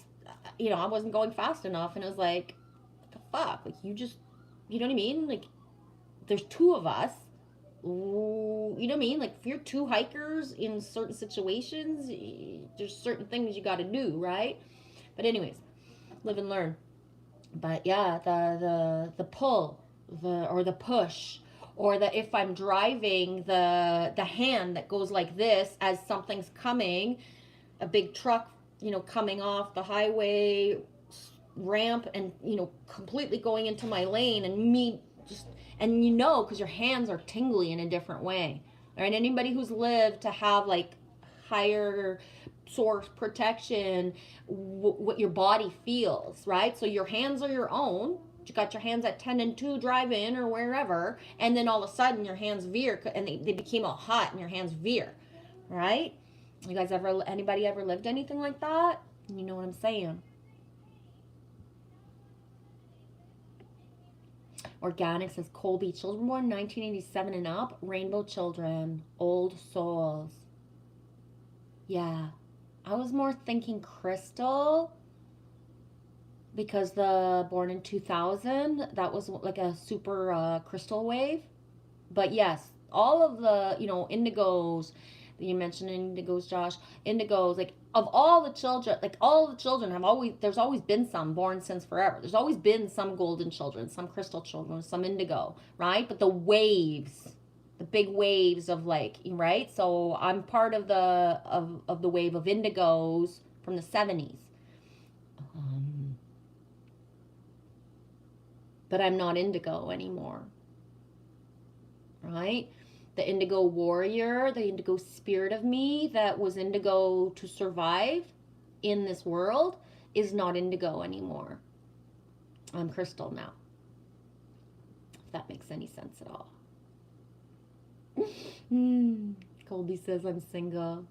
you know, I wasn't going fast enough. And I was like, what the fuck? Like, you just, you know what I mean? Like, there's two of us. Ooh, you know what I mean? Like, if you're two hikers in certain situations, there's certain things you got to do, right? But anyways, live and learn. But yeah, the pull, or the push, or the, if I'm driving, the hand that goes like this as something's coming, a big truck, you know, coming off the highway ramp and, you know, completely going into my lane, and me just, and you know, because your hands are tingly in a different way. All right, anybody who's lived to have like higher source protection, what your body feels, right? So your hands are your own. You got your hands at 10 and 2 drive-in or wherever, and then all of a sudden your hands veer, and they became all hot and your hands veer, right? You guys ever, anybody ever lived anything like that? You know what I'm saying. Organic says, Colby, children born 1987 and up, rainbow children, old souls. Yeah. I was more thinking crystal, because the born in 2000, that was like a super crystal wave. But yes, all of the, you know, indigos, you mentioned indigos, Josh, indigos, like of all the children, like all the children have always, there's always been some born since forever. There's always been some golden children, some crystal children, some indigo, right? But the waves, the big waves of like, right? So I'm part of the wave of indigos from the 70s. But I'm not indigo anymore, right? The indigo warrior, the indigo spirit of me that was indigo to survive in this world is not indigo anymore. I'm crystal now, if that makes any sense at all. Colby says I'm single.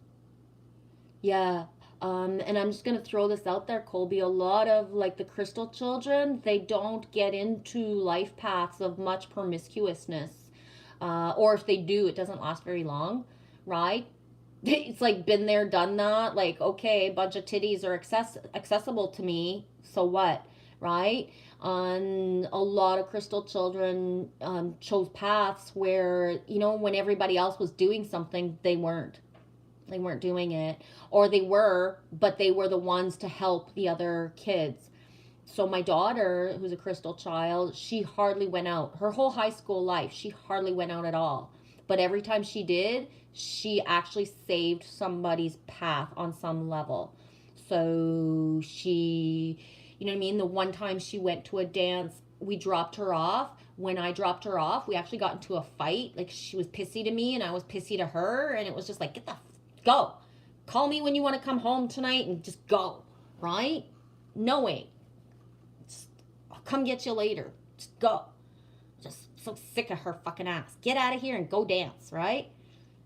Yeah. And I'm just gonna throw this out there, Colby. A lot of like the crystal children, they don't get into life paths of much promiscuousness, or if they do, it doesn't last very long, right? It's like been there, done that. Like, okay, a bunch of titties are accessible to me, so what, right? A lot of crystal children chose paths where, you know, when everybody else was doing something, they weren't doing it, or they were, but they were the ones to help the other kids. So my daughter, who's a crystal child, she hardly went out. Her whole high school life, she hardly went out at all. But every time she did, she actually saved somebody's path on some level. So she, you know what I mean? The one time she went to a dance, we dropped her off. When I dropped her off, we actually got into a fight. Like, she was pissy to me and I was pissy to her. And it was just like, go. Call me when you want to come home tonight and just go, right? Knowing. I'll come get you later. Just go. Just so sick of her fucking ass. Get out of here and go dance, right?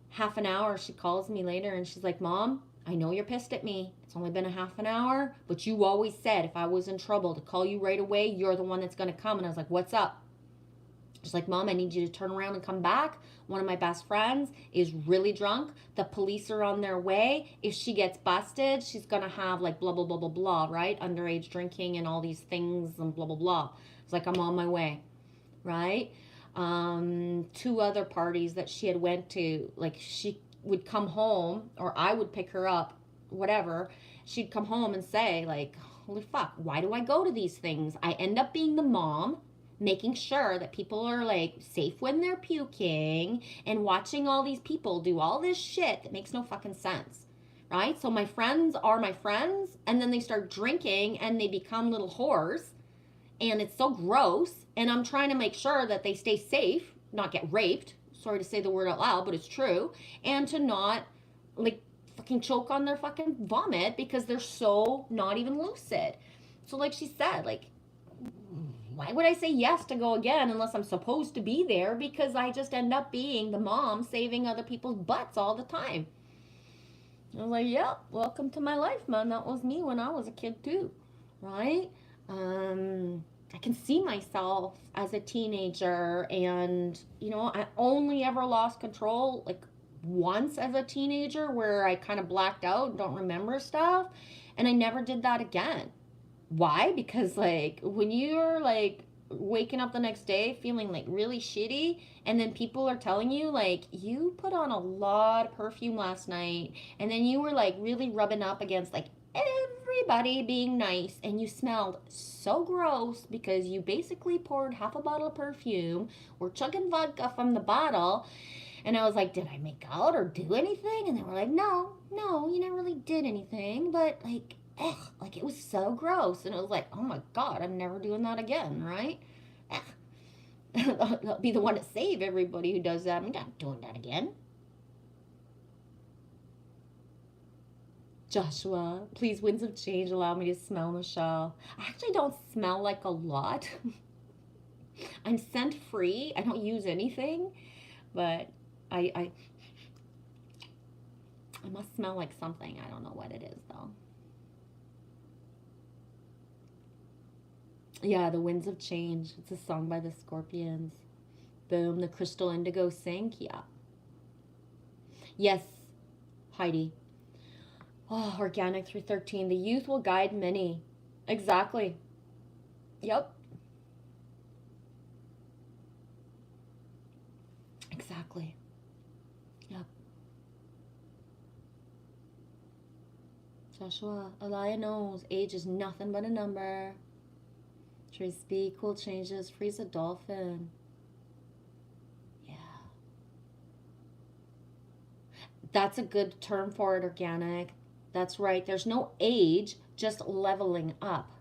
Half an hour, she calls me later and she's like, Mom, I know you're pissed at me. It's only been a half an hour, but you always said if I was in trouble to call you right away, you're the one that's going to come. And I was like, what's up? She's like, Mom, I need you to turn around and come back. One of my best friends is really drunk. The police are on their way. If she gets busted, she's going to have like blah, blah, blah, blah, blah, right? Underage drinking and all these things and blah, blah, blah. It's like, I'm on my way, right? 2 other parties that she had went to, like she would come home or I would pick her up, whatever. She'd come home and say like, holy fuck, why do I go to these things? I end up being the mom, making sure that people are like safe when they're puking and watching all these people do all this shit that makes no fucking sense, right? So my friends are my friends and then they start drinking and they become little whores and it's so gross and I'm trying to make sure that they stay safe, not get raped, sorry to say the word out loud, but it's true, and to not like fucking choke on their fucking vomit because they're so not even lucid. So like she said, like, why would I say yes to go again unless I'm supposed to be there? Because I just end up being the mom saving other people's butts all the time. I was like, yep, welcome to my life, man. That was me when I was a kid too, right? I can see myself as a teenager, and I only ever lost control like once as a teenager, where I kind of blacked out and don't remember stuff, and I never did that again. Why? Because like when you're like waking up the next day feeling like really shitty, and then people are telling you like you put on a lot of perfume last night, and then you were like really rubbing up against like everybody being nice, and you smelled so gross because you basically poured half a bottle of perfume or chugging vodka from the bottle. And I was like, did I make out or do anything? And they were like, no, you never really did anything, but like, ugh, like it was so gross. And it was like, oh my God, I'm never doing that again, right? Ugh. I'll be the one to save everybody who does that. I'm not doing that again. Joshua, please, winds of change, allow me to smell Michelle. I actually don't smell like a lot. I'm scent free. I don't use anything, but I must smell like something. I don't know what it is though. Yeah, the winds of change. It's a song by the Scorpions. Boom, the Crystal Indigo Sync. Yeah. Yes, Heidi. Oh, Organic 313. The youth will guide many. Exactly. Yep. Exactly. Yep. Joshua, Elia knows age is nothing but a number. Trace B, cool changes, freeze a dolphin. Yeah. That's a good term for it, Organic. That's right. There's no age, just leveling up.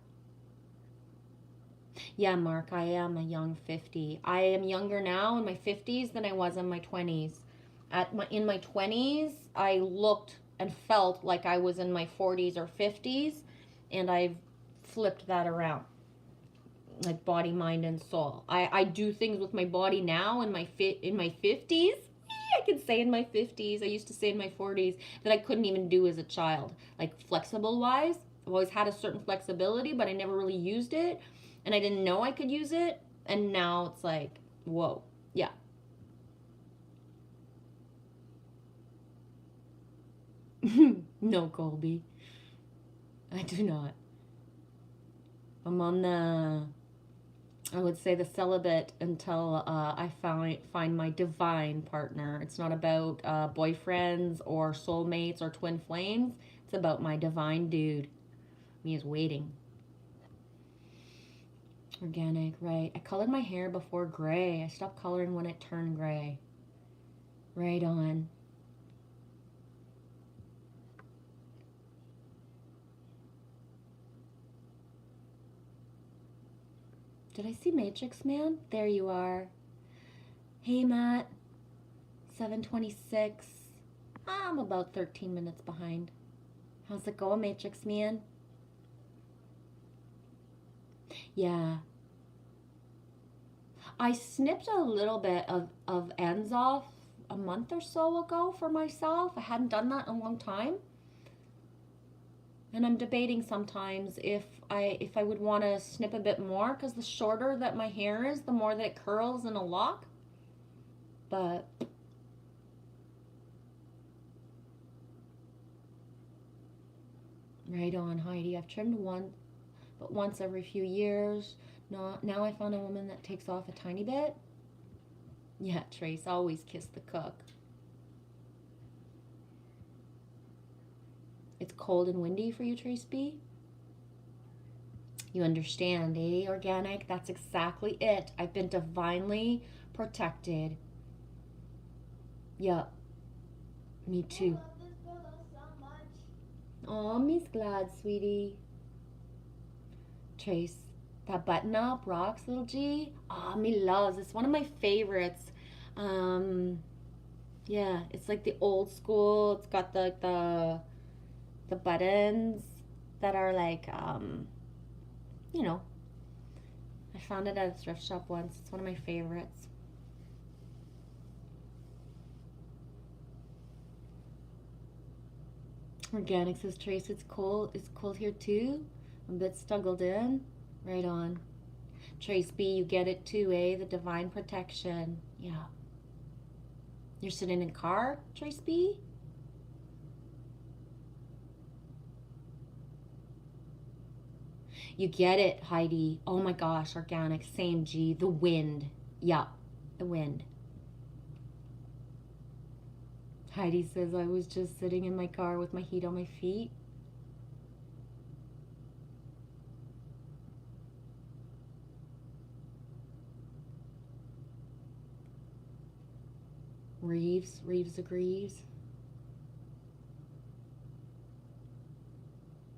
Yeah, Mark, I am a young 50. I am younger now in my 50s than I was in my 20s. In my 20s, I looked and felt like I was in my 40s or 50s, and I've flipped that around. Like body, mind, and soul. I do things with my body now in my 50s. I can say in my 50s. I used to say in my 40s that I couldn't even do as a child. Like flexible wise, I've always had a certain flexibility, but I never really used it, and I didn't know I could use it. And now it's like, whoa, yeah. No, Colby, I do not. I'm on I would say the celibate until I find my divine partner. It's not about boyfriends or soulmates or twin flames. It's about my divine dude. Me is waiting. Organic, right. I colored my hair before gray. I stopped coloring when it turned gray. Right on. Did I see Matrix Man? There you are. Hey, Matt. 7:26. I'm about 13 minutes behind. How's it going, Matrix Man? Yeah. I snipped a little bit of ends off a month or so ago for myself. I hadn't done that in a long time. And I'm debating sometimes if I would want to snip a bit more, because the shorter that my hair is, the more that it curls in a lock. But right on, Heidi. I've trimmed once every few years. No, now I found a woman that takes off a tiny bit. Yeah, Trace, always kiss the cook. It's cold and windy for you, Trace B? You understand, eh, Organic? That's exactly it. I've been divinely protected. Yup. Me too. I love this photo so much. Aw, me's glad, sweetie. Trace, that button up rocks, little G. Aw, me loves. It's one of my favorites. Yeah, it's like the old school. It's got the buttons that are like, you know, I found it at a thrift shop once. It's one of my favorites. Organic says, Trace, it's cold. It's cold here too. I'm a bit snuggled in. Right on. Trace B, you get it too, eh? The divine protection. Yeah. You're sitting in a car, Trace B? You get it, Heidi. Oh my gosh, organic. Same G. The wind. Yeah, the wind. Heidi says, I was just sitting in my car with my heat on my feet. Reeves agrees.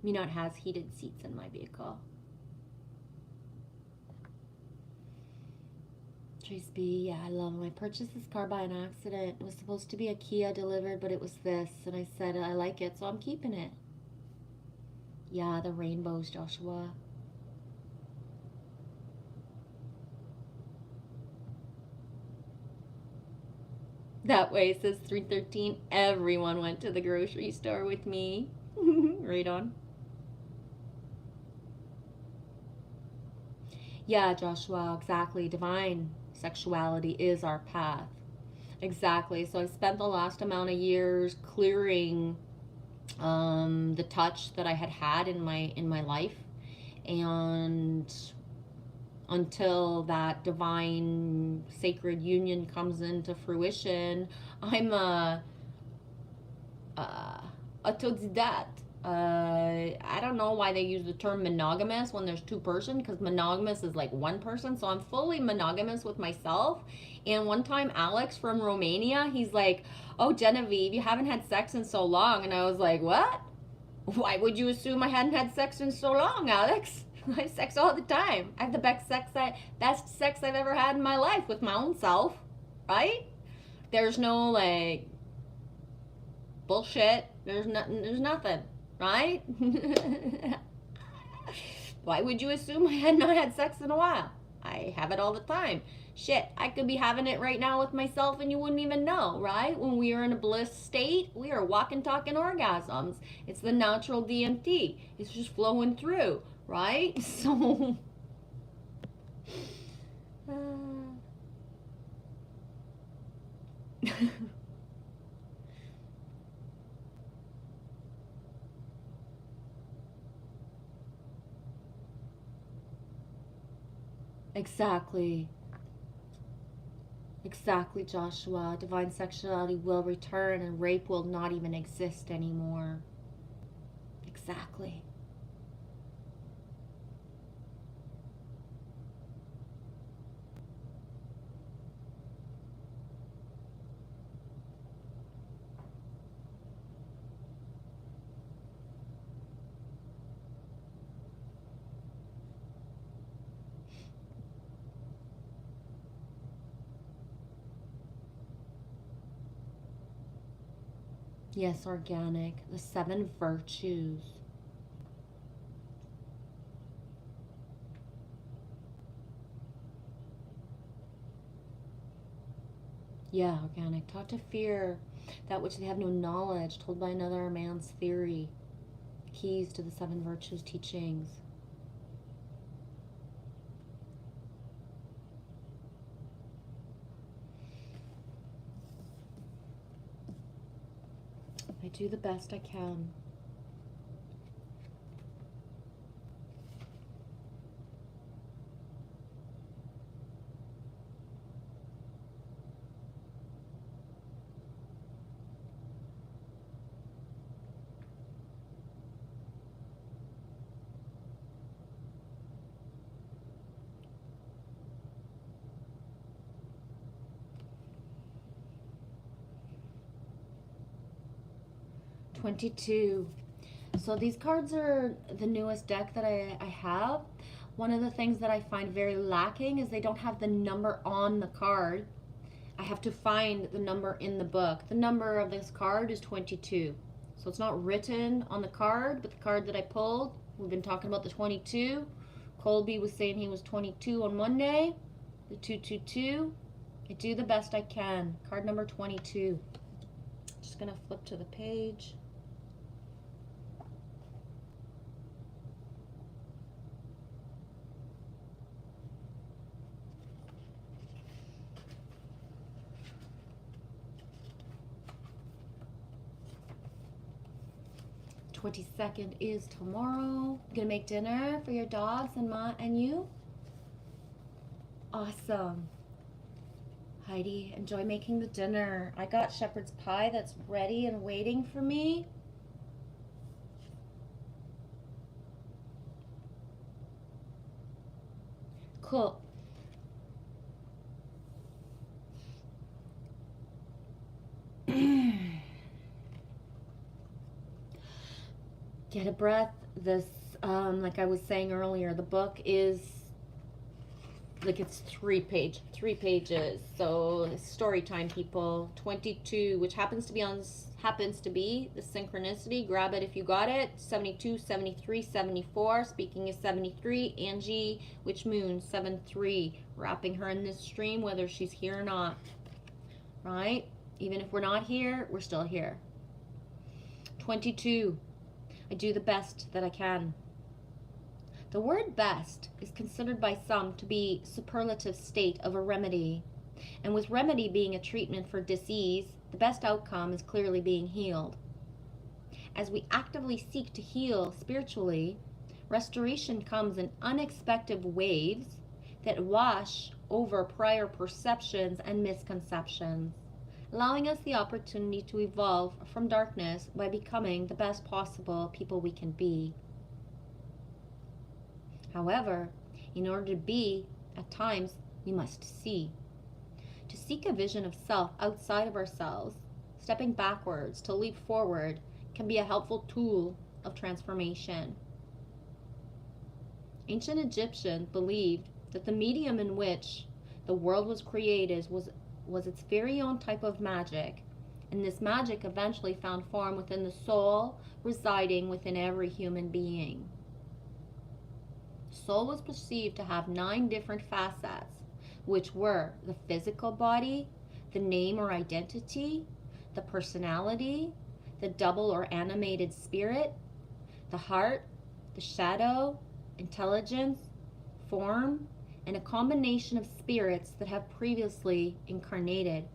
Minot has heated seats in my vehicle. Trace B, yeah, I love them. I purchased this car by an accident. It was supposed to be a Kia delivered, but it was this. And I said, I like it, so I'm keeping it. Yeah, the rainbows, Joshua. That way, says 313. Everyone went to the grocery store with me. Right on. Yeah, Joshua, exactly. Divine sexuality is our path. Exactly. So I spent the last amount of years clearing the touch that I had in my life, and until that divine sacred union comes into fruition, I'm a autodidact. I don't know why they use the term monogamous when there's two person, because monogamous is like one person. So I'm fully monogamous with myself. And one time Alex from Romania, he's like, oh, Genevieve, you haven't had sex in so long. And I was like, what? Why would you assume I hadn't had sex in so long, Alex? I have sex all the time. I have the best sex I've ever had in my life with my own self, right? There's no like bullshit. There's nothing, right? Why would you assume I had not had sex in a while? I have it all the time. Shit, I could be having it right now with myself and you wouldn't even know, right? When we are in a bliss state, we are walking, talking orgasms. It's the natural DMT. It's just flowing through, right? So, Exactly. Exactly, Joshua. Divine sexuality will return and rape will not even exist anymore. Exactly. Yes, organic. The 7 virtues. Yeah, organic. Taught to fear that which they have no knowledge, told by another man's theory. Keys to the 7 virtues teachings. I do the best I can. $22. So these cards are the newest deck that I have. One of the things that I find very lacking is they don't have the number on the card. I have to find the number in the book. The number of this card is 22. So it's not written on the card, but the card that I pulled, we've been talking about the 22. Colby was saying he was 22 on Monday. The 222. I do the best I can. Card number 22. Just gonna flip to the page. 22nd is tomorrow. Gonna make dinner for your dogs and you? Awesome. Heidi, enjoy making the dinner. I got shepherd's pie that's ready and waiting for me. Cool. Get a breath. This, like I was saying earlier, the book is like it's 3 pages. So story time, people. 22, which happens to be the synchronicity. Grab it if you got it. 72, 73, 74. Speaking of 73, Angie, which moon? 7-3. Wrapping her in this stream, whether she's here or not. Right? Even if we're not here, we're still here. 22. I do the best that I can. The word best is considered by some to be superlative state of a remedy. And with remedy being a treatment for disease, the best outcome is clearly being healed. As we actively seek to heal spiritually, restoration comes in unexpected waves that wash over prior perceptions and misconceptions, allowing us the opportunity to evolve from darkness by becoming the best possible people we can be. However, in order to be, at times, we must see. To seek a vision of self outside of ourselves, stepping backwards to leap forward, can be a helpful tool of transformation. Ancient Egyptians believed that the medium in which the world was created was its very own type of magic, and this magic eventually found form within the soul residing within every human being. Soul was perceived to have 9 different facets, which were the physical body, the name or identity, the personality, the double or animated spirit, the heart, the shadow, intelligence, form, and a combination of spirits that have previously incarnated.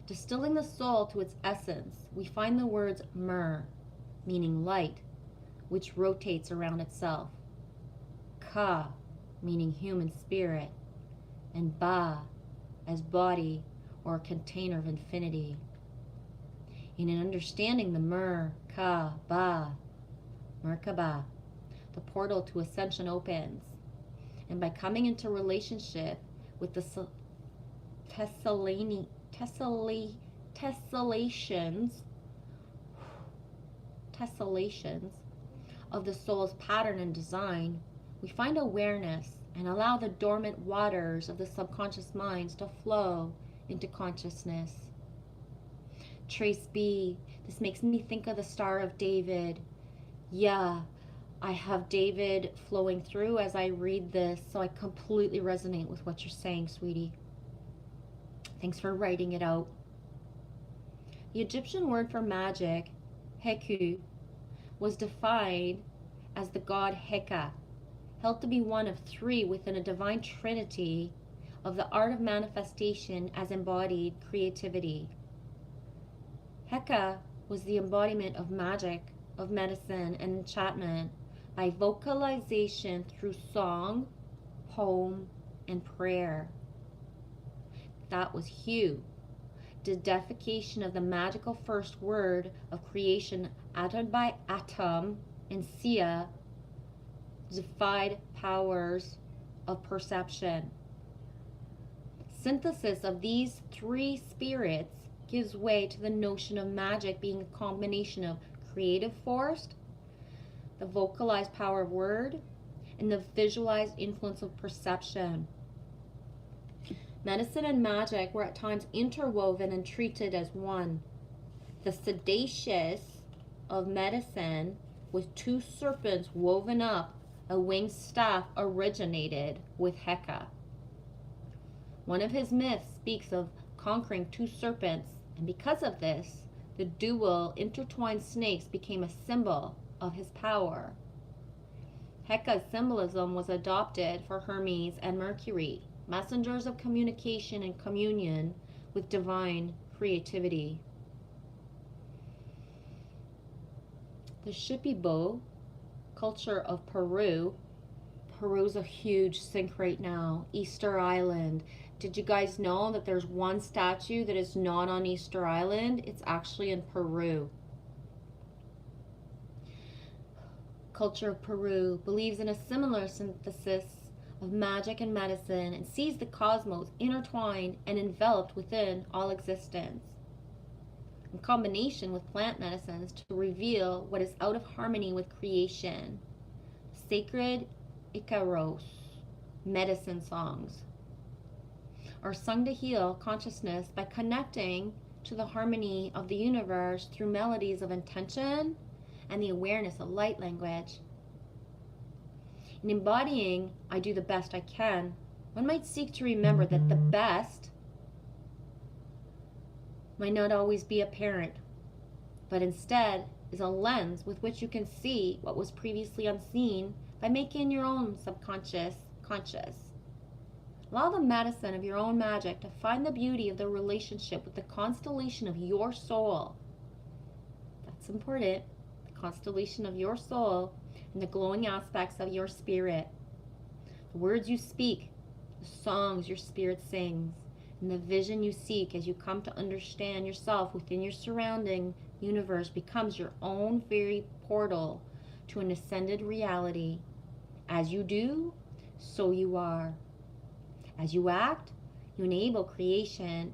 Distilling the soul to its essence, we find the words mer, meaning light, which rotates around itself, ka, meaning human spirit, and ba, as body or container of infinity. In understanding the mer, ka, ba, Merkaba, the portal to ascension opens, and by coming into relationship with the tessellations of the soul's pattern and design, we find awareness and allow the dormant waters of the subconscious minds to flow into consciousness. Trace B, this makes me think of the Star of David. Yeah, I have David flowing through as I read this, so I completely resonate with what you're saying, sweetie. Thanks for writing it out. The Egyptian word for magic, Heku, was defined as the god Heka, held to be one of 3 within a divine trinity of the art of manifestation as embodied creativity. Heka was the embodiment of magic, of medicine, and enchantment by vocalization through song, poem, and prayer. That was Hu, the deification of the magical first word of creation atom by atom, and Sia, defied powers of perception. Synthesis of these 3 spirits gives way to the notion of magic being a combination of creative force, the vocalized power of word, and the visualized influence of perception. Medicine and magic were at times interwoven and treated as one. The sedacious of medicine, with 2 serpents woven up a winged staff, originated with Heka. One of his myths speaks of conquering 2 serpents, and because of this, the dual intertwined snakes became a symbol of his power. Heka's symbolism was adopted for Hermes and Mercury, messengers of communication and communion with divine creativity. the Shipibo culture of Peru. Peru's a huge sink right now. Easter Island. Did you guys know that there's one statue that is not on Easter Island? It's actually in Peru. Culture of Peru believes in a similar synthesis of magic and medicine and sees the cosmos intertwined and enveloped within all existence, in combination with plant medicines to reveal what is out of harmony with creation. Sacred Icaros medicine songs are sung to heal consciousness by connecting to the harmony of the universe through melodies of intention and the awareness of light language. In embodying I do the best I can, one might seek to remember that the best might not always be apparent, but instead is a lens with which you can see what was previously unseen by making your own subconscious conscious. Allow the medicine of your own magic to find the beauty of the relationship with the constellation of your soul. That's important. The constellation of your soul and the glowing aspects of your spirit. The words you speak, the songs your spirit sings, and the vision you seek as you come to understand yourself within your surrounding universe becomes your own very portal to an ascended reality. As you do, so you are. As you act, you enable creation,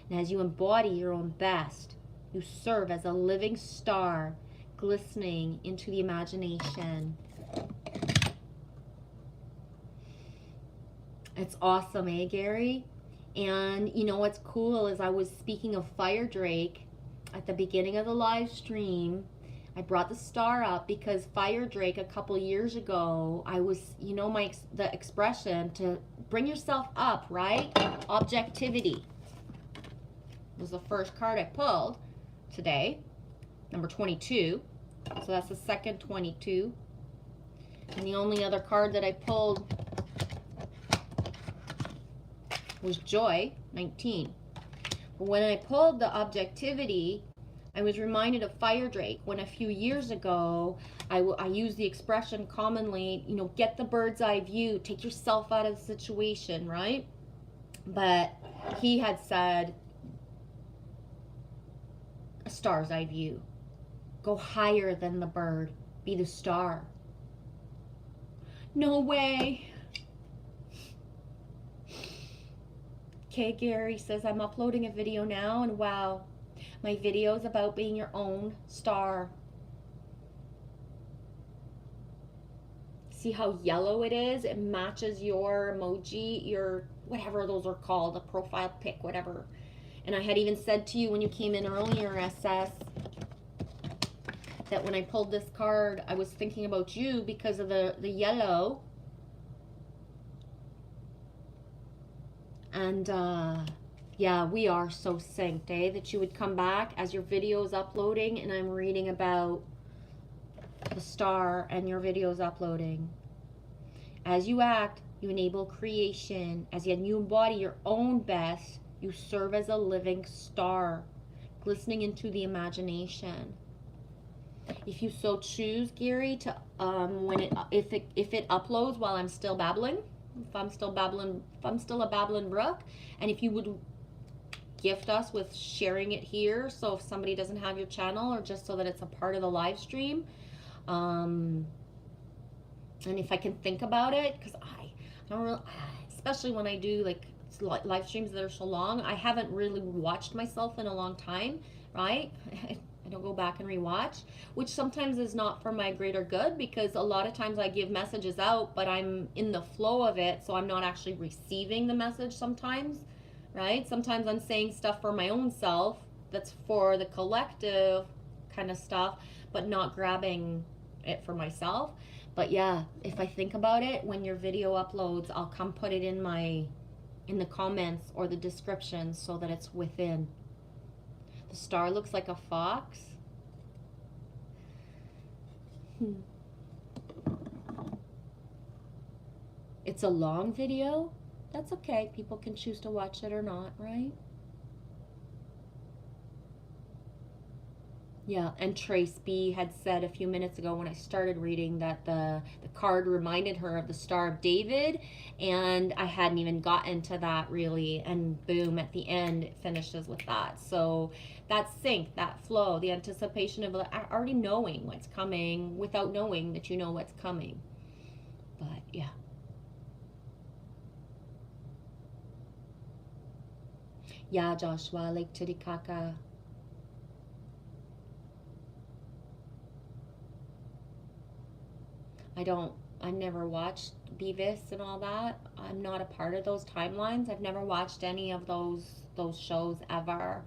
and as you embody your own best, you serve as a living star glistening into the imagination. It's awesome, eh, Gary? And you know what's cool is I was speaking of Fire Drake at the beginning of the live stream. I brought the star up because Fire Drake a couple years ago, I was, you know, the expression to bring yourself up, right? Objectivity was the first card I pulled today, number 22. So that's the second 22. And the only other card that I pulled was Joy, 19. But when I pulled the objectivity, I was reminded of Fire Drake when a few years ago, I used the expression commonly, you know, get the bird's eye view, take yourself out of the situation, right? But he had said, a star's eye view. Go higher than the bird, be the star. No way. Okay, Gary says, I'm uploading a video now, and wow, my video is about being your own star. See how yellow it is? It matches your emoji, your whatever those are called, a profile pic, whatever. And I had even said to you when you came in earlier, SS, that when I pulled this card, I was thinking about you because of the yellow. And yeah, we are so synced, eh? That you would come back as your video is uploading and I'm reading about the star and your video is uploading. As you act, you enable creation. As you embody your own best, you serve as a living star, glistening into the imagination. If you so choose, Gary, to if it uploads while I'm still babbling, if I'm still a babbling brook, and if you would gift us with sharing it here, so if somebody doesn't have your channel, or just so that it's a part of the live stream, and if I can think about it, because I don't really, especially when I do like live streams that are so long, I haven't really watched myself in a long time, right? I don't go back and rewatch, which sometimes is not for my greater good, because a lot of times I give messages out, but I'm in the flow of it, so I'm not actually receiving the message sometimes, right? Sometimes I'm saying stuff for my own self that's for the collective kind of stuff, but not grabbing it for myself. But yeah, if I think about it, when your video uploads, I'll come put it in the comments or the description so that it's within. The star looks like a fox. It's a long video. That's okay. People can choose to watch it or not, right? Yeah, and Trace B had said a few minutes ago when I started reading that the card reminded her of the Star of David, and I hadn't even gotten to that really, and boom, at the end it finishes with that. So that sync, that flow, the anticipation of already knowing what's coming without knowing that you know what's coming. But yeah. Yeah, Joshua, Lake Titicaca. I've never watched Beavis and all that. I'm not a part of those timelines. I've never watched any of those shows ever.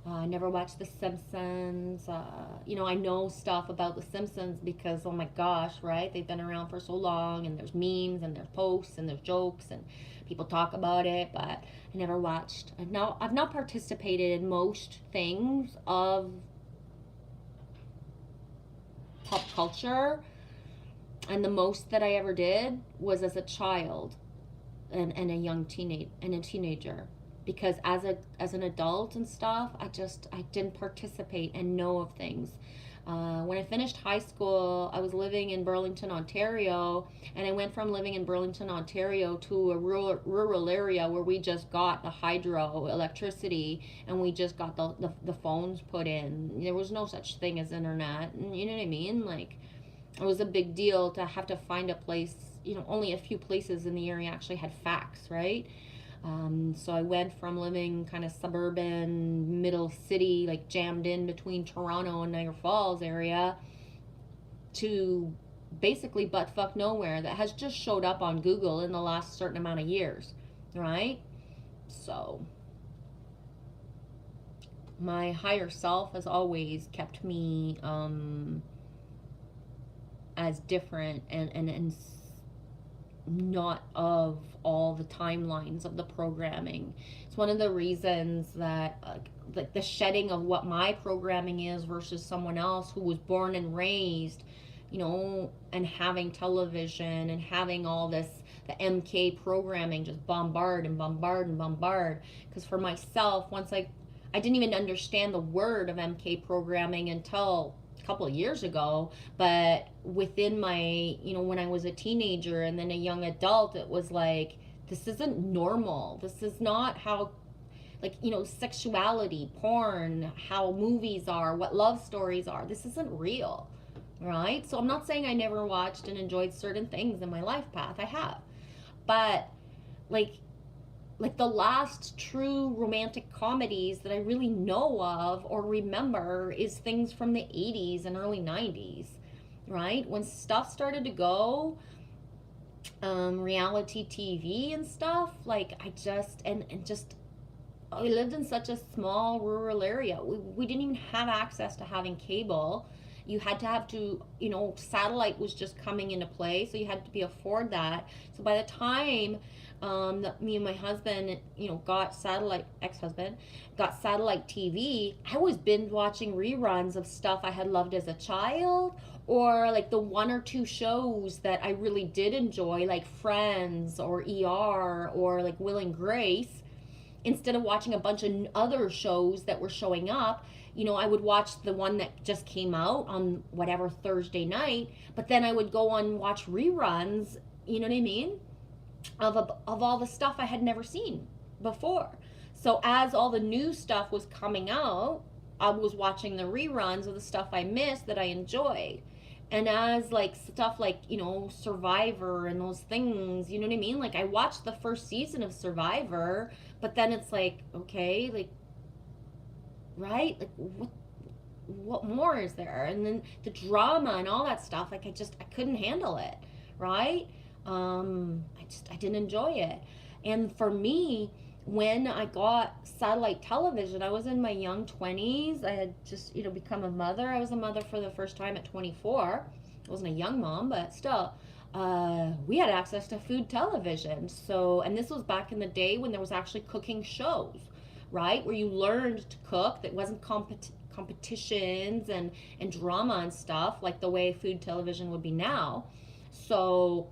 I never watched The Simpsons. I know stuff about The Simpsons because, oh my gosh, right? They've been around for so long, and there's memes, and there's posts, and there's jokes, and people talk about it, but I never watched. I've not participated in most things of pop culture. And the most that I ever did was as a child and a young teenager. Because as an adult and stuff, I didn't participate and know of things. When I finished high school, I was living in Burlington, Ontario, and I went from living in Burlington, Ontario to a rural area where we just got the hydro electricity, and we just got the phones put in. There was no such thing as internet, you know what I mean? Like, it was a big deal to have to find a place. Only a few places in the area actually had fax, right? So I went from living kind of suburban, middle city, like jammed in between Toronto and Niagara Falls area, to basically buttfuck nowhere that has just showed up on Google in the last certain amount of years, right? So my higher self has always kept me as different and not of all the timelines of the programming. It's one of the reasons that like the shedding of what my programming is versus someone else who was born and raised, and having television and having all this, the MK programming, just bombard. Because for myself, once I didn't even understand the word of MK programming until couple of years ago, but within my, when I was a teenager and then a young adult, it was like, this isn't normal. This is not how, sexuality, porn, how movies are, what love stories are. This isn't real, right? So I'm not saying I never watched and enjoyed certain things in my life path. I have, but like the last true romantic comedies that I really know of or remember is things from the 80s and early 90s, right? When stuff started to go, reality TV and stuff, like I lived in such a small rural area. We didn't even have access to having cable. You had to have satellite was just coming into play, so you had to afford that. So by the time that me and my husband, got ex-husband, got satellite TV, I was binge watching reruns of stuff I had loved as a child, or like the one or two shows that I really did enjoy, like Friends or ER or like Will and Grace. Instead of watching a bunch of other shows that were showing up, I would watch the one that just came out on whatever Thursday night, but then I would go on and watch reruns, you know what I mean? Of all the stuff I had never seen before. So as all the new stuff was coming out, I was watching the reruns of the stuff I missed that I enjoyed. And as like stuff like, Survivor and those things, you know what I mean? Like I watched the first season of Survivor, but then it's like, okay, like, right? Like what more is there? And then the drama and all that stuff, like I couldn't handle it, right? I didn't enjoy it. And for me, when I got satellite television, I was in my young 20s. I had just, become a mother. I was a mother for the first time at 24. I wasn't a young mom, but still, we had access to food television. So, and this was back in the day when there was actually cooking shows, right? Where you learned to cook. That wasn't competitions and drama and stuff like the way food television would be now. So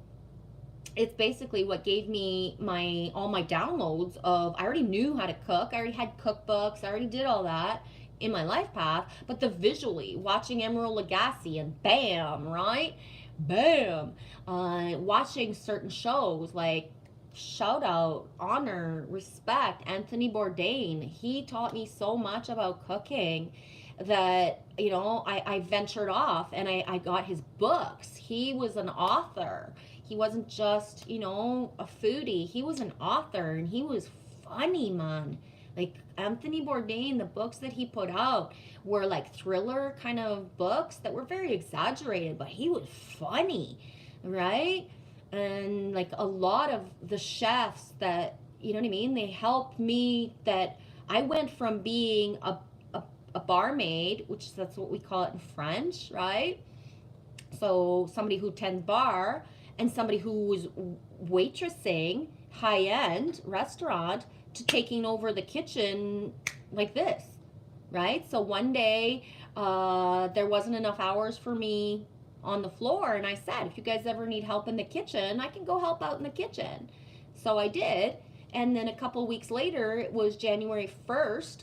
it's basically what gave me all my downloads of, I already knew how to cook. I already had cookbooks. I already did all that. in my life path, but the visually, watching Emerald Lagasse and bam, right? Bam. Watching certain shows like shout out, honor, respect, Anthony Bourdain. He taught me so much about cooking that, you know, I ventured off and I got his books. He was an author. He wasn't just, you know, a foodie. He was an author and he was funny, man. Like Anthony Bourdain, the books that he put out were like thriller kind of books that were very exaggerated, but he was funny, right? And like a lot of the chefs that, you know what I mean, they helped me, that I went from being a barmaid, which that's what we call it in French, right? So somebody who tends bar, and somebody who was waitressing high-end restaurant, to taking over the kitchen like this, right? So one day there wasn't enough hours for me on the floor, and I said, if you guys ever need help in the kitchen, I can go help out in the kitchen. So I did, and then a couple weeks later, it was January 1st,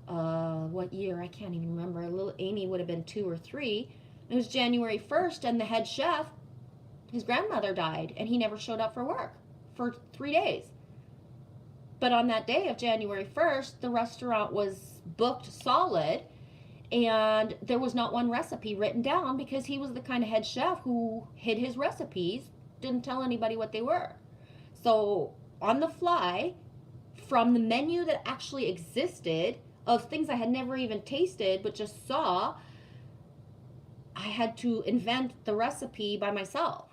what year, I can't even remember, little Amy would have been 2 or 3. It was January 1st, and the head chef, his grandmother died, and he never showed up for work for 3 days. But on that day of January 1st, the restaurant was booked solid, and there was not one recipe written down, because he was the kind of head chef who hid his recipes, didn't tell anybody what they were. So on the fly, from the menu that actually existed of things I had never even tasted but just saw, I had to invent the recipe by myself.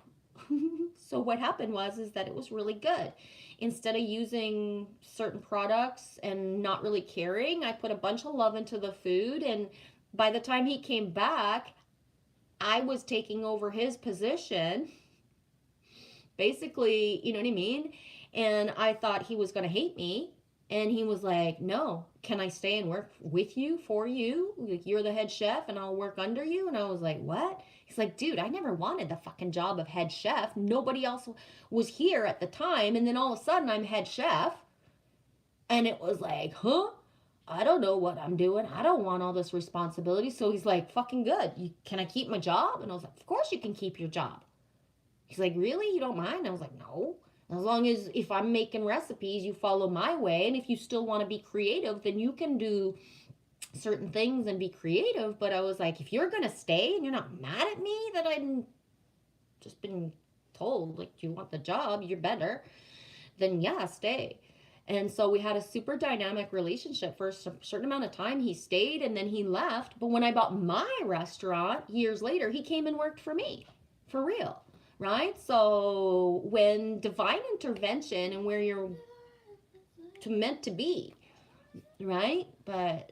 So what happened was that it was really good. Instead of using certain products and not really caring, I put a bunch of love into the food, and by the time he came back, I was taking over his position. Basically, you know what I mean? And I thought he was going to hate me. And he was like, no, can I stay and work with you, for you? Like, you're the head chef and I'll work under you. And I was like, what? He's like, dude, I never wanted the fucking job of head chef. Nobody else was here at the time. And then all of a sudden I'm head chef. And it was like, huh? I don't know what I'm doing. I don't want all this responsibility. So he's like, fucking good. Can I keep my job? And I was like, of course you can keep your job. He's like, really? You don't mind? I was like, no. As long as if I'm making recipes, you follow my way. And if you still want to be creative, then you can do certain things and be creative. But I was like, if you're going to stay and you're not mad at me that I'm just been told, like, you want the job, you're better, then yeah, stay. And so we had a super dynamic relationship for a certain amount of time. He stayed and then he left. But when I bought my restaurant years later, he came and worked for me, for real. Right? So when divine intervention and where you're meant to be, right? But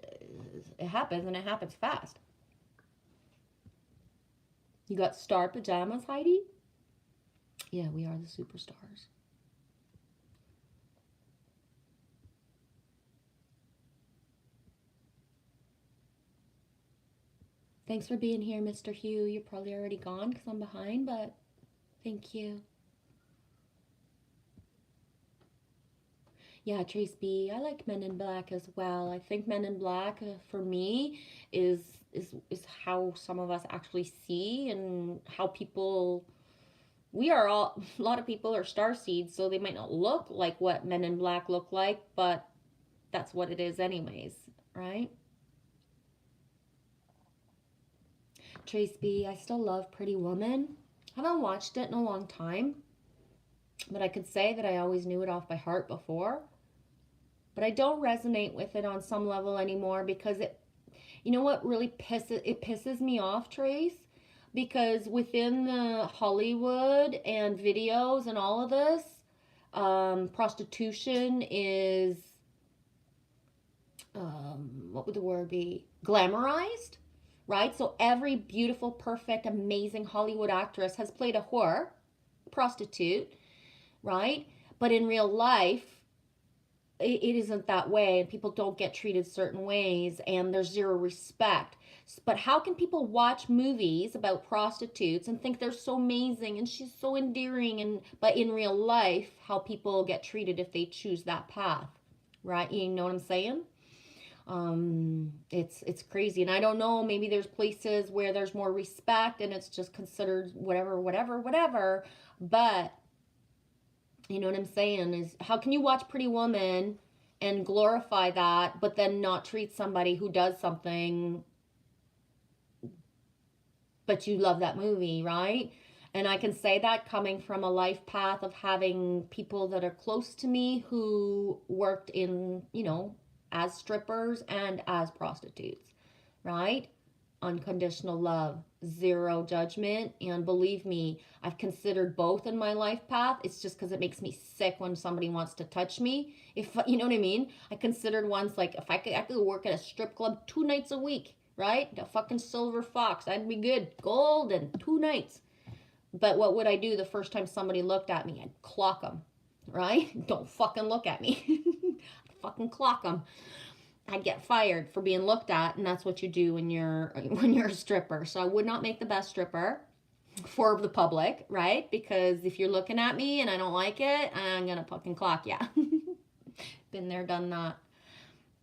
it happens, and it happens fast. You got star pajamas, Heidi? Yeah, we are the superstars. Thanks for being here, Mr. Hugh. You're probably already gone because I'm behind, but thank you. Yeah, Trace B, I like Men in Black as well. I think Men in Black, for me, is how some of us actually see, and how people, we are all, a lot of people are starseeds, so they might not look like what Men in Black look like, but that's what it is anyways, right? Trace B, I still love Pretty Woman. I haven't watched it in a long time, but I could say that I always knew it off by heart before. But I don't resonate with it on some level anymore, because it, you know what really pisses me off, Trace? Because within the Hollywood and videos and all of this, prostitution is, what would the word be? Glamorized, right? So every beautiful, perfect, amazing Hollywood actress has played a whore, prostitute, right? But in real life, it isn't that way, and people don't get treated certain ways, and there's zero respect. But how can people watch movies about prostitutes and think they're so amazing and she's so endearing, but in real life, how people get treated if they choose that path, right? You know what I'm saying? It's crazy. And I don't know, maybe there's places where there's more respect and it's just considered whatever. But you know what I'm saying is, how can you watch Pretty Woman and glorify that, but then not treat somebody who does something, but you love that movie, right? And I can say that coming from a life path of having people that are close to me who worked in, you know, as strippers and as prostitutes, right? Unconditional love, zero judgment. And believe me, I've considered both in my life path. It's just because it makes me sick when somebody wants to touch me. If you know what I mean? I considered once, like, if I could work at a strip club 2 nights a week, right? The fucking Silver Fox, I'd be good. Golden, 2 nights. But what would I do the first time somebody looked at me? I'd clock them, right? Don't fucking look at me. Fucking clock them. I'd get fired for being looked at, and that's what you do when you're a stripper. So I would not make the best stripper for the public, right? Because if you're looking at me and I don't like it, I'm gonna fucking clock ya. Been there, done that.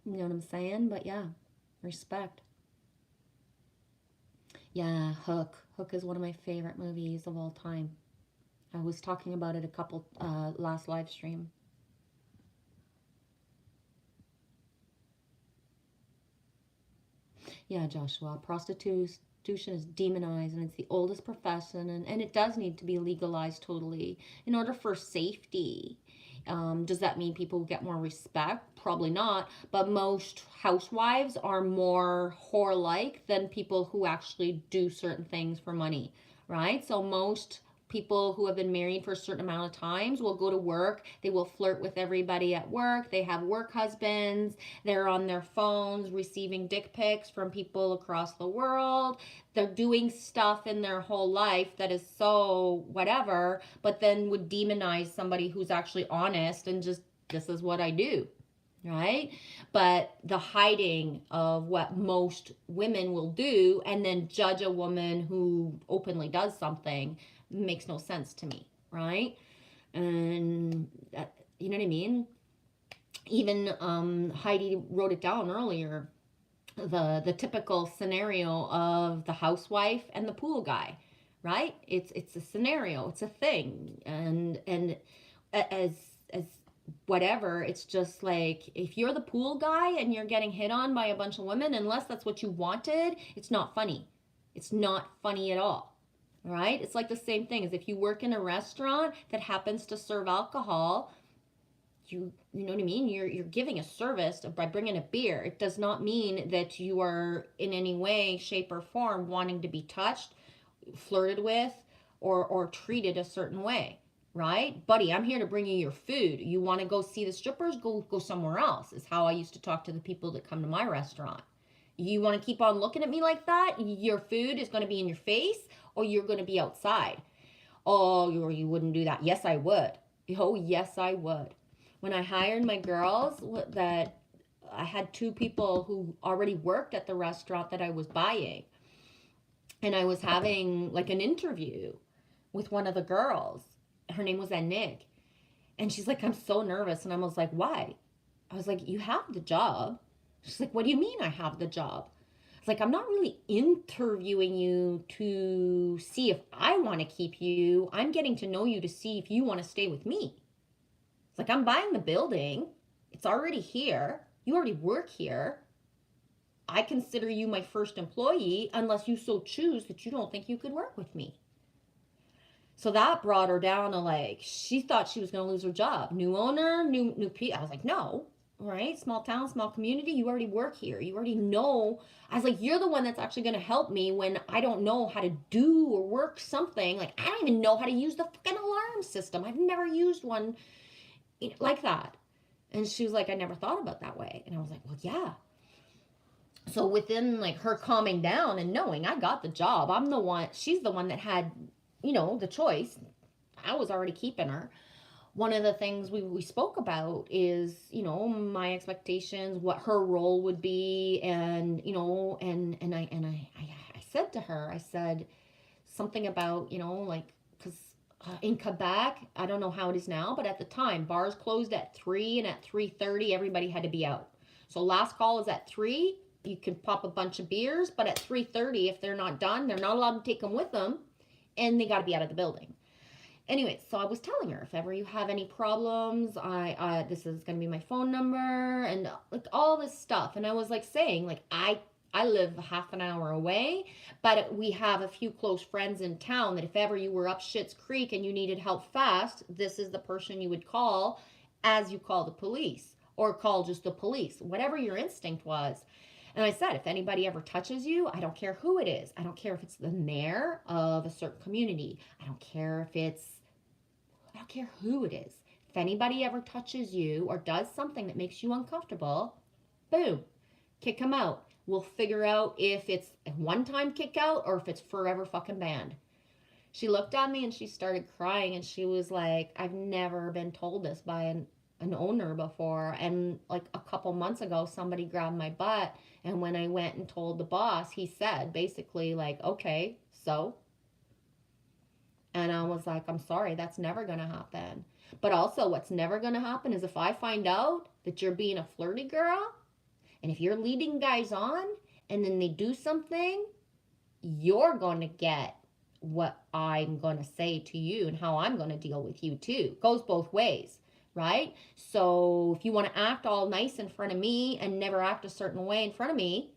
You know what I'm saying? But yeah, respect. Yeah, Hook. Hook is one of my favorite movies of all time. I was talking about it a couple last live stream. Yeah, Joshua, prostitution is demonized and it's the oldest profession, and it does need to be legalized totally in order for safety. Does that mean people get more respect? Probably not, but most housewives are more whore-like than people who actually do certain things for money, right? So most people who have been married for a certain amount of times will go to work. They will flirt with everybody at work. They have work husbands. They're on their phones receiving dick pics from people across the world. They're doing stuff in their whole life that is so whatever, but then would demonize somebody who's actually honest and just, this is what I do, right? But the hiding of what most women will do and then judge a woman who openly does something makes no sense to me, right? And that, you know what I mean? Even Heidi wrote it down earlier, the typical scenario of the housewife and the pool guy, right? It's a scenario, it's a thing, and as whatever, it's just like, if you're the pool guy and you're getting hit on by a bunch of women, unless that's what you wanted, it's not funny. It's not funny at all. Right? It's like the same thing as if you work in a restaurant that happens to serve alcohol. You know what I mean? You're giving a service by bringing a beer. It does not mean that you are in any way, shape, or form wanting to be touched, flirted with, or treated a certain way. Right? Buddy, I'm here to bring you your food. You want to go see the strippers? Go somewhere else, is how I used to talk to the people that come to my restaurant. You want to keep on looking at me like that? Your food is going to be in your face, or you're going to be outside. Oh, you wouldn't do that. Yes, I would. Oh, yes, I would. When I hired my girls, that I had 2 people who already worked at the restaurant that I was buying. And I was having like an interview with one of the girls. Her name was Anik. And she's like, I'm so nervous. And I was like, why? I was like, you have the job. She's like, what do you mean I have the job? It's like, I'm not really interviewing you to see if I want to keep you. I'm getting to know you to see if you want to stay with me. It's like, I'm buying the building. It's already here. You already work here. I consider you my first employee unless you so choose that you don't think you could work with me. So that brought her down to like, she thought she was going to lose her job. New owner, new people. I was like, no. Right? Small town, small community. You already work here. You already know. I was like, you're the one that's actually going to help me when I don't know how to do or work something. Like, I don't even know how to use the fucking alarm system. I've never used one like that. And she was like, I never thought about that way. And I was like, well, yeah. So within like her calming down and knowing I got the job, I'm the one, she's the one that had, you know, the choice. I was already keeping her. One of the things we spoke about is, you know, my expectations, what her role would be, and, you know, and I said to her, I said something about, you know, like, because in Quebec, I don't know how it is now, but at the time, bars closed at 3, and at 3:30, everybody had to be out. So last call is at 3. You can pop a bunch of beers, but at 3:30, if they're not done, they're not allowed to take them with them, and they got to be out of the building. Anyway, so I was telling her, if ever you have any problems, this is gonna be my phone number, and like all this stuff. And I was like saying, like I live half an hour away, but we have a few close friends in town that if ever you were up Schitt's Creek and you needed help fast, this is the person you would call as you call the police, or call just the police, whatever your instinct was. And I said, if anybody ever touches you, I don't care who it is. I don't care if it's the mayor of a certain community. I don't care who it is. If anybody ever touches you or does something that makes you uncomfortable, boom, kick them out. We'll figure out if it's a one-time kick out or if it's forever fucking banned. She looked at me and she started crying, and she was like, I've never been told this by an owner before. And like a couple months ago, somebody grabbed my butt, and when I went and told the boss, he said basically like, okay, so? And I was like, I'm sorry, that's never going to happen. But also what's never going to happen is if I find out that you're being a flirty girl, and if you're leading guys on and then they do something, you're going to get what I'm going to say to you and how I'm going to deal with you too. It goes both ways, right? So if you want to act all nice in front of me and never act a certain way in front of me,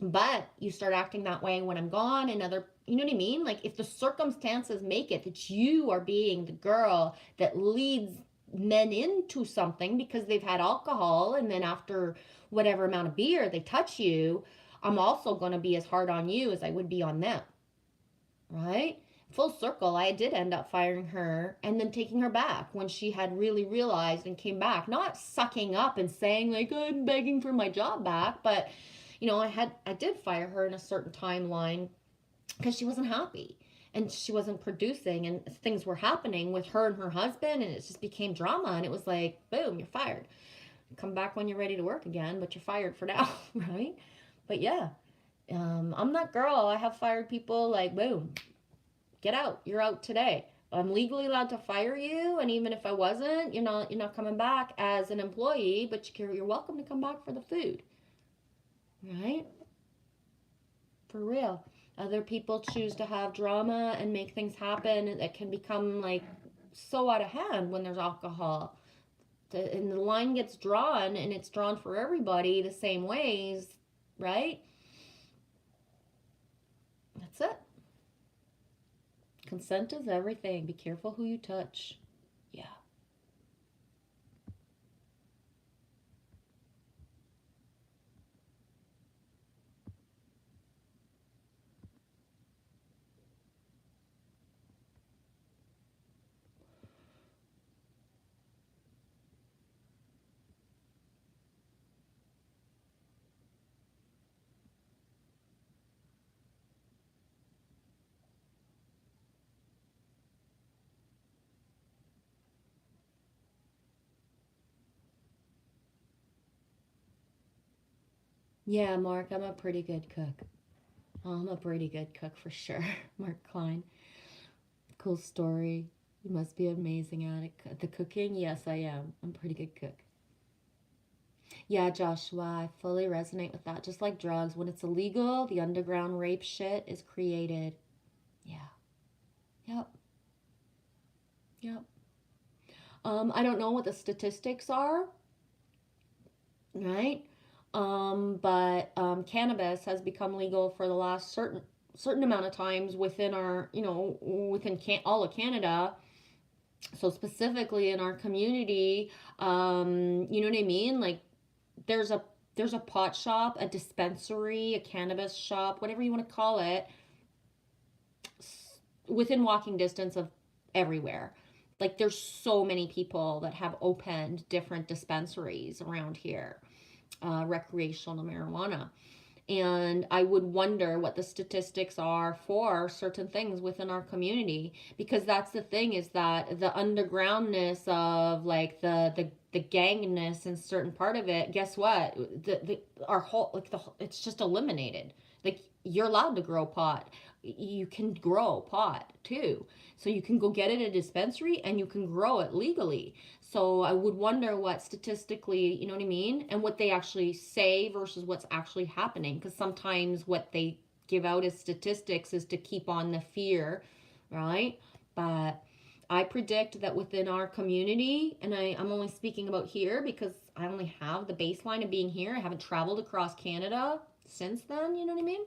but you start acting that way when I'm gone and other, you know what I mean? Like if the circumstances make it that you are being the girl that leads men into something because they've had alcohol, and then after whatever amount of beer they touch you, I'm also going to be as hard on you as I would be on them, right? Full circle, I did end up firing her and then taking her back when she had really realized and came back, not sucking up and saying like, I'm begging for my job back, but you know, I did fire her in a certain timeline because she wasn't happy and she wasn't producing, and things were happening with her and her husband, and it just became drama, and it was like, boom, you're fired. Come back when you're ready to work again, but you're fired for now, right? But yeah, I'm that girl. I have fired people like, boom, get out. You're out today. I'm legally allowed to fire you, and even if I wasn't, you're not coming back as an employee, but you're welcome to come back for the food, right? For real. Other people choose to have drama and make things happen that can become like so out of hand when there's alcohol. And the line gets drawn, and it's drawn for everybody the same ways, right? That's it. Consent is everything. Be careful who you touch. Yeah. Yeah, Mark, I'm a pretty good cook. I'm a pretty good cook for sure. Mark Klein. Cool story. You must be amazing at it. The cooking? Yes, I am. I'm a pretty good cook. Yeah, Joshua, I fully resonate with that. Just like drugs, when it's illegal, the underground rape shit is created. Yeah. Yep. Yep. I don't know what the statistics are, right? But cannabis has become legal for the last certain amount of times within our, within all of Canada. So specifically in our community, you know what I mean? Like there's a pot shop, a dispensary, a cannabis shop, whatever you want to call it, within walking distance of everywhere. Like there's so many people that have opened different dispensaries around here. Recreational marijuana. And I would wonder what the statistics are for certain things within our community, because that's the thing, is that the undergroundness of like the gangness and certain part of it, guess what? Our whole it's just eliminated. Like you're allowed to grow pot. you can grow pot too. So you can go get it at a dispensary and you can grow it legally. So I would wonder what statistically, you know what I mean? And what they actually say versus what's actually happening. Because sometimes what they give out as statistics is to keep on the fear, right? But I predict that within our community, and I'm only speaking about here because I only have the baseline of being here. I haven't traveled across Canada since then, you know what I mean?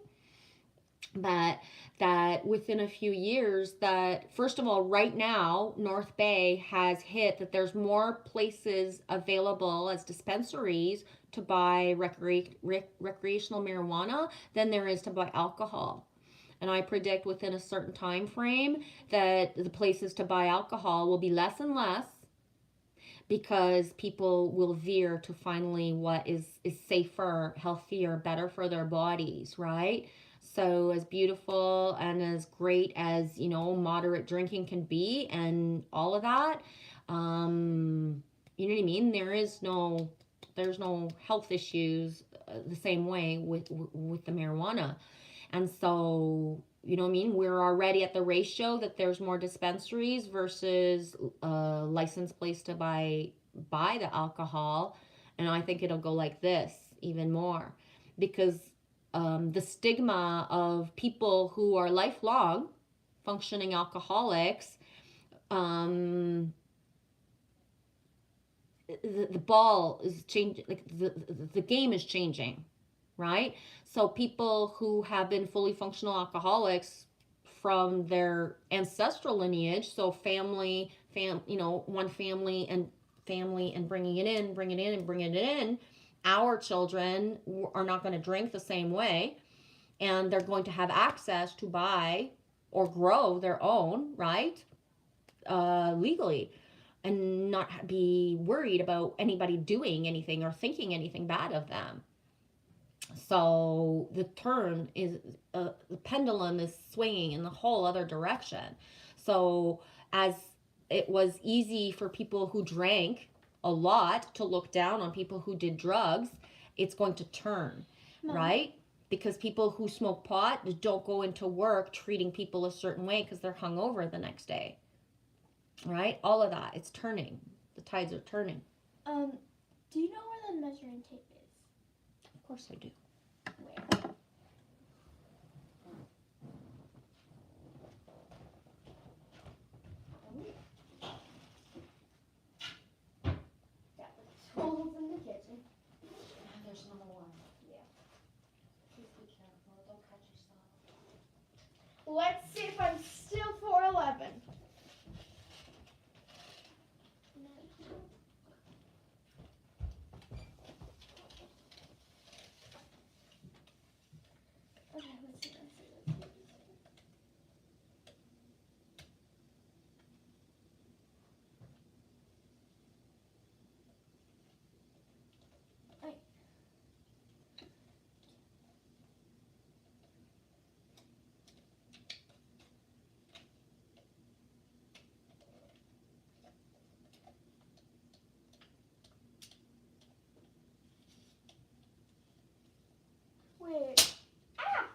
But that within a few years, that first of all, right now, North Bay has hit that there's more places available as dispensaries to buy recreational marijuana than there is to buy alcohol. And I predict within a certain time frame that the places to buy alcohol will be less and less because people will veer to finally what is safer, healthier, better for their bodies, right? So as beautiful and as great as, you know, moderate drinking can be and all of that, you know what I mean? There's no health issues the same way with the marijuana. And so, you know what I mean? We're already at the ratio that there's more dispensaries versus a licensed place to buy the alcohol. And I think it'll go like this even more because the stigma of people who are lifelong functioning alcoholics, the ball is changing, like the game is changing, right? So people who have been fully functional alcoholics from their ancestral lineage, so family, you know, one family and bringing it in, our children are not going to drink the same way, and they're going to have access to buy or grow their own, right? Legally, and not be worried about anybody doing anything or thinking anything bad of them. So the turn is, the pendulum is swinging in the whole other direction. So as it was easy for people who drank a lot to look down on people who did drugs, it's going to turn, right? Because people who smoke pot don't go into work treating people a certain way because they're hungover the next day, right? All of that, it's turning. The tides are turning. Do you know where the measuring tape is? Of course I do. Where? Got the tools in the kitchen. There's number one. Yeah. Please be careful. Don't cut yourself. Let's see if I'm still 4'11". Okay, let's see. Wait. Ah!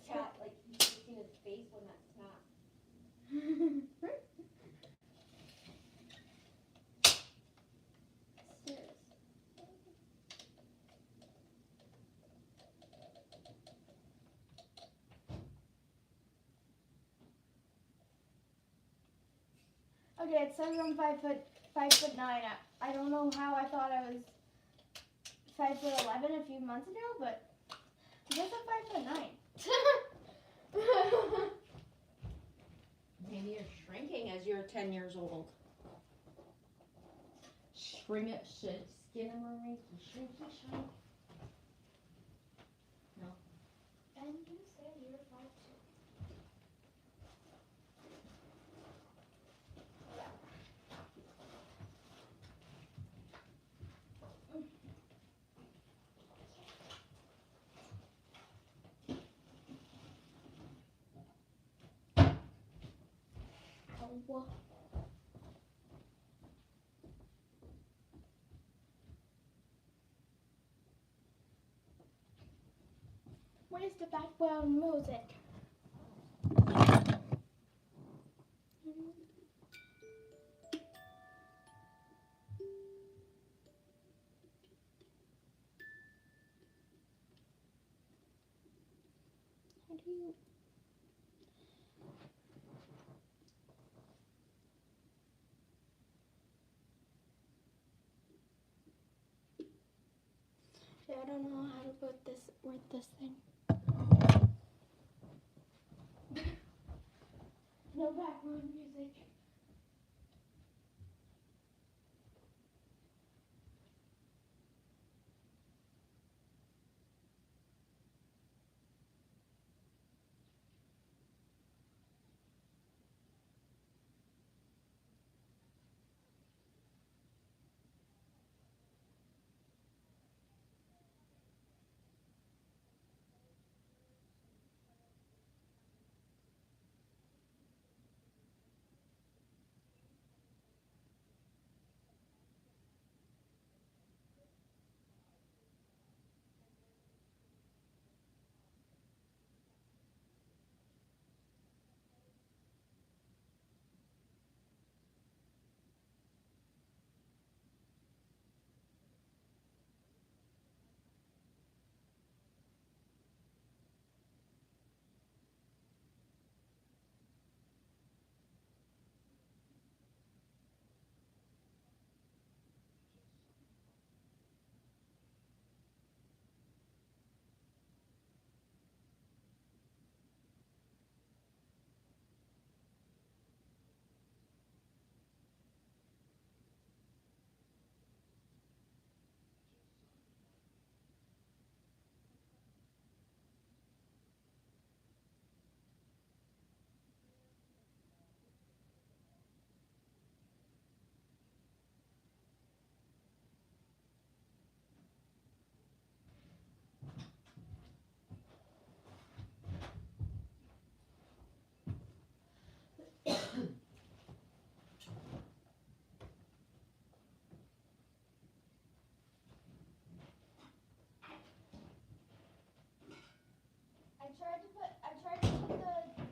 Chat, like, you should have seen his face when that snapped. Serious. Okay, it says I'm 5'9". I don't know how I thought I was 5'11" a few months ago, but I guess I'm 5'9". Maybe you're shrinking as you're 10 years old. Shrink it, shit, skin and shrinky shrink. No. And you said you were 5'2". Oh. What is the background music? cute. Yeah, I don't know how to put this with this thing. No background music. I tried to put the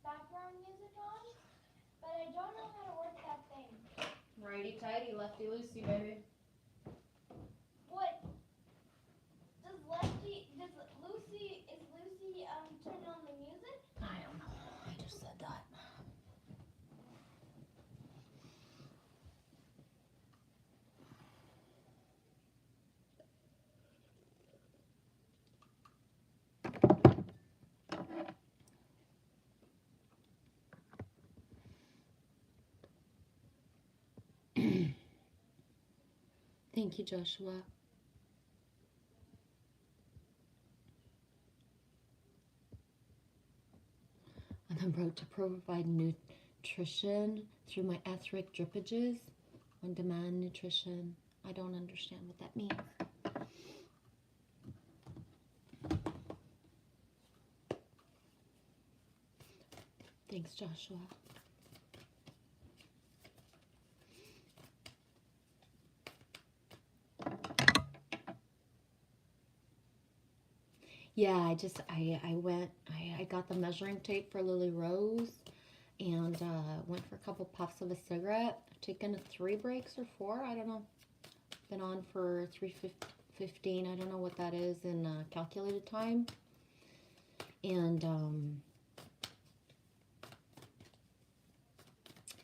background music on, but I don't know how to work that thing. Righty tighty, lefty loosey, baby. What? Is Lucy turn on the music? I don't know. I just said that. Thank you, Joshua. On the road to provide nutrition through my etheric drippages. On-demand nutrition. I don't understand what that means. Thanks, Joshua. Yeah, I got the measuring tape for Lily Rose and went for a couple puffs of a cigarette. I've taken 3 breaks or 4, I don't know. Been on for 3:15, I don't know what that is in calculated time. And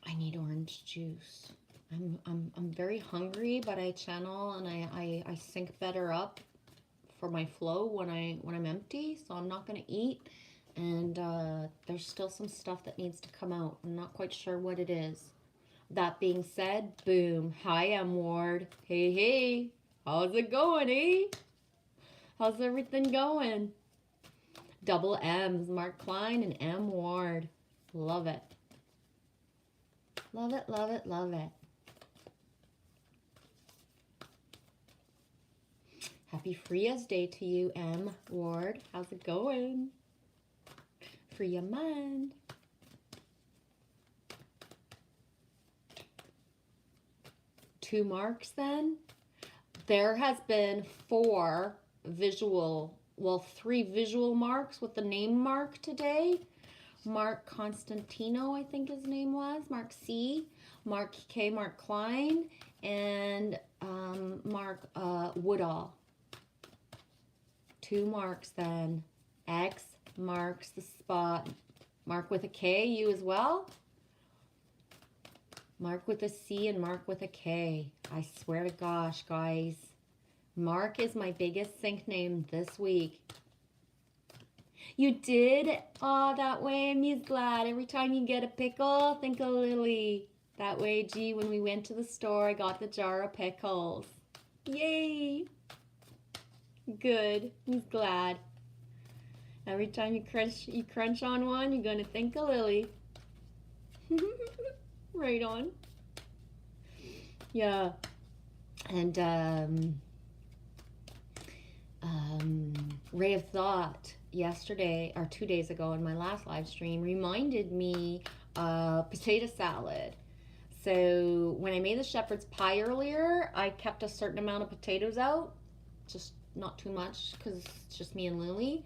I need orange juice. I'm very hungry, but I channel and I sync better up for my flow when I'm empty, so I'm not gonna eat. And there's still some stuff that needs to come out. I'm not quite sure what it is. That being said, boom. Hi, M Ward. Hey, how's it going, eh? How's everything going? Double M's, Mark Klein and M Ward. Love it. Love it, love it, love it. Happy Fria's Day to you, M. Ward. How's it going? Free your mind. Two marks then? There has been 3 visual marks with the name Mark today. Mark Constantino, I think his name was. Mark C. Mark K. Mark Klein. And Mark Woodall. 2 marks then. X marks the spot. Mark with a K, you as well? Mark with a C and Mark with a K. I swear to gosh, guys. Mark is my biggest sync name this week. You did? Oh, that way I'm just glad. Every time you get a pickle, think of Lily. That way, gee, when we went to the store, I got the jar of pickles. Yay! Good. He's glad. Every time you crunch on one, you're gonna think of Lily. Right on. Yeah. And Ray of Thought yesterday or 2 days ago in my last live stream reminded me of potato salad. So when I made the shepherd's pie earlier, I kept a certain amount of potatoes out, just not too much because it's just me and Lily.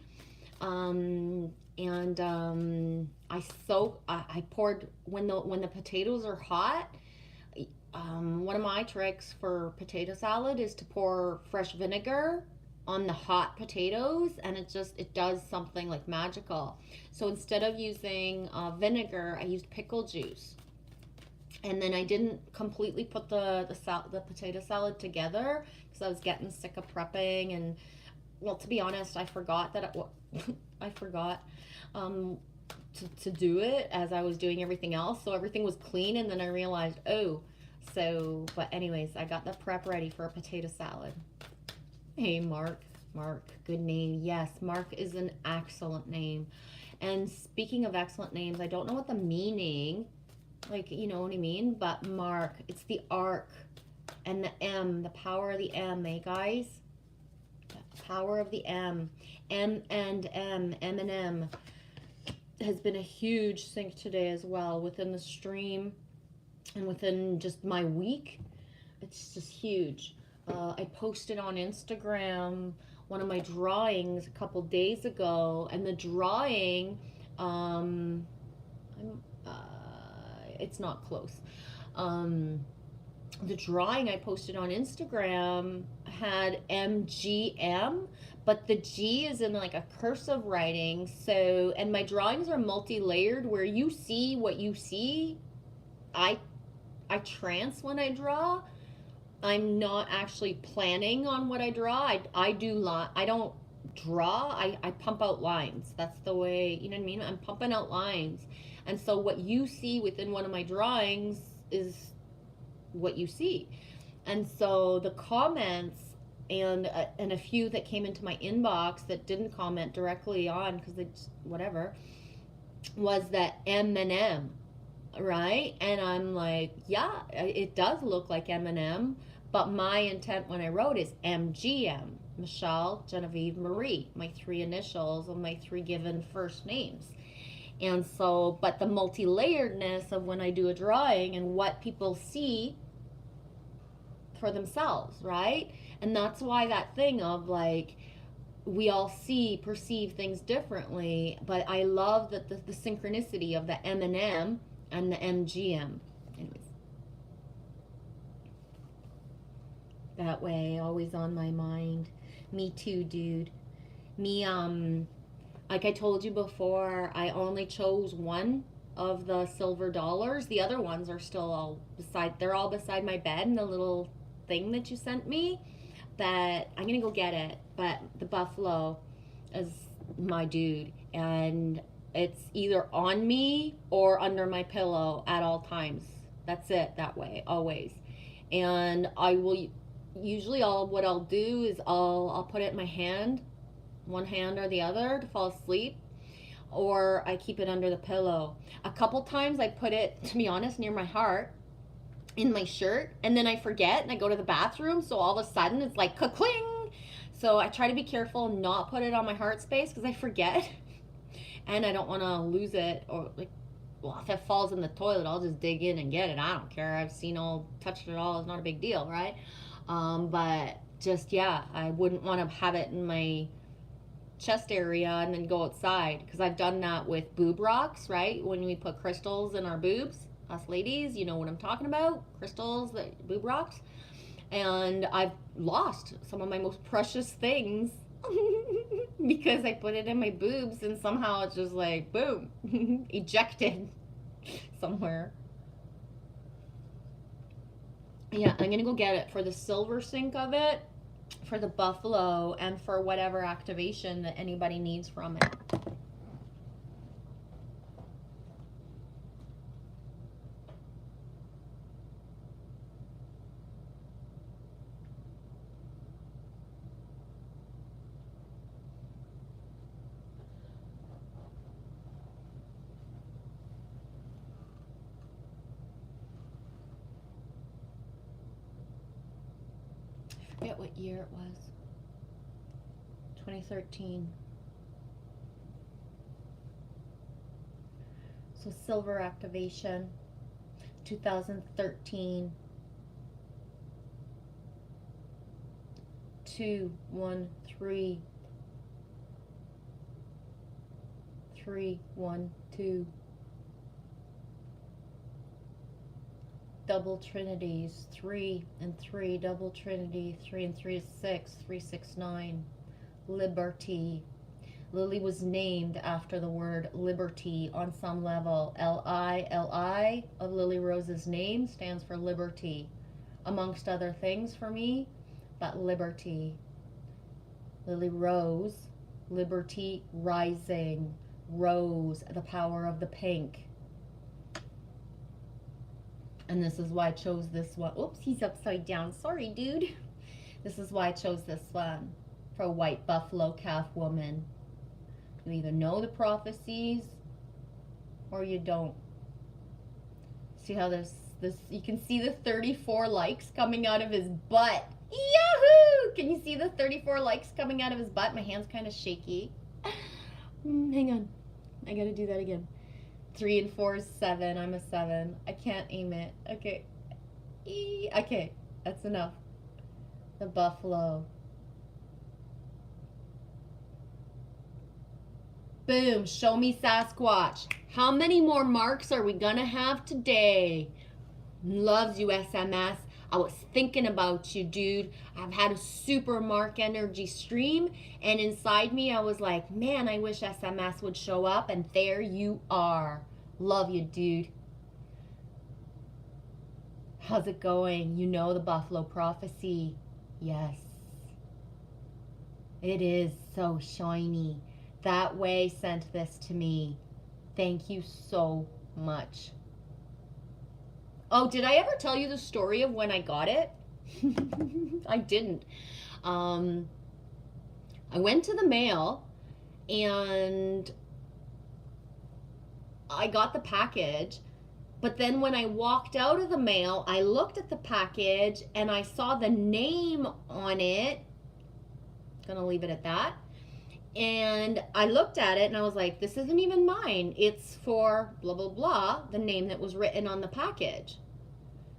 I poured when the potatoes are hot. One of my tricks for potato salad is to pour fresh vinegar on the hot potatoes, and it does something like magical. So instead of using vinegar, I used pickle juice. And then I didn't completely put the potato salad together because I was getting sick of prepping, and well, to be honest, I forgot that I forgot to do it as I was doing everything else. So everything was clean, and then I realized, but anyways, I got the prep ready for a potato salad. Hey, Mark, good name. Yes, Mark is an excellent name. And speaking of excellent names, I don't know what the meaning, like, you know what I mean? But Mark, it's the arc and the M, the power of the M, guys? The power of the M. M and M, M&M has been a huge sync today as well within the stream and within just my week. It's just huge. I posted on Instagram one of my drawings a couple days ago, and the drawing, it's not close. The drawing I posted on Instagram had MGM, but the G is in like a cursive writing. So, and my drawings are multi-layered where you see what you see. I trance when I draw. I'm not actually planning on what I draw. I don't draw. I pump out lines. That's the way, you know what I mean? I'm pumping out lines. And so what you see within one of my drawings is what you see. And so the comments and a few that came into my inbox that didn't comment directly on because they just whatever was that M&M, right? And I'm like, yeah, it does look like M&M, but my intent when I wrote is MGM, Michelle Genevieve Marie, my 3 initials of my 3 given first names. And so, but the multi-layeredness of when I do a drawing and what people see for themselves, right? And that's why that thing of like, we all perceive things differently, but I love that the synchronicity of the M&M and the MGM. Anyways. That way, always on my mind. Me too, dude. Me, like I told you before, I only chose one of the silver dollars. The other ones are still they're all beside my bed in the little thing that you sent me. But I'm gonna go get it. But the buffalo is my dude, and it's either on me or under my pillow at all times. That's it, that way, always. And I will usually what I'll do is I'll put it in my hand, one hand or the other to fall asleep, or I keep it under the pillow. A couple times I put it, to be honest, near my heart in my shirt, and then I forget and I go to the bathroom, so all of a sudden it's like ka-cling. So I try to be careful and not put it on my heart space because I forget and I don't want to lose it, or like, well, if it falls in the toilet I'll just dig in and get it. I don't care. I've touched it all. It's not a big deal, right? But just, yeah, I wouldn't want to have it in my chest area and then go outside, because I've done that with boob rocks, right? When we put crystals in our boobs, us ladies, you know what I'm talking about, crystals, boob rocks. And I've lost some of my most precious things because I put it in my boobs and somehow it's just like, boom, ejected somewhere. Yeah, I'm gonna go get it for the silver sync of it, for the buffalo, and for whatever activation that anybody needs from it. I forget what year it was. 2013. So silver activation, 2013. 2, 1, 3. 3, 1, 2. Double trinities, 3 and 3, double trinity, 3 and 3 is 6, 3, 6, 9. Liberty. Lily was named after the word liberty on some level. L-I of Lily Rose's name stands for liberty, amongst other things for me, but liberty. Lily Rose, liberty rising, rose, the power of the pink. And this is why I chose this one. Oops, he's upside down. Sorry, dude. This is why I chose this one for white buffalo calf woman. You either know the prophecies or you don't. See how this you can see the 34 likes coming out of his butt. Yahoo! Can you see the 34 likes coming out of his butt? My hand's kind of shaky. Hang on. I gotta do that again. 3 and 4 is 7. I'm a 7. I can't aim it. Okay. Okay, that's enough. The buffalo. Boom. Show me Sasquatch. How many more marks are we gonna have today? Loves you, SMS. I was thinking about you, dude. I've had a super mark energy stream, and inside me I was like, man, I wish SMS would show up, and there you are. Love you, dude. How's it going? You know the buffalo prophecy. Yes. It is so shiny. That way sent this to me. Thank you so much. Oh, did I ever tell you the story of when I got it? I didn't. I went to the mail and I got the package, but then when I walked out of the mail, I looked at the package and I saw the name on it. Gonna leave it at that. And I looked at it and I was like, this isn't even mine. It's for blah, blah, blah, the name that was written on the package.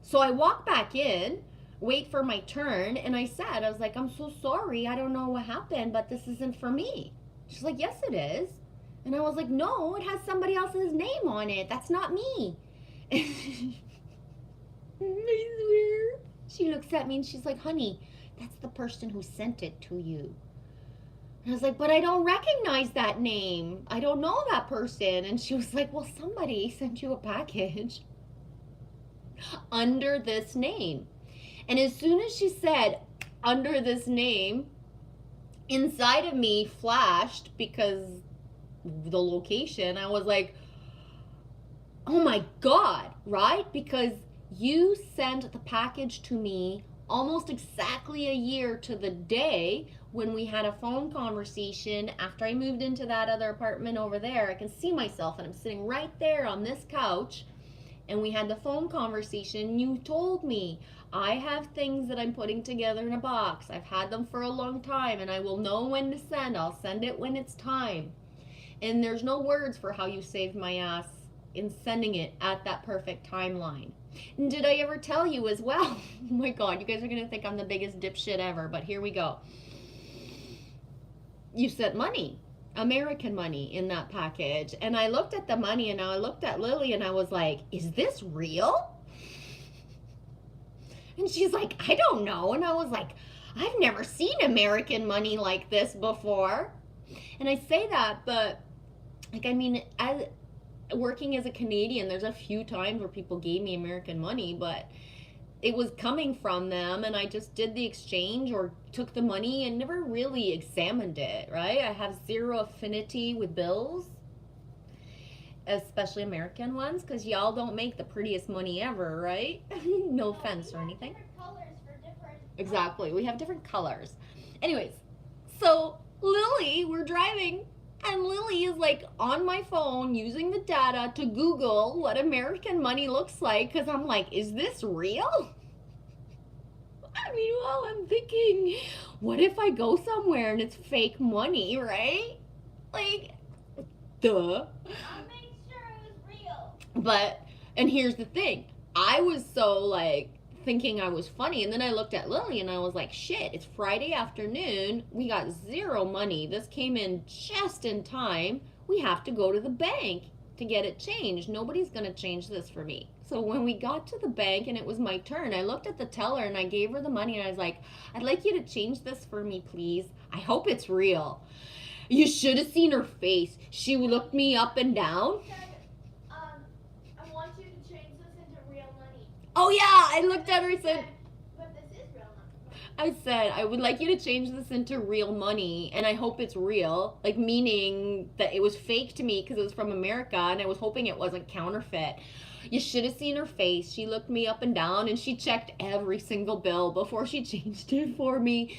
So I walked back in, wait for my turn, and I was like, I'm so sorry. I don't know what happened, but this isn't for me. She's like, yes, it is. And I was like, no, it has somebody else's name on it. That's not me. I swear. She looks at me and she's like, honey, that's the person who sent it to you. And I was like, but I don't recognize that name. I don't know that person. And she was like, well, somebody sent you a package under this name. And as soon as she said, under this name, inside of me flashed because the location. I was like, oh my God, right? Because you sent the package to me almost exactly a year to the day when we had a phone conversation after I moved into that other apartment over there. I can see myself and I'm sitting right there on this couch and we had the phone conversation. You told me, I have things that I'm putting together in a box. I've had them for a long time and I will know when to send. I'll send it when it's time. And there's no words for how you saved my ass in sending it at that perfect timeline. And did I ever tell you as well? Oh my God, you guys are gonna think I'm the biggest dipshit ever, but here we go. You sent money, American money in that package. And I looked at the money and I looked at Lily and I was like, is this real? And she's like, I don't know. And I was like, I've never seen American money like this before. And I say that, but like, I mean, as working as a Canadian, there's a few times where people gave me American money, but it was coming from them, and I just did the exchange or took the money and never really examined it, right? I have zero affinity with bills, especially American ones, because y'all don't make the prettiest money ever, right? No offense or anything. Different colors for different. Exactly. We have different colors. Anyways, so Lily, we're driving, and Lily is like on my phone using the data to Google what American money looks like, because I'm like, is this real? Meanwhile, I'm thinking, what if I go somewhere and it's fake money, right? Like, duh. I'll make sure it was real. But, and here's the thing, I was so like thinking I was funny, and then I looked at Lily and I was like, shit, it's Friday afternoon, we got zero money, this came in just in time, we have to go to the bank to get it changed, nobody's gonna change this for me. So when we got to the bank and it was my turn, I looked at the teller and I gave her the money and I was like, I'd like you to change this for me, please. I hope it's real. You should have seen her face. She looked me up and down. She said, I want you to change this into real money. Oh yeah, I looked at her and said, But this is real money. I said, I would like you to change this into real money, and I hope it's real. Like, meaning that it was fake to me because it was from America, and I was hoping it wasn't counterfeit. You should have seen her face. She looked me up and down, and she checked every single bill before she changed it for me.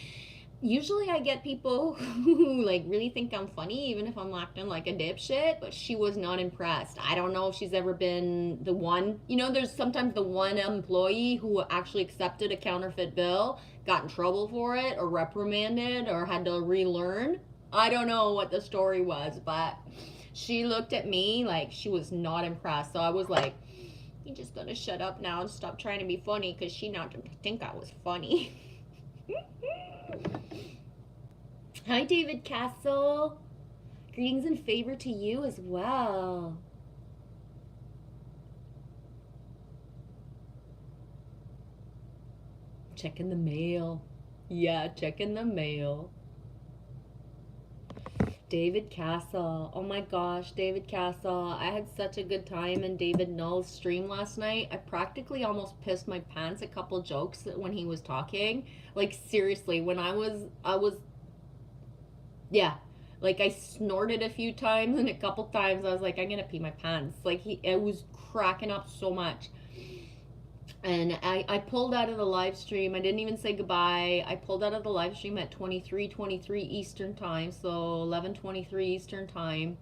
Usually I get people who like really think I'm funny, even if I'm acting like a dipshit, but she was not impressed. I don't know if she's ever been the one, you know, there's sometimes the one employee who actually accepted a counterfeit bill, got in trouble for it, or reprimanded, or had to relearn. I don't know what the story was, but she looked at me like she was not impressed. So I was like, you're just gonna shut up now and stop trying to be funny, because she not gonna think I was funny. Hi, David Castle. Greetings and favor to you as well. Checking the mail. Yeah, checking the mail. David Castle. Oh my gosh, David Castle. I had such a good time in David Null's stream last night. I practically almost pissed my pants a couple jokes when he was talking. Like, seriously, when I was yeah, like I snorted a few times, and a couple times I was like, I'm gonna pee my pants. Like, I was cracking up so much. And I pulled out of the live stream. I didn't even say goodbye. I pulled out of the live stream at 23:23 Eastern time, so 11:23 Eastern time,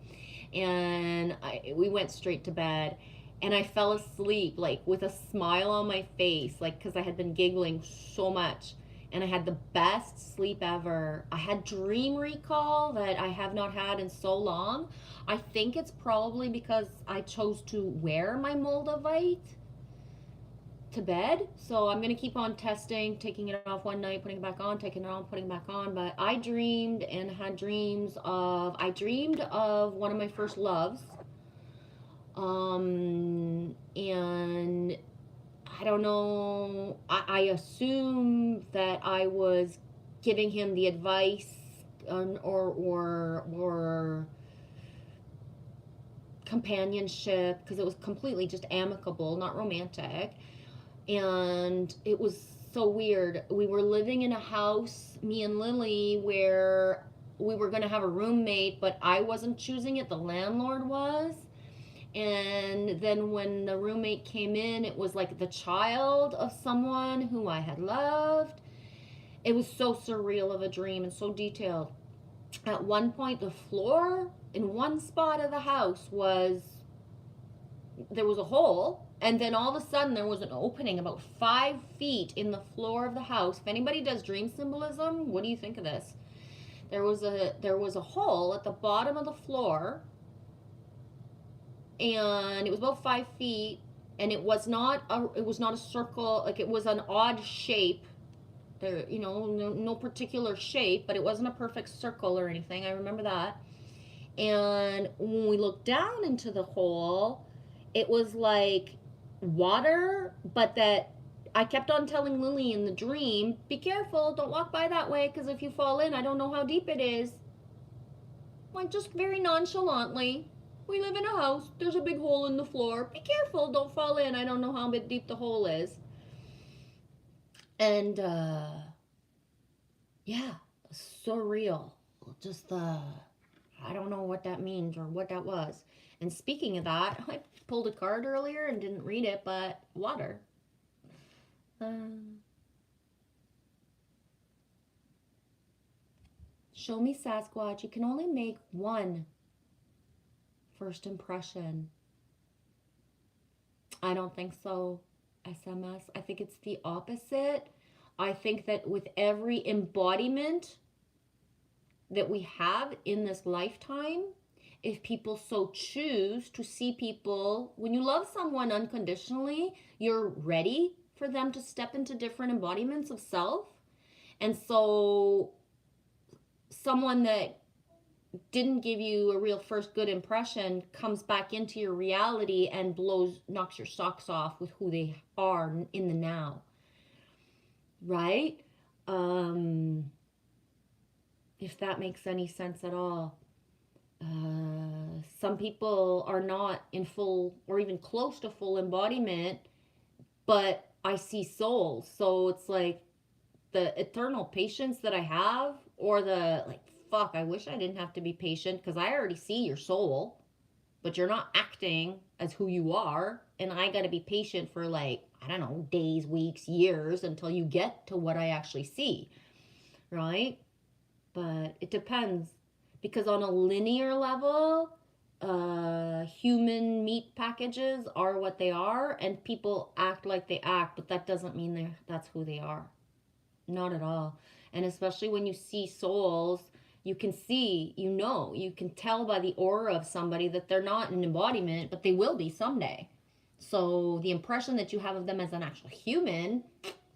and we went straight to bed. And I fell asleep like with a smile on my face, like, because I had been giggling so much. And I had the best sleep ever. I had dream recall that I have not had in so long. I think it's probably because I chose to wear my Moldavite to bed. So I'm gonna keep on testing, taking it off one night, putting it back on, taking it on, putting it back on. But I dreamed and had dreams of, I dreamed of one of my first loves. And I don't know, I assume that I was giving him the advice or companionship, because it was completely just amicable, not romantic. And it was so weird. We were living in a house, me and Lily, where we were going to have a roommate, but I wasn't choosing it, the landlord was. And then when the roommate came in, it was like the child of someone who I had loved. It was so surreal of a dream and so detailed. At one point, the floor in one spot of the house there was a hole, and then all of a sudden there was an opening about 5 feet in the floor of the house. If anybody does dream symbolism, what do you think of this? There was a hole at the bottom of the floor, and it was about 5 feet, and it was not a circle, like it was an odd shape. There, you know, no particular shape, but it wasn't a perfect circle or anything. I remember that. And when we looked down into the hole, it was like water, but that I kept on telling Lily in the dream, be careful, don't walk by that way, because if you fall in, I don't know how deep it is. Like, just very nonchalantly. We live in a house, there's a big hole in the floor. Be careful, don't fall in, I don't know how deep the hole is. And, yeah, surreal. Just I don't know what that means or what that was. And speaking of that, I pulled a card earlier and didn't read it, but water. Show me Sasquatch. You can only make one first impression. I don't think so, SMS. I think it's the opposite. I think that with every embodiment that we have in this lifetime, if people so choose to see people, when you love someone unconditionally, you're ready for them to step into different embodiments of self. And so someone that didn't give you a real first good impression comes back into your reality and knocks your socks off with who they are in the now. Right? If that makes any sense at all. Some people are not in full or even close to full embodiment, but I see souls. So it's like the eternal patience that I have, or the like, fuck, I wish I didn't have to be patient because I already see your soul, but you're not acting as who you are. And I got to be patient for like, I don't know, days, weeks, years until you get to what I actually see. Right? But it depends. Because on a linear level, human meat packages are what they are, and people act like they act, but that doesn't mean that's who they are. Not at all. And especially when you see souls, you can see, you can tell by the aura of somebody that they're not an embodiment, but they will be someday. So the impression that you have of them as an actual human,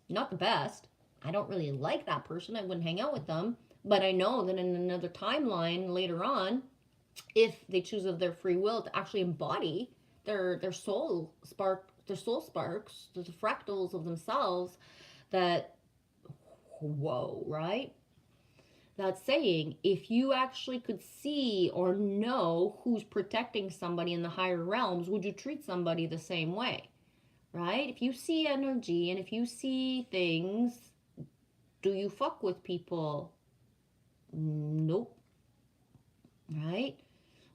not the best. I don't really like that person. I wouldn't hang out with them. But I know that in another timeline later on, if they choose of their free will to actually embody their soul sparks, the fractals of themselves, that, whoa, right? That's saying, if you actually could see or know who's protecting somebody in the higher realms, would you treat somebody the same way? Right? If you see energy and if you see things, do you fuck with people? Nope. Right?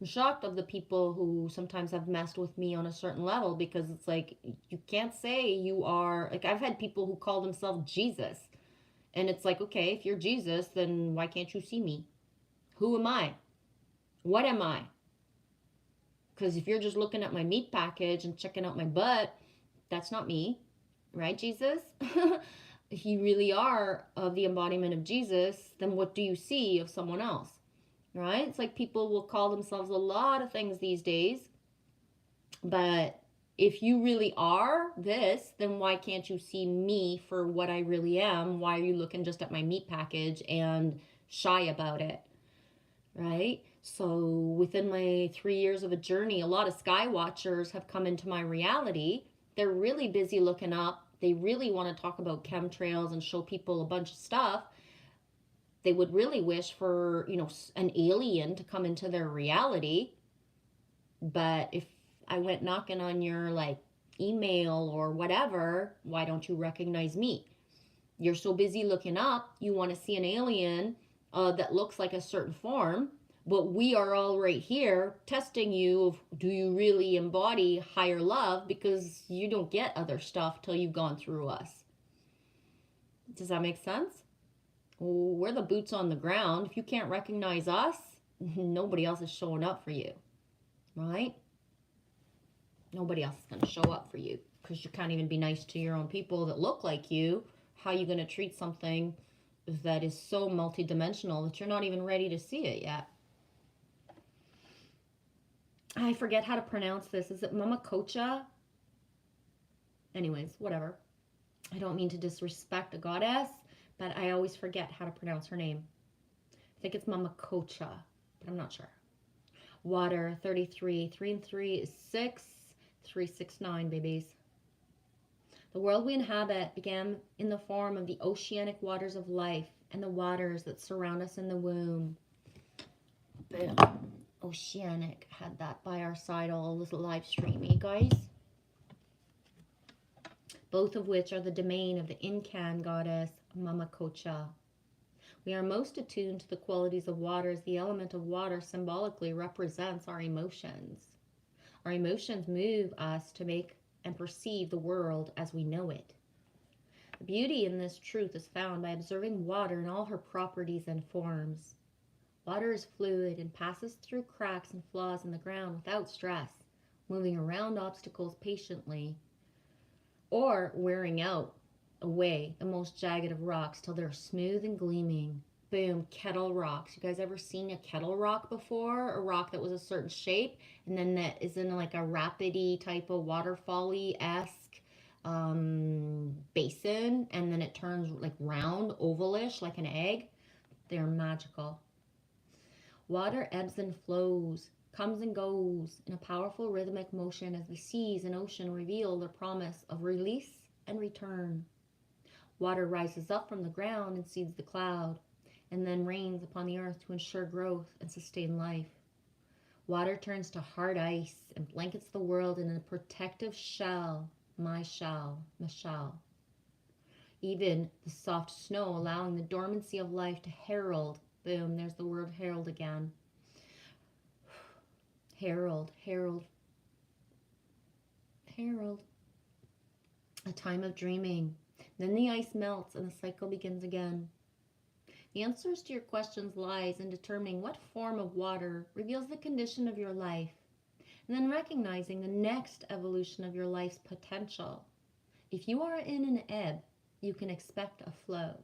I'm shocked of the people who sometimes have messed with me on a certain level, because it's like, you can't say you are, like, I've had people who call themselves Jesus, and it's like, okay, if you're Jesus, then why can't you see me? Who am I? What am I? Because if you're just looking at my meat package and checking out my butt, that's not me, right, Jesus? If you really are of the embodiment of Jesus, then what do you see of someone else, right? It's like people will call themselves a lot of things these days, but if you really are this, then why can't you see me for what I really am? Why are you looking just at my meat package and shy about it, right? So within my 3 years of a journey, a lot of sky watchers have come into my reality. They're really busy looking up. They really want to talk about chemtrails and show people a bunch of stuff. They would really wish for, an alien to come into their reality. But if I went knocking on your email or whatever, why don't you recognize me? You're so busy looking up, you want to see an alien that looks like a certain form, but we are all right here testing you of, do you really embody higher love? Because you don't get other stuff till you've gone through us. Does that make sense? We're the boots on the ground. If you can't recognize us, nobody else is showing up for you, right? Nobody else is going to show up for you, because you can't even be nice to your own people that look like you. How are you going to treat something that is so multidimensional that you're not even ready to see it yet? I forget how to pronounce this. Is it Mama Kocha? Anyways, whatever. I don't mean to disrespect a goddess, but I always forget how to pronounce her name. I think it's Mama Kocha, but I'm not sure. Water, 33. 3 and 3 is 6. 3, 6, 9, babies. The world we inhabit began in the form of the oceanic waters of life and the waters that surround us in the womb. Boom. Oceanic. Had that by our side all this live streaming, guys. Both of which are the domain of the Incan goddess Mamacocha. We are most attuned to the qualities of water as the element of water symbolically represents our emotions. Our emotions move us to make and perceive the world as we know it. The beauty in this truth is found by observing water in all her properties and forms. Water is fluid and passes through cracks and flaws in the ground without stress, moving around obstacles patiently, or wearing out away the most jagged of rocks till they're smooth and gleaming. Boom, kettle rocks. You guys ever seen a kettle rock before? A rock that was a certain shape and then that is in like a rapidy type of waterfall-esque basin, and then it turns like round, ovalish, like an egg. They're magical. Water ebbs and flows, comes and goes in a powerful rhythmic motion as the seas and ocean reveal their promise of release and return. Water rises up from the ground and seeds the cloud, and then rains upon the earth to ensure growth and sustain life. Water turns to hard ice and blankets the world in a protective shell, my shell. Even the soft snow allowing the dormancy of life to herald. Boom, there's the word herald again. Herald. A time of dreaming. Then the ice melts and the cycle begins again. The answers to your questions lies in determining what form of water reveals the condition of your life, and then recognizing the next evolution of your life's potential. If you are in an ebb, you can expect a flow.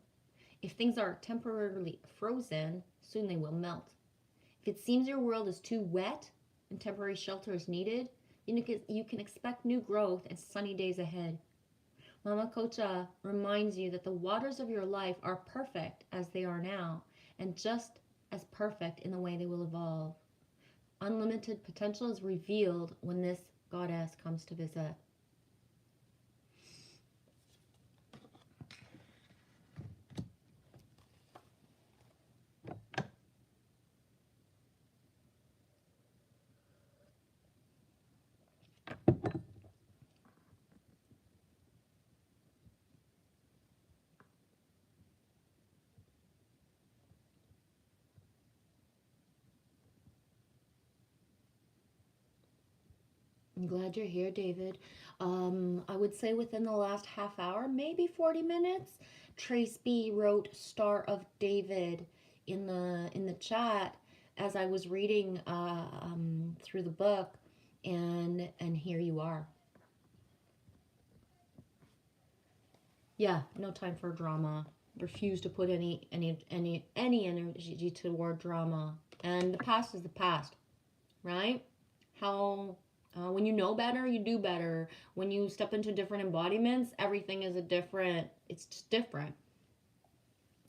If things are temporarily frozen, soon they will melt. If it seems your world is too wet and temporary shelter is needed, you can expect new growth and sunny days ahead. Mamacocha reminds you that the waters of your life are perfect as they are now, and just as perfect in the way they will evolve. Unlimited potential is revealed when this goddess comes to visit. I'm glad you're here, David. I would say within the last half hour, maybe 40 minutes, Trace B wrote Star of David in the chat as I was reading through the book, and here you are. Yeah, no time for drama. Refuse to put any energy toward drama. And the past is the past, right? When you know better, you do better. When you step into different embodiments, everything is it's just different,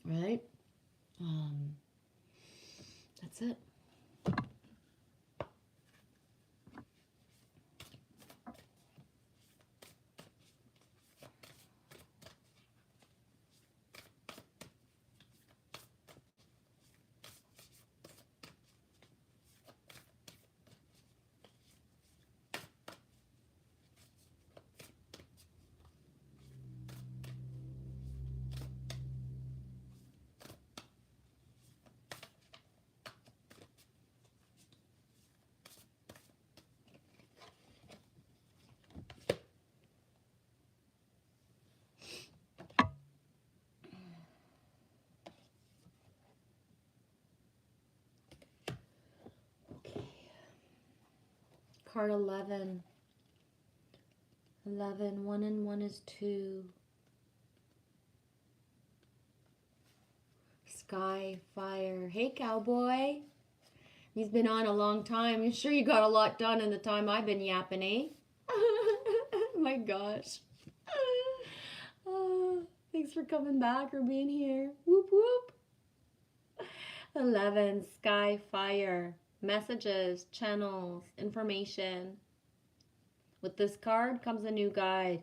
right? That's it. Card 11. 11. 1 and 1 is 2. Sky, fire. Hey, cowboy. He's been on a long time. I'm sure you got a lot done in the time I've been yapping, eh? My gosh. Thanks for coming back or being here. Whoop, whoop. 11. Sky, fire. Messages, channels, information. With this card comes a new guide.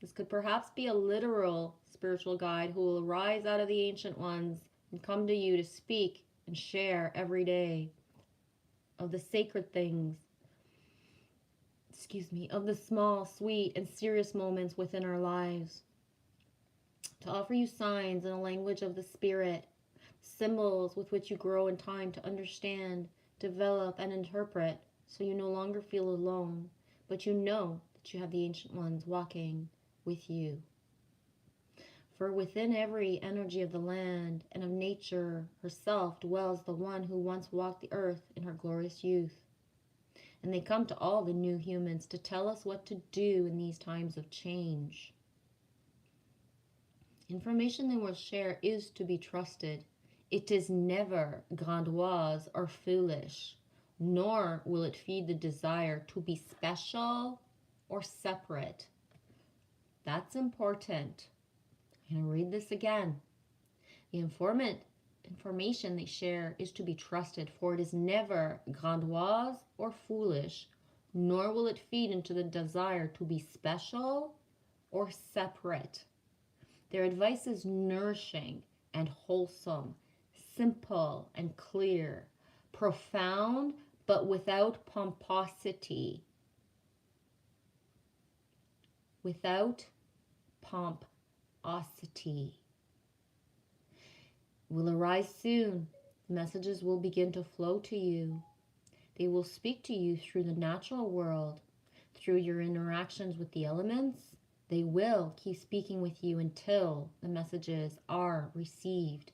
This could perhaps be a literal spiritual guide who will rise out of the ancient ones and come to you to speak and share every day of the sacred things, of the small, sweet, and serious moments within our lives. To offer you signs in a language of the spirit, symbols with which you grow in time to understand, develop, and interpret, so you no longer feel alone, but you know that you have the ancient ones walking with you. For within every energy of the land and of nature herself dwells the one who once walked the earth in her glorious youth. And they come to all the new humans to tell us what to do in these times of change. Information they will share is to be trusted. It is never grandiose or foolish, nor will it feed the desire to be special or separate. That's important. I'm going to read this again. The information they share is to be trusted, for it is never grandiose or foolish, nor will it feed into the desire to be special or separate. Their advice is nourishing and wholesome, simple and clear, profound but without pomposity. Without pomposity. Will arise soon. Messages will begin to flow to you. They will speak to you through the natural world, through your interactions with the elements. They will keep speaking with you until the messages are received.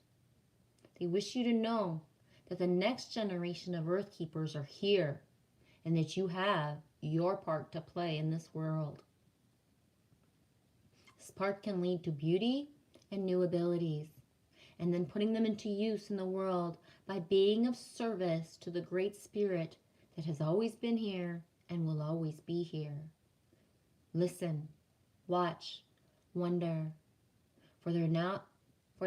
They wish you to know that the next generation of Earth Keepers are here and that you have your part to play in this world. This part can lead to beauty and new abilities, and then putting them into use in the world by being of service to the Great Spirit that has always been here and will always be here. Listen, watch, wonder, for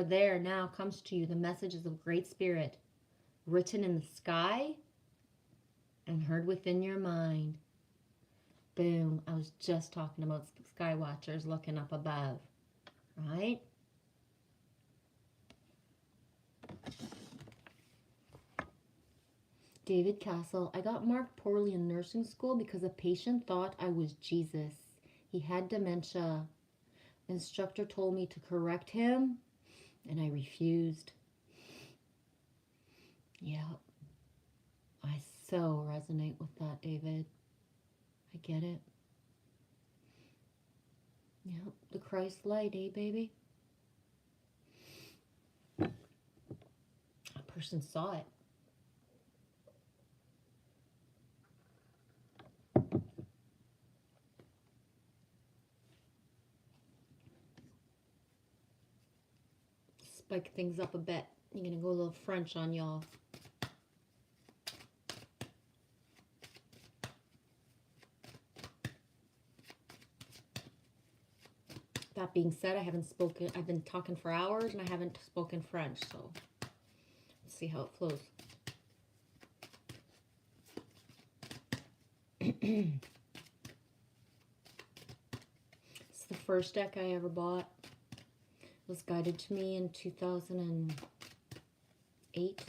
there now comes to you the messages of Great Spirit, written in the sky and heard within your mind. Boom, I was just talking about sky watchers looking up above, right? David Castle, I got marked poorly in nursing school because a patient thought I was Jesus. He had dementia. The instructor told me to correct him, and I refused. Yeah, I so resonate with that, David. I get it. Yep, the Christ light, eh, baby? A person saw it. Spike things up a bit. You're gonna go a little French on y'all. That being said, I've been talking for hours and I haven't spoken French, so let's see how it flows. It's the first deck I ever bought. It was guided to me in 2008.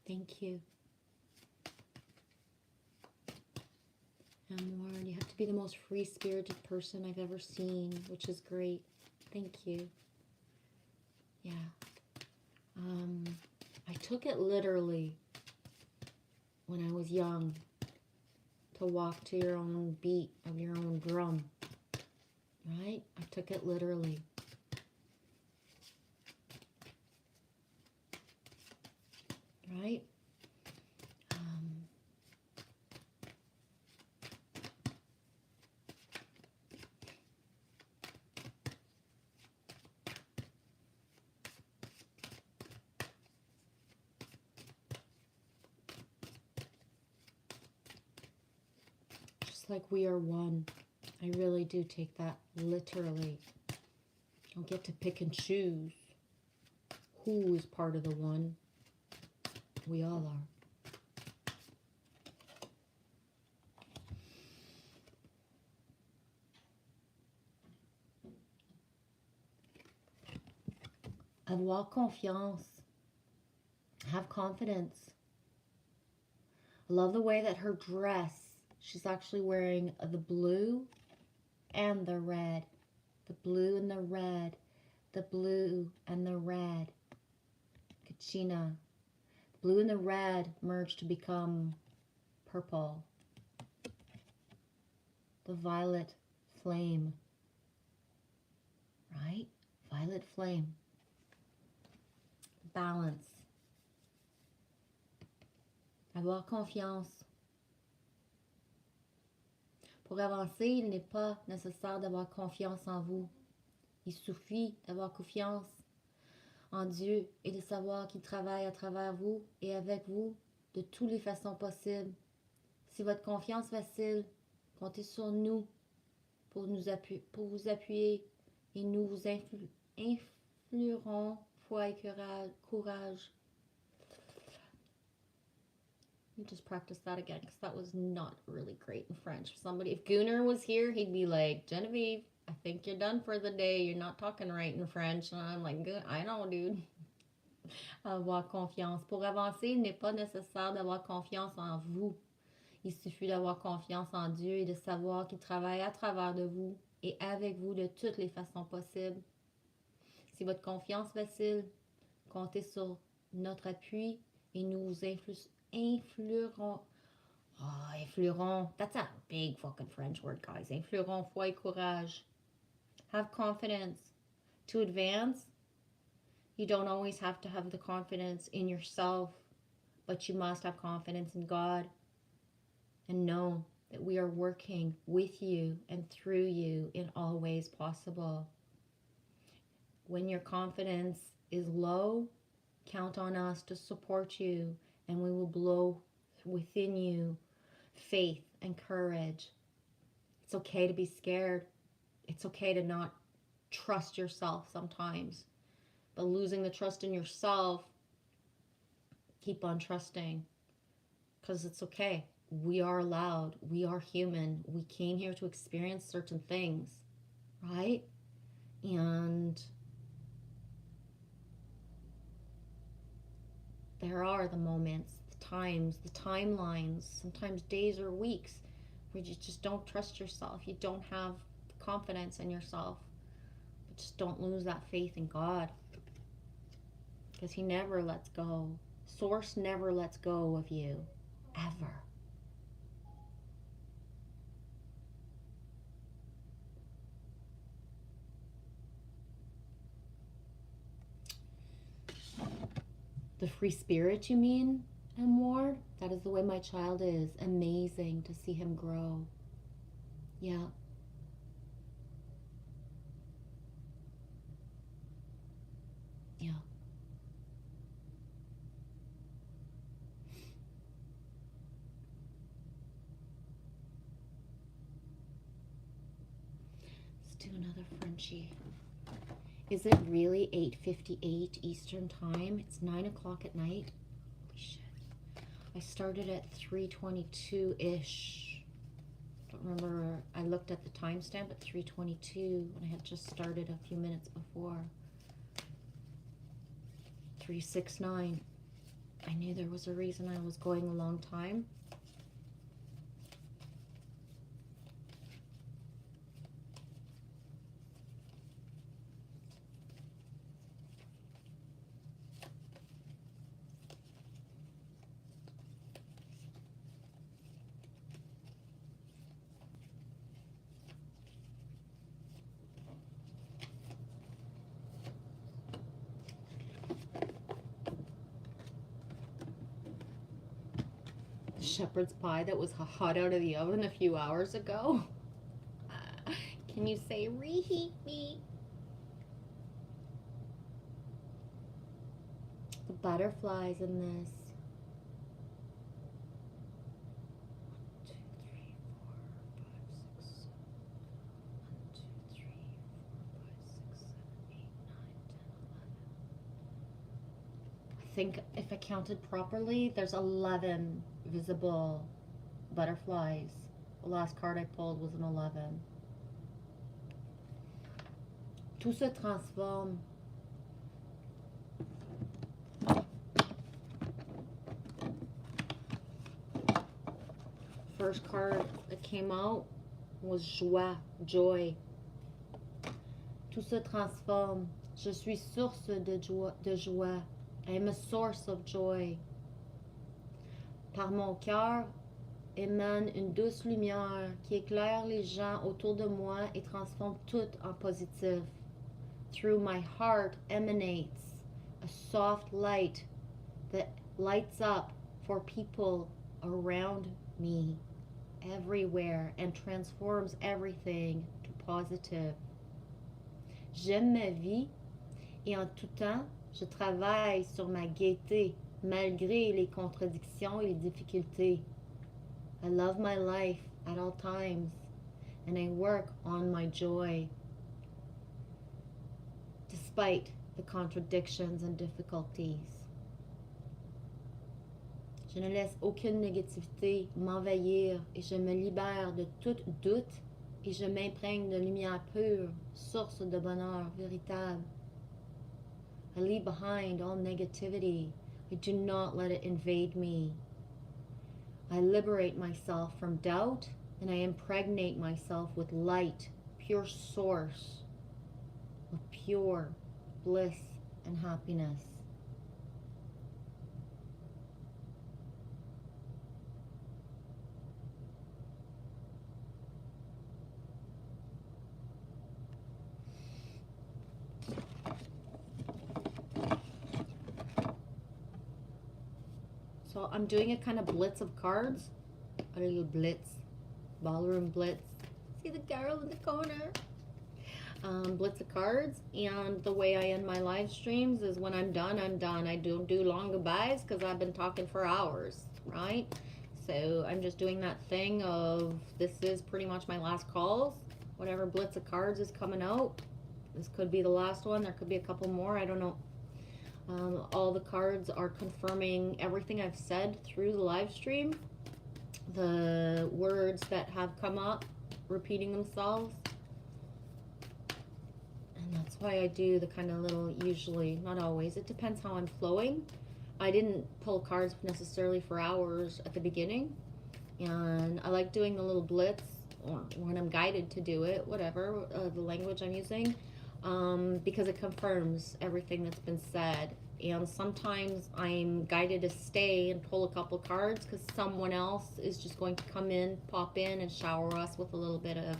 Thank you. Amor, you have to be the most free-spirited person I've ever seen, which is great. Thank you. Yeah. I took it literally when I was young, to walk to your own beat of your own drum. Right? I took it literally. Right? It's like we are one. I really do take that literally. I don't get to pick and choose who is part of the one. We all are. Avoir confiance. Have confidence. I love the way that her dress, she's actually wearing the blue and the red. The blue and the red. The blue and the red. Kachina. Blue and the red merge to become purple. The violet flame. Right? Violet flame. Balance. Avoir confiance. Pour avancer, il n'est pas nécessaire d'avoir confiance en vous. Il suffit d'avoir confiance en Dieu et de savoir qu'il travaille à travers vous et avec vous de toutes les façons possibles. Si votre confiance vacille, comptez sur nous pour vous appuyer et nous vous influerons foi et courage. Let me just practice that again because that was not really great in French. If Gunnar was here, he'd be like, Genevieve, I think you're done for the day. You're not talking right in French. And I'm like, good, I know, dude. Avoir confiance. Pour avancer, il n'est pas nécessaire d'avoir confiance en vous. Il suffit d'avoir confiance en Dieu et de savoir qu'il travaille à travers de vous et avec vous de toutes les façons possibles. Si votre confiance vacille, comptez sur notre appui et nous vous influerons. Influerons. That's a big fucking French word, guys. Influerons foi et courage. Have confidence. To advance, you don't always have to have the confidence in yourself, but you must have confidence in God and know that we are working with you and through you in all ways possible. When your confidence is low, count on us to support you, and we will blow within you faith and courage. It's okay to be scared. It's okay to not trust yourself sometimes. But losing the trust in yourself, keep on trusting. Because it's okay. We are allowed. We are human. We came here to experience certain things. Right? And there are the moments, the times, the timelines, sometimes days or weeks where you just don't trust yourself. You don't have confidence in yourself. But just don't lose that faith in God. Because He never lets go. Source never lets go of you. Ever. The free spirit, you mean, M. Ward? That is the way my child is. Amazing to see him grow. Yeah. Yeah. Let's do another Frenchie. Is it really 8:58 Eastern Time? It's 9 o'clock at night. Holy shit. I started at 3:22-ish. Don't remember. I looked at the timestamp at 3:22 when I had just started a few minutes before. 3:69. I knew there was a reason I was going a long time. Shepherd's pie that was hot out of the oven a few hours ago. Can you say reheat me? The butterflies in this. 1, 2, 3, 4, think if I counted properly, there's 11 visible butterflies. The last card I pulled was an 11. Tout se transforme. First card that came out was joie, joy. Tout se transforme. Je suis source de joie. I am a source of joy. Par mon cœur émane une douce lumière qui éclaire les gens autour de moi et transforme tout en positif. Through my heart emanates a soft light that lights up for people around me, everywhere, and transforms everything to positive. J'aime ma vie et en tout temps, je travaille sur ma gaieté malgré les contradictions et les difficultés. I love my life at all times and I work on my joy despite the contradictions and difficulties. Je ne laisse aucune négativité m'envahir et je me libère de tout doute et je m'imprègne de lumière pure, source de bonheur véritable. I leave behind all negativity. I do not let it invade me. I liberate myself from doubt and I impregnate myself with light, pure source of pure bliss and happiness. So I'm doing a kind of blitz of cards. A little blitz. Ballroom blitz. See the girl in the corner? Blitz of cards. And the way I end my live streams is when I'm done, I'm done. I don't do long goodbyes because I've been talking for hours, right? So I'm just doing that thing of this is pretty much my last calls. Whatever blitz of cards is coming out. This could be the last one. There could be a couple more. I don't know. All the cards are confirming everything I've said through the live stream. The words that have come up, repeating themselves. And that's why I do the kind of little, usually, not always, it depends how I'm flowing. I didn't pull cards necessarily for hours at the beginning. And I like doing the little blitz, or when I'm guided to do it, whatever, the language I'm using. Because it confirms everything that's been said. And sometimes I'm guided to stay and pull a couple cards because someone else is just going to come in, pop in, and shower us with a little bit of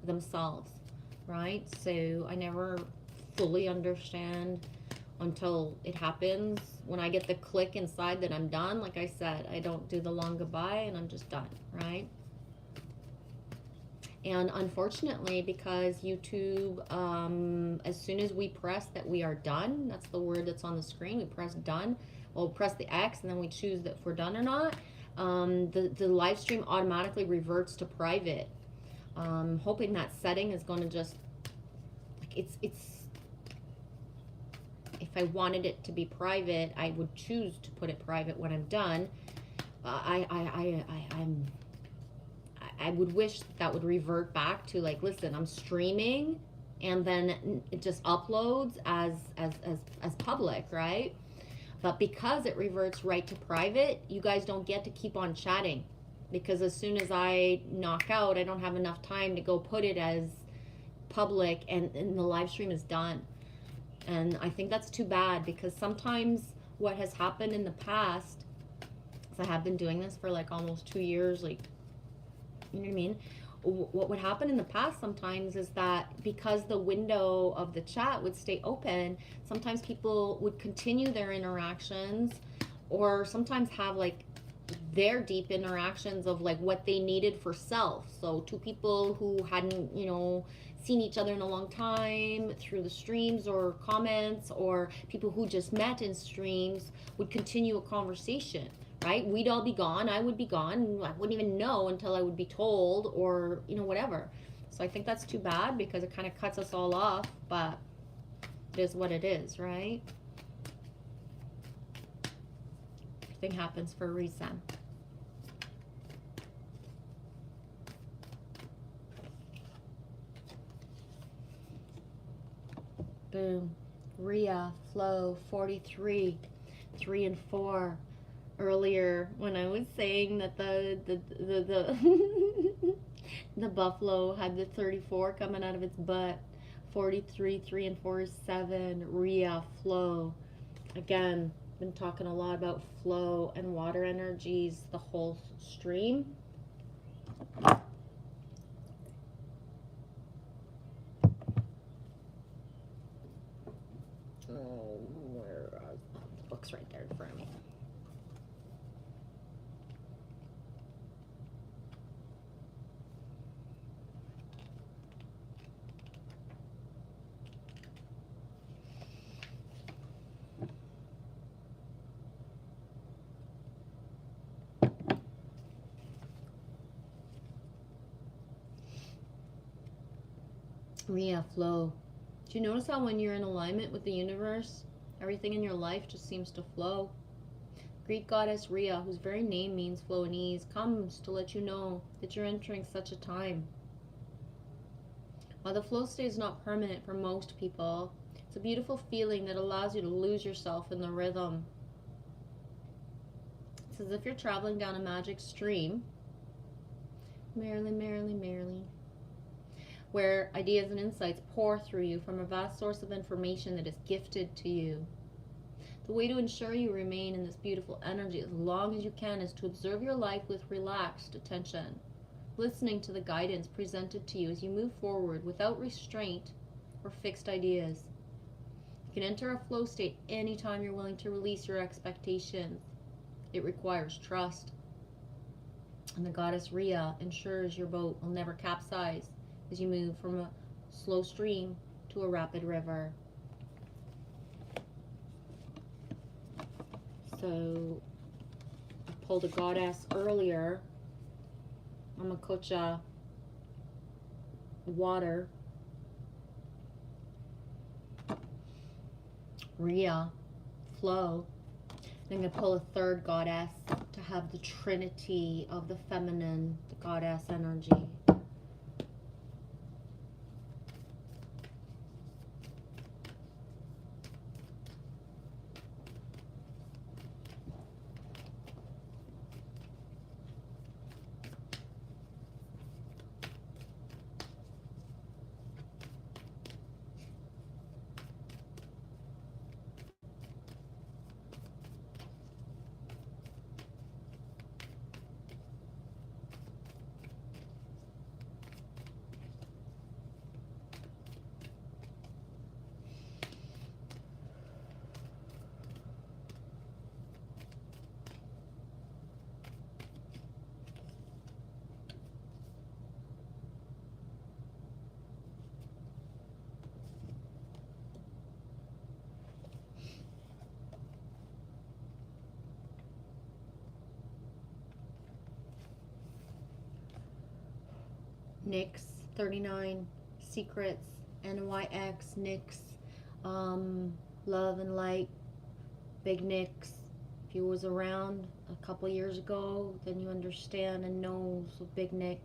themselves, right? So I never fully understand until it happens. When I get the click inside that I'm done, like I said, I don't do the long goodbye and I'm just done, right? And unfortunately, because YouTube, as soon as we press that we are done, that's the word that's on the screen, we press done, we'll press the X and then we choose that if we're done or not, the live stream automatically reverts to private. Hoping that setting is going to just, like it's, if I wanted it to be private, I would choose to put it private when I'm done. I would wish that would revert back to like, listen, I'm streaming and then it just uploads as public, right? But because it reverts right to private, you guys don't get to keep on chatting because as soon as I knock out, I don't have enough time to go put it as public and the live stream is done. And I think that's too bad because sometimes what has happened in the past, because I have been doing this for like almost 2 years, like, you know what I mean? What would happen in the past sometimes is that because the window of the chat would stay open, sometimes people would continue their interactions or sometimes have like their deep interactions of like what they needed for self. So two people who hadn't, you know, seen each other in a long time through the streams or comments, or people who just met in streams would continue a conversation. Right? We'd all be gone. I would be gone. I wouldn't even know until I would be told or, you know, whatever. So I think that's too bad because it kind of cuts us all off, but it is what it is, right? everything happens for a reason. Boom. Rhea, flow, 43, 3 and 4. Earlier, when I was saying that the the buffalo had the 34 coming out of its butt, 43, 3 and 4 is 7. Rhea, flow. Again, been talking a lot about flow and water energies, the whole stream. Oh, where are the books? Right there in front of me. Rhea, flow. Do you notice how when you're in alignment with the universe, everything in your life just seems to flow? Greek goddess Rhea, whose very name means flow and ease, comes to let you know that you're entering such a time. While the flow state is not permanent for most people, it's a beautiful feeling that allows you to lose yourself in the rhythm. It's as if you're traveling down a magic stream, merrily, merrily, merrily, where ideas and insights pour through you from a vast source of information that is gifted to you. The way to ensure you remain in this beautiful energy as long as you can is to observe your life with relaxed attention, listening to the guidance presented to you as you move forward without restraint or fixed ideas. You can enter a flow state anytime you're willing to release your expectations. It requires trust. And the goddess Rhea ensures your boat will never capsize as you move from a slow stream to a rapid river. So I pulled a goddess earlier, Amakocha, water, Rhea, flow. I'm going to pull a third goddess to have the trinity of the feminine, the goddess energy. Nyx, 39, Secrets, NYX, Nyx, Love and Light, Big Nyx. If you was around a couple years ago, then you understand and know Big Nyx.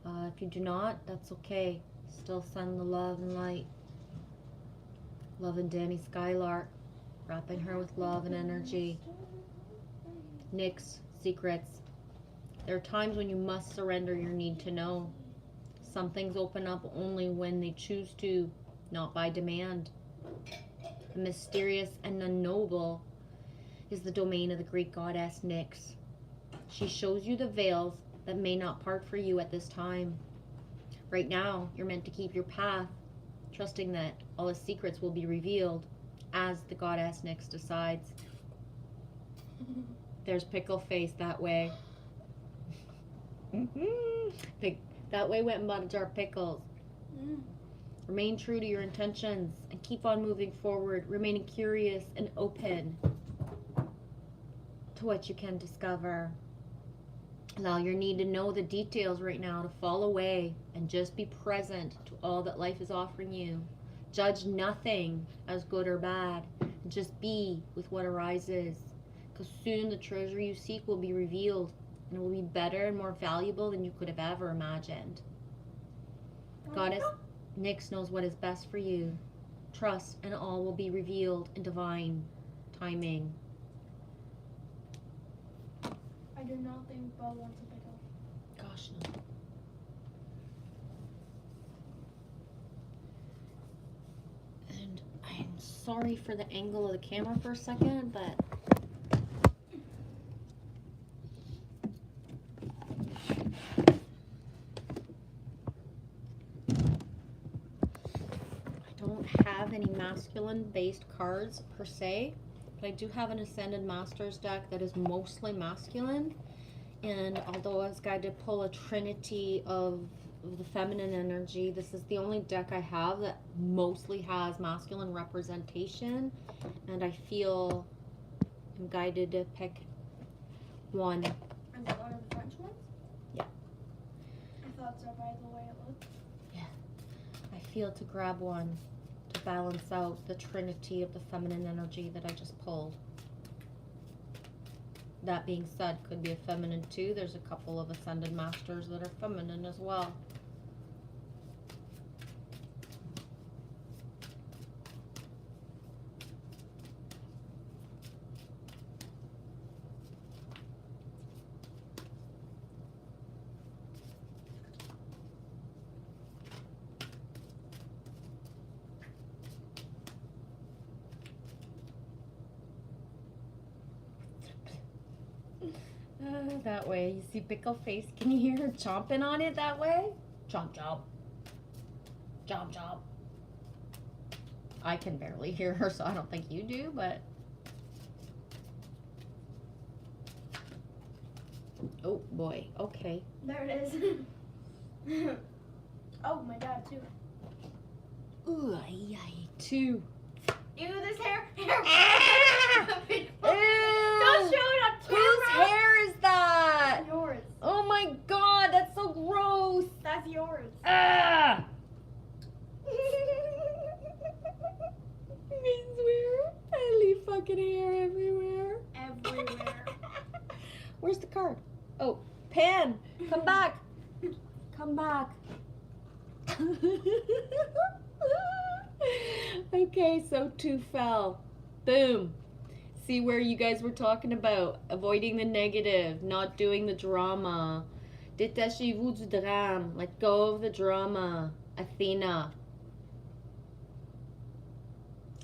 If you do not, that's okay. Still send the love and light. Love and Danny Skylark, wrapping her with love and energy. Nyx, Secrets. There are times when you must surrender your need to know. Some things open up only when they choose to, not by demand. The mysterious and unknowable is the domain of the Greek goddess Nyx. She shows you the veils that may not part for you at this time. Right now, you're meant to keep your path, trusting that all the secrets will be revealed as the goddess Nyx decides. There's Pickle Face that way. That way went and bought a jar of pickles. Remain true to your intentions and keep on moving forward, remaining curious and open to what you can discover. Allow your need to know the details right now to fall away and just be present to all that life is offering you. Judge nothing as good or bad. Just be with what arises. because soon the treasure you seek will be revealed, and it will be better and more valuable than you could have ever imagined. Goddess Nyx knows what is best for you. Trust, and all will be revealed in divine timing. I do not think Bo wants a pickle. Gosh, no. And I'm sorry for the angle of the camera for a second, but I don't have any masculine based cards per se, but I do have an Ascended Masters deck that is mostly masculine. And although I was guided to pull a trinity of the feminine energy, this is the only deck I have that mostly has masculine representation. And I feel I'm guided to pick one. Is it one of the French ones? Yeah. I thought so by the way it looked. I feel to grab one to balance out the trinity of the feminine energy that I just pulled. That being said, could be a feminine too. There's a couple of Ascended Masters that are feminine as well. That way. You see Pickle Face? Can you hear her chomping on it that way? Chomp, chomp. Chomp, chomp. I can barely hear her, so I don't think you do, but... Oh, boy. Okay. There it is. Oh, my God, too. Ooh, ay, ay, two. Ew, this hair. Ah! Don't show it on camera. Whose hair is that? Yours. Oh my god, that's so gross. That's yours. Ah! I swear, I leave fucking hair everywhere. Everywhere. Where's the card? Oh, Pan, come back. Come back. Okay, so two fell. Boom. See where you guys were talking about avoiding the negative, not doing the drama. Détachez-vous du drame. Let go of the drama. Athena.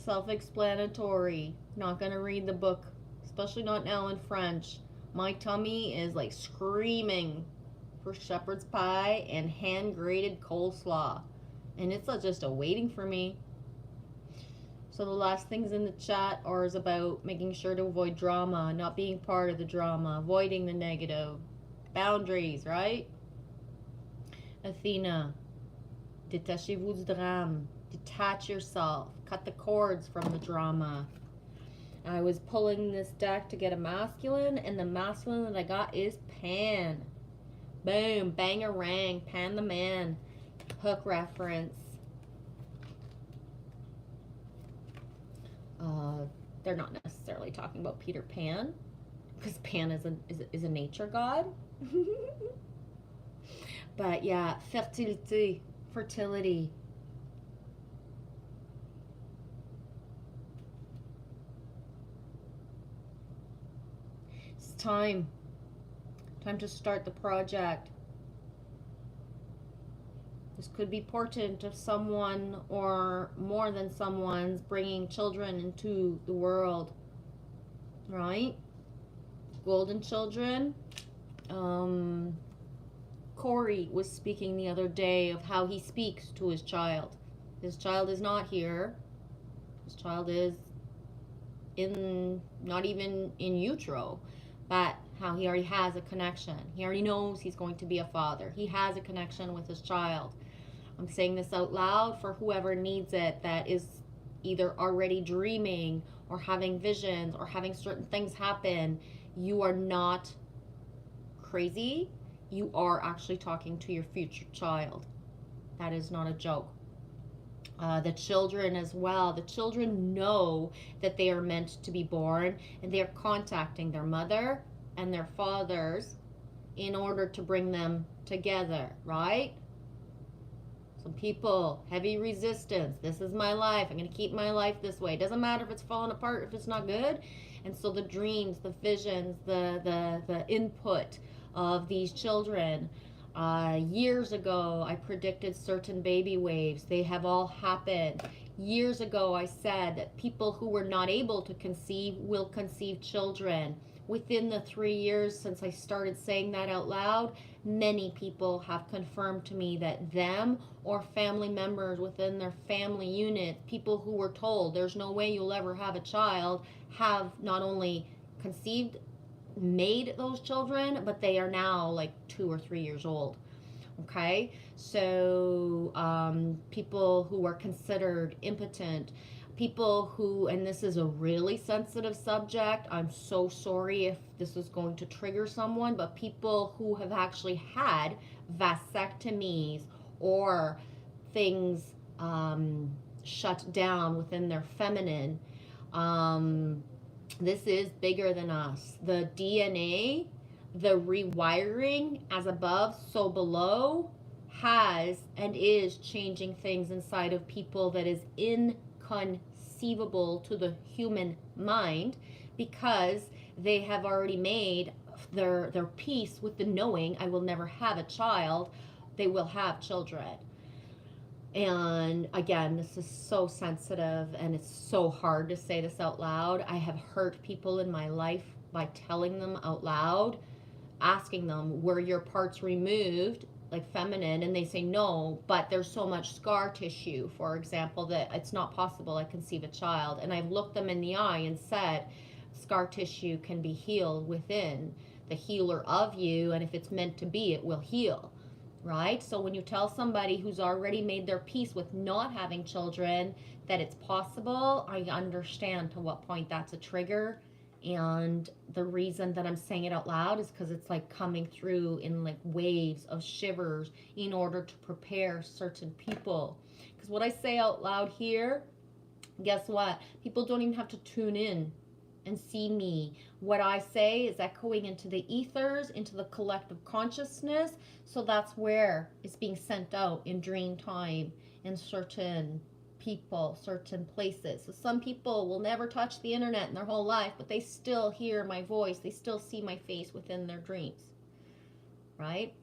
Self-explanatory. Not gonna read the book, especially not now in French. My tummy is like screaming for shepherd's pie and hand-grated coleslaw. And it's just waiting for me. So the last things in the chat are about making sure to avoid drama, not being part of the drama, avoiding the negative, boundaries, right? Athena, détachez-vous du drame, detach yourself, cut the cords from the drama. I was pulling this deck to get a masculine, and the masculine that I got is Pan. Boom, bang-a-rang, Pan the man. Hook reference. They're not necessarily talking about Peter Pan, because Pan is a nature god. But yeah, fertilité, fertility. It's time to start the project. This could be portent of someone or more than someone's bringing children into the world, right? Golden children. Corey was speaking the other day of how he speaks to his child. His child is not here. His child is not even in utero, but how he already has a connection. He already knows he's going to be a father. He has a connection with his child. I'm saying this out loud for whoever needs it, that is either already dreaming or having visions or having certain things happen. You are not crazy. You are actually talking to your future child. That is not a joke. The children as well. The children know that they are meant to be born, and they are contacting their mother and their fathers in order to bring them together, right? Some people, heavy resistance. This is my life. I'm going to keep my life this way. It doesn't matter if it's falling apart, if it's not good. And so the dreams, the visions, the input of these children. Years ago, I predicted certain baby waves. They have all happened. Years ago, I said that people who were not able to conceive will conceive children. Within the 3 years since I started saying that out loud, many people have confirmed to me that them or family members within their family unit, people who were told there's no way you'll ever have a child, have not only conceived, made those children, but they are now like 2 or 3 years old. Okay, so people who are considered impotent, people who, and this is a really sensitive subject, I'm so sorry if this is going to trigger someone, but people who have actually had vasectomies or things shut down within their feminine, this is bigger than us. The DNA, the rewiring as above, so below, has and is changing things inside of people that is inconceivable to the human mind, because they have already made their peace with the knowing, I will never have a child. They will have children. And again, this is so sensitive and it's so hard to say this out loud. I have hurt people in my life by telling them out loud, asking them, were your parts removed, like feminine? And they say no, but there's so much scar tissue, for example, that it's not possible I conceive a child. And I've looked them in the eye and said, scar tissue can be healed within the healer of you, and if it's meant to be, it will heal. Right? So when you tell somebody who's already made their peace with not having children that it's possible, I understand to what point that's a trigger. And the reason that I'm saying it out loud is because it's like coming through in like waves of shivers in order to prepare certain people. Because what I say out loud here, guess what? People don't even have to tune in and see me. What I say is echoing into the ethers, into the collective consciousness. So that's where it's being sent out in dream time in certain people, certain places. So some people will never touch the internet in their whole life, but they still hear my voice. They still see my face within their dreams. Right?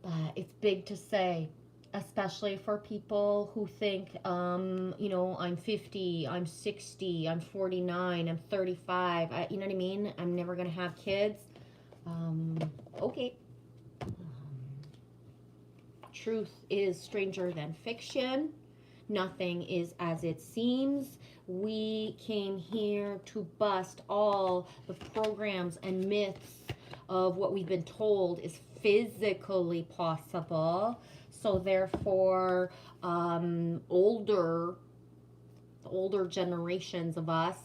But it's big to say, especially for people who think, you know, I'm 50, I'm 60, I'm 49, I'm 35, you know what I mean? I'm never going to have kids. Okay. Truth is stranger than fiction. Nothing is as it seems. We came here to bust all the programs and myths of what we've been told is physically possible. So therefore, older generations of us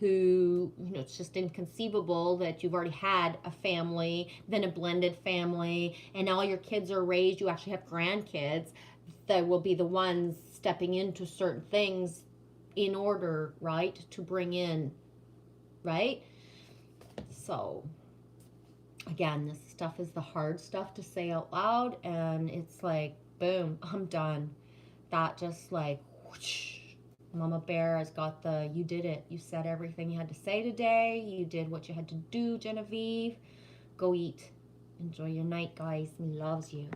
who, you know, it's just inconceivable that you've already had a family, then a blended family, and all your kids are raised, you actually have grandkids that will be the ones stepping into certain things in order, right, to bring in, right? So, again, this stuff is the hard stuff to say out loud, and it's like, boom, I'm done. That just like, whoosh. Mama Bear has got the, you did it. You said everything you had to say today. You did what you had to do, Genevieve. Go eat. Enjoy your night, guys. He loves you.